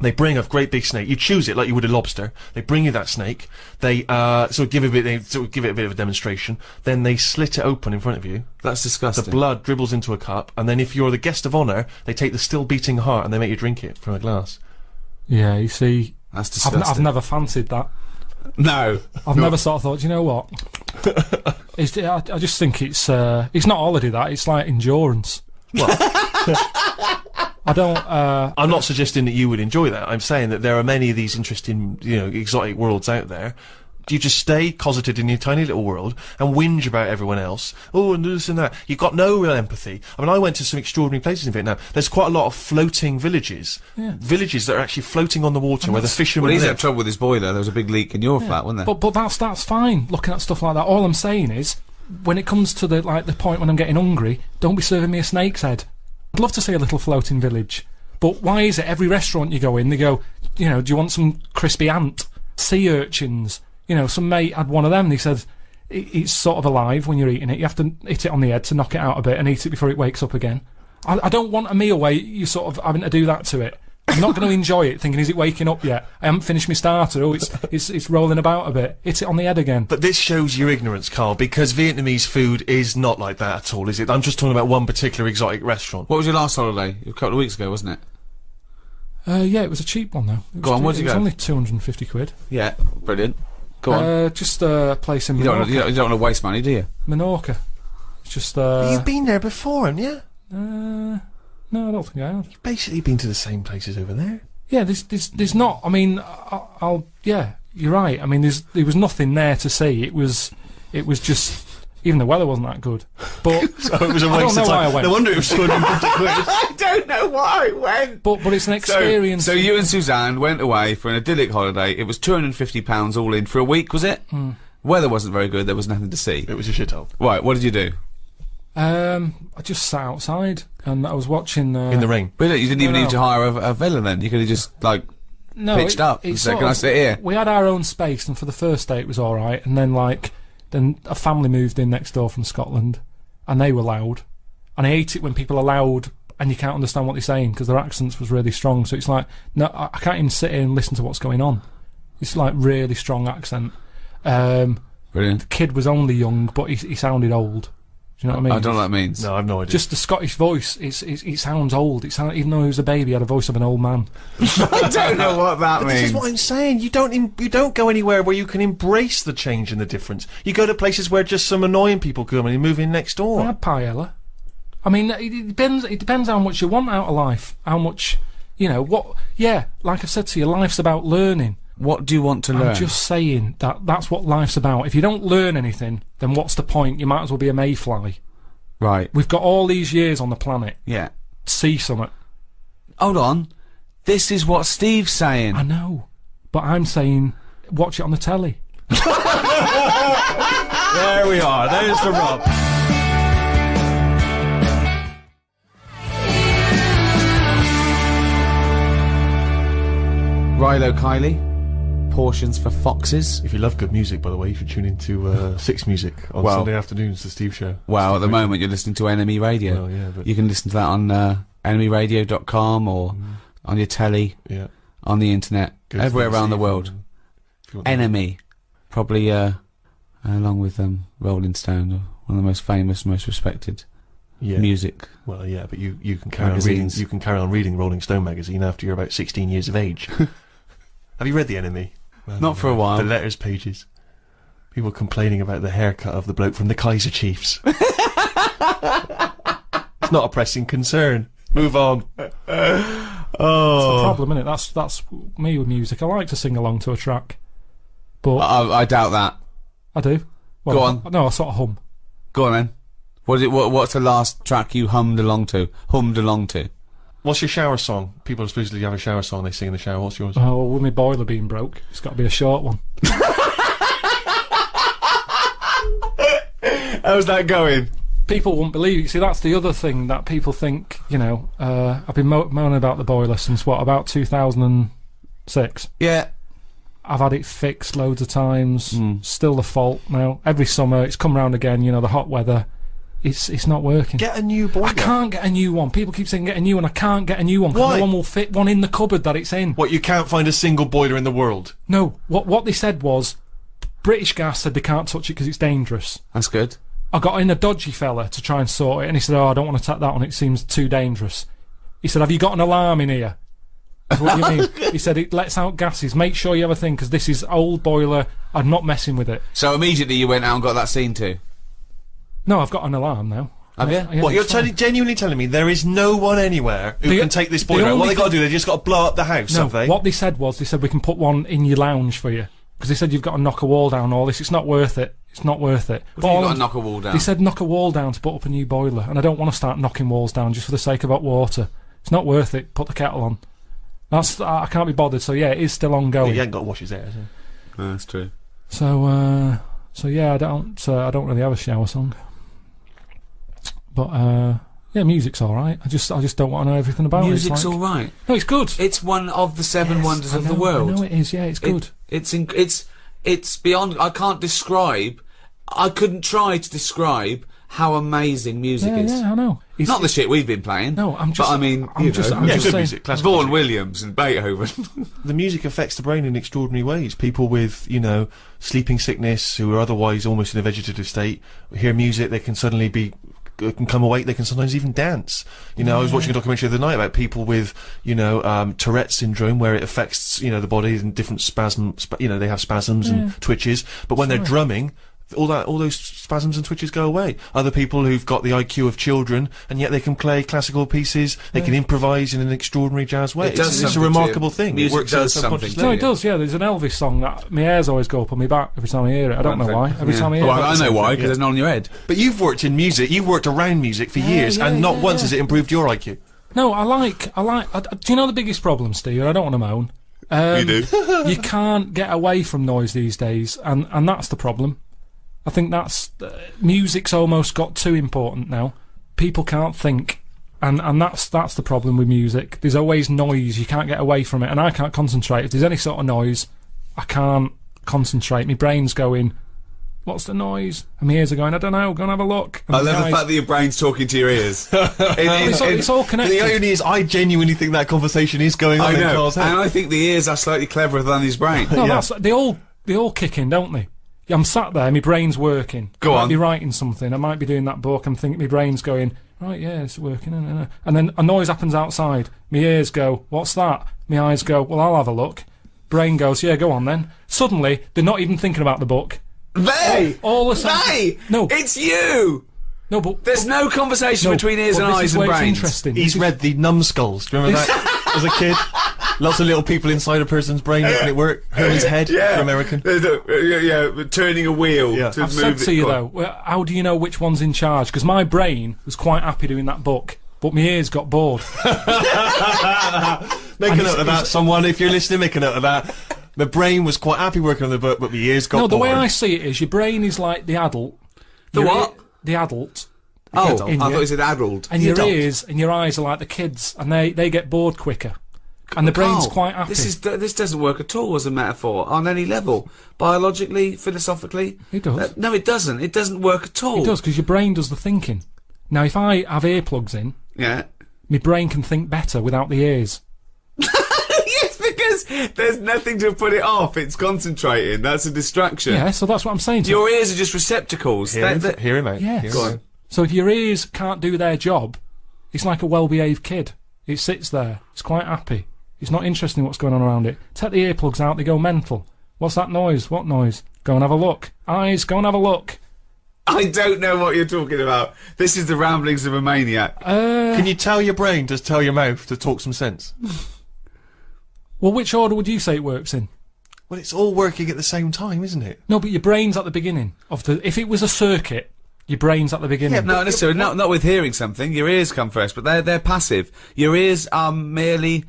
They bring a great big snake. You choose it like you would a lobster. They bring you that snake. They sort of give it a bit of a demonstration. Then they slit it open in front of you. That's disgusting. The blood dribbles into a cup, and then if you're the guest of honour, they take the still beating heart and they make you drink it from a glass. Yeah, you see, that's disgusting. I've never fancied that. No, I've never sort of thought. You know what? I just think it's not holiday. That it's like endurance. Well. I don't. I'm not suggesting that you would enjoy that. I'm saying that there are many of these interesting, you know, exotic worlds out there. You just stay closeted in your tiny little world and whinge about everyone else. Oh, and this and that. You've got no real empathy. I mean, I went to some extraordinary places in Vietnam. There's quite a lot of floating villages. Yeah. Villages that are actually floating on the water where the fishermen Well, he's live. had trouble with his boiler. There was a big leak in your flat, wasn't there? But that's fine. Looking at stuff like that. All I'm saying is, when it comes to the point when I'm getting hungry, don't be serving me a snake's head. I'd love to see a little floating village. But why is it every restaurant you go in, they go, you know, do you want some crispy ant? Sea urchins? You know, some mate had one of them, they said, it's sort of alive when you're eating it. You have to hit it on the head to knock it out a bit and eat it before it wakes up again. I don't want a meal where you're sort of having to do that to it. I'm not going to enjoy it thinking, is it waking up yet? I haven't finished my starter. Oh, it's rolling about a bit. Hit it on the head again. But this shows your ignorance, Karl, because Vietnamese food is not like that at all, is it? I'm just talking about one particular exotic restaurant. What was your last holiday? A couple of weeks ago, wasn't it? Yeah, it was a cheap one though. Go on, where'd you go? It was only 250 quid. Yeah, brilliant. Go on. Just a place in Menorca. You don't want to waste money, do you? Menorca. It's just, You've been there before, haven't you? no, I don't think I have. You've basically been to the same places over there. Yeah, there's not. I mean, yeah, you're right. I mean, there was nothing there to see. It was just. Even the weather wasn't that good. But so it was a waste of time. No wonder it was 250 quid. I don't know why I went. But it's an experience. So you and Suzanne went away for an idyllic holiday. It was £250 all in for a week, was it? Weather wasn't very good. There was nothing to see. It was a shithole. Right. What did you do? I just sat outside and I was watching. In the rain. Really? You didn't even need to hire a villa then. You could have just pitched up and said, "Can I sit here?" We had our own space, and for the first day it was all right, and then Then a family moved in next door from Scotland, and they were loud. And I hate it when people are loud and you can't understand what they're saying because their accents was really strong. So it's like, no, I can't even sit here and listen to what's going on. It's like really strong accent. Brilliant. The kid was only young, but he sounded old. Do you know what I mean? I don't know what that means. No, I've no idea. Just the Scottish voice, it sounds old. Even though he was a baby, he had a voice of an old man. I don't know what that means. This is what I'm saying. You don't go anywhere where you can embrace the change and the difference. You go to places where just some annoying people come and you move in next door. I had paella. I mean, it depends how much you want out of life. How much, You know, what... Yeah, like I said to you, life's about learning. What do you want to learn? I'm just saying that's what life's about. If you don't learn anything, then what's the point? You might as well be a mayfly. Right. We've got all these years on the planet. Yeah. See something. Hold on. This is what Steve's saying. I know. But I'm saying, watch it on the telly. There we are. There's the rub. Rilo Kiley. Portions for foxes. If you love good music, by the way, you should tune into Six Music on Sunday afternoons, the Steve Show. Well, at the moment you're listening to Enemy Radio. Well, yeah, but you can listen to that on enemyradio.com or on your telly, on the internet, everywhere around the world. Enemy, probably along with Rolling Stone, one of the most famous, most respected music. Well, yeah, but you can carry on reading. You can carry on reading Rolling Stone magazine after you're about 16 years of age. Have you read The Enemy? Well, not for a while. The letters pages. People complaining about the haircut of the bloke from the Kaiser Chiefs. It's not a pressing concern. Move on. That's the problem, isn't it? That's me with music. I like to sing along to a track, but I doubt that. I do. Well, Go on. No, I sort of hum. Go on then. What's the last track you hummed along to? What's your shower song? People supposedly have a shower song they sing in the shower. What's yours? Oh, well, with my boiler being broke, it's got to be a short one. How's that going? People won't believe it. See, that's the other thing that people think, you know, I've been moaning about the boiler since, about 2006? Yeah. I've had it fixed loads of times. Still the fault now. Every summer, it's come round again, you know, the hot weather. It's not working. Get a new boiler. I can't get a new one. People keep saying get a new one. I can't get a new one because no one will fit one in the cupboard that it's in. What, you can't find a single boiler in the world? No. What they said was, British Gas said they can't touch it because it's dangerous. That's good. I got in a dodgy fella to try and sort it, and he said, I don't want to tap that one, it seems too dangerous. He said, have you got an alarm in here? What do you mean? He said, it lets out gases. Make sure you have a thing, because this is old boiler. I'm not messing with it. So immediately you went out and got that seen to? No, I've got an alarm now. Have you? Yeah, what, you're genuinely telling me there is no one anywhere who can take this boiler out? What they got to do, they just got to blow up the house, have they? What they said was, they said we can put one in your lounge for you. Because they said you've got to knock a wall down, all this. It's not worth it. It's not worth it. What do you got to knock a wall down? They said knock a wall down to put up a new boiler, and I don't want to start knocking walls down just for the sake of hot water. It's not worth it. Put the kettle on. I can't be bothered. So yeah, it is still ongoing. You ain't got to wash his hair, has he? No, that's true. So yeah, I don't really have a shower song. But yeah, music's all right. I just don't want to know everything about it. Music's all right. No, it's good. It's one of the seven wonders of the world. I know it is. Yeah, it's good. It's beyond. I can't describe. I couldn't try to describe how amazing music is. Yeah, I know. Not the shit we've been playing. No, I'm just. But I mean, I'm just saying, music, Vaughan music. Williams and Beethoven. The music affects the brain in extraordinary ways. People with, sleeping sickness who are otherwise almost in a vegetative state hear music, they can suddenly can come awake, they can sometimes even dance. I was watching a documentary the other night about people with, Tourette's syndrome, where it affects, the body in different they have spasms and twitches, but when they're drumming, all those spasms and twitches go away. Other people who've got the IQ of children, and yet they can play classical pieces, they can improvise in an extraordinary jazz way. It's a remarkable thing. Music it works does something. No, it does, yeah. There's an Elvis song that my hairs always go up on my back every time I hear it. I don't know why. Every time I hear it. Well, I know why, because there's none on your head. But you've worked in music, you've worked around music for years, and not once has it improved your IQ. No, I like. Do you know the biggest problem, Steve? I don't want to moan. You do. You can't get away from noise these days, and that's the problem. I think that's music's almost got too important now. People can't think, and that's the problem with music. There's always noise. You can't get away from it, and I can't concentrate. If there's any sort of noise, I can't concentrate. My brain's going, what's the noise? And my ears are going, I don't know, go and have a look. And I love the fact that your brain's talking to your ears. It's all connected. The irony is, I genuinely think that conversation is going on in Carl's head. And I think the ears are slightly cleverer than his brain. No, they all kick in, don't they? I'm sat there, my brain's working. Go on. I might be writing something, I might be doing that book, I'm thinking, my brain's going, right, yeah, it's working, and then a noise happens outside. My ears go, what's that? My eyes go, well, I'll have a look. Brain goes, yeah, go on then. Suddenly, they're not even thinking about the book. No, it's you. No, but there's no conversation between ears and eyes and brains. Interesting. He's read the numbskulls. Do you remember that as a kid? Lots of little people inside a person's brain making it work. Herman's head for American. Turning a wheel to I've move said to you though, well, how do you know which one's in charge? Because my brain was quite happy doing that book, but my ears got bored. Make a note of that, someone. If you're listening, make a note of that. The brain was quite happy working on the book, but my ears got bored. No, the way I see it is your brain is like the adult. The what? The adult. I thought you said adult. And your ears and your eyes are like the kids, and they get bored quicker. And the brain's quite happy. This doesn't work at all as a metaphor on any level. Biologically, philosophically. It does. No, it doesn't. It doesn't work at all. It does, because your brain does the thinking. Now, if I have earplugs in, my brain can think better without the ears. Yes, because there's nothing to put it off. It's concentrating. That's a distraction. Yeah, so that's what I'm saying. Your ears are just receptacles. Hear him out. Yes. Go on. So if your ears can't do their job, it's like a well-behaved kid. It sits there. It's quite happy. It's not interested in what's going on around it. Take the earplugs out, they go mental. What's that noise? What noise? Go and have a look. Eyes, go and have a look. I don't know what you're talking about. This is the ramblings of a maniac. Can you tell your brain to tell your mouth to talk some sense? Well, which order would you say it works in? Well, it's all working at the same time, isn't it? No, but your brain's at the beginning of the... If it was a circuit, your brain's at the beginning. Yeah, no, necessarily. Not with hearing something. Your ears come first, but they're passive. Your ears are merely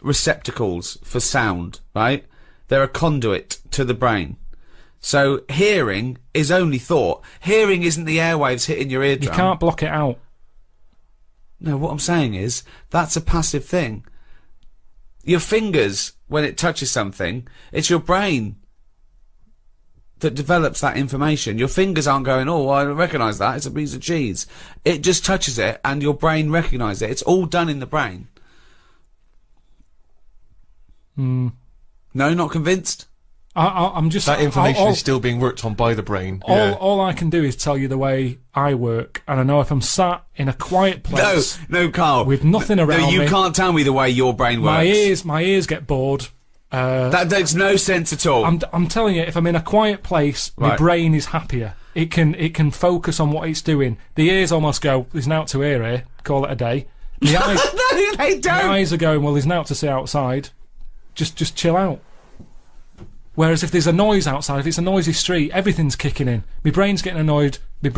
receptacles for sound, right? They're a conduit to the brain. So hearing is only thought. Hearing isn't the airwaves hitting your eardrum. You can't block it out. No, what I'm saying is that's a passive thing. Your fingers, when it touches something, it's your brain that develops that information. Your fingers aren't going, oh, I recognise that, it's a piece of cheese. It just touches it and your brain recognises it. It's all done in the brain. No, not convinced? I'm just... That information is still being worked on by the brain. All I can do is tell you the way I work, and I know if I'm sat in a quiet place... No, Carl. ...with nothing around me... No, you can't tell me the way your brain works. My ears get bored. That makes no sense at all. I'm telling you, if I'm in a quiet place, my brain is happier. It can focus on what it's doing. The ears almost go, there's now to here, call it a day. The eyes, no, they don't. The eyes are going, well, there's now to see outside. Just chill out. Whereas if there's a noise outside, if it's a noisy street, everything's kicking in. My brain's getting annoyed. My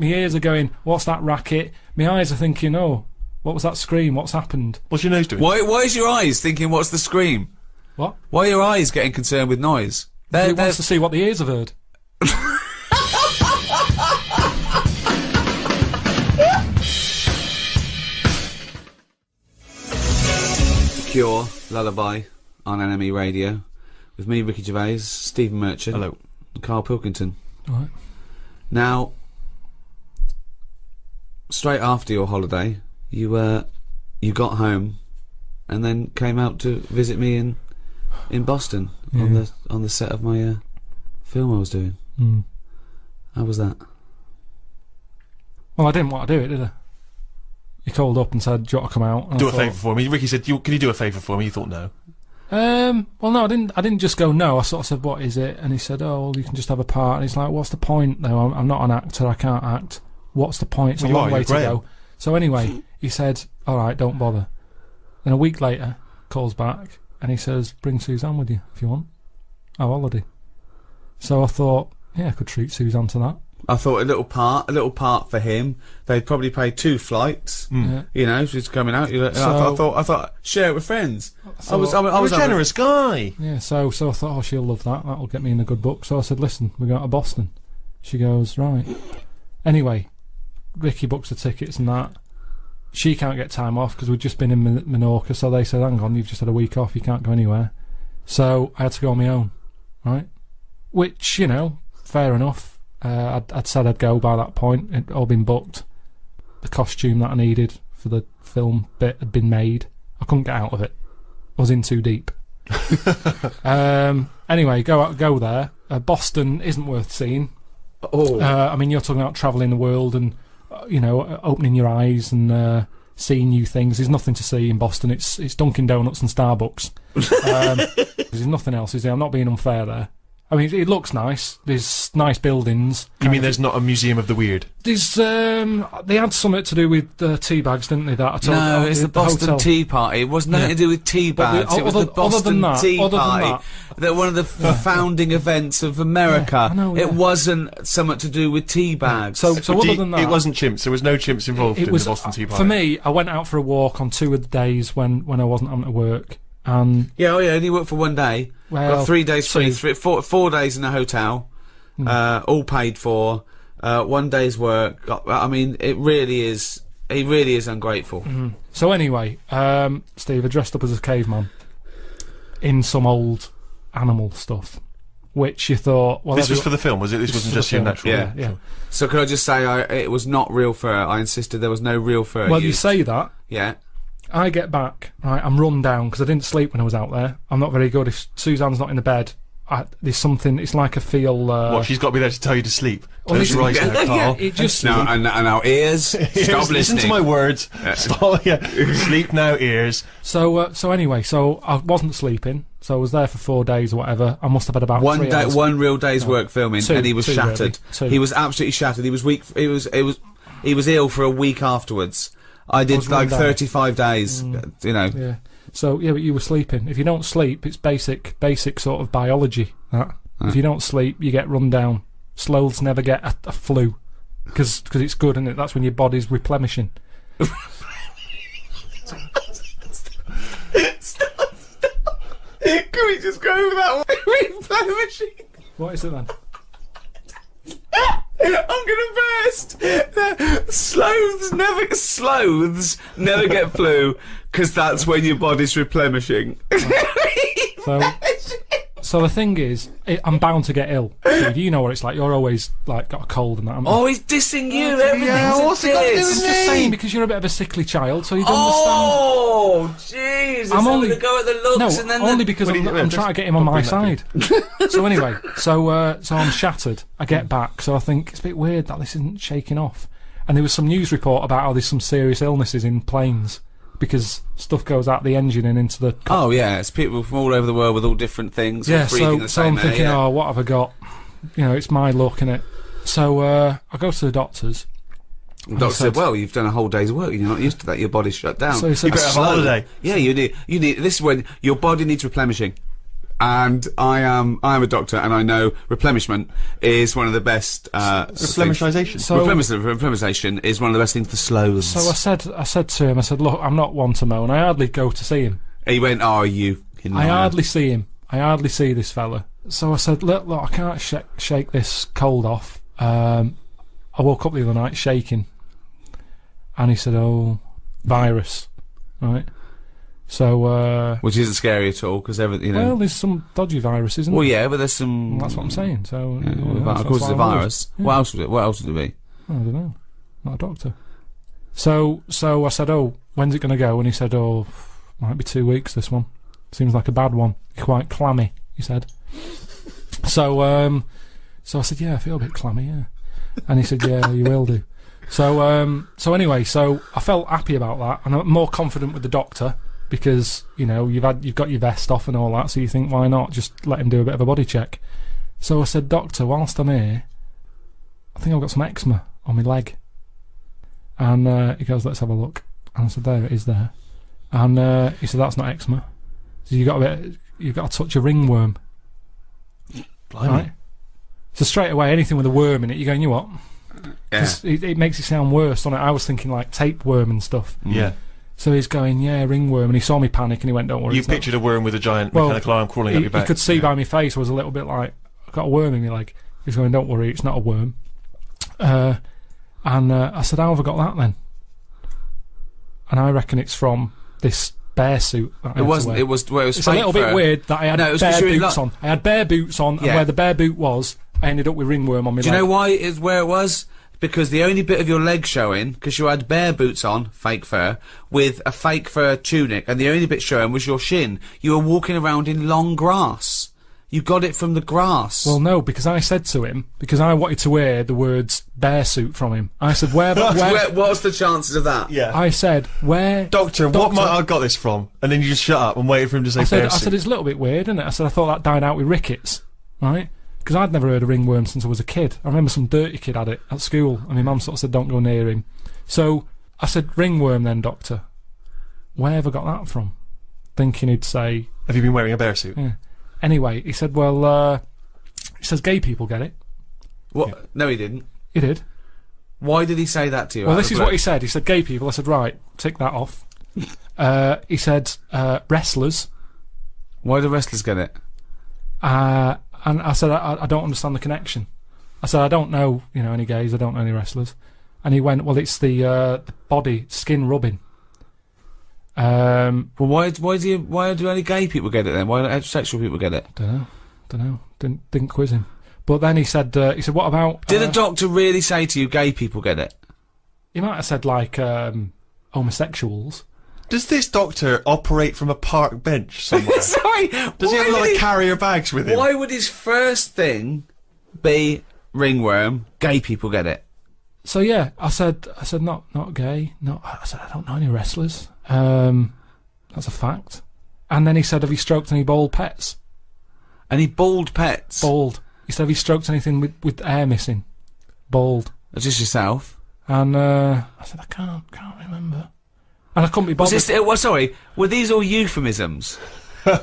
ears are going, what's that racket? My eyes are thinking, oh, what was that scream? What's happened? What's your nose doing? Why is your eyes thinking, what's the scream? What? Why are your eyes getting concerned with noise? It wants to see what the ears have heard. Cure, Lullaby on NME Radio. With me, Ricky Gervais, Stephen Merchant. Hello. And Karl Pilkington. All right. Now, straight after your holiday, you got home and then came out to visit me in Boston on the set of my film I was doing. How was that? Well, I didn't want to do it, did I? He called up and said, do you want to come out? And do a favour for me. Ricky said, can you do a favour for me? You thought no. Well, no, I didn't just go no. I sort of said, what is it? And he said, oh, well, you can just have a part. And he's like, what's the point, though? I'm not an actor. I can't act. What's the point? It's a long way to go. So anyway, he said, all right, don't bother. Then a week later, calls back and he says, bring Suzanne with you if you want. Our holiday. So I thought, yeah, I could treat Suzanne to that. I thought a little part for him. They'd probably pay 2 flights. You know, she's coming out. I thought, share it with friends. I was a generous guy. Yeah, so I thought, oh, she'll love that. That'll get me in a good book. So I said, listen, we're going to Boston. She goes, right. Anyway, Ricky books the tickets and that. She can't get time off because we'd just been in Menorca. So they said, hang on, you've just had a week off. You can't go anywhere. So I had to go on my own, right? Which, you know, fair enough. I'd said I'd go by that point. It'd all been booked. The costume that I needed for the film bit had been made. I couldn't get out of it. I was in too deep. Anyway, go there. Boston isn't worth seeing. I mean, you're talking about travelling the world and you know, opening your eyes and seeing new things. There's nothing to see in Boston. It's Dunkin' Donuts and Starbucks. There's nothing else, is there? I'm not being unfair there. I mean, it looks nice. There's nice buildings. You mean there's not a museum of the weird? There's, they had something to do with tea bags, didn't they? That I told No, it's the Boston hotel. Tea Party. It wasn't nothing to do with tea bags. It was the Boston Tea Party. That one of the founding events of America. I know, It wasn't something to do with tea bags. So other than that, it wasn't chimps. There was no chimps involved in the Boston Tea Party. For me, I went out for a walk on 2 of the days when I wasn't having to work. And only worked for 1 day. Well, got 3 days free, 4 days in a hotel, all paid for. 1 day's work. I mean, it really is ungrateful. So anyway, Steve, I dressed up as a caveman in some old animal stuff, which you thought, well, this was for the film, was it? This wasn't just your natural. Yeah. So could I just say, it was not real fur. I insisted there was no real fur. Well, you say that. Yeah. I get back, right, I'm run down because I didn't sleep when I was out there. I'm not very good. If Suzanne's not in the bed, there's something, it's like I feel... What, she's got to be there to tell you to sleep? Well, Close your eyes now, Carl. It just... Now, and our ears, stop listening. Listen to my words. Stop, sleep now, ears. So anyway, so I wasn't sleeping, so I was there for 4 days or whatever. I must have had about 3 hours. One real day's work filming, and he was shattered. Really. He was absolutely shattered. He was weak. He was ill for a week afterwards. I did like 35 days, you know. Yeah. So, yeah, but you were sleeping. If you don't sleep, it's basic sort of biology, that. If you don't sleep, you get run down. Sloths never get a flu. Because it's good, isn't it? That's when your body's replenishing. Stop. Can we just go over that one? Replenishing. What is it then? I'm gonna burst. Sloths never get flu because that's when your body's replenishing. So the thing is, I'm bound to get ill. Steve, you know what it's like. You're always like got a cold and that. Oh, he's dissing you. Everything's a diss. I'm just saying because you're a bit of a sickly child, so you don't understand. Oh, jeez. I'm only going to go at the looks and then only because I'm trying to get him on my side. So anyway, so I'm shattered. I get back, so I think it's a bit weird that this isn't shaking off. And there was some news report about how there's some serious illnesses in planes because stuff goes out the engine and into the... Oh, yeah, it's people from all over the world with all different things. Yeah, so I'm thinking, oh, what have I got? You know, it's my luck, innit? So I go to the doctors. The doctor said, well, you've done a whole day's work and you're not used to that, your body's shut down. So he said, you better have a holiday. Yeah, you need, this is when your body needs replenishing. And I am a doctor, and I know replenishment is one of the best. Replenishization. Replenishization is one of the best things for sloths. So I said to him, I said, look, I'm not one to moan. I hardly go to see him. He went, oh, you. I hardly see him. I hardly see this fella. So I said, look, I can't shake this cold off. I woke up the other night shaking, and he said, oh, virus, right? So, which isn't scary at all, because everything, you know. Well, there's some dodgy virus, isn't there? Well, yeah, but there's some... That's what I'm saying, so... of course it's a virus. Yeah. What else would it be? I don't know. Not a doctor. So I said, oh, when's it going to go? And he said, oh, might be 2 weeks, this one. Seems like a bad one. You're quite clammy, he said. So I said, yeah, I feel a bit clammy, yeah. And he said, yeah, you will do. So anyway, so I felt happy about that, and I'm more confident with the doctor, because, you know, you've got your vest off and all that, so you think, why not just let him do a bit of a body check? So I said, doctor, whilst I'm here, I think I've got some eczema on my leg. And he goes, let's have a look. And I said, there it is there. And he said, that's not eczema. So you've got to touch a ringworm. Blimey. Right? So straight away, anything with a worm in it, you're going, you know what? Yeah. It makes it sound worse, doesn't it? I was thinking like tapeworm and stuff. Yeah. So he's going, yeah, ringworm, and he saw me panic, and he went, don't worry. You pictured a worm with a giant mechanical arm crawling up your back. You could see by my face, I was a little bit like, I've got a worm in my leg. He's going, don't worry, it's not a worm. And I said, how have I got that then? And I reckon it's from this bear suit. It wasn't. It was. Well, it was. It's a little bit weird that I had bare boots on. I had bare boots on, and where the bare boot was, I ended up with ringworm on my leg. Do you know why it is where it was? Because the only bit of your leg showing, because you had bare boots on, fake fur, with a fake fur tunic, and the only bit showing was your shin. You were walking around in long grass. You got it from the grass. Well, no, because I said to him, because I wanted to hear the words bear suit from him. I said, what's the chances of that? Yeah. I said, where... Doctor, what might I got this from? And then you just shut up and waited for him to say bear suit. I said, it's a little bit weird, isn't it? I said, I thought that died out with rickets, right? because I'd never heard of ringworm since I was a kid. I remember some dirty kid had it at school, and my mum sort of said, don't go near him. So I said, ringworm then, doctor. Where have I got that from? Thinking he'd say... Have you been wearing a bear suit? Yeah. Anyway, he said, well, he says gay people get it. What? Yeah. No, he didn't. He did. Why did he say that to you? Well, this is what he said. He said, gay people. I said, right, tick that off. He said, wrestlers. Why do wrestlers get it? And I said, I don't understand the connection. I said, I don't know, any gays. I don't know any wrestlers. And he went, well, it's the body, skin rubbing. Well, why do only gay people get it then? Why don't heterosexual people get it? Don't know. Didn't quiz him. But then he said, what about... Did a doctor really say to you, gay people get it? He might have said, like, homosexuals. Does this doctor operate from a park bench somewhere? Sorry! Does he have a lot of carrier bags with him? Why would his first thing be ringworm, gay people get it? So yeah, I said not gay. I said, I don't know any wrestlers. That's a fact. And then he said, have you stroked any bald pets? Any bald pets? Bald. He said, have you stroked anything with hair missing? Bald. That's just yourself? And I said, I can't remember. And I couldn't be bothered. Sorry, were these all euphemisms?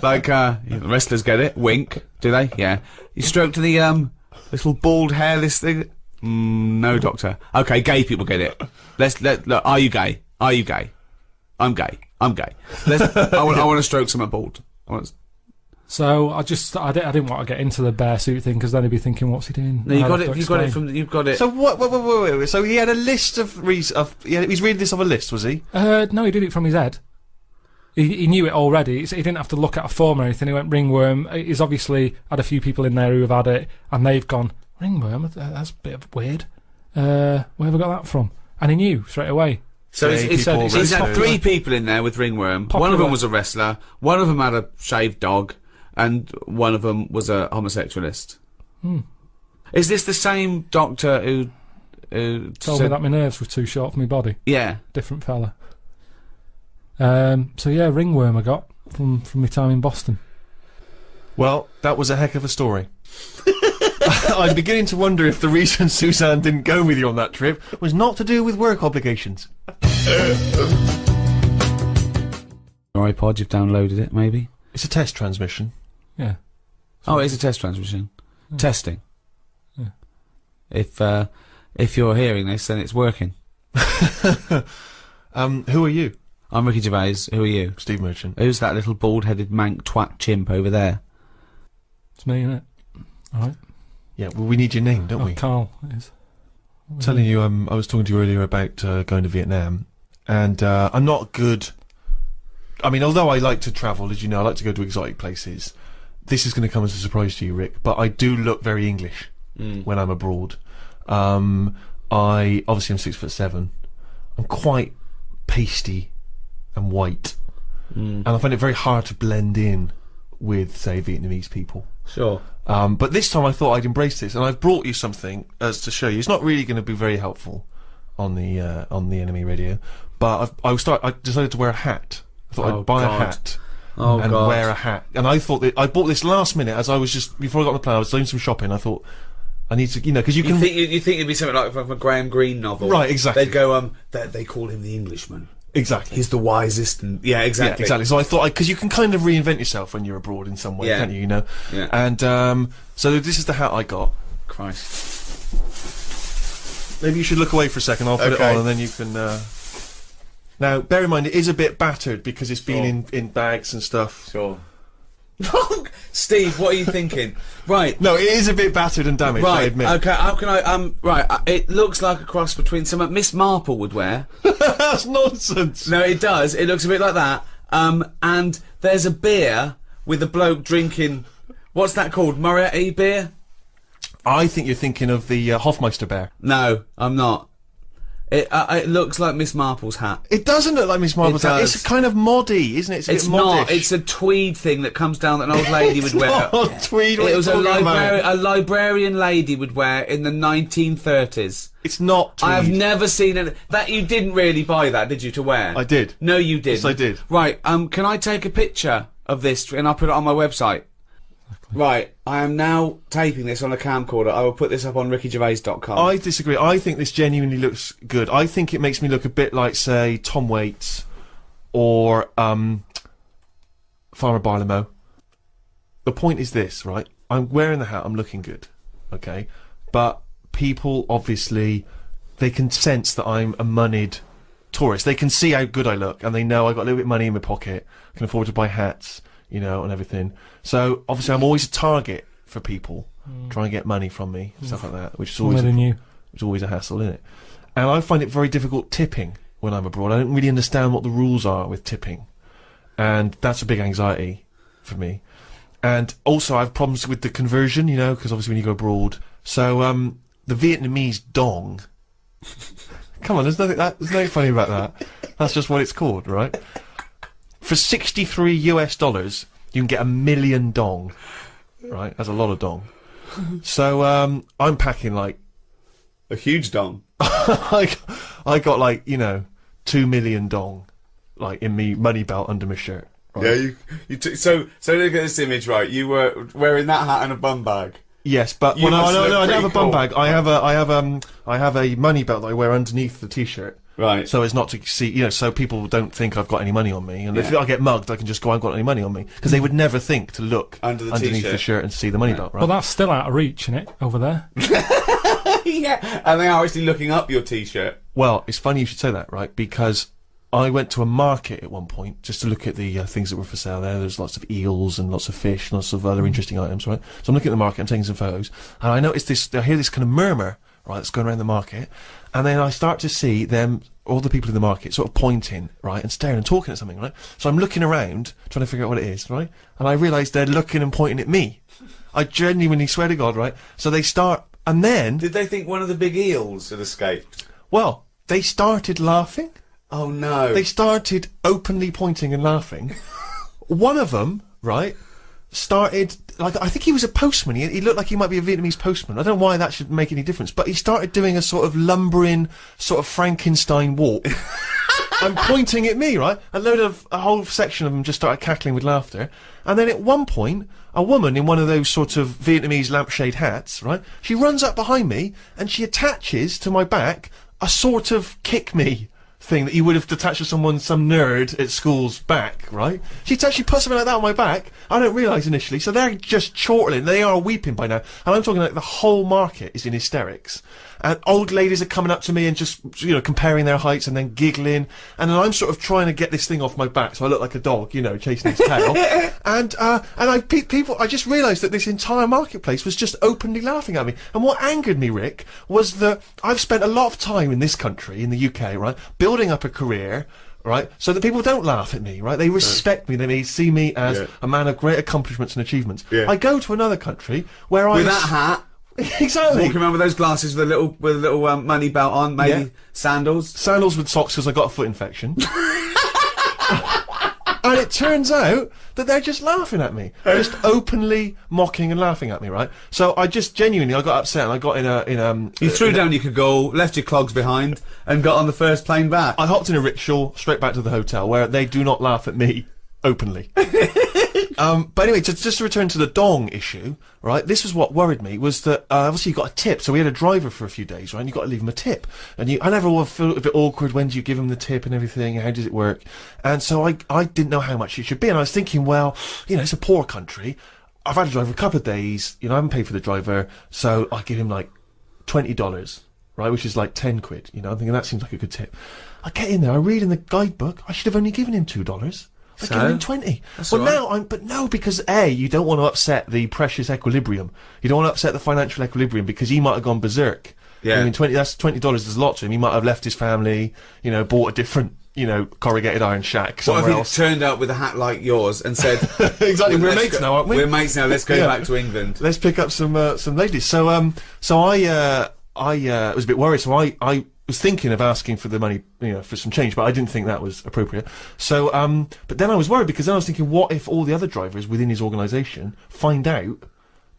Like, wrestlers get it, wink, do they? Yeah. You stroked the, little bald hairless thing? No, doctor. Okay, gay people get it. Look, are you gay? Are you gay? I'm gay. I want to stroke someone bald. So I didn't want to get into the bear suit thing because then he'd be thinking, what's he doing? No, you've got it. So wait. So he had a list of he's reading this off a list, was he? No, he did it from his head. He knew it already. He didn't have to look at a form or anything. He went ringworm. He's obviously had a few people in there who have had it, and they've gone ringworm. That's a bit weird. Where have I got that from? And he knew straight away. So he's had 3 people in there with ringworm. Popular. One of them was a wrestler. One of them had a shaved dog. And one of them was a homosexualist. Is this the same doctor who told me that my nerves were too short for my body? Yeah. Different fella. So yeah, ringworm I got from my time in Boston. Well, that was a heck of a story. I'm beginning to wonder if the reason Suzanne didn't go with you on that trip was not to do with work obligations. Your iPod, you've downloaded it, maybe? It's a test transmission. Yeah. Oh, it is a test transmission. Yeah. Testing. Yeah. If you're hearing this, then it's working. Who are you? I'm Ricky Gervais. Who are you? Steve Merchant. Who's that little bald-headed mank twat chimp over there? It's me, innit? Alright. Yeah, well, we need your name, don't we? Carl is. Telling you, I was talking to you earlier about going to Vietnam, and I'm not good. I mean, although I like to travel, as you know, I like to go to exotic places. This is going to come as a surprise to you, Rick, but I do look very English when I'm abroad. I'm 6'7". I'm quite pasty and white, and I find it very hard to blend in with, say, Vietnamese people. Sure. But this time I thought I'd embrace this, and I've brought you something as to show you. It's not really going to be very helpful on the enemy radio, but I decided to wear a hat. I thought I'd buy a hat and wear a hat, and I thought that I bought this last minute as I was just before I got on the plane. I was doing some shopping. I thought I need to, because you can think it'd be something like from a Graham Greene novel, right? Exactly. They'd go, they call him the Englishman. Exactly. He's the wisest, and yeah, exactly. Yeah, exactly. So I thought, because you can kind of reinvent yourself when you're abroad in some way, can't you? Yeah. And so this is the hat I got. Christ. Maybe you should look away for a second. I'll put it on, and then you can. Now, bear in mind, it is a bit battered because it's been in bags and stuff. Sure. Steve, what are you thinking? Right. No, it is a bit battered and damaged, I admit. Okay, how can I, right, it looks like a cross between something Miss Marple would wear. That's nonsense. No, it does. It looks a bit like that. And there's a beer with a bloke drinking, what's that called? Moretti beer? I think you're thinking of the Hofmeister bear. No, I'm not. It looks like Miss Marple's hat. It doesn't look like Miss Marple's hat. It's kind of moddy, isn't it? It's not. It's a tweed thing that comes down that an old lady would wear. Not tweed. It was a librarian lady would wear in the 1930s. It's not tweed. I have never seen it. That you didn't really buy that, did you, to wear? I did. No, you didn't. Yes, I did. Right. Can I take a picture of this and I'll put it on my website? exactly. Right, I am now taping this on a camcorder. I will put this up on rickygervais.com. I disagree. I think this genuinely looks good. I think it makes me look a bit like, say, Tom Waits or Farmer Barlow. The point is this, right? I'm wearing the hat, I'm looking good, okay? But people, obviously, they can sense that I'm a moneyed tourist. They can see how good I look, and they know I got a little bit of money in my pocket, I can afford to buy hats, you know, and everything. So, obviously, I'm always a target for people, trying to get money from me, stuff like that, which is always a hassle, isn't it? And I find it very difficult tipping when I'm abroad. I don't really understand what the rules are with tipping, and that's a big anxiety for me. And also, I have problems with the conversion, you know, because obviously when you go abroad. So, the Vietnamese dong. Come on, there's nothing funny about that. That's just what it's called, right? For $63 US, you can get 1 million dong. Right? That's a lot of dong. So, I'm packing, like... a huge dong. I got, like, you know, 2 million dong, like, in me money belt under my shirt. Right? Yeah, so look at this image, right? You were wearing that hat and a bum bag. Yes, but no, I don't have a bum bag. I have a money belt that I wear underneath the t-shirt. Right. So as not to see, you know, so people don't think I've got any money on me. And if I get mugged, I can just go, I haven't got any money on me. Because they would never think to look underneath the shirt and see the money belt, right? Well, that's still out of reach, isn't it, over there? Yeah, and they are actually looking up your t-shirt. Well, it's funny you should say that, right? Because I went to a market at one point just to look at the things that were for sale there. There's lots of eels and lots of fish, lots of other interesting items, right? So I'm looking at the market, I'm taking some photos, and I noticed this, I hear this kind of murmur, right, that's going around the market, and then I start to see them, all the people in the market, sort of pointing, right, and staring and talking at something, right? So I'm looking around, trying to figure out what it is, right? And I realise they're looking and pointing at me. I genuinely swear to God, right? So they start, and then... Did they think one of the big eels had escaped? Well, they started laughing. Oh no. They started openly pointing and laughing. One of them, right, started, like, I think he was a postman. He looked like he might be a Vietnamese postman. I don't know why that should make any difference, but he started doing a sort of lumbering, sort of Frankenstein walk. And pointing at me, right? A whole section of them just started cackling with laughter. And then at one point, a woman in one of those sort of Vietnamese lampshade hats, right? She runs up behind me and she attaches to my back a sort of kick me thing that you would have attached to some nerd at school's back, right? She actually put something like that on my back. I don't realise initially, so they're just chortling. They are weeping by now, and I'm talking like the whole market is in hysterics. And old ladies are coming up to me and just, you know, comparing their heights and then giggling, and then I'm sort of trying to get this thing off my back so I look like a dog, you know, chasing its tail. And I just realised that this entire marketplace was just openly laughing at me. And what angered me, Rick, was that I've spent a lot of time in this country, in the UK, right, building up a career, right, so that people don't laugh at me, right? They respect me. They see me as a man of great accomplishments and achievements. Yeah. I go to another country where with that hat. Exactly. Walking around with those glasses with a little money belt on, maybe sandals with socks because I got a foot infection. And it turns out that they're just laughing at me, just openly mocking and laughing at me, right? So I just genuinely, I got upset and I got You threw down your cagoule, left your clogs behind, and got on the first plane back. I hopped in a rickshaw straight back to the hotel where they do not laugh at me openly. But anyway, just to return to the dong issue, right, this was what worried me, was that, obviously you got a tip, so we had a driver for a few days, right, and you got to leave him a tip. And I never feel a bit awkward, when do you give him the tip and everything, how does it work? And so I didn't know how much it should be, and I was thinking, well, you know, it's a poor country, I've had a driver a couple of days, you know, I haven't paid for the driver, so I give him like $20, right, which is like 10 quid, you know, I'm thinking that seems like a good tip. I get in there, I read in the guidebook, I should have only given him $2. I give him 20. Well, right. Now because A, you don't want to upset the precious equilibrium. You don't want to upset the financial equilibrium because he might have gone berserk. Yeah. I mean, that's $20 is a lot to him. He might have left his family, you know, bought a different, you know, corrugated iron shack somewhere else. What if he turned up with a hat like yours and said, exactly, we're mates now, aren't we? We're mates now. Let's go back to England. Let's pick up some ladies. So I was a bit worried. So I was thinking of asking for the money, you know, for some change, but I didn't think that was appropriate. So, but then I was worried because then I was thinking, what if all the other drivers within his organisation find out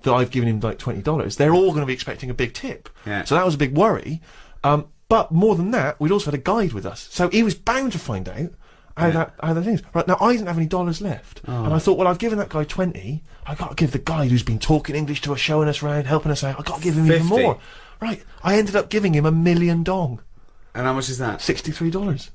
that I've given him like $20? They're all going to be expecting a big tip. Yeah. So that was a big worry. But more than that, we'd also had a guide with us. So he was bound to find out. How the things. Right, now I didn't have any dollars left. And I thought, well, I've given that guy 20. I got to give the guy who's been talking English to us, showing us around, helping us out, I got to give him 50. even more. Right, I ended up giving him $1 million. And how much is that? $63.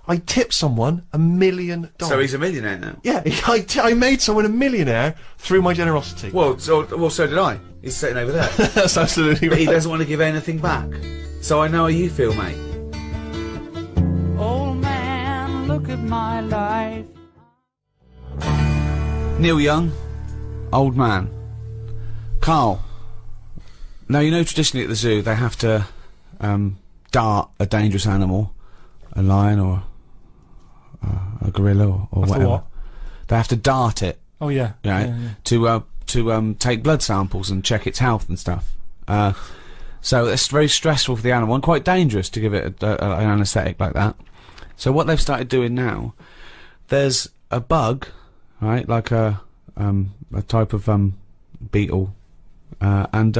I tipped someone $1 million. So he's a millionaire now? Yeah, I made someone a millionaire through my generosity. Well, so did I. He's sitting over there. That's absolutely But right. he doesn't want to give anything back. So I know how you feel, mate. Old man, look at my life. Neil Young, old man. Karl. Now, you know, traditionally at the zoo, they have to dart a dangerous animal, a lion or a gorilla or whatever. What? They have to dart it. Oh yeah. Right? Yeah. To take blood samples and check its health and stuff. So it's very stressful for the animal and quite dangerous to give it an anaesthetic like that. So what they've started doing now, there's a bug, right, like a type of beetle, and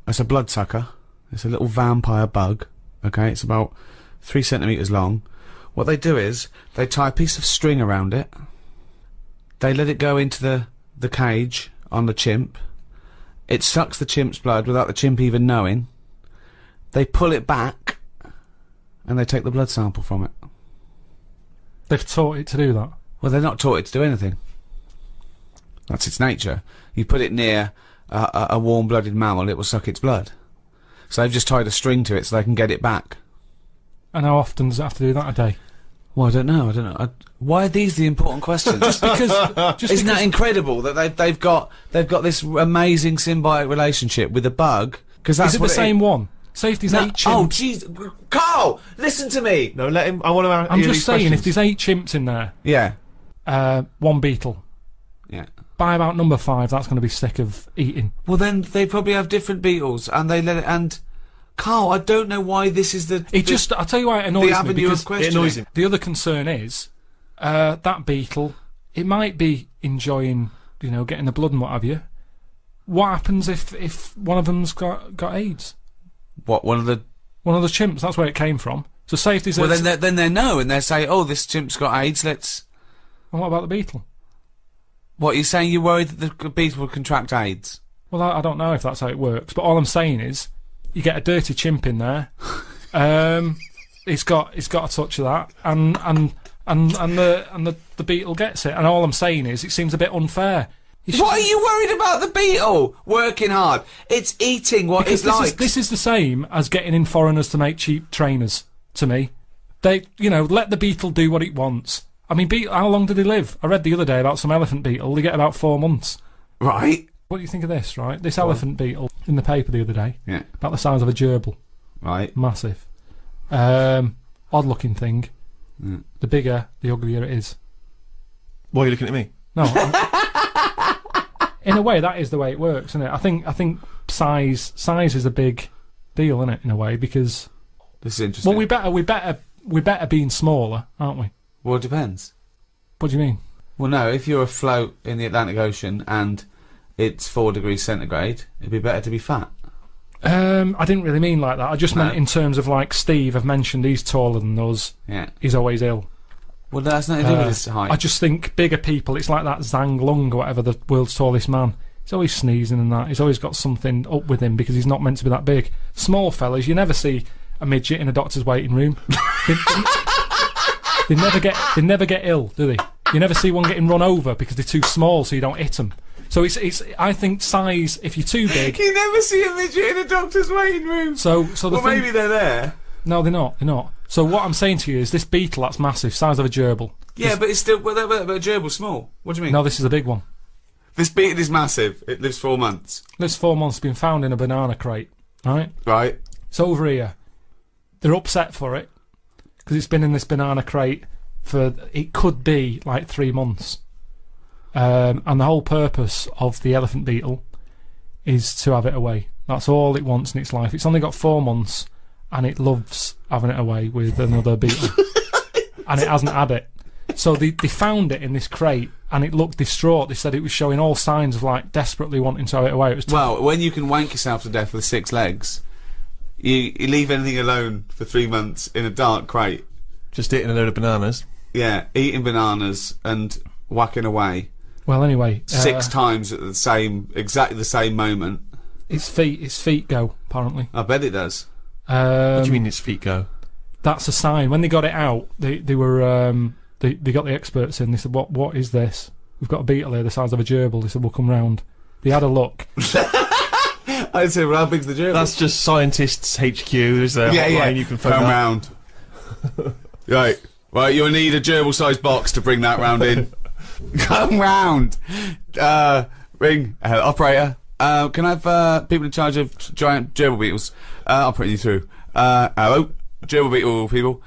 it's a bloodsucker. It's a little vampire bug. Okay, it's about 3 centimeters long. What they do is they tie a piece of string around it. They let it go into the cage on the chimp. It sucks the chimp's blood without the chimp even knowing. They pull it back, and they take the blood sample from it. They've taught it to do that. Well, they're not taught it to do anything. That's its nature. You put it near a warm-blooded mammal, it will suck its blood. So they've just tied a string to it so they can get it back. And how often does it have to do that a day? Well, I don't know. Why are these the important questions? Just because... Isn't that incredible that they've got this amazing symbiotic relationship with a bug? Because that's Is it the same one? Say if there's 8 chimps... Oh, jeez. Karl! Listen to me! No, let him... I want to... I'm just saying, if there's 8 chimps in there... Yeah. 1 beetle. Yeah. By about number 5, that's going to be sick of eating. Well, then they probably have different beetles, and they let it... And... Karl, I don't know why this is the... I'll tell you why it annoys me. The avenue of questioning. It annoys him. The other concern is, that beetle, it might be enjoying, you know, getting the blood and what have you. What happens if one of them's got AIDS? What, one of the chimps, that's where it came from. So say if there's... Well, then they know, and they say, oh, this chimp's got AIDS, let's... And what about the beetle? What, you're saying you're worried that the beetle will contract AIDS? Well, I don't know if that's how it works, but all I'm saying is, you get a dirty chimp in there, it's got a touch of that, and the beetle gets it, and all I'm saying is, it seems a bit unfair. What are you worried about the beetle? Working hard. It's eating what it likes. This is the same as getting in foreigners to make cheap trainers, to me. They, you know, let the beetle do what it wants. I mean, how long do they live? I read the other day about some elephant beetle, they get about 4 months. Right. What do you think of this, right? This elephant beetle in the paper the other day. Yeah. About the size of a gerbil. Right. Massive. Odd looking thing. Mm. The bigger, the uglier it is. Why are you looking at me? No. In a way, that is the way it works, isn't it? I think size is a big deal, isn't it? In a way, because this is interesting. Well, we better being smaller, aren't we? Well, it depends. What do you mean? Well, no. If you're afloat in the Atlantic Ocean and it's 4 degrees centigrade, it'd be better to be fat. I didn't really mean like that. I just meant in terms of, like, Steve, I've mentioned he's taller than us. Yeah. He's always ill. Well, that's nothing to do with his height. I just think bigger people, it's like that Zhang Lung or whatever, the world's tallest man. He's always sneezing and that. He's always got something up with him because he's not meant to be that big. Small fellas, you never see a midget in a doctor's waiting room. They never get ill, do they? You never see one getting run over because they're too small, so you don't hit them. So it's. I think size. If you're too big, you never see a midget in a doctor's waiting room. Maybe they're there. No, they're not. They're not. So what I'm saying to you is, this beetle that's massive, size of a gerbil. Yeah, but it's still. But a gerbil's small. What do you mean? No, this is a big one. This beetle is massive. It lives 4 months. Lives 4 months. Been found in a banana crate. Right. Right. It's over here. They're upset for it because it's been in this banana crate for, it could be like 3 months. And the whole purpose of the elephant beetle is to have it away. That's all it wants in its life. It's only got 4 months and it loves having it away with another beetle. And it hasn't had it. So they found it in this crate and it looked distraught. They said it was showing all signs of, like, desperately wanting to have it away. It was well, when you can wank yourself to death with 6 legs, you leave anything alone for 3 months in a dark crate. Just eating a load of bananas. Yeah, eating bananas and whacking away. Well, anyway, 6 times at exactly the same moment. His feet go, apparently. I bet it does. What do you mean its feet go? That's a sign. When they got it out, they were they got the experts in. They said, "What is this? We've got a beetle here the size of a gerbil." They said, "We'll come round." They had a look. I'd say, well, how big's the gerbil? That's just scientists HQ. There's a hotline you can phone. Come round. Right, you'll need a gerbil-sized box to bring that round in. Come round. Ring. Operator. Can I have people in charge of giant gerbil beetles? I'll put you through. Hello? Gerbil beetle people.